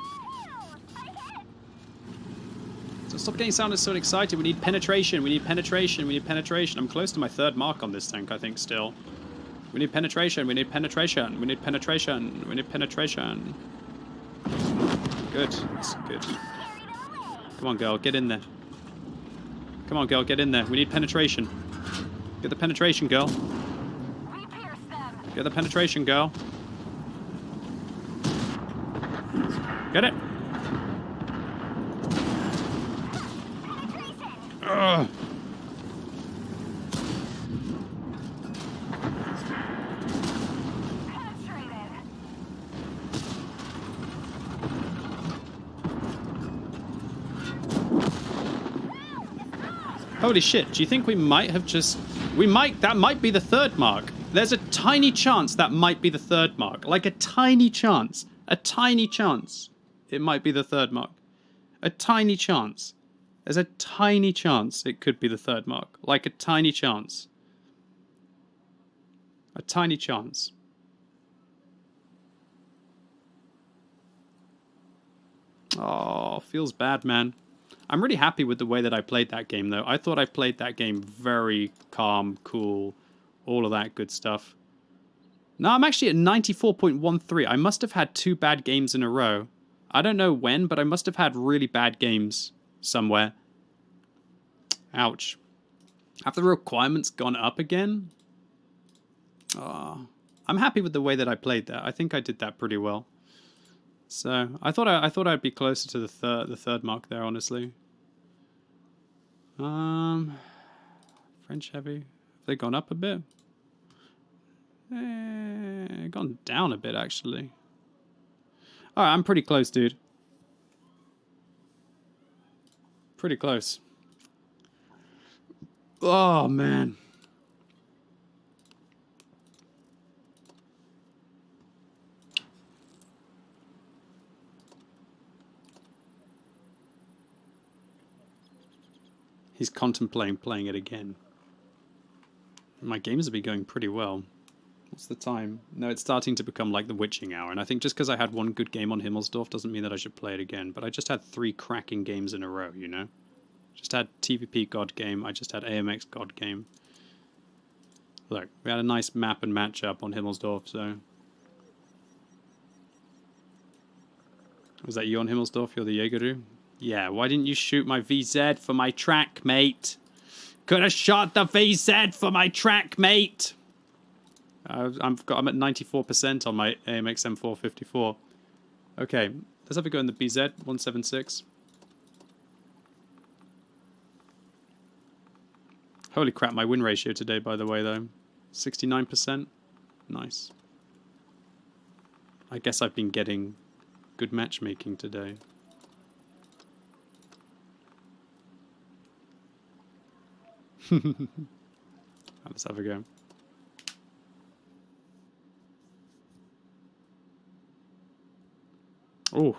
Stop getting sounded so excited. We need penetration. We need penetration. We need penetration. I'm close to my third mark on this tank, I think, still. We need penetration. We need penetration. We need penetration. We need penetration. Good. That's good. Come on, girl. Get in there. Come on, girl. Get in there. We need penetration. Get the penetration, girl. Get the penetration, girl. Get it. Ugh. Holy shit, do you think we might have just... that might be the third mark. There's a tiny chance that might be the third mark. Like a tiny chance. A tiny chance. It might be the third mark. A tiny chance. There's a tiny chance it could be the third mark. Like a tiny chance. A tiny chance. Oh, feels bad, man. I'm really happy with the way that I played that game, though. I thought I played that game very calm, cool, all of that good stuff. No, I'm actually at 94.13. I must have had 2 bad games in a row. I don't know when, but I must have had really bad games somewhere. Ouch. Have the requirements gone up again? Oh, I'm happy with the way that I played that. I think I did that pretty well. So I thought I'd be closer to the third mark there, honestly. French heavy. Have they gone up a bit? Gone down a bit, actually. Alright, I'm pretty close, dude. Pretty close. Oh, man. He's contemplating playing it again. My games have been going pretty well. What's the time? No, it's starting to become like the witching hour, and I think just because I had one good game on Himmelsdorf doesn't mean that I should play it again, but I just had 3 cracking games in a row, you know? Just had TVP God game, I just had AMX God game. Look, we had a nice map and matchup on Himmelsdorf, so... Was that you on Himmelsdorf? You're the Jägeru? Yeah, why didn't you shoot my VZ for my track, mate? Could have shot the VZ for my track, mate! I'm at 94% on my AMX M454. Okay, let's have a go in the BZ 176. Holy crap, my win ratio today, by the way, though. 69%. Nice. I guess I've been getting good matchmaking today. Let's have a go. Oh,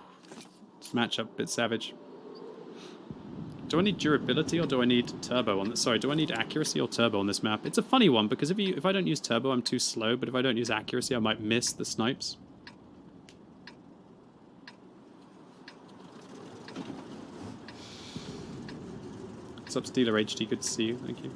this matchup a bit savage. Do I need durability or do I need turbo on this? Sorry, do I need accuracy or turbo on this map? It's a funny one because if I don't use turbo, I'm too slow, but if I don't use accuracy, I might miss the snipes. What's up, Steeler HD? Good to see you. Thank you.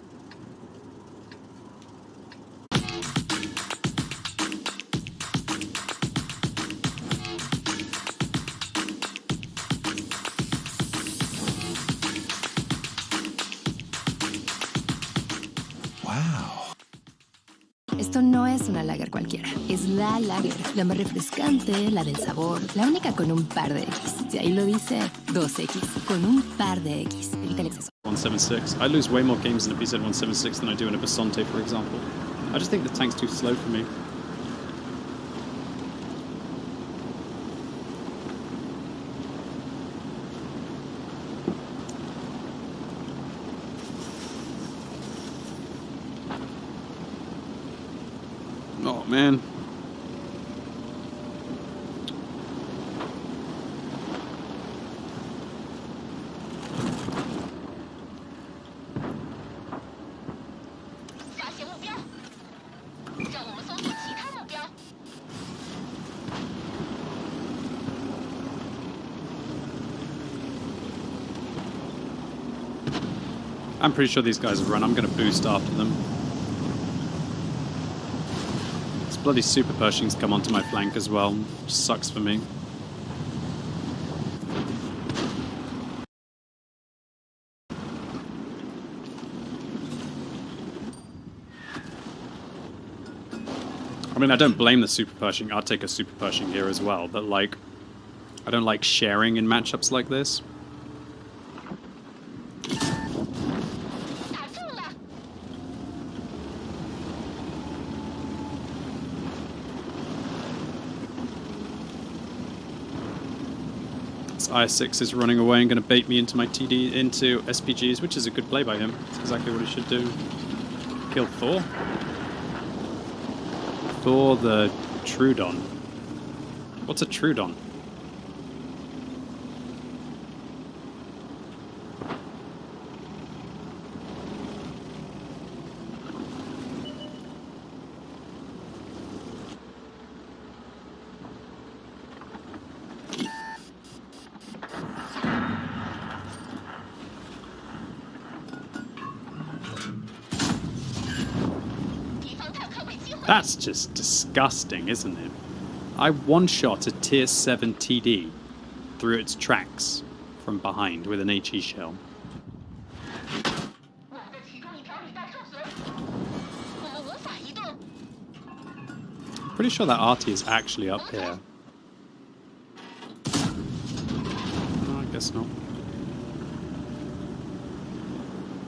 Esto no es una lager cualquiera. Es la lager, la más refrescante, la del sabor, la única con un par de X. Si ahí lo dice, 2X. Con un par de X. Evita el exceso. 176. I lose way more games in a BZ 176 than I do in a Basante, for example. I just think the tank's too slow for me. Oh, man. I'm pretty sure these guys have run. I'm going to boost after them. Bloody super Pershings come onto my flank as well. Which sucks for me. I mean, I don't blame the super Pershing. I'll take a super Pershing here as well, but like, I don't like sharing in matchups like this. This IS-6 is running away and going to bait me into my TD, into SPGs, which is a good play by him. That's exactly what he should do. Kill Thor. Thor the Trudon. What's a Trudon? That's just disgusting, isn't it? I one-shot a tier 7 TD through its tracks from behind with an HE shell. Pretty sure that RT is actually up here. No, I guess not.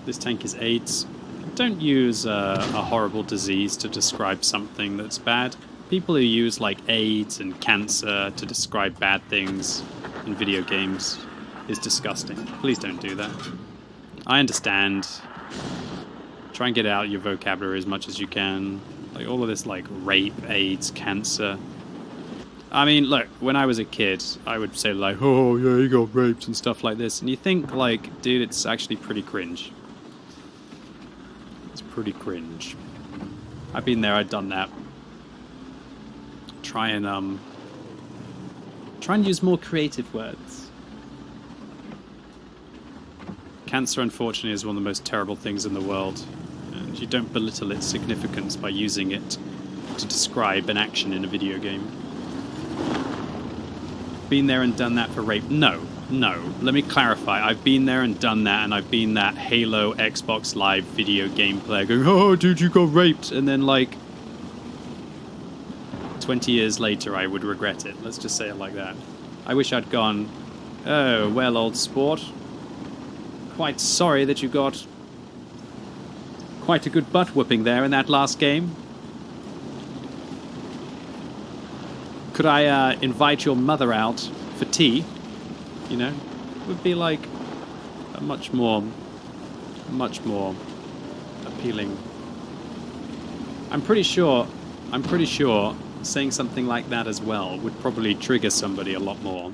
This tank is AIDS. Don't use a horrible disease to describe something that's bad. People who use like AIDS and cancer to describe bad things in video games is disgusting. Please don't do that. I understand. Try and get out your vocabulary as much as you can. Like all of this like rape, AIDS, cancer. I mean, look, when I was a kid, I would say like, oh yeah, you got raped and stuff like this. And you think like, dude, it's actually pretty cringe. Pretty cringe. I've been there, I've done that. Try and use more creative words. Cancer, unfortunately, is one of the most terrible things in the world, and you don't belittle its significance by using it to describe an action in a video game. Been there and done that for rape? No. Let me clarify. I've been there and done that, and I've been that Halo Xbox Live video game player going, oh, dude, you got raped, and then, like, 20 years later, I would regret it. Let's just say it like that. I wish I'd gone, oh, well, old sport. Quite sorry that you got quite a good butt whooping there in that last game. Could I invite your mother out for tea? You know, it would be like a much more appealing. I'm pretty sure saying something like that as well would probably trigger somebody a lot more.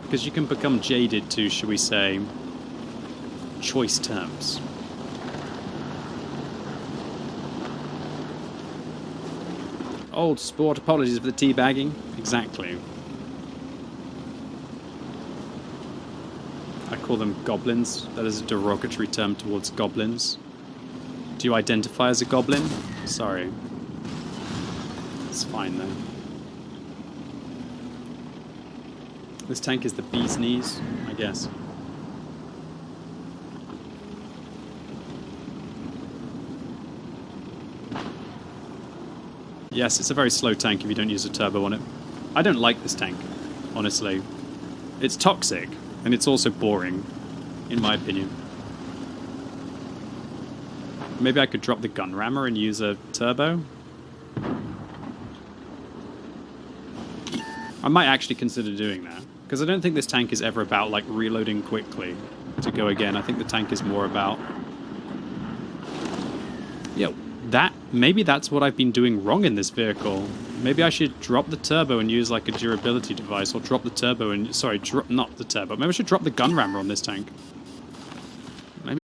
Because you can become jaded to, shall we say, choice terms. Old sport, apologies for the teabagging. Exactly. I call them goblins. That is a derogatory term towards goblins. Do you identify as a goblin? Sorry. It's fine then. This tank is the bee's knees, I guess. Yes, it's a very slow tank if you don't use a turbo on it. I don't like this tank, honestly. It's toxic. And it's also boring, in my opinion. Maybe I could drop the gun rammer and use a turbo? I might actually consider doing that. Because I don't think this tank is ever about, like, reloading quickly to go again. I think the tank is more about... Yo, maybe that's what I've been doing wrong in this vehicle. Maybe I should drop the turbo and use like a durability device, or drop the turbo and... Sorry, not the turbo. Maybe I should drop the gun rammer on this tank. Maybe...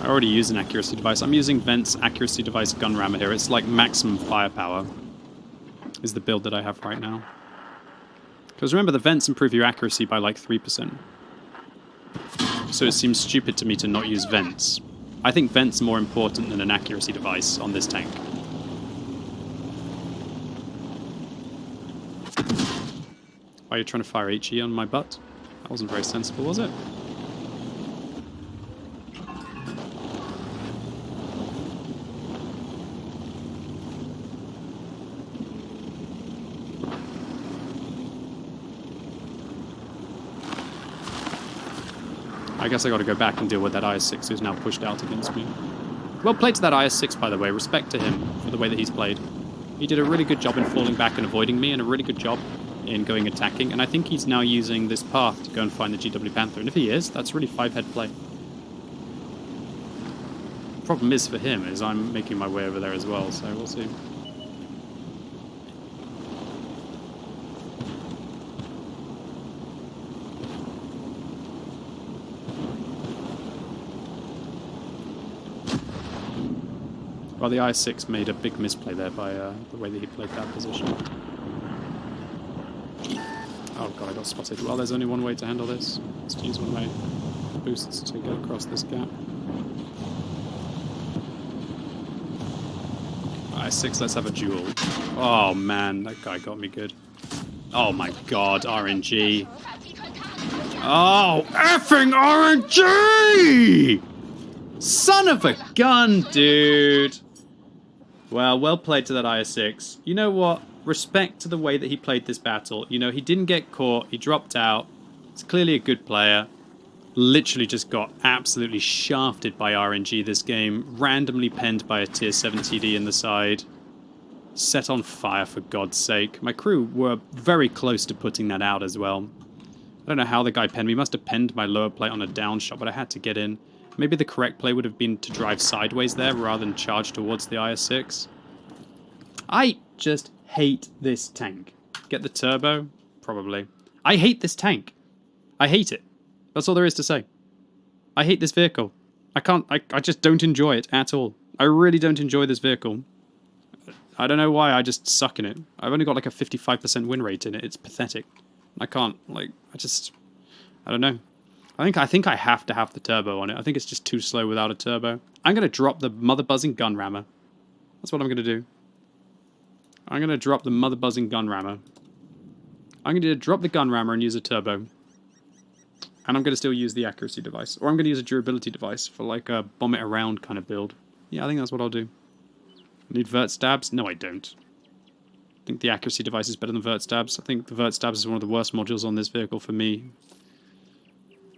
I already use an accuracy device. I'm using Vent's accuracy device gun rammer here. It's like maximum firepower is the build that I have right now. Because remember, the vents improve your accuracy by like 3%. So it seems stupid to me to not use vents. I think vents are more important than an accuracy device on this tank. Why are you trying to fire HE on my butt? That wasn't very sensible, was it? I guess I gotta go back and deal with that IS-6 who's now pushed out against me. Well played to that IS-6, by the way. Respect to him for the way that he's played. He did a really good job in falling back and avoiding me, and a really good job in going attacking. And I think he's now using this path to go and find the GW Panther. And if he is, that's really 5-head play. Problem is for him is I'm making my way over there as well, so we'll see. Well, the I-6 made a big misplay there by the way that he played that position. Oh god, I got spotted. Well, there's only one way to handle this. Let's use one of my boosts to get across this gap. I-6, let's have a duel. Oh man, that guy got me good. Oh my god, RNG. Oh, effing RNG! Son of a gun, dude! Well played to that IS-6. You know what? Respect to the way that he played this battle. You know, he didn't get caught. He dropped out. He's clearly a good player. Literally just got absolutely shafted by RNG this game. Randomly penned by a tier 7 TD in the side. Set on fire, for God's sake. My crew were very close to putting that out as well. I don't know how the guy penned me. He must have penned my lower plate on a down shot, but I had to get in. Maybe the correct play would have been to drive sideways there rather than charge towards the IS-6. I just hate this tank. Get the turbo? Probably. I hate this tank. I hate it. That's all there is to say. I hate this vehicle. I just don't enjoy it at all. I really don't enjoy this vehicle. I don't know why, I just suck in it. I've only got like a 55% win rate in it. It's pathetic. I can't, like, I don't know. I think I have to have the turbo on it. I think it's just too slow without a turbo. I'm going to drop the mother buzzing gun rammer. That's what I'm going to do. I'm going to drop the mother buzzing gun rammer. I'm going to drop the gun rammer and use a turbo. And I'm going to still use the accuracy device. Or I'm going to use a durability device for like a bomb it around kind of build. Yeah, I think that's what I'll do. Need vert stabs? No, I don't. I think the accuracy device is better than vert stabs. I think the vert stabs is one of the worst modules on this vehicle for me.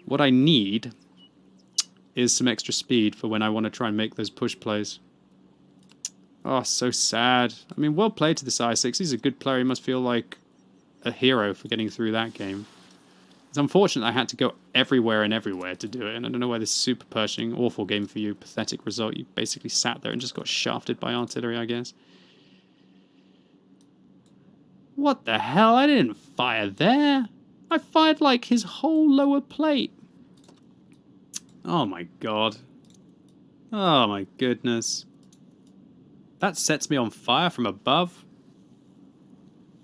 What I need is some extra speed for when I want to try and make those push plays. Oh, so sad. I mean, well played to this I-6. He's a good player. He must feel like a hero for getting through that game. It's unfortunate I had to go everywhere and everywhere to do it, and I don't know why this super Pershing, awful game for you, pathetic result. You basically sat there and just got shafted by artillery, I guess. What the hell? I didn't fire there. I fired like his whole lower plate. Oh my god. Oh my goodness. That sets me on fire from above.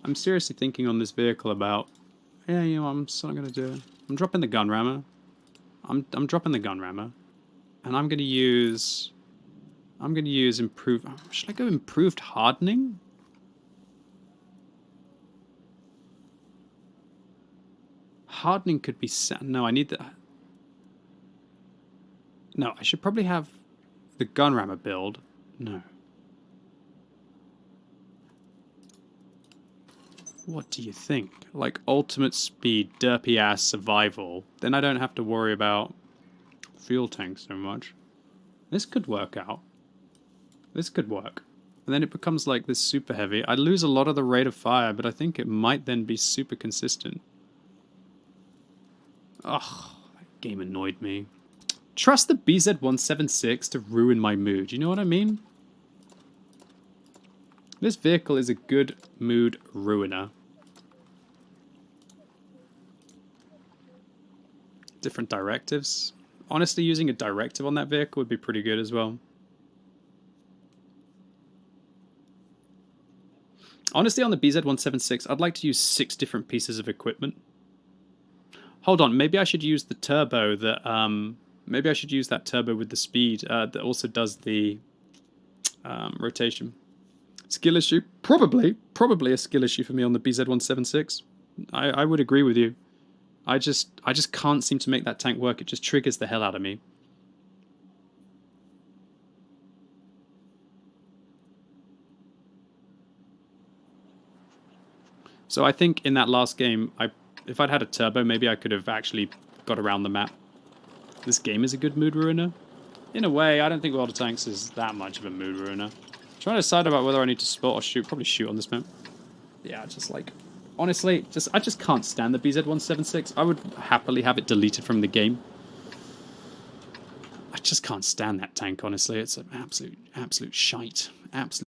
I'm seriously thinking on this vehicle about, yeah, you know, I'm still gonna do it. I'm dropping the gun rammer. I'm dropping the gun rammer. And I'm gonna use improved, should I go improved hardening? Hardening could be set. No, I need that. No, I should probably have the gun rammer build. No. What do you think? Like ultimate speed, derpy ass survival. Then I don't have to worry about fuel tanks so much. This could work out. This could work. And then it becomes like this super heavy. I lose a lot of the rate of fire, but I think it might then be super consistent. Ugh, that game annoyed me. Trust the BZ-176 to ruin my mood. You know what I mean? This vehicle is a good mood ruiner. Different directives. Honestly, using a directive on that vehicle would be pretty good as well. Honestly, on the BZ-176, I'd like to use 6 different pieces of equipment. Hold on, maybe I should use the turbo that, maybe I should use that turbo with the speed that also does the rotation. Skill issue? Probably a skill issue for me on the BZ-176. I would agree with you. I just can't seem to make that tank work. It just triggers the hell out of me. So I think in that last game, if I'd had a turbo, maybe I could have actually got around the map. This game is a good mood ruiner. In a way, I don't think World of Tanks is that much of a mood ruiner. Trying to decide about whether I need to spot or shoot. Probably shoot on this map. Yeah, just like... Honestly, I just can't stand the BZ-176. I would happily have it deleted from the game. I just can't stand that tank, honestly. It's an absolute shite. Absolute...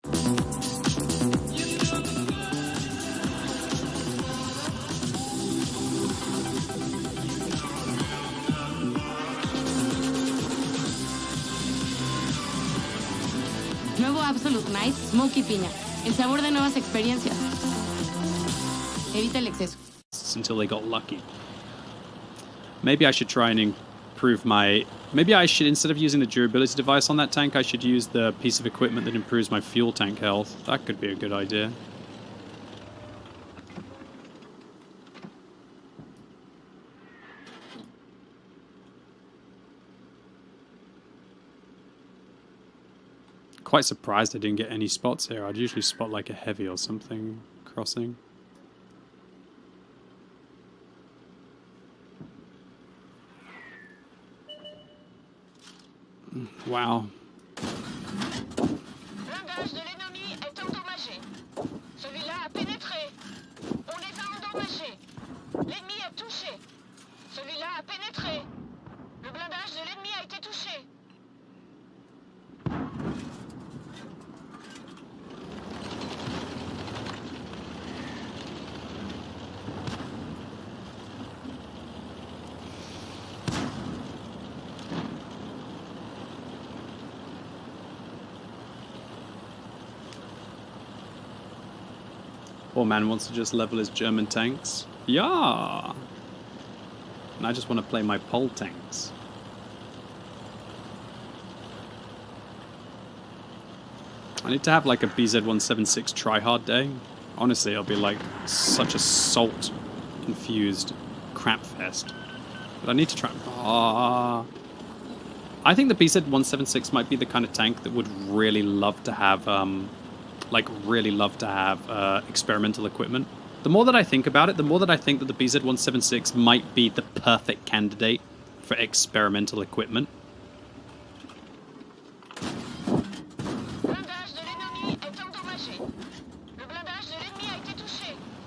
Nuevo Absolute Night, Smoky Piña. El sabor de nuevas experiencias. Evita el exceso. Until they got lucky. Maybe I should try and improve my... Maybe I should, instead of using the durability device on that tank, I should use the piece of equipment that improves my fuel tank health. That could be a good idea. Quite surprised I didn't get any spots here. I'd usually spot like a heavy or something crossing. Wow. Blindage de l'ennemi est endommagé. Celui-là a pénétré. On les a endommagés. L'ennemi est touché. Celui-là a pénétré. Le blindage de l'ennemi a été touché. Poor man wants to just level his German tanks. Yeah! And I just want to play my pole tanks. I need to have like a BZ-176 tryhard day. Honestly, it'll be like such a salt-infused crap fest. But I need to try... I think the BZ-176 might be the kind of tank that would really love to have... experimental equipment. The more that I think about it, the more that I think that the BZ-176 might be the perfect candidate for experimental equipment.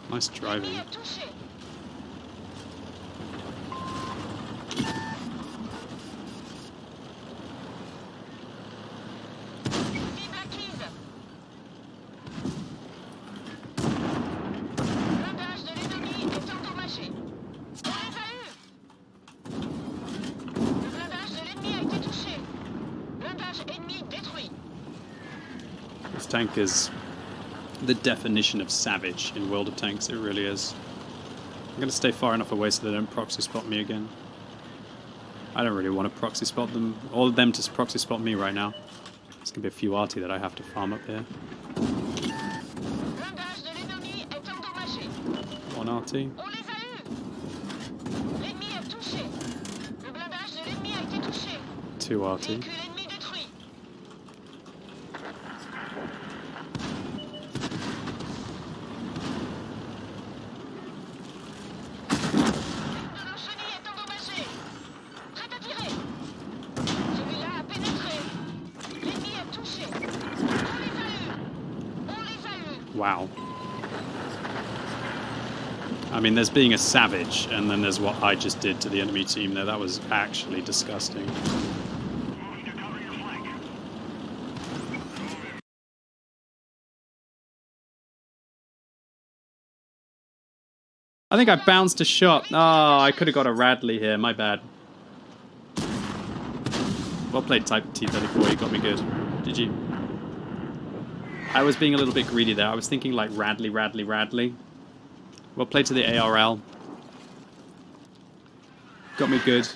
Nice driving. This tank is the definition of savage in World of Tanks. It really is. I'm going to stay far enough away so they don't proxy spot me again. I don't really want to proxy spot them. All of them to proxy spot me right now. There's going to be a few arty that I have to farm up here. One arty. Two arty. Wow. I mean, there's being a savage, and then there's what I just did to the enemy team there. That was actually disgusting. I think I bounced a shot. Oh, I could have got a Radley here. My bad. Well played, Type T-34. You got me good. Did you? I was being a little bit greedy there. I was thinking like Radley. Well played to the ARL. Got me good.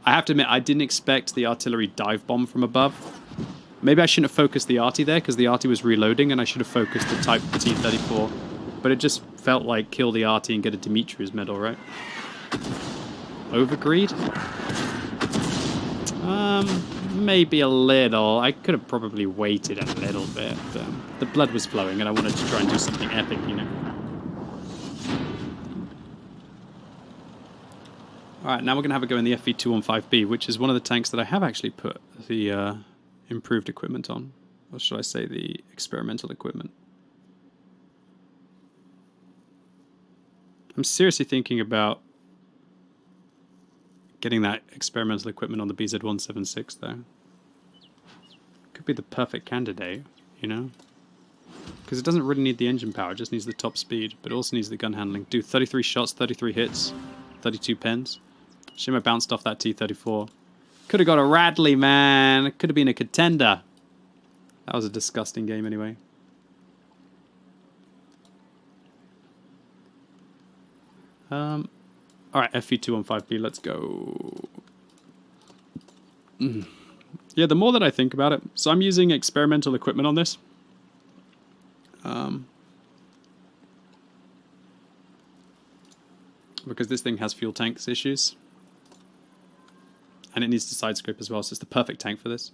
I have to admit, I didn't expect the artillery dive bomb from above. Maybe I shouldn't have focused the arty there, because the arty was reloading, and I should have focused the Type T-34. But it just felt like kill the arty and get a Dimitri's medal, right? Overgreed? Maybe a little. I could have probably waited a little bit. But the blood was flowing, and I wanted to try and do something epic, you know. Alright, now we're going to have a go in the FV215B, which is one of the tanks that I have actually put the improved equipment on. Or should I say the experimental equipment. I'm seriously thinking about getting that experimental equipment on the BZ176 though. Could be the perfect candidate, you know? Because it doesn't really need the engine power, it just needs the top speed, but it also needs the gun handling. Do 33 shots, 33 hits, 32 pens. Shame I bounced off that T-34. Could have got a Radley, man! It could have been a contender. That was a disgusting game anyway. Alright, FV215B, let's go. Yeah, the more that I think about it, so I'm using experimental equipment on this. Because this thing has fuel tanks issues. And it needs to side scrape as well, so it's the perfect tank for this.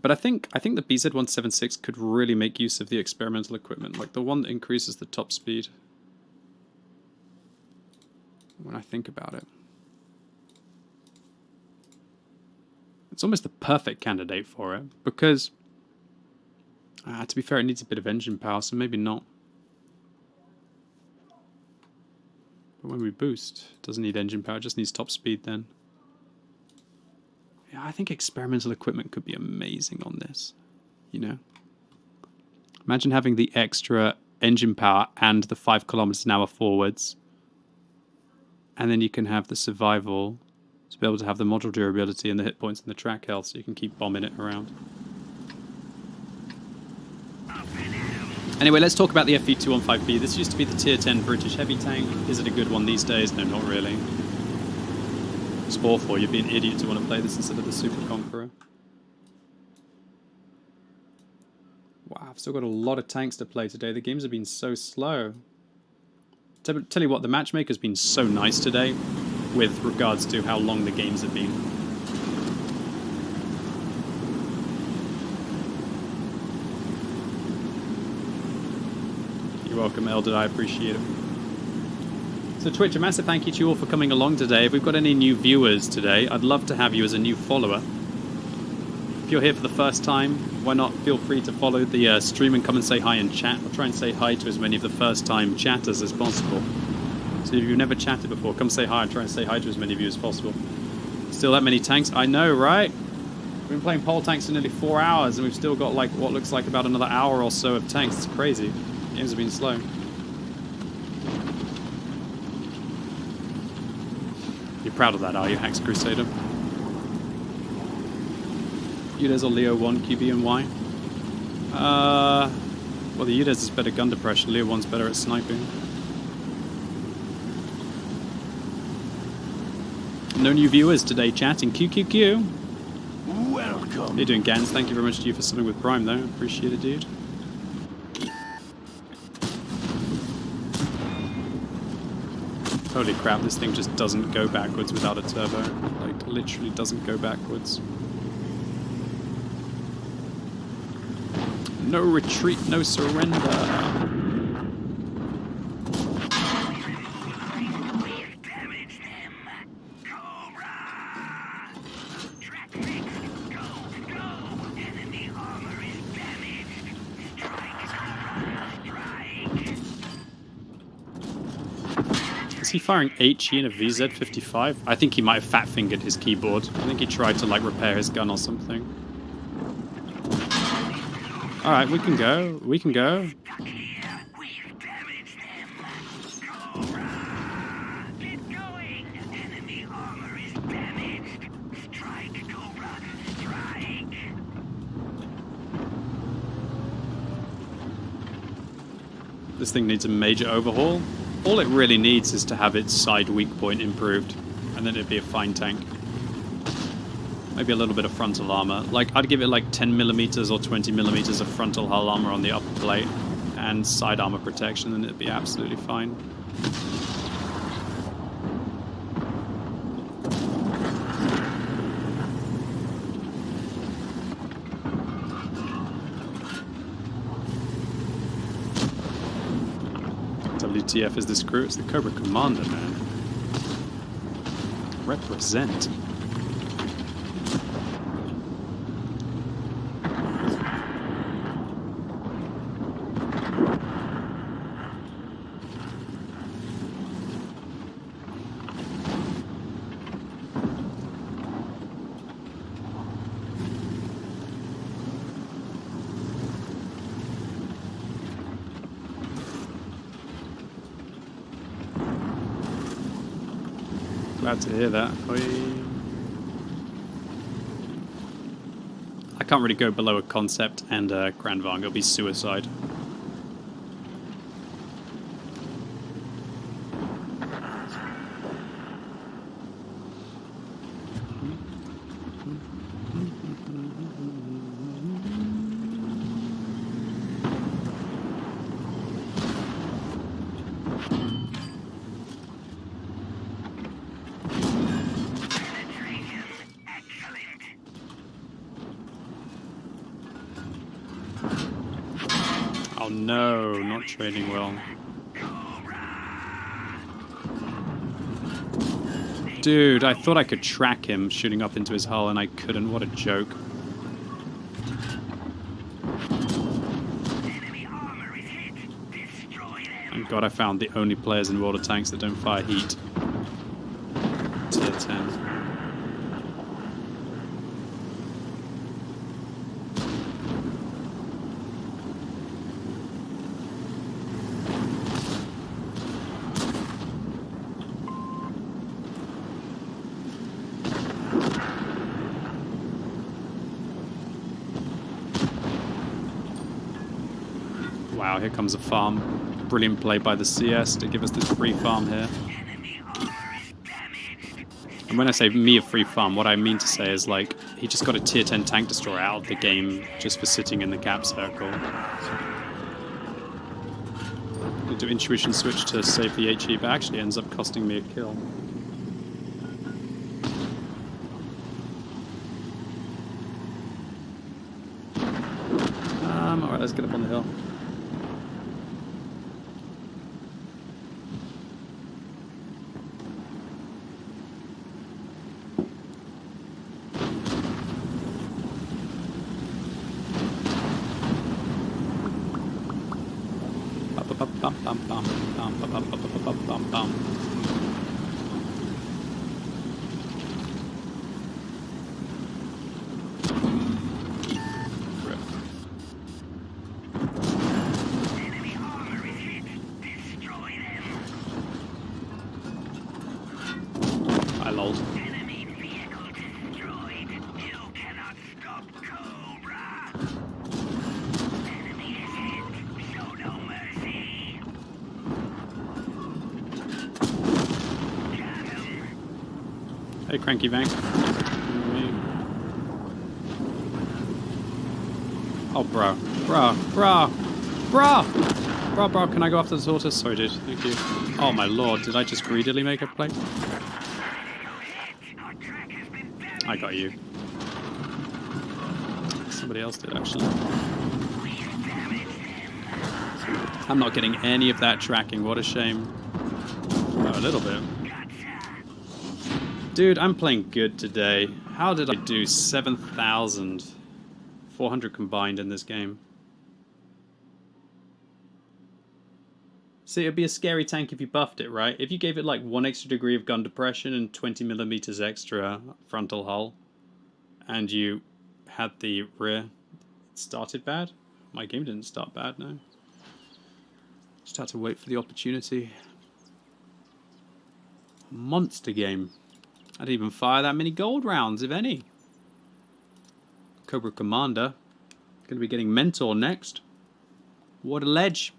But I think the BZ176 could really make use of the experimental equipment, like the one that increases the top speed. When I think about it. It's almost the perfect candidate for it, because to be fair, it needs a bit of engine power, so maybe not. But when we boost, it doesn't need engine power, it just needs top speed then. Yeah, I think experimental equipment could be amazing on this, you know? Imagine having the extra engine power and the 5 kilometers an hour forwards. And then you can have the survival to be able to have the module durability and the hit points and the track health, so you can keep bombing it around. Anyway, let's talk about the FV215B. This used to be the tier 10 British heavy tank. Is it a good one these days? No, not really. Spore 4, you'd be an idiot to want to play this instead of the Super Conqueror. Wow, I've still got a lot of tanks to play today. The games have been so slow. Tell you what, the matchmaker's been so nice today with regards to how long the games have been. You're welcome, Eldad, I appreciate it. So Twitch, a massive thank you to you all for coming along today. If we've got any new viewers today, I'd love to have you as a new follower. If you're here for the first time, why not feel free to follow the stream and come and say hi in chat. I'll try and say hi to as many of the first time chatters as possible. So if you've never chatted before, come say hi and try and say hi to as many of you as possible. Still that many tanks? I know, right? We've been playing pole tanks for nearly 4 hours and we've still got like what looks like about another hour or so of tanks. It's crazy. Games have been slow. You're proud of that, are you, Hax Crusader? UDES or Leo 1, QB and Y? Well, the UDES is better gun depression, Leo 1's better at sniping. No new viewers today chatting. QQQ. Welcome. How you doing, Gans? Thank you very much to you for subbing with Prime, though. Appreciate it, dude. Holy crap, this thing just doesn't go backwards without a turbo. Like, literally doesn't go backwards. No retreat, no surrender. Is he firing HE in a VZ55? I think he might have fat-fingered his keyboard. I think he tried to, like, repair his gun or something. Alright, we can go. We can go. This thing needs a major overhaul. All it really needs is to have its side weak point improved, and then it'd be a fine tank. Maybe a little bit of frontal armor. Like, I'd give it like 10mm or 20mm of frontal hull armor on the upper plate, and side armor protection, and it'd be absolutely fine. WTF is this crew? It's the Cobra Commander, man. Represent. Glad to hear that. I can't really go below a concept and Grand Vang. It'll be suicide. Oh no, not trading well. Dude, I thought I could track him shooting up into his hull and I couldn't. What a joke. Thank God I found the only players in World of Tanks that don't fire heat. Tier 10. Wow, here comes a farm. Brilliant play by the CS to give us this free farm here. And when I say me a free farm, what I mean to say is, like, he just got a tier 10 tank destroyer out of the game just for sitting in the cap circle. I do intuition switch to save the HE, but actually ends up costing me a kill. Alright, let's get up on the hill. I lolled. Hey, Cranky Vang. Oh, bro. Bro, can I go after the tortoise? Sorry, dude. Thank you. Oh, my lord. Did I just greedily make a play? I got you. Somebody else did, actually. I'm not getting any of that tracking. What a shame. Oh, a little bit. Dude, I'm playing good today. How did I do 7,400 combined in this game? See, it'd be a scary tank if you buffed it, right? If you gave it like 1 extra degree of gun depression and 20mm extra frontal hull, and you had the rear, it started bad? My game didn't start bad, no. Just had to wait for the opportunity. Monster game. I didn't even fire that many gold rounds, if any. Cobra Commander. Gonna be getting Mentor next. What a ledge.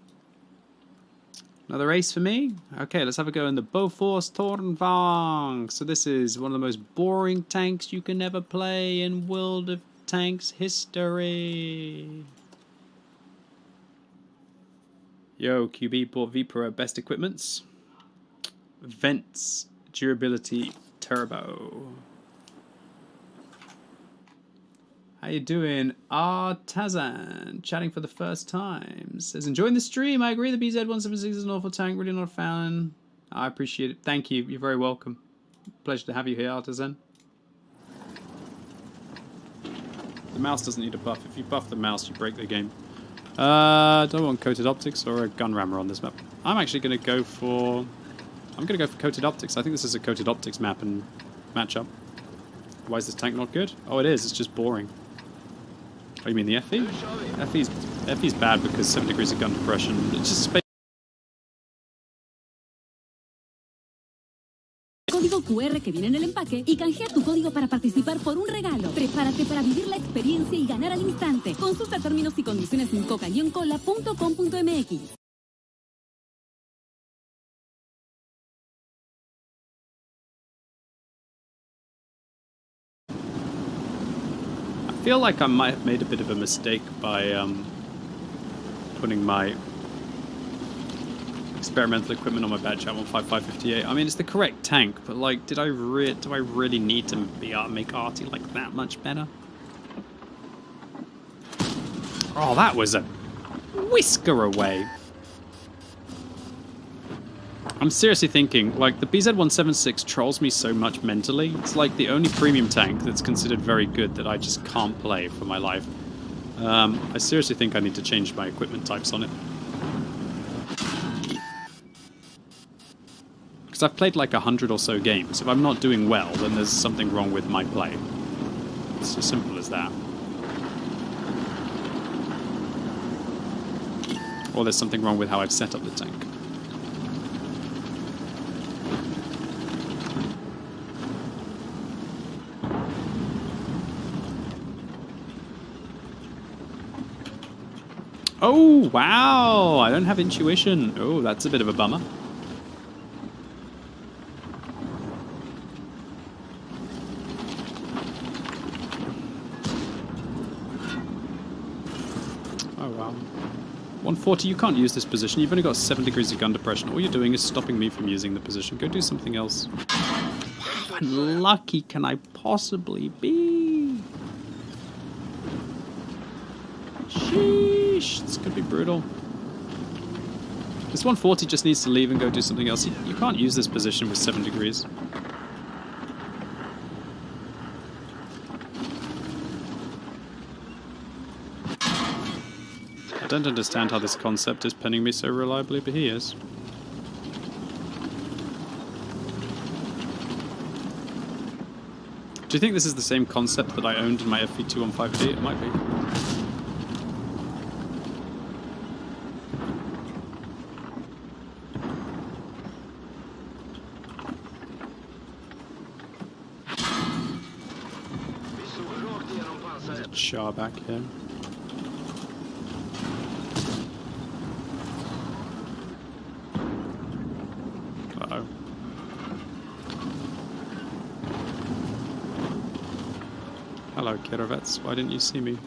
Another ace for me? Okay, let's have a go in the Bofors Tornvang. So this is one of the most boring tanks you can ever play in World of Tanks history. Yo, QB bought Vipera best equipments. Vents, durability, turbo. How you doing? Artazan, chatting for the first time. Says, enjoying the stream. I agree the BZ-176 is an awful tank. Really not a fan. I appreciate it. Thank you. You're very welcome. Pleasure to have you here, Artisan. The mouse doesn't need a buff. If you buff the mouse, you break the game. Do I want coated optics or a gun rammer on this map? I'm actually going to go for... I'm going to go for coated optics. I think this is a coated optics map and matchup. Why is this tank not good? Oh, it is. It's just boring. Oh, you mean the FE? FE's bad because 7 degrees of gun depression. It's just space. Código QR que viene en el empaque y canjea tu código para participar por un regalo. Prepárate para vivir la experiencia y ganar al instante. Consulta términos y condiciones en coca-cola.com.mx. I feel like I might have made a bit of a mistake by putting my experimental equipment on my badge at 15558. I mean, it's the correct tank, but like, do I really need to make Artie like that much better? Oh, that was a whisker away. I'm seriously thinking, like, the BZ-176 trolls me so much mentally. It's like the only premium tank that's considered very good that I just can't play for my life. I seriously think I need to change my equipment types on it. Because I've played like 100 or so games. If I'm not doing well, then there's something wrong with my play. It's as simple as that. Or there's something wrong with how I've set up the tank. Oh, wow! I don't have intuition. Oh, that's a bit of a bummer. Oh, wow. 140, you can't use this position. You've only got 7 degrees of gun depression. All you're doing is stopping me from using the position. Go do something else. How unlucky can I possibly be? Sheesh, this could be brutal. This 140 just needs to leave and go do something else. You can't use this position with 7 degrees. I don't understand how this concept is penning me so reliably, but he is. Do you think this is the same concept that I owned in my FV215D? It might be. Char back here. Uh-oh. Hello, Kirovets. Why didn't you see me?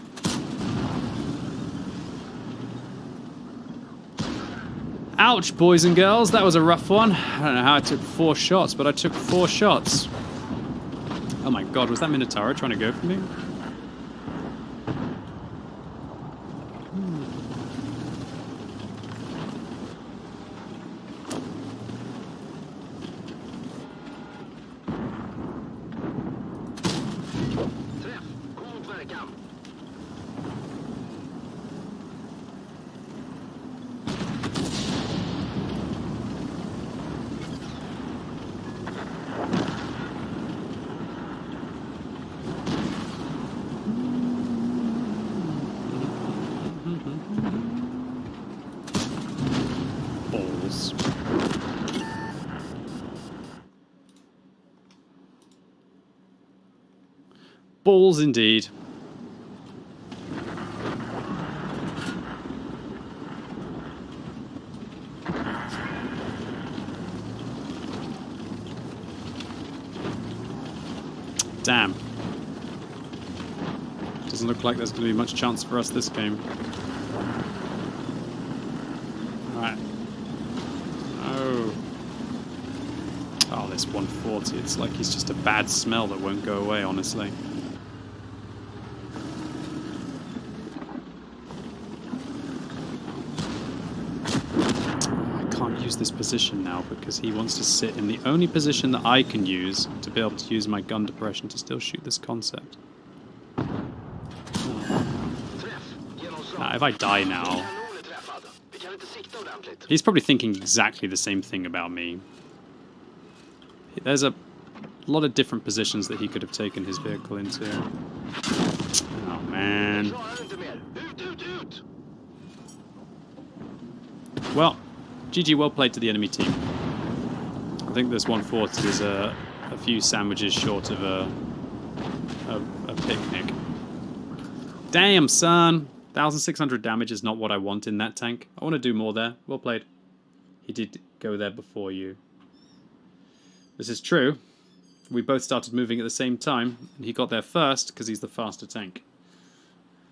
Ouch, boys and girls. That was a rough one. I don't know how I took 4 shots, but I took 4 shots. Oh my god, was that Minotauro trying to go for me? Balls indeed. Damn. Doesn't look like there's going to be much chance for us this game. Alright. Oh. Oh, this 140. It's like he's just a bad smell that won't go away, honestly. use this position now because he wants to sit in the only position that I can use to be able to use my gun depression to still shoot this concept. If I die now... He's probably thinking exactly the same thing about me. There's a lot of different positions that he could have taken his vehicle into. Oh, man. Well, GG, well played to the enemy team. I think this 140 is a few sandwiches short of a picnic. Damn, son! 1,600 damage is not what I want in that tank. I want to do more there. Well played. He did go there before you. This is true. We both started moving at the same time, and he got there first because he's the faster tank.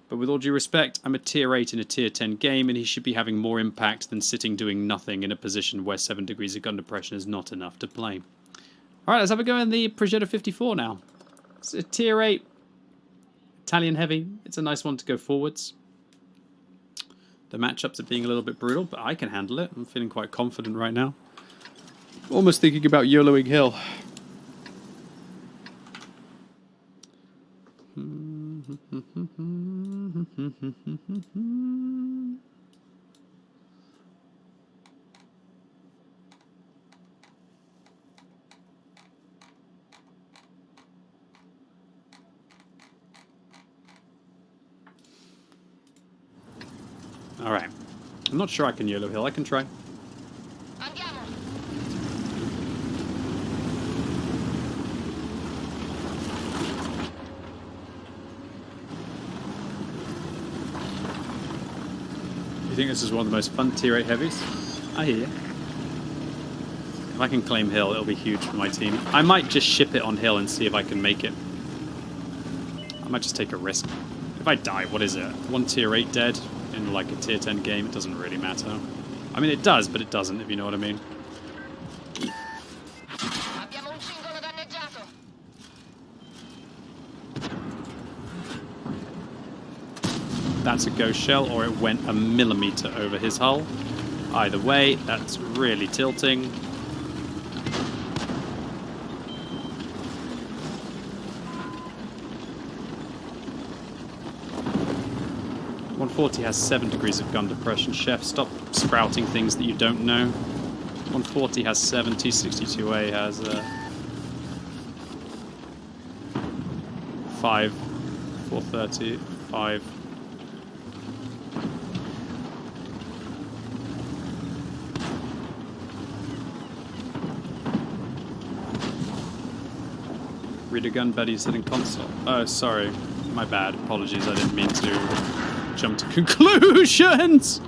But with all due respect, I'm a tier 8 in a tier 10 game, and he should be having more impact than sitting doing nothing in a position where 7 degrees of gun depression is not enough to play. Alright, let's have a go in the Progetto 54 now. It's a tier 8 Italian heavy. It's a nice one to go forwards. The matchups are being a little bit brutal, but I can handle it. I'm feeling quite confident right now. Almost thinking about YOLOing Hill. Alright. I'm not sure I can YOLO Hill. I can try. You think this is one of the most fun tier 8 heavies? I hear you. If I can claim Hill, it'll be huge for my team. I might just ship it on Hill and see if I can make it. I might just take a risk. If I die, what is it? One tier 8 dead in like a tier 10 game? It doesn't really matter. I mean, it does, but it doesn't, if you know what I mean. That's a ghost shell, or it went a millimeter over his hull. Either way, that's really tilting. .140 has 7 degrees of gun depression. Chef, stop sprouting things that you don't know. 140 has 7, T62A has 5, 430, 5. Reader gun buddies hitting console. Oh, sorry. My bad. Apologies. I didn't mean to jump to conclusions.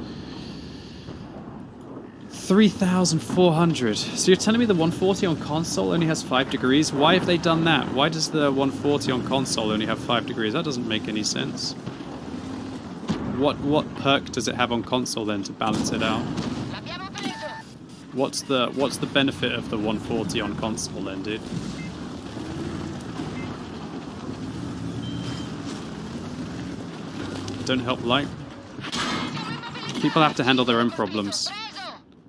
3,400. So you're telling me the 140 on console only has 5 degrees? Why have they done that? Why does the 140 on console only have 5 degrees? That doesn't make any sense. What perk does it have on console then to balance it out? What's the benefit of the 140 on console then, dude? Don't help light. People have to handle their own problems.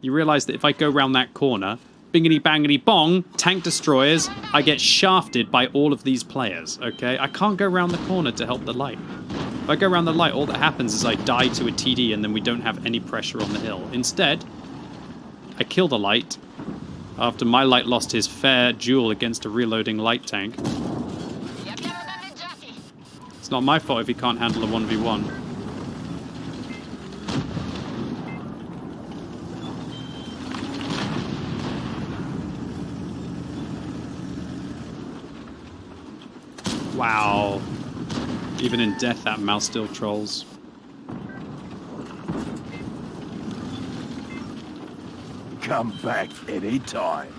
You realize that if I go round that corner, bingity bangity bong, tank destroyers, I get shafted by all of these players, okay? I can't go round the corner to help the light. If I go around the light, all that happens is I die to a TD and then we don't have any pressure on the hill. Instead, I kill the light after my light lost his fair duel against a reloading light tank. It's not my fault if he can't handle a 1v1. Wow. Even in death, that mouse still trolls. Come back anytime.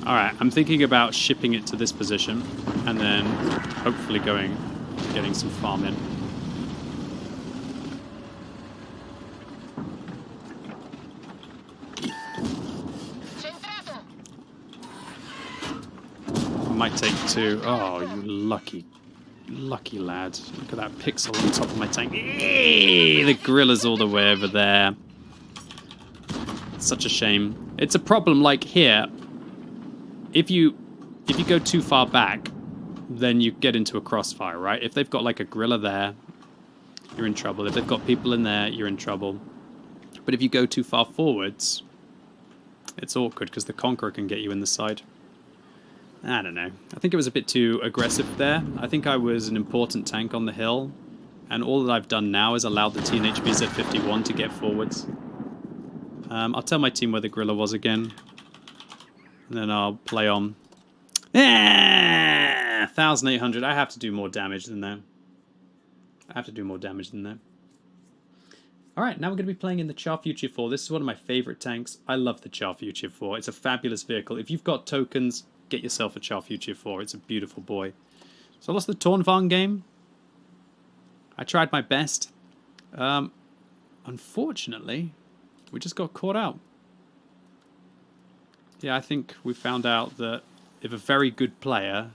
Alright, I'm thinking about shipping it to this position and then hopefully getting some farm in. Might take 2. Oh, you lucky lad. Look at that pixel on top of my tank. Eee, the gorilla's all the way over there. It's such a shame. It's a problem like here. If you go too far back, then you get into a crossfire, right? If they've got like a gorilla there, you're in trouble. If they've got people in there, you're in trouble. But if you go too far forwards, it's awkward because the Conqueror can get you in the side. I don't know. I think it was a bit too aggressive there. I think I was an important tank on the hill, and all that I've done now is allowed the TNH BZ-51 to get forwards. I'll tell my team where the gorilla was again, and then I'll play on. 1,800. I have to do more damage than that. Alright, now we're going to be playing in the Char Future 4. This is one of my favorite tanks. I love the Char Future 4. It's a fabulous vehicle. If you've got tokens, get yourself a Char Future 4. It's a beautiful boy. So I lost the Tornvarn game. I tried my best. Unfortunately, we just got caught out. Yeah, I think we found out that if a very good player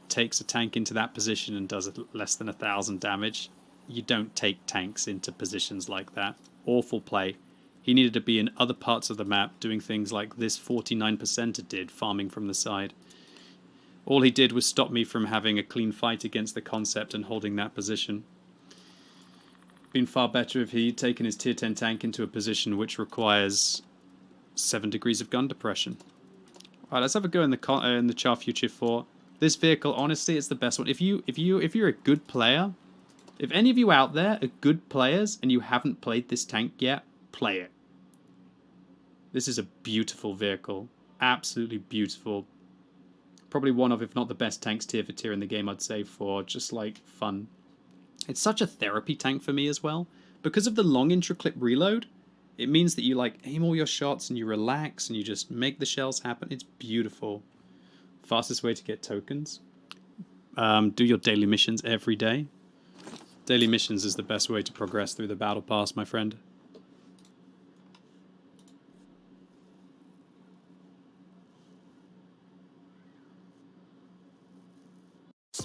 takes a tank into that position and does less than 1,000 damage, you don't take tanks into positions like that. Awful play. He needed to be in other parts of the map doing things like this 49%er did, farming from the side. All he did was stop me from having a clean fight against the concept and holding that position. Been far better if he'd taken his tier 10 tank into a position which requires 7 degrees of gun depression. Alright, let's have a go in the Char Future 4. This vehicle, honestly, it's the best one. If you're a good player, if any of you out there are good players and you haven't played this tank yet, play it. This is a beautiful vehicle. Absolutely beautiful. Probably one of, if not the best tanks tier for tier in the game, I'd say, for just like fun. It's such a therapy tank for me as well. Because of the long intra-clip reload, it means that you like aim all your shots and you relax and you just make the shells happen. It's beautiful. Fastest way to get tokens. Do your daily missions every day. Daily missions is the best way to progress through the battle pass, my friend.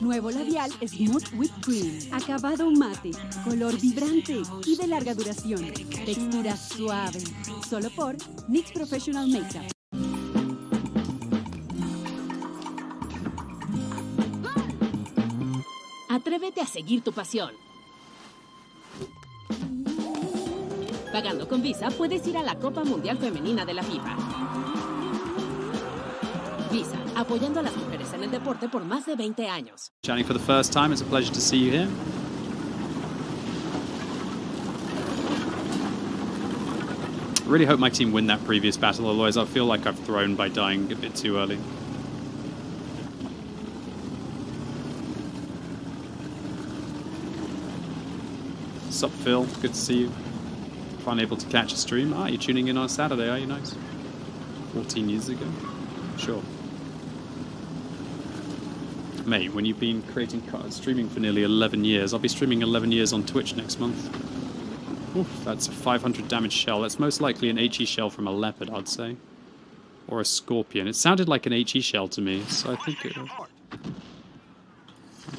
Nuevo labial Smooth Whipped Cream. Acabado mate, color vibrante y de larga duración. Textura suave. Solo por NYX Professional Makeup. Atrévete a seguir tu pasión. Pagando con Visa, puedes ir a la Copa Mundial Femenina de la FIFA. Visa, apoyando a las mujeres en el deporte por más de 20 años. Chatting for the first time, it's a pleasure to see you here. I really hope my team win that previous battle, otherwise I feel like I've thrown by dying a bit too early. Sup, Phil? Good to see you. Finally able to catch a stream. Ah, you're tuning in on a Saturday, are you? Nice. 14 years ago? Sure. Mate, when you've been streaming for nearly 11 years, I'll be streaming 11 years on Twitch next month. Oof, that's a 500 damage shell. That's most likely an HE shell from a leopard, I'd say. Or a scorpion. It sounded like an HE shell to me, so I think it was.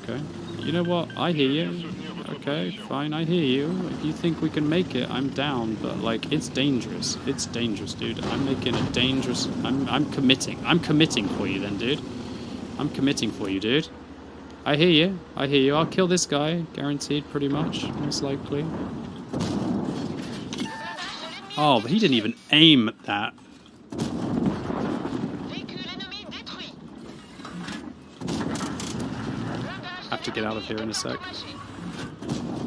Okay. You know what? I hear you. Okay, fine, I hear you. If you think we can make it, I'm down, but like, it's dangerous. It's dangerous, dude. I'm making a dangerous... I'm committing. I'm committing for you then, dude. I'm committing for you, dude. I hear you. I hear you. I'll kill this guy. Guaranteed, pretty much. Most likely. Oh, but he didn't even aim at that. I have to get out of here in a sec.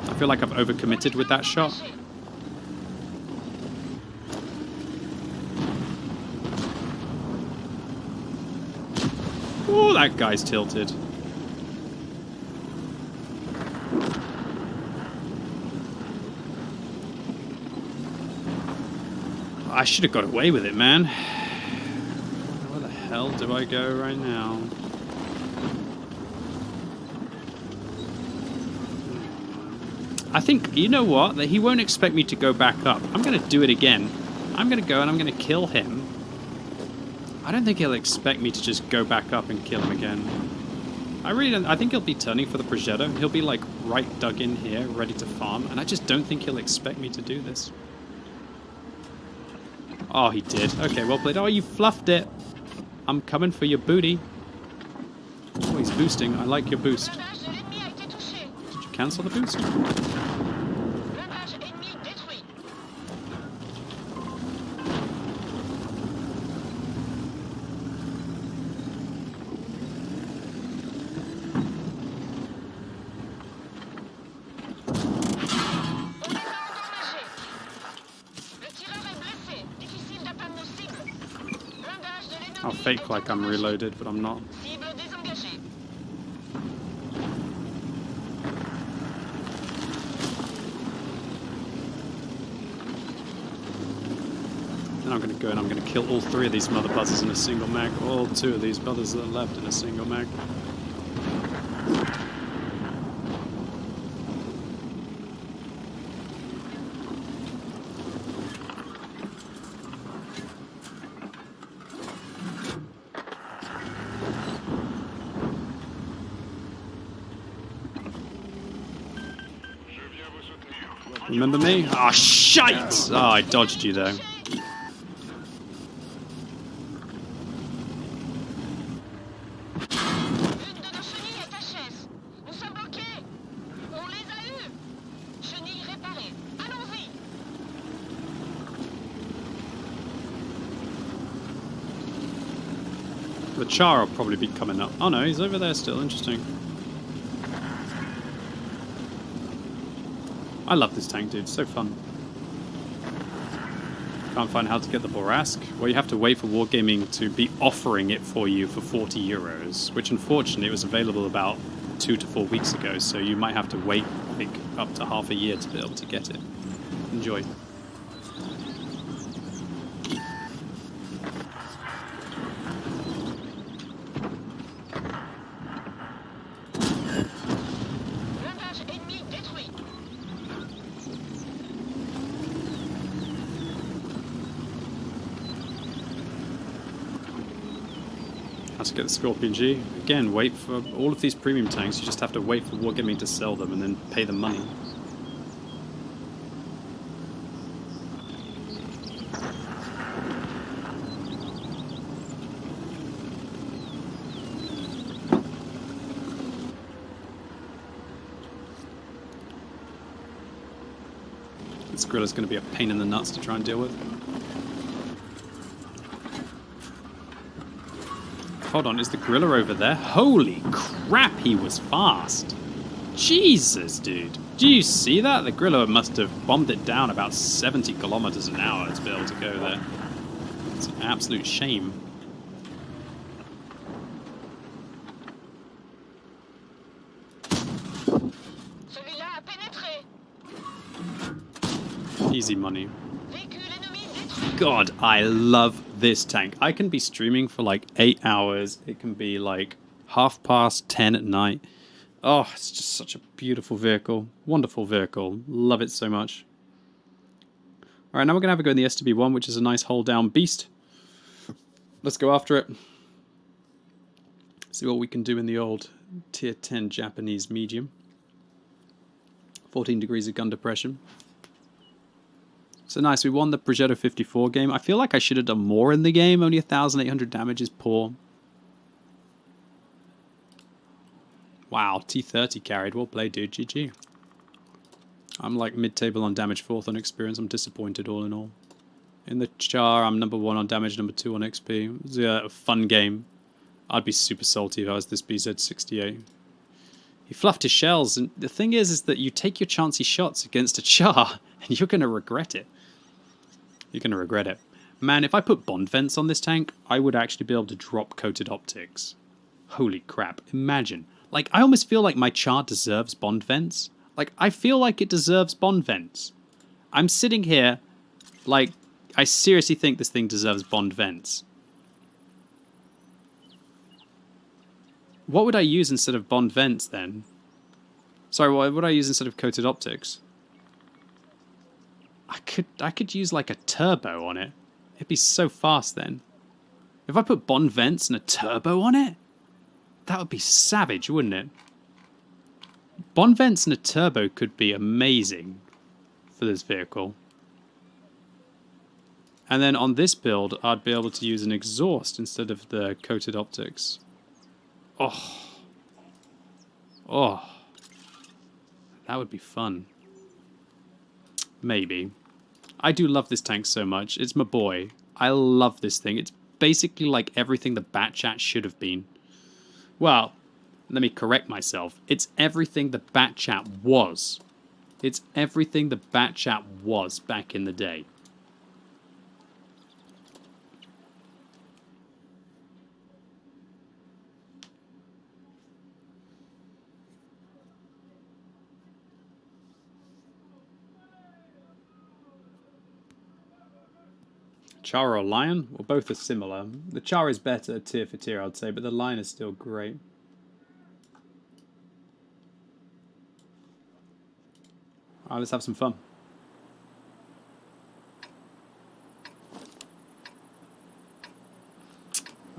I feel like I've overcommitted with that shot. Oh, that guy's tilted. I should have got away with it, man. Where the hell do I go right now? I think, you know what? That he won't expect me to go back up. I'm going to do it again. I'm going to go and I'm going to kill him. I don't think he'll expect me to just go back up and kill him again. I really don't. I think he'll be turning for the Progetto. He'll be like right dug in here, ready to farm. And I just don't think he'll expect me to do this. Oh, he did. Okay, well played. Oh, you fluffed it. I'm coming for your booty. Oh, he's boosting. I like your boost. Did you cancel the boost? I'll fake like I'm reloaded, but I'm not. Then I'm going to go and I'm going to kill all 3 of these mother buzzers in a single mag. All 2 of these buzzers that are left in a single mag. Remember me? Oh, shite! Oh, I dodged you, though. The Char will probably be coming up. Oh no, he's over there still. Interesting. I love this tank, dude. So fun. Can't find how to get the Borask. Well, you have to wait for Wargaming to be offering it for you for 40 euros, which unfortunately it was available about 2 to 4 weeks ago, so you might have to wait like up to half a year to be able to get it. Enjoy. Let's get the Scorpion G. Again, wait for all of these premium tanks. You just have to wait for Wargaming to sell them and then pay the money. This Gorilla's going to be a pain in the nuts to try and deal with. Hold on, is the Gorilla over there? Holy crap, he was fast. Jesus, dude. Do you see that? The Gorilla must have bombed it down about 70 kilometers an hour to be able to go there. It's an absolute shame. Easy money. God, I love this tank. I can be streaming for like 8 hours. It can be like 10:30 at night. Oh, it's just such a beautiful vehicle. Wonderful vehicle. Love it so much. Alright, now we're going to have a go in the STB-1, which is a nice hold-down beast. Let's go after it. See what we can do in the old Tier 10 Japanese medium. 14 degrees of gun depression. So nice, we won the Progetto 54 game. I feel like I should have done more in the game. Only 1,800 damage is poor. Wow, T30 carried. Well played, dude. GG. I'm like mid-table on damage, 4th on experience. I'm disappointed all in all. In the Char, I'm number 1 on damage, number 2 on XP. It was a fun game. I'd be super salty if I was this BZ68. He fluffed his shells, and the thing is that you take your chancy shots against a Char, and you're going to regret it. You're going to regret it. Man, if I put bond vents on this tank, I would actually be able to drop coated optics. Holy crap, imagine. Like, I almost feel like my Char deserves bond vents. Like, I feel like it deserves bond vents. I'm sitting here, like, I seriously think this thing deserves bond vents. What would I use instead of Bond vents then? Sorry, what would I use instead of coated optics? I could use like a turbo on it. It'd be so fast then. If I put Bond vents and a turbo on it, that would be savage, wouldn't it? Bond vents and a turbo could be amazing for this vehicle. And then on this build, I'd be able to use an exhaust instead of the coated optics. Oh. Oh. That would be fun. Maybe. I do love this tank so much. It's my boy. I love this thing. It's basically like everything the Batchat should have been. Well, let me correct myself. It's everything the Batchat was. It's everything the Batchat was back in the day. Char or Lion? Well, both are similar. The Char is better tier for tier, I'd say, but the Lion is still great. Alright, let's have some fun.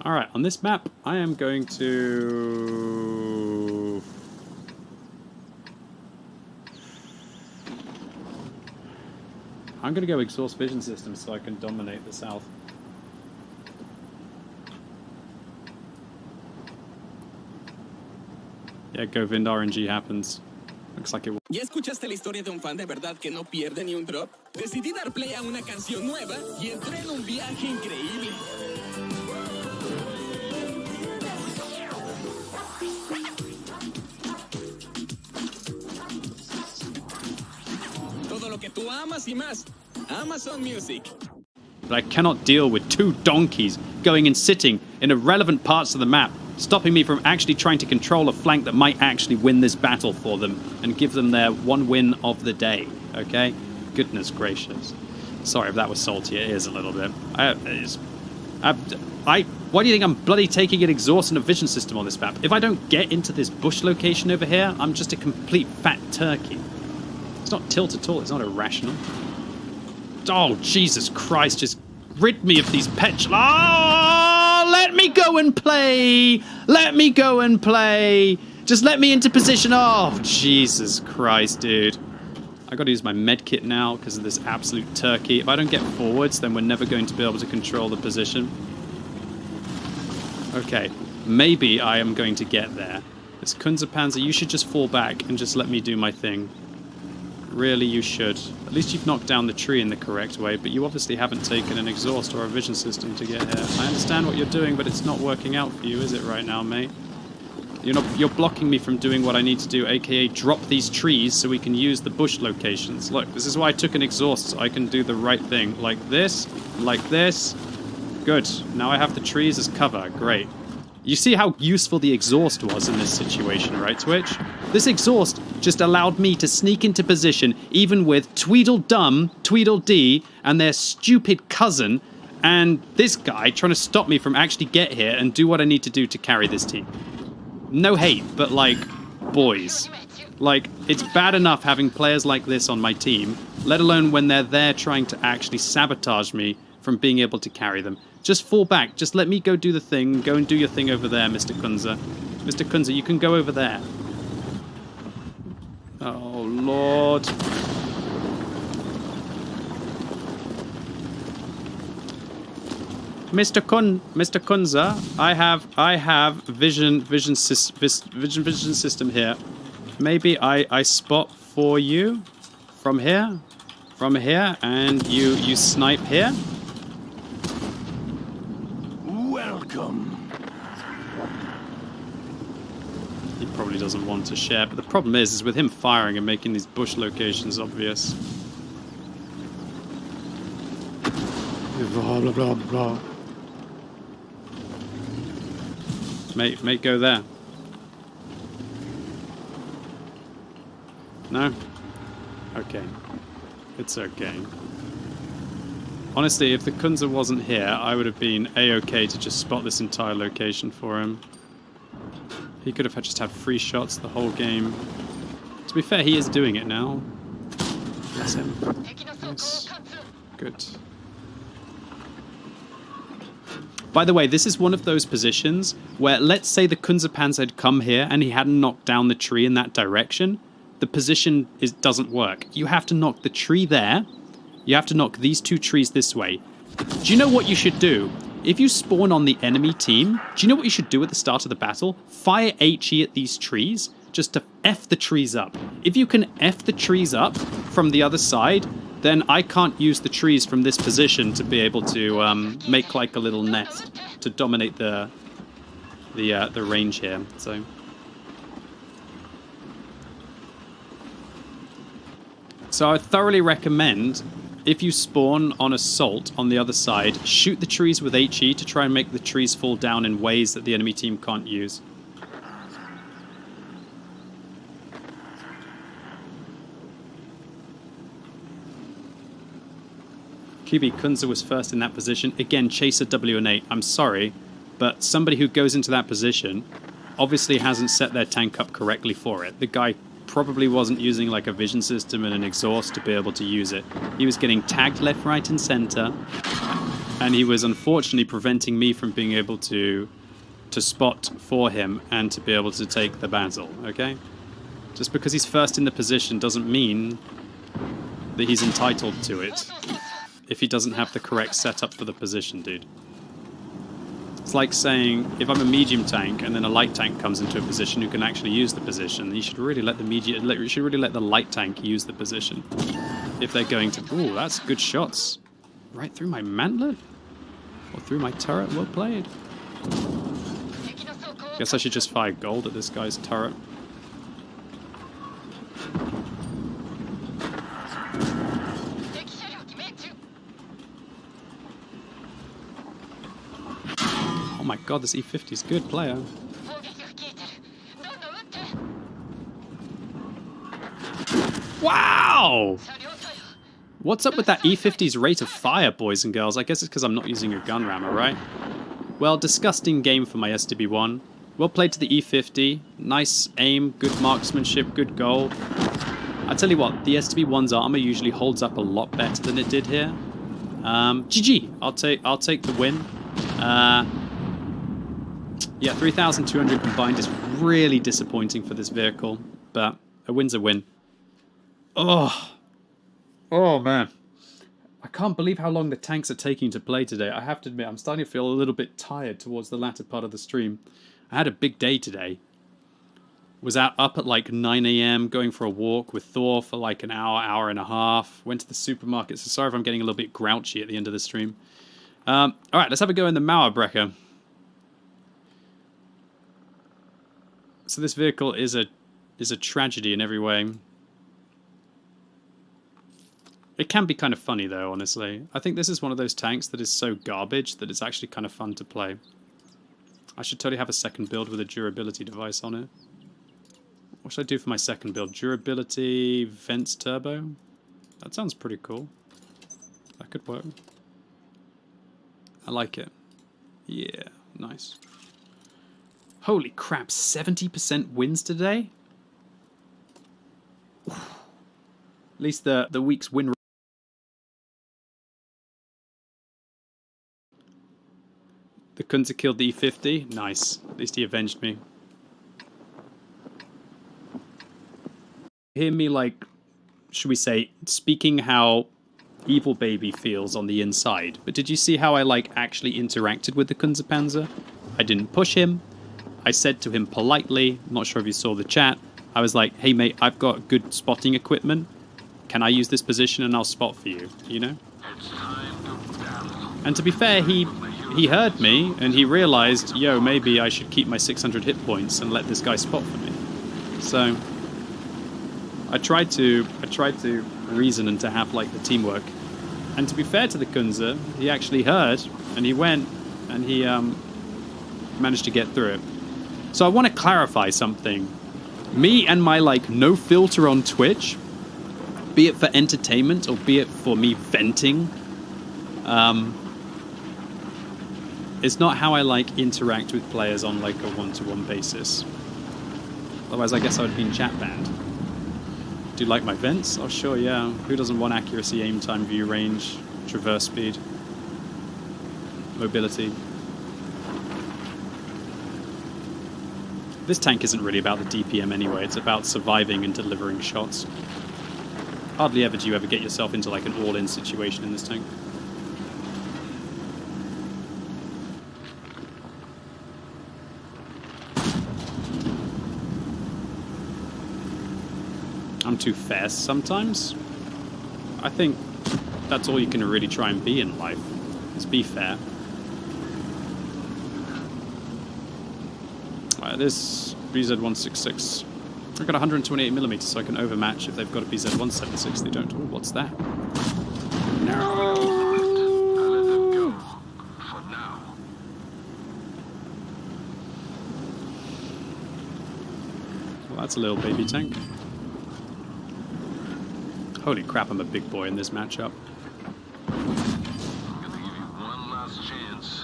Alright, on this map, I am going to... I'm going to go exhaust vision system so I can dominate the south. Yeah, go Vind RNG happens. Looks like it will. ¿Ya escuchaste la historia de un fan de verdad que no pierde ni un drop? Decidí dar play a una canción nueva y entré en un viaje increíble. Todo lo que tú amas y más. Amazon Music. But I cannot deal with two donkeys going and sitting in irrelevant parts of the map, stopping me from actually trying to control a flank that might actually win this battle for them and give them their one win of the day, okay? Goodness gracious. Sorry if that was salty, it is a little bit. Why do you think I'm bloody taking an exhaust and a vision system on this map? If I don't get into this bush location over here, I'm just a complete fat turkey. It's not tilt at all, it's not irrational. Oh, Jesus Christ, just rid me of these petulant... Oh, let me go and play! Let me go and play! Just let me into position. Oh, Jesus Christ, dude. I gotta use my medkit now because of this absolute turkey. If I don't get forwards, then we're never going to be able to control the position. Okay, maybe I am going to get there. This Kunze-Panzer, you should just fall back and just let me do my thing. Really, you should. At least you've knocked down the tree in the correct way, but you obviously haven't taken an exhaust or a vision system to get here. I understand what you're doing, but it's not working out for you, is it, right now, mate? You're blocking me from doing what I need to do, aka drop these trees so we can use the bush locations. Look, this is why I took an exhaust, so I can do the right thing. Like this, like this. Good. Now I have the trees as cover. Great. You see how useful the exhaust was in this situation, right, Twitch? This exhaust just allowed me to sneak into position, even with Tweedledum, Tweedledee, and their stupid cousin, and this guy trying to stop me from actually get here and do what I need to do to carry this team. No hate, but like, boys. Like, it's bad enough having players like this on my team, let alone when they're there trying to actually sabotage me from being able to carry them. Just fall back. Just let me go do the thing. Go and do your thing over there, Mr. Kunze. Mr. Kunze, you can go over there. Oh, Lord. Mr. Kunze, I have vision system here. Maybe I spot for you from here, and you snipe here. Welcome. He probably doesn't want to share, but the problem is with him firing and making these bush locations obvious. Blah, blah, blah, blah. Mate, go there. No? Okay. It's okay. Honestly, if the Kunze wasn't here, I would have been A-okay to just spot this entire location for him. He could have just had free shots the whole game. To be fair, he is doing it now. Bless him. Nice. Good. By the way, this is one of those positions where, let's say the Kunzerpanzer had come here and he hadn't knocked down the tree in that direction, the position doesn't work. You have to knock the tree there. You have to knock these two trees this way. Do you know what you should do? If you spawn on the enemy team, do you know what you should do at the start of the battle? Fire HE at these trees just to F the trees up. If you can F the trees up from the other side, then I can't use the trees from this position to be able to make like a little nest to dominate the range here. So I thoroughly recommend, if you spawn on assault on the other side, shoot the trees with HE to try and make the trees fall down in ways that the enemy team can't use. QB Kunze was first in that position. Again, Chaser WN8. I'm sorry, but somebody who goes into that position obviously hasn't set their tank up correctly for it. The guy probably wasn't using like a vision system and an exhaust to be able to use it. He was getting tagged left, right, and center, and he was unfortunately preventing me from being able to spot for him and to be able to take the battle, okay? Just because he's first in the position doesn't mean that he's entitled to it if he doesn't have the correct setup for the position, dude. It's like saying, if I'm a medium tank and then a light tank comes into a position who can actually use the position, you should really let the light tank use the position. If they're going to... Ooh, that's good shots. Right through my mantlet? Or through my turret? Well played. Guess I should just fire gold at this guy's turret. Oh my god, this E50 is good player. Wow! What's up with that E50's rate of fire, boys and girls? I guess it's because I'm not using a gun rammer, right? Well, disgusting game for my SDB1. Well played to the E50. Nice aim, good marksmanship, good goal. I tell you what, the SDB1's armor usually holds up a lot better than it did here. GG. I'll take the win. Yeah, 3,200 combined is really disappointing for this vehicle, but a win's a win. Oh man. I can't believe how long the tanks are taking to play today. I have to admit, I'm starting to feel a little bit tired towards the latter part of the stream. I had a big day today. Was up at like 9 AM, going for a walk with Thor for like an hour and a half. Went to the supermarket, so sorry if I'm getting a little bit grouchy at the end of the stream. Alright, let's have a go in the Mauerbrecher. So this vehicle is a tragedy in every way. It can be kind of funny though, honestly. I think this is one of those tanks that is so garbage that it's actually kind of fun to play. I should totally have a second build with a durability device on it. What should I do for my second build? Durability, vents turbo? That sounds pretty cool. That could work. I like it. Yeah, nice. Holy crap, 70% wins today? At least the week's win rate. The Kunze killed the E50. Nice. At least he avenged me. Hear me, like, should we say, speaking how Evil Baby feels on the inside. But did you see how I, like, actually interacted with the Kunze-Panzer? I didn't push him. I said to him politely, I'm not sure if you saw the chat, I was like, hey mate, I've got good spotting equipment. Can I use this position and I'll spot for you, you know? And to be fair, he heard me and he realized, yo, maybe I should keep my 600 hit points and let this guy spot for me. So I tried to reason and to have like the teamwork. And to be fair to the Kunze, he actually heard and he went and he managed to get through it. So I want to clarify something. Me and my like no filter on Twitch, be it for entertainment or be it for me venting, it's not how I like interact with players on like a one-to-one basis. Otherwise, I guess I would have been chat banned. Do you like my vents? Oh, sure, yeah. Who doesn't want accuracy, aim time, view range, traverse speed, mobility? This tank isn't really about the DPM anyway. It's about surviving and delivering shots. Hardly ever do you ever get yourself into like an all-in situation in this tank. I'm too fast sometimes. I think that's all you can really try and be in life, is be fair. This BZ-166. I've got 128mm, so I can overmatch if they've got a BZ-176. They don't. Ooh, what's that? No! Let them go. For now. Well, that's a little baby tank. Holy crap, I'm a big boy in this matchup. I'm gonna give you one last chance.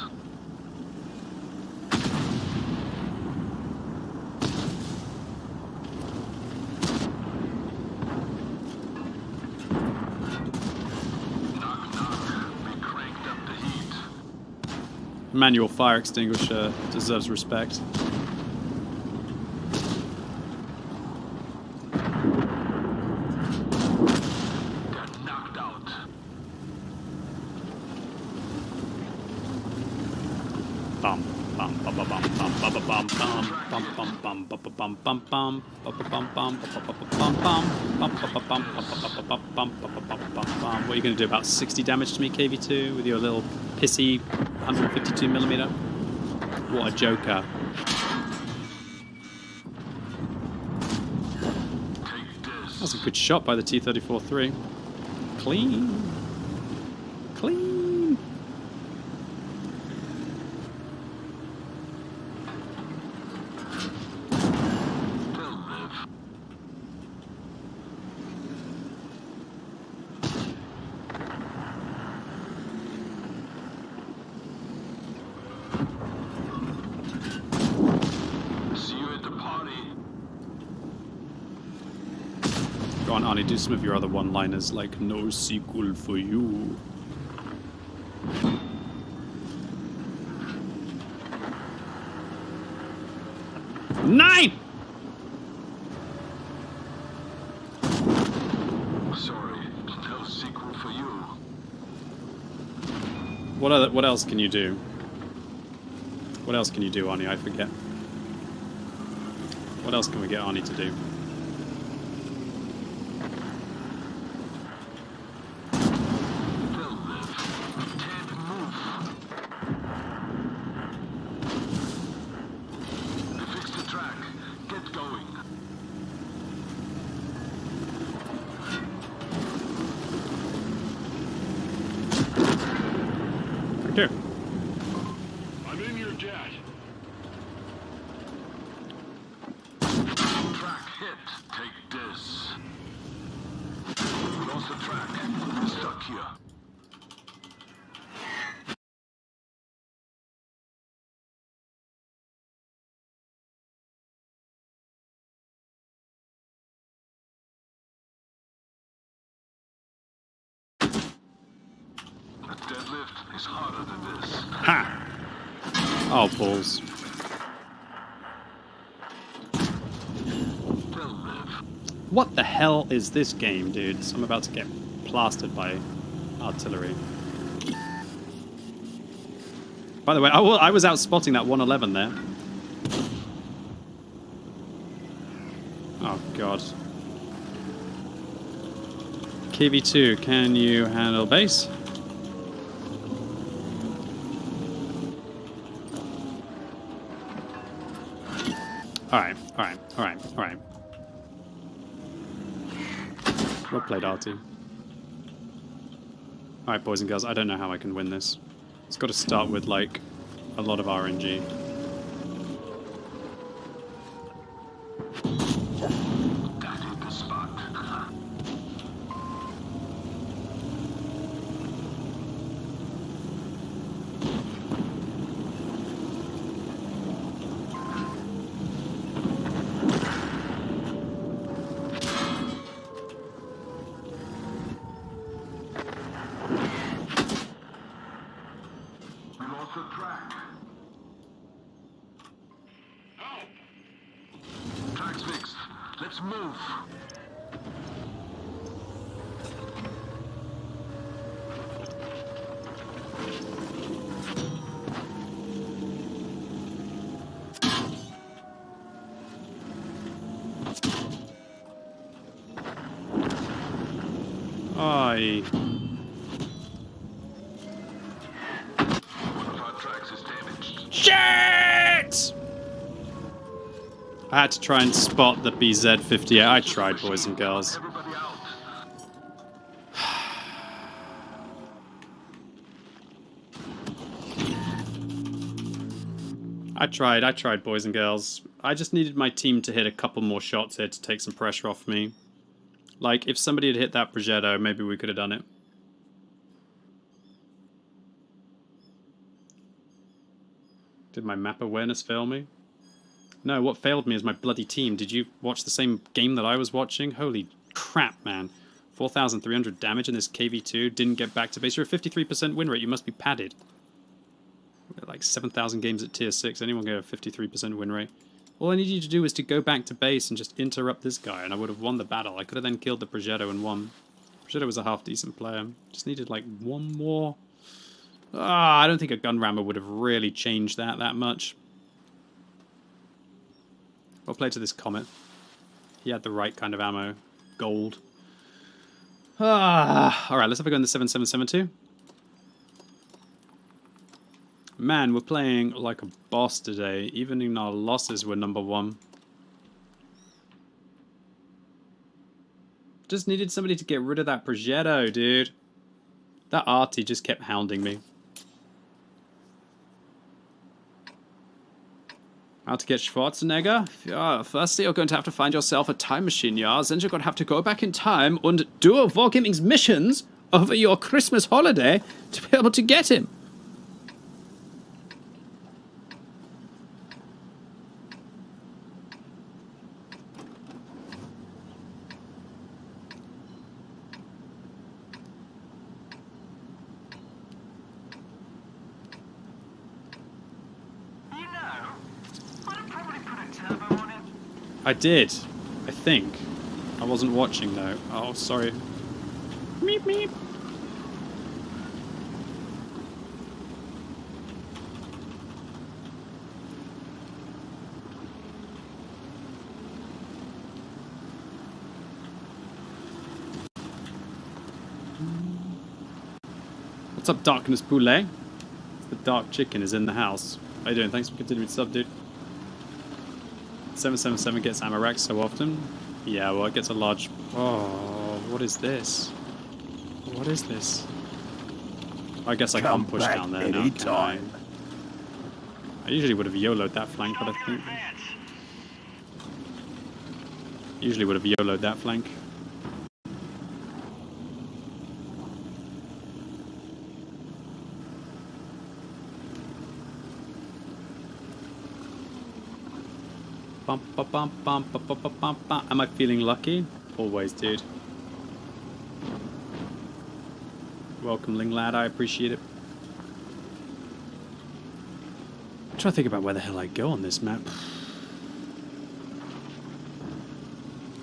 Manual fire extinguisher deserves respect. Got knocked out. Bum bum bum bum bum bum bum bum bum bum bum bum bum bum bum bum bum. What are you going to do? About 60 damage to me, KV2, with your little pissy 152mm? What a joker. That's a good shot by the T-34-3. Clean. Clean. Go on, Arnie, do some of your other one-liners, like, no sequel for you. Nine! Sorry, no sequel for you. What else can you do? What else can you do, Arnie? I forget. What else can we get Arnie to do? I'm in your jet. Track hit. Take this. Lost the track. We're stuck here. The deadlift is harder than this. Ha! Oh, balls. What the hell is this game, dudes? I'm about to get plastered by artillery. By the way, I was out spotting that 111 there. Oh, God. KV2, can you handle base? Alright. Well played, R2. Alright, boys and girls, I don't know how I can win this. It's got to start with, like, a lot of RNG. move. Aye. Shit! I had to try and spot the BZ-58. I tried, boys and girls. I tried, boys and girls. I just needed my team to hit a couple more shots here to take some pressure off me. Like, if somebody had hit that progetto, maybe we could have done it. Did my map awareness fail me? No, what failed me is my bloody team. Did you watch the same game that I was watching? Holy crap, man. 4,300 damage in this KV2. Didn't get back to base. You're a 53% win rate. You must be padded. Like 7,000 games at tier 6. Anyone get a 53% win rate? All I need you to do is to go back to base and just interrupt this guy, and I would have won the battle. I could have then killed the progetto and won. Progetto was a half-decent player. Just needed like one more. I don't think a gun rammer would have really changed that much. Well played to this Comet. He had the right kind of ammo. Gold. Alright, let's have a go in the 7772. Man, we're playing like a boss today. Even in our losses, we're #1. Just needed somebody to get rid of that progetto, dude. That arty just kept hounding me. How to get Schwarzenegger? Yeah, firstly you're going to have to find yourself a time machine, yeah? Then you're going to have to go back in time and do a Wargaming's missions over your Christmas holiday to be able to get him. I did. I think. I wasn't watching though. Oh, sorry. Meep meep. What's up, Darkness Poulet? The dark chicken is in the house. How you doing? Thanks for continuing to sub, dude. 777 gets ammo racks so often. Yeah, well, it gets a large... Oh, what is this? What is this? I guess I can't push down there now, can I? I usually would have YOLO'd that flank, but I think... Usually would have YOLO'd that flank. Am I feeling lucky? Always, dude. Welcome, Ling Lad. I appreciate it. I'm trying to think about where the hell I go on this map.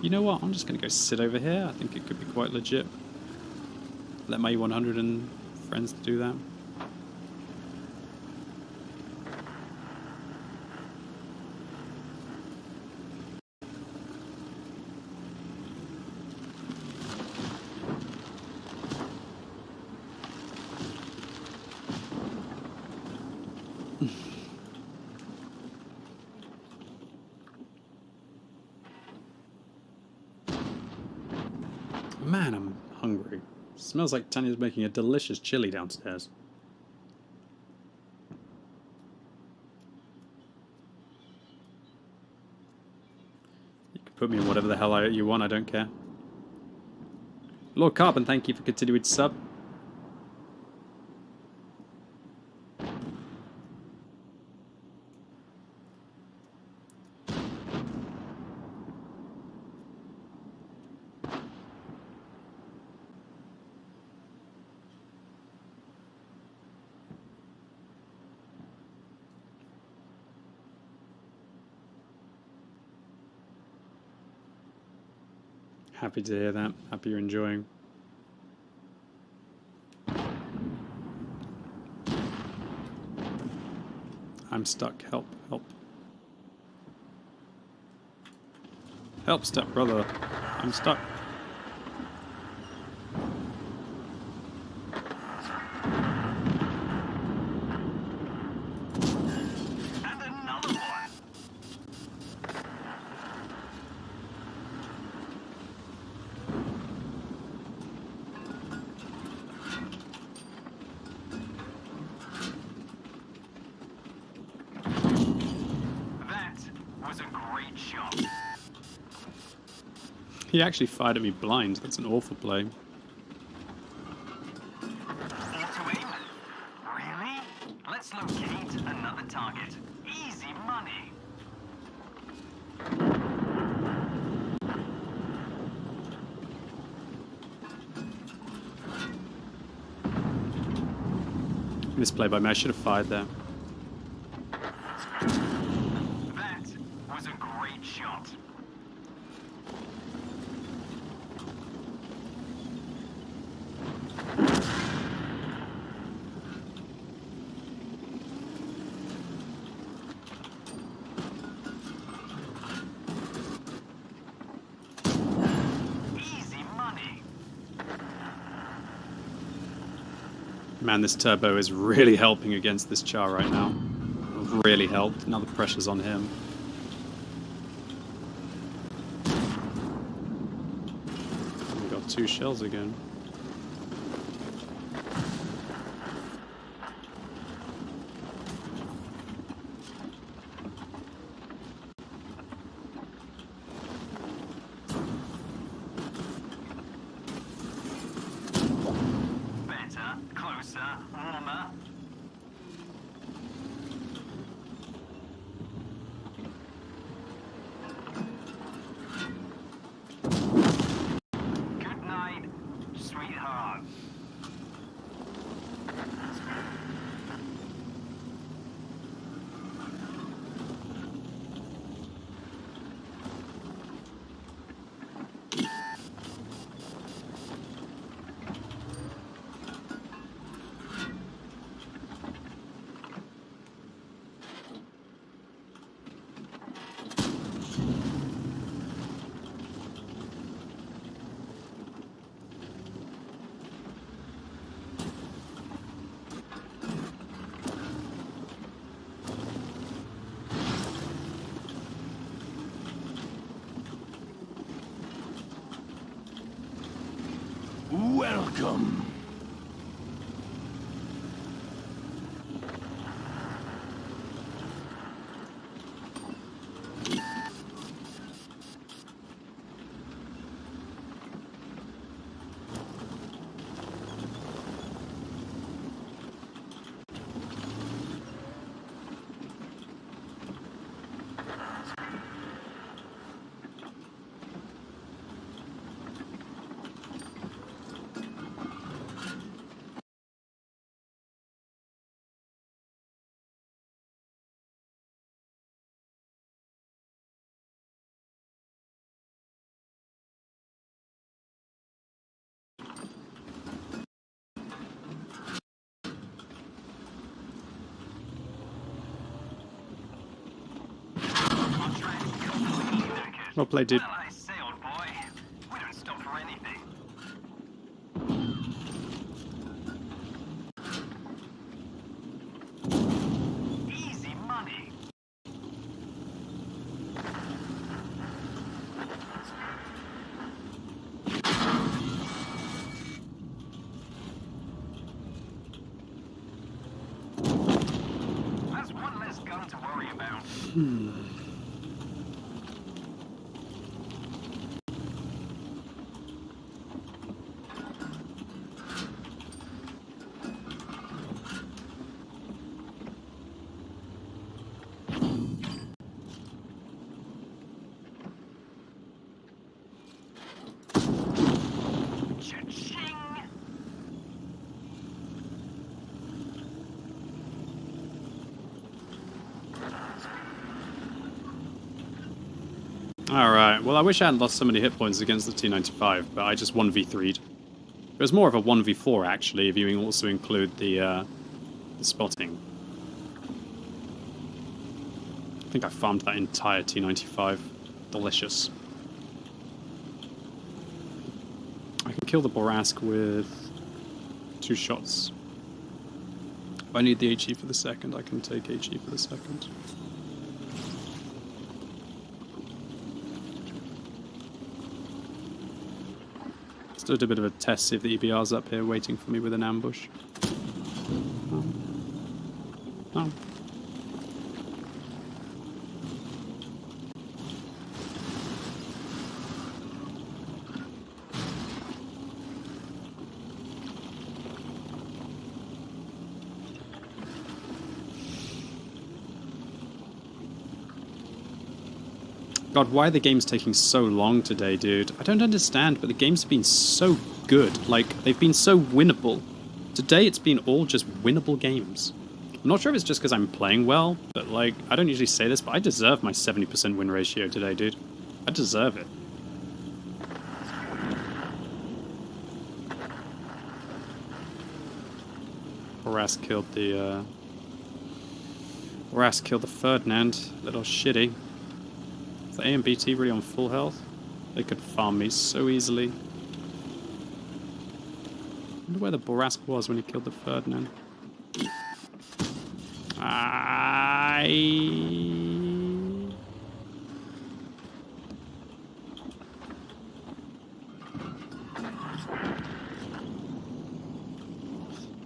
You know what? I'm just going to go sit over here. I think it could be quite legit. Let my 100 and friends do that. Man, I'm hungry. Smells like Tanya's making a delicious chili downstairs. You can put me in whatever the hell you want, I don't care. Lord Carbon, thank you for continuing to sub. Happy to hear that. Happy you're enjoying. I'm stuck. Help, help. Help, step brother. I'm stuck. He actually fired at me blind. That's an awful play. Auto-aim? Really? Let's locate another target. Easy money. Misplay by me. I should have fired there. That was a great shot. Man, this turbo is really helping against this char right now. Really helped. Now the pressure's on him. We got 2 shells again. Welcome. Well played, dude. Well, I say, old boy, we don't stop for anything. Easy money. That's one less gun to worry about. Alright, well I wish I hadn't lost so many hit points against the T-95, but I just 1v3'd. It was more of a 1v4 actually, if you also include the spotting. I think I farmed that entire T-95. Delicious. I can kill the Borask with 2 shots. If I need the HE for the second, I can take HE for the second. Still did a bit of a test, see if the EBR's up here waiting for me with an ambush. Oh. God, why are the games taking so long today, dude? I don't understand, but the games have been so good. Like, they've been so winnable. Today, it's been all just winnable games. I'm not sure if it's just because I'm playing well, but, like, I don't usually say this, but I deserve my 70% win ratio today, dude. I deserve it. Borask killed the, Borask killed the Ferdinand. Little shitty. The A and BT really on full health? They could farm me so easily. I wonder where the Borask was when he killed the Ferdinand.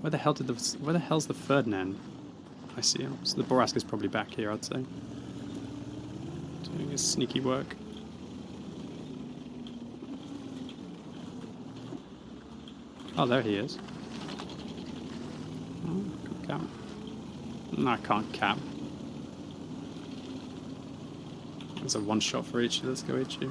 Where the hell's the Ferdinand? I see him. So the Borask is probably back here, I'd say. Doing his sneaky work. Oh, there he is. Oh, good cap. No, I can't cap. There's a one shot for HU. Let's go HU.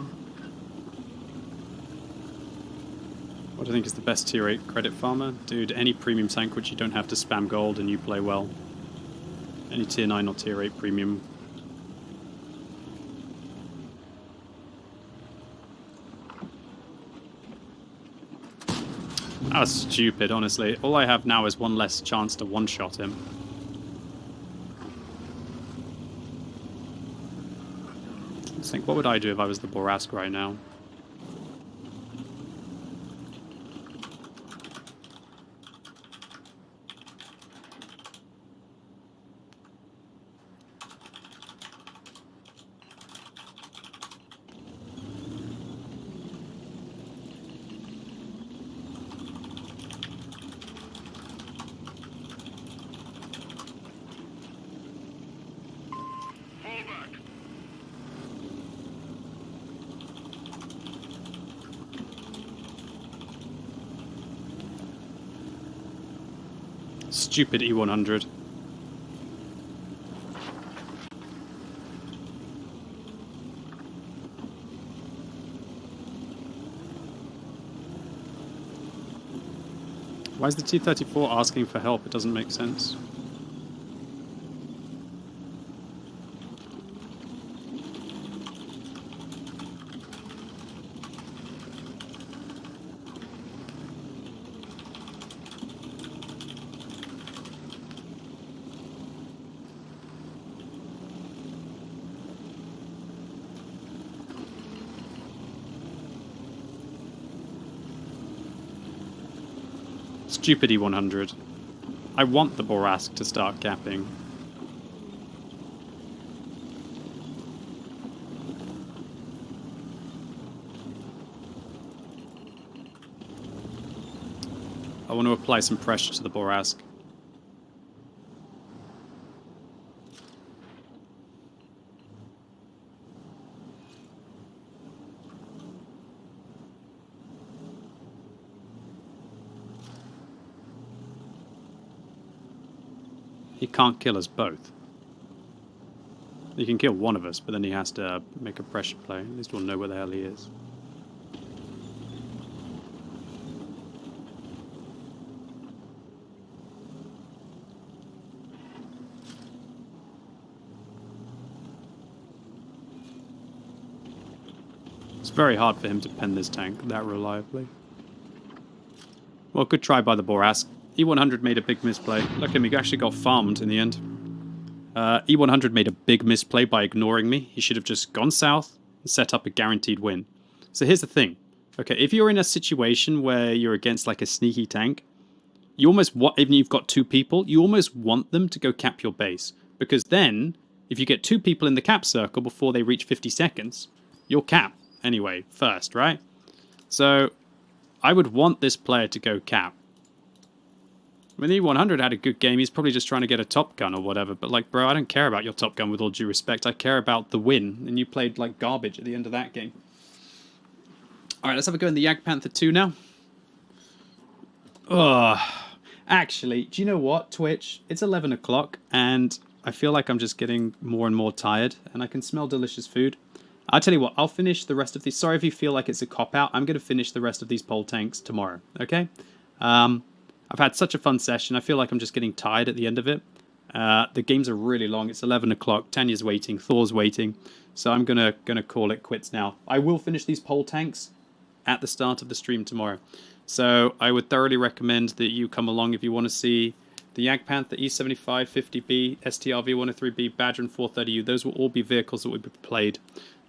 What do you think is the best tier 8 credit farmer? Dude, any premium tank which you don't have to spam gold and you play well. Any tier 9 or tier 8 premium. That was stupid, honestly. All I have now is one less chance to one-shot him. Let's think, what would I do if I was the Borask right now? Stupid E100. Why is the T-34 asking for help? It doesn't make sense. Stupid E100. I want the Borask to start gapping. I want to apply some pressure to the Borask. He can't kill us both. He can kill one of us, but then he has to make a pressure play. At least we'll know where the hell he is. very hard for him to pen this tank that reliably. Well, good try by the Borask. E100 made a big misplay. Look at him, he actually got farmed in the end. E100 made a big misplay by ignoring me. He should have just gone south and set up a guaranteed win. So here's the thing. Okay, if you're in a situation where you're against like a sneaky tank, you almost want, even if you've got 2 people, you almost want them to go cap your base. Because then, if you get 2 people in the cap circle before they reach 50 seconds, you'll cap anyway, first, right? So, I would want this player to go cap. I mean, E100 had a good game. He's probably just trying to get a top gun or whatever. But, like, bro, I don't care about your top gun with all due respect. I care about the win. And you played, like, garbage at the end of that game. Alright, let's have a go in the Jagdpanther 2 now. Ugh. Actually, do you know what, Twitch? It's 11 o'clock, and I feel like I'm just getting more and more tired. And I can smell delicious food. I'll tell you what, I'll finish the rest of these. Sorry if you feel like it's a cop-out. I'm going to finish the rest of these pole tanks tomorrow, okay? I've had such a fun session. I feel like I'm just getting tired at the end of it. The games are really long. It's 11 o'clock. Tanya's waiting. Thor's waiting. So I'm gonna call it quits now. I will finish these pole tanks at the start of the stream tomorrow. So I would thoroughly recommend that you come along if you want to see the Jagdpanther, E75, 50B, STR V103B, Badger, and 430U. Those will all be vehicles that will be played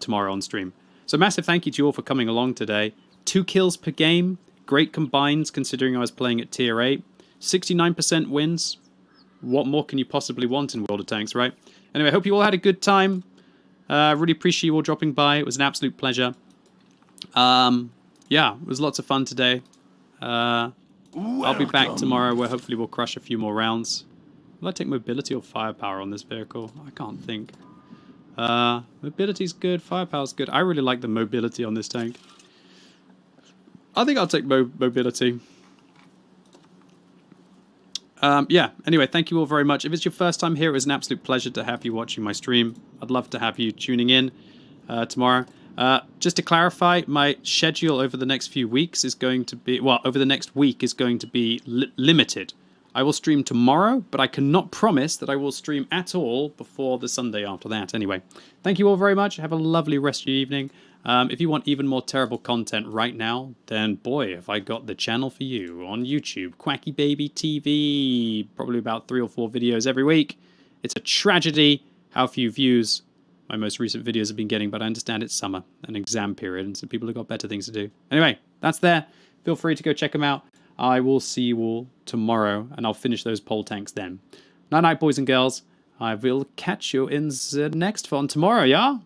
tomorrow on stream. So massive thank you to you all for coming along today. 2 kills per game. Great combines considering I was playing at tier 8. 69% wins. What more can you possibly want in World of Tanks, right? Anyway, I hope you all had a good time. Really appreciate you all dropping by. It was an absolute pleasure. Yeah, it was lots of fun today. I'll be back tomorrow where hopefully we'll crush a few more rounds. Will I take mobility or firepower on this vehicle? I can't think. Mobility's good, firepower's good. I really like the mobility on this tank. I think I'll take mobility. Yeah, anyway, thank you all very much. If it's your first time here, it was an absolute pleasure to have you watching my stream. I'd love to have you tuning in tomorrow. Just to clarify, my schedule over the next few weeks is going to be, well, over the next week is going to be limited. I will stream tomorrow, but I cannot promise that I will stream at all before the Sunday after that. Anyway, thank you all very much. Have a lovely rest of your evening. If you want even more terrible content right now, then boy, have I got the channel for you on YouTube. Quickybaby TV. Probably about 3 or 4 videos every week. It's a tragedy how few views my most recent videos have been getting, but I understand it's summer, an exam period, and so people have got better things to do. Anyway, that's there. Feel free to go check them out. I will see you all tomorrow, and I'll finish those pole tanks then. Night-night, boys and girls. I will catch you in the next one tomorrow, yeah?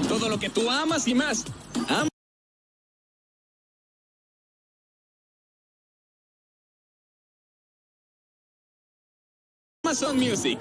Todo lo que tú amas y más. Amazon Music.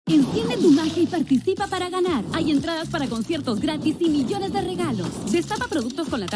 Enciende tu magia y participa para ganar. Hay entradas para conciertos gratis y millones de regalos. Destapa productos con la